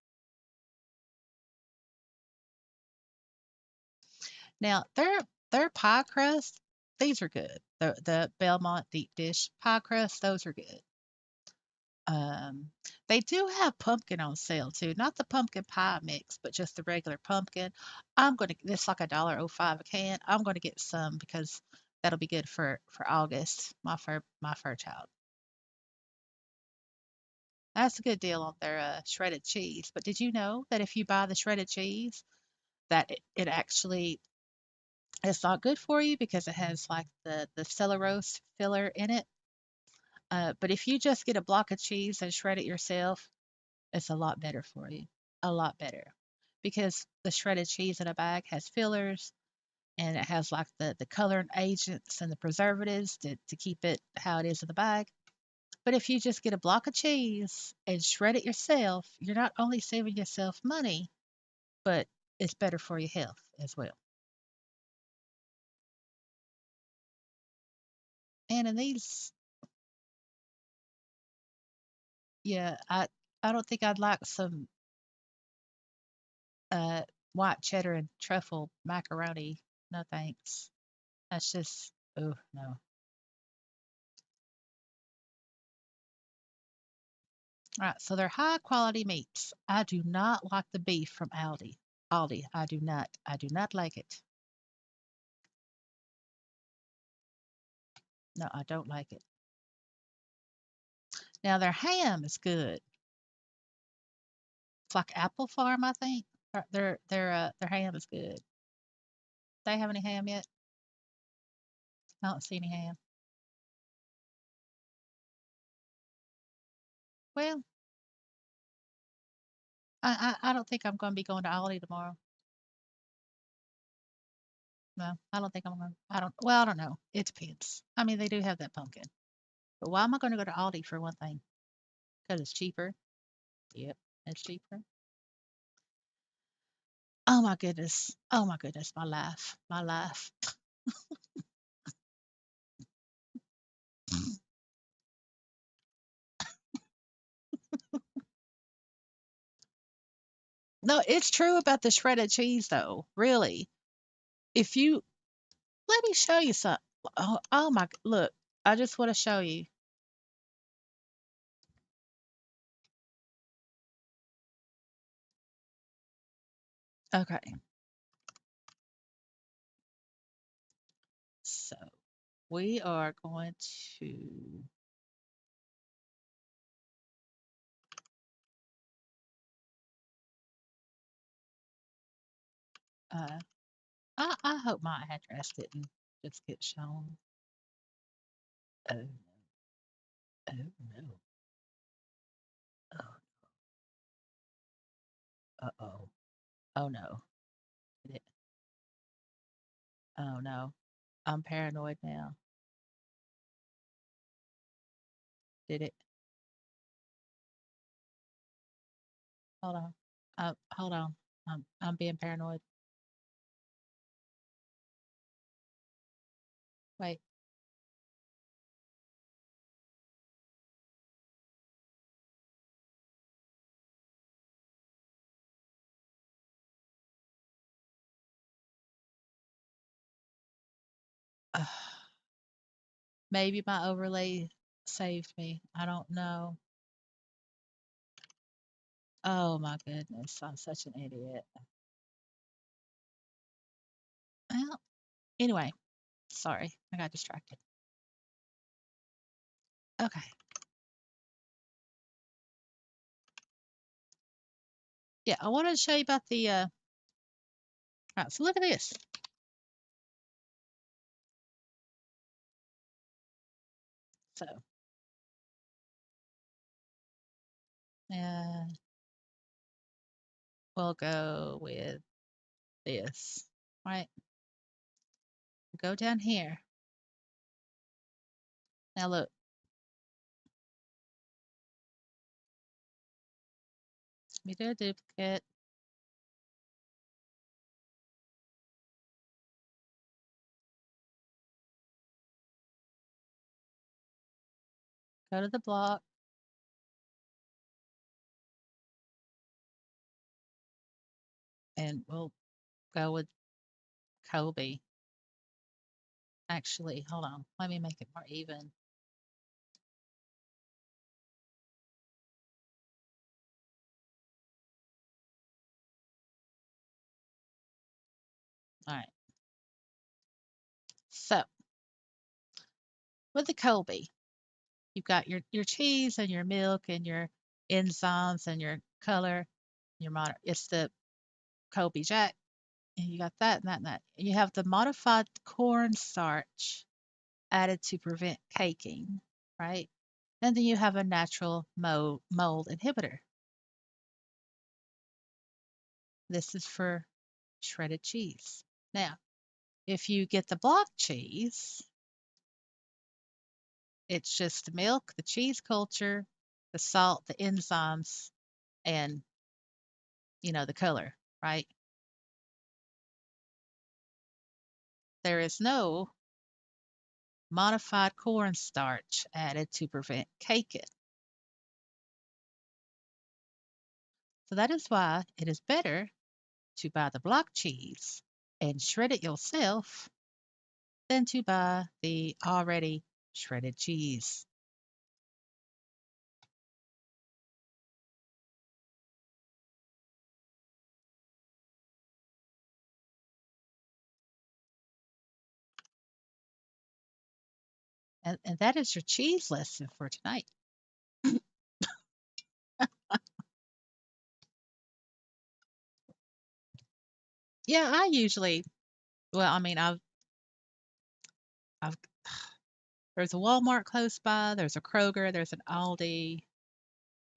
Now their pie crust, these are good. The Belmont deep dish pie crust, those are good. Um, they do have pumpkin on sale too. Not the pumpkin pie mix, but just the regular pumpkin. I'm gonna It's like $1.05 a can. I'm gonna get some because that'll be good for August, my fur child. That's a good deal on their shredded cheese. But did you know that if you buy the shredded cheese, that it actually it's not good for you because it has like the cellulose filler in it. But if you just get a block of cheese and shred it yourself, it's a lot better for you. A lot better. Because the shredded cheese in a bag has fillers and it has like the coloring agents and the preservatives to keep it how it is in the bag. But if you just get a block of cheese and shred it yourself, you're not only saving yourself money, but it's better for your health as well. And in these, yeah, I don't think I'd like some uh white cheddar and truffle macaroni. No thanks. That's just oh no. All right, so they're high quality meats. I do not like the beef from Aldi. Aldi, I do not. I do not like it. No, I don't like it. Now their ham is good. It's like Apple Farm, I think. Their ham is good. They have any ham yet? I don't see any ham. Well, I don't think I'm going to be going to Aldi tomorrow. No, I don't think I'm going. I don't. Well, I don't know. It depends. I mean, they do have that pumpkin, but why am I going to go to Aldi for one thing? Because it's cheaper. Yep, it's cheaper. Oh my goodness. Oh my goodness. My life. My life. No, it's true about the shredded cheese, though. Really, if you let me show you something. Oh my. Look, I just want to show you. Okay, so we are going to. Uh, I hope my address didn't just get shown. Oh no. Oh no. Oh. Uh oh. Oh no. Did it- Oh no. I'm paranoid now. Did it? Hold on. Hold on. I'm being paranoid. Wait. Maybe my overlay saved me. I don't know. Oh my goodness. I'm such an idiot. Well, anyway, sorry. I got distracted. Okay. Yeah, I wanted to show you about the all right, so look at this. So uh we'll go with this, right? Go down here. Now look, let me do a duplicate. Go to the block, and we'll go with Kobe. Actually, hold on. Let me make it more even. All right. So with the Kobe, you've got your cheese and your milk and your enzymes and your color, your it's the Kobe Jack, and you got that and that and that. You have the modified cornstarch added to prevent caking, right? And then you have a natural mold inhibitor. This is for shredded cheese. Now, if you get the block cheese, it's just the milk, the cheese culture, the salt, the enzymes, and the color, right? There is no modified cornstarch added to prevent caking. So that is why it is better to buy the block cheese and shred it yourself than to buy the already shredded cheese. And that is your cheese lesson for tonight. Yeah, I usually, well, I mean, I've, there's a Walmart close by, there's a Kroger, there's an Aldi,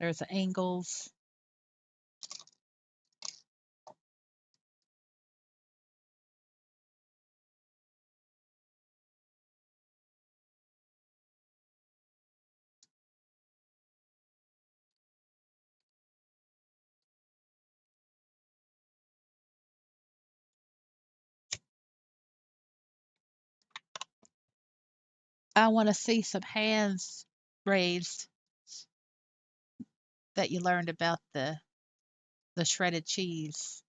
there's an Ingles. I want to see some hands raised that you learned about the shredded cheese.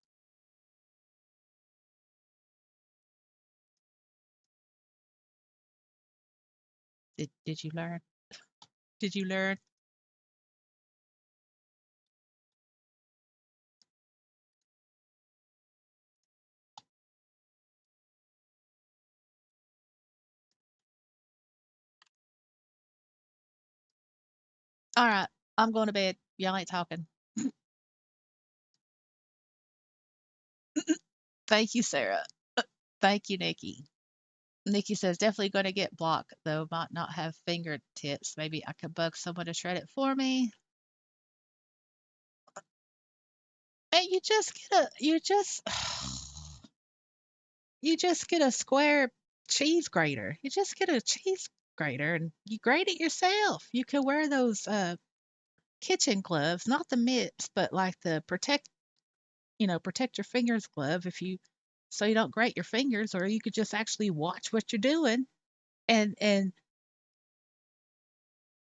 Did you learn? Did you learn? All right, I'm going to bed. Y'all ain't talking. Thank you, Sarah. Thank you, Nikki. Nikki says definitely going to get block though, might not have fingertips. Maybe I could bug someone to shred it for me. And you just get a square cheese grater. You just get a cheese grater and you grate it yourself. You can wear those kitchen gloves, not the mitts, but like the protect your fingers glove if you so you don't grate your fingers, or you could just actually watch what you're doing and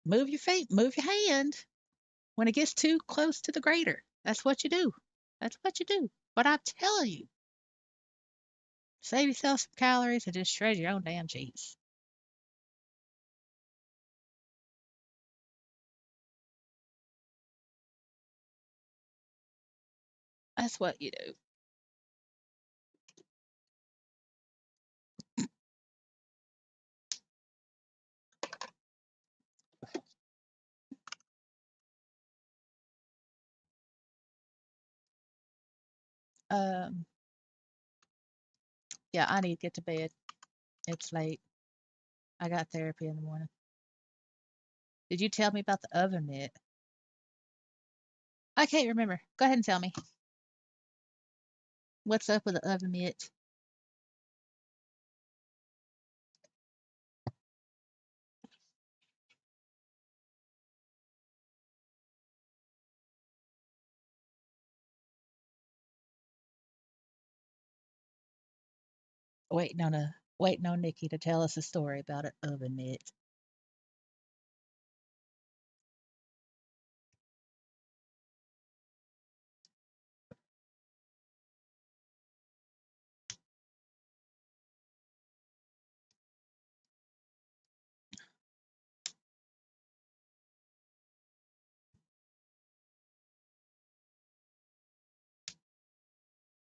move your hand when it gets too close to the grater. That's what you do. That's what you do. But I'm telling you, save yourself some calories and just shred your own damn cheese. That's what you do. Um, yeah, I need to get to bed. It's late. I got therapy in the morning. Did you tell me about the oven mitt? I can't remember. Go ahead and tell me. What's up with the oven mitt? Waiting on Nikki to tell us a story about an oven mitt.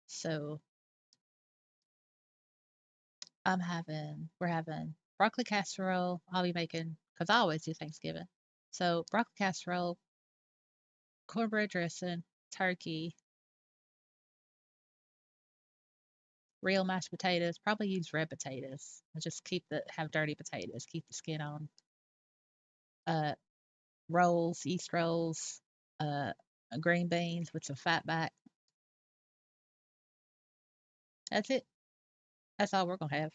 So we're having broccoli casserole. I'll be making, because I always do Thanksgiving. So broccoli casserole, cornbread dressing, turkey, real mashed potatoes. Probably use red potatoes. And just have dirty potatoes. Keep the skin on. Uh, rolls, yeast rolls, uh, green beans with some fat back. That's it. That's all we're gonna have.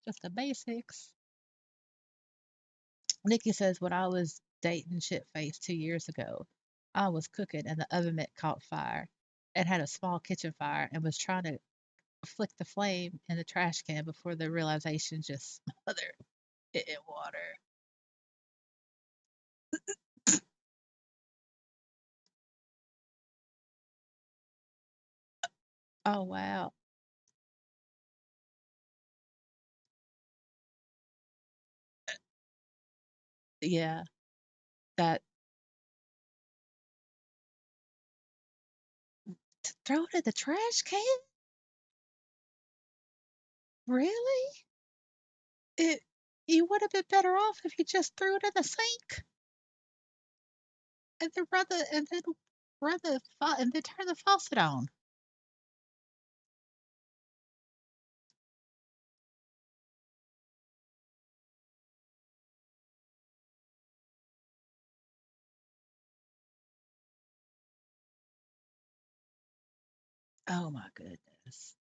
Just the basics. Nikki says when I was dating Shitface 2 years ago, I was cooking and the oven mitt caught fire. It had a small kitchen fire and was trying to flick the flame in the trash can before the realization just smothered it in water. Oh wow. Yeah. That throw it in the trash can? Really? It you would have been better off if you just threw it in the sink and then and then turn the faucet on. Oh my goodness.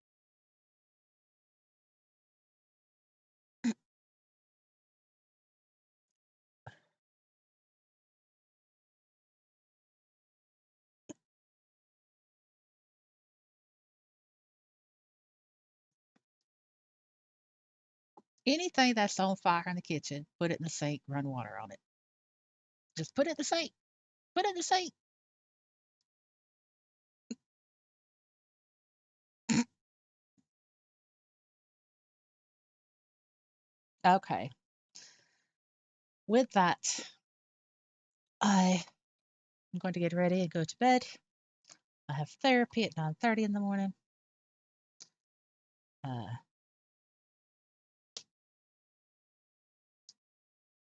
Anything that's on fire in the kitchen, put it in the sink, run water on it. Just put it in the sink. Put it in the sink. Okay. With that, I am going to get ready and go to bed. I have therapy at 9:30 in the morning. Uh,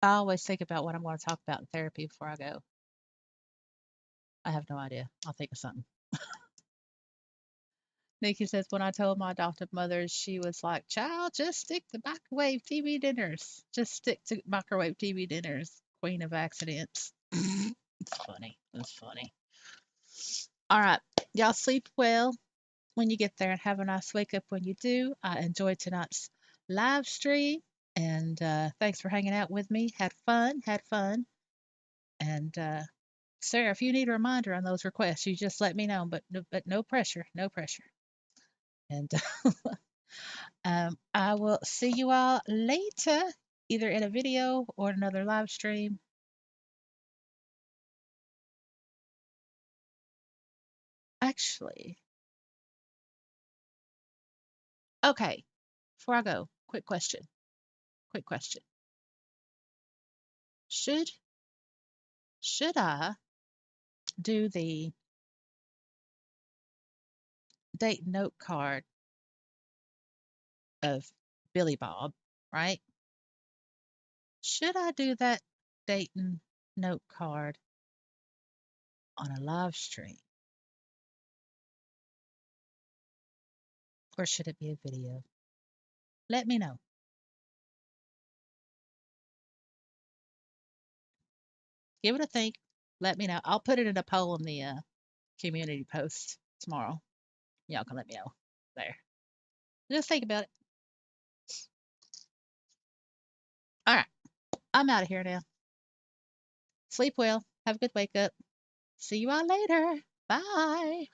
I always think about what I'm going to talk about in therapy before I go. I have no idea. I'll think of something. Nikki says, when I told my adoptive mother, she was like, child, just stick to microwave TV dinners. Just stick to microwave TV dinners. Queen of accidents. It's funny. It's funny. All right. Y'all sleep well when you get there and have a nice wake up when you do. I enjoyed tonight's live stream and thanks for hanging out with me. Had fun. Had fun. And Sarah, if you need a reminder on those requests, you just let me know. But no pressure. No pressure. And I will see you all later, either in a video or another live stream. Actually, okay, before I go, quick question. Quick question. Should should I do the date note card of Billy Bob, right? Should I do that Dayton note card on a live stream or should it be a video? Let me know. Give it a think. Let me know. I'll put it in a poll in the community post tomorrow. Y'all can let me know there. Just think about it. All right. I'm out of here now. Sleep well. Have a good wake up. See you all later. Bye.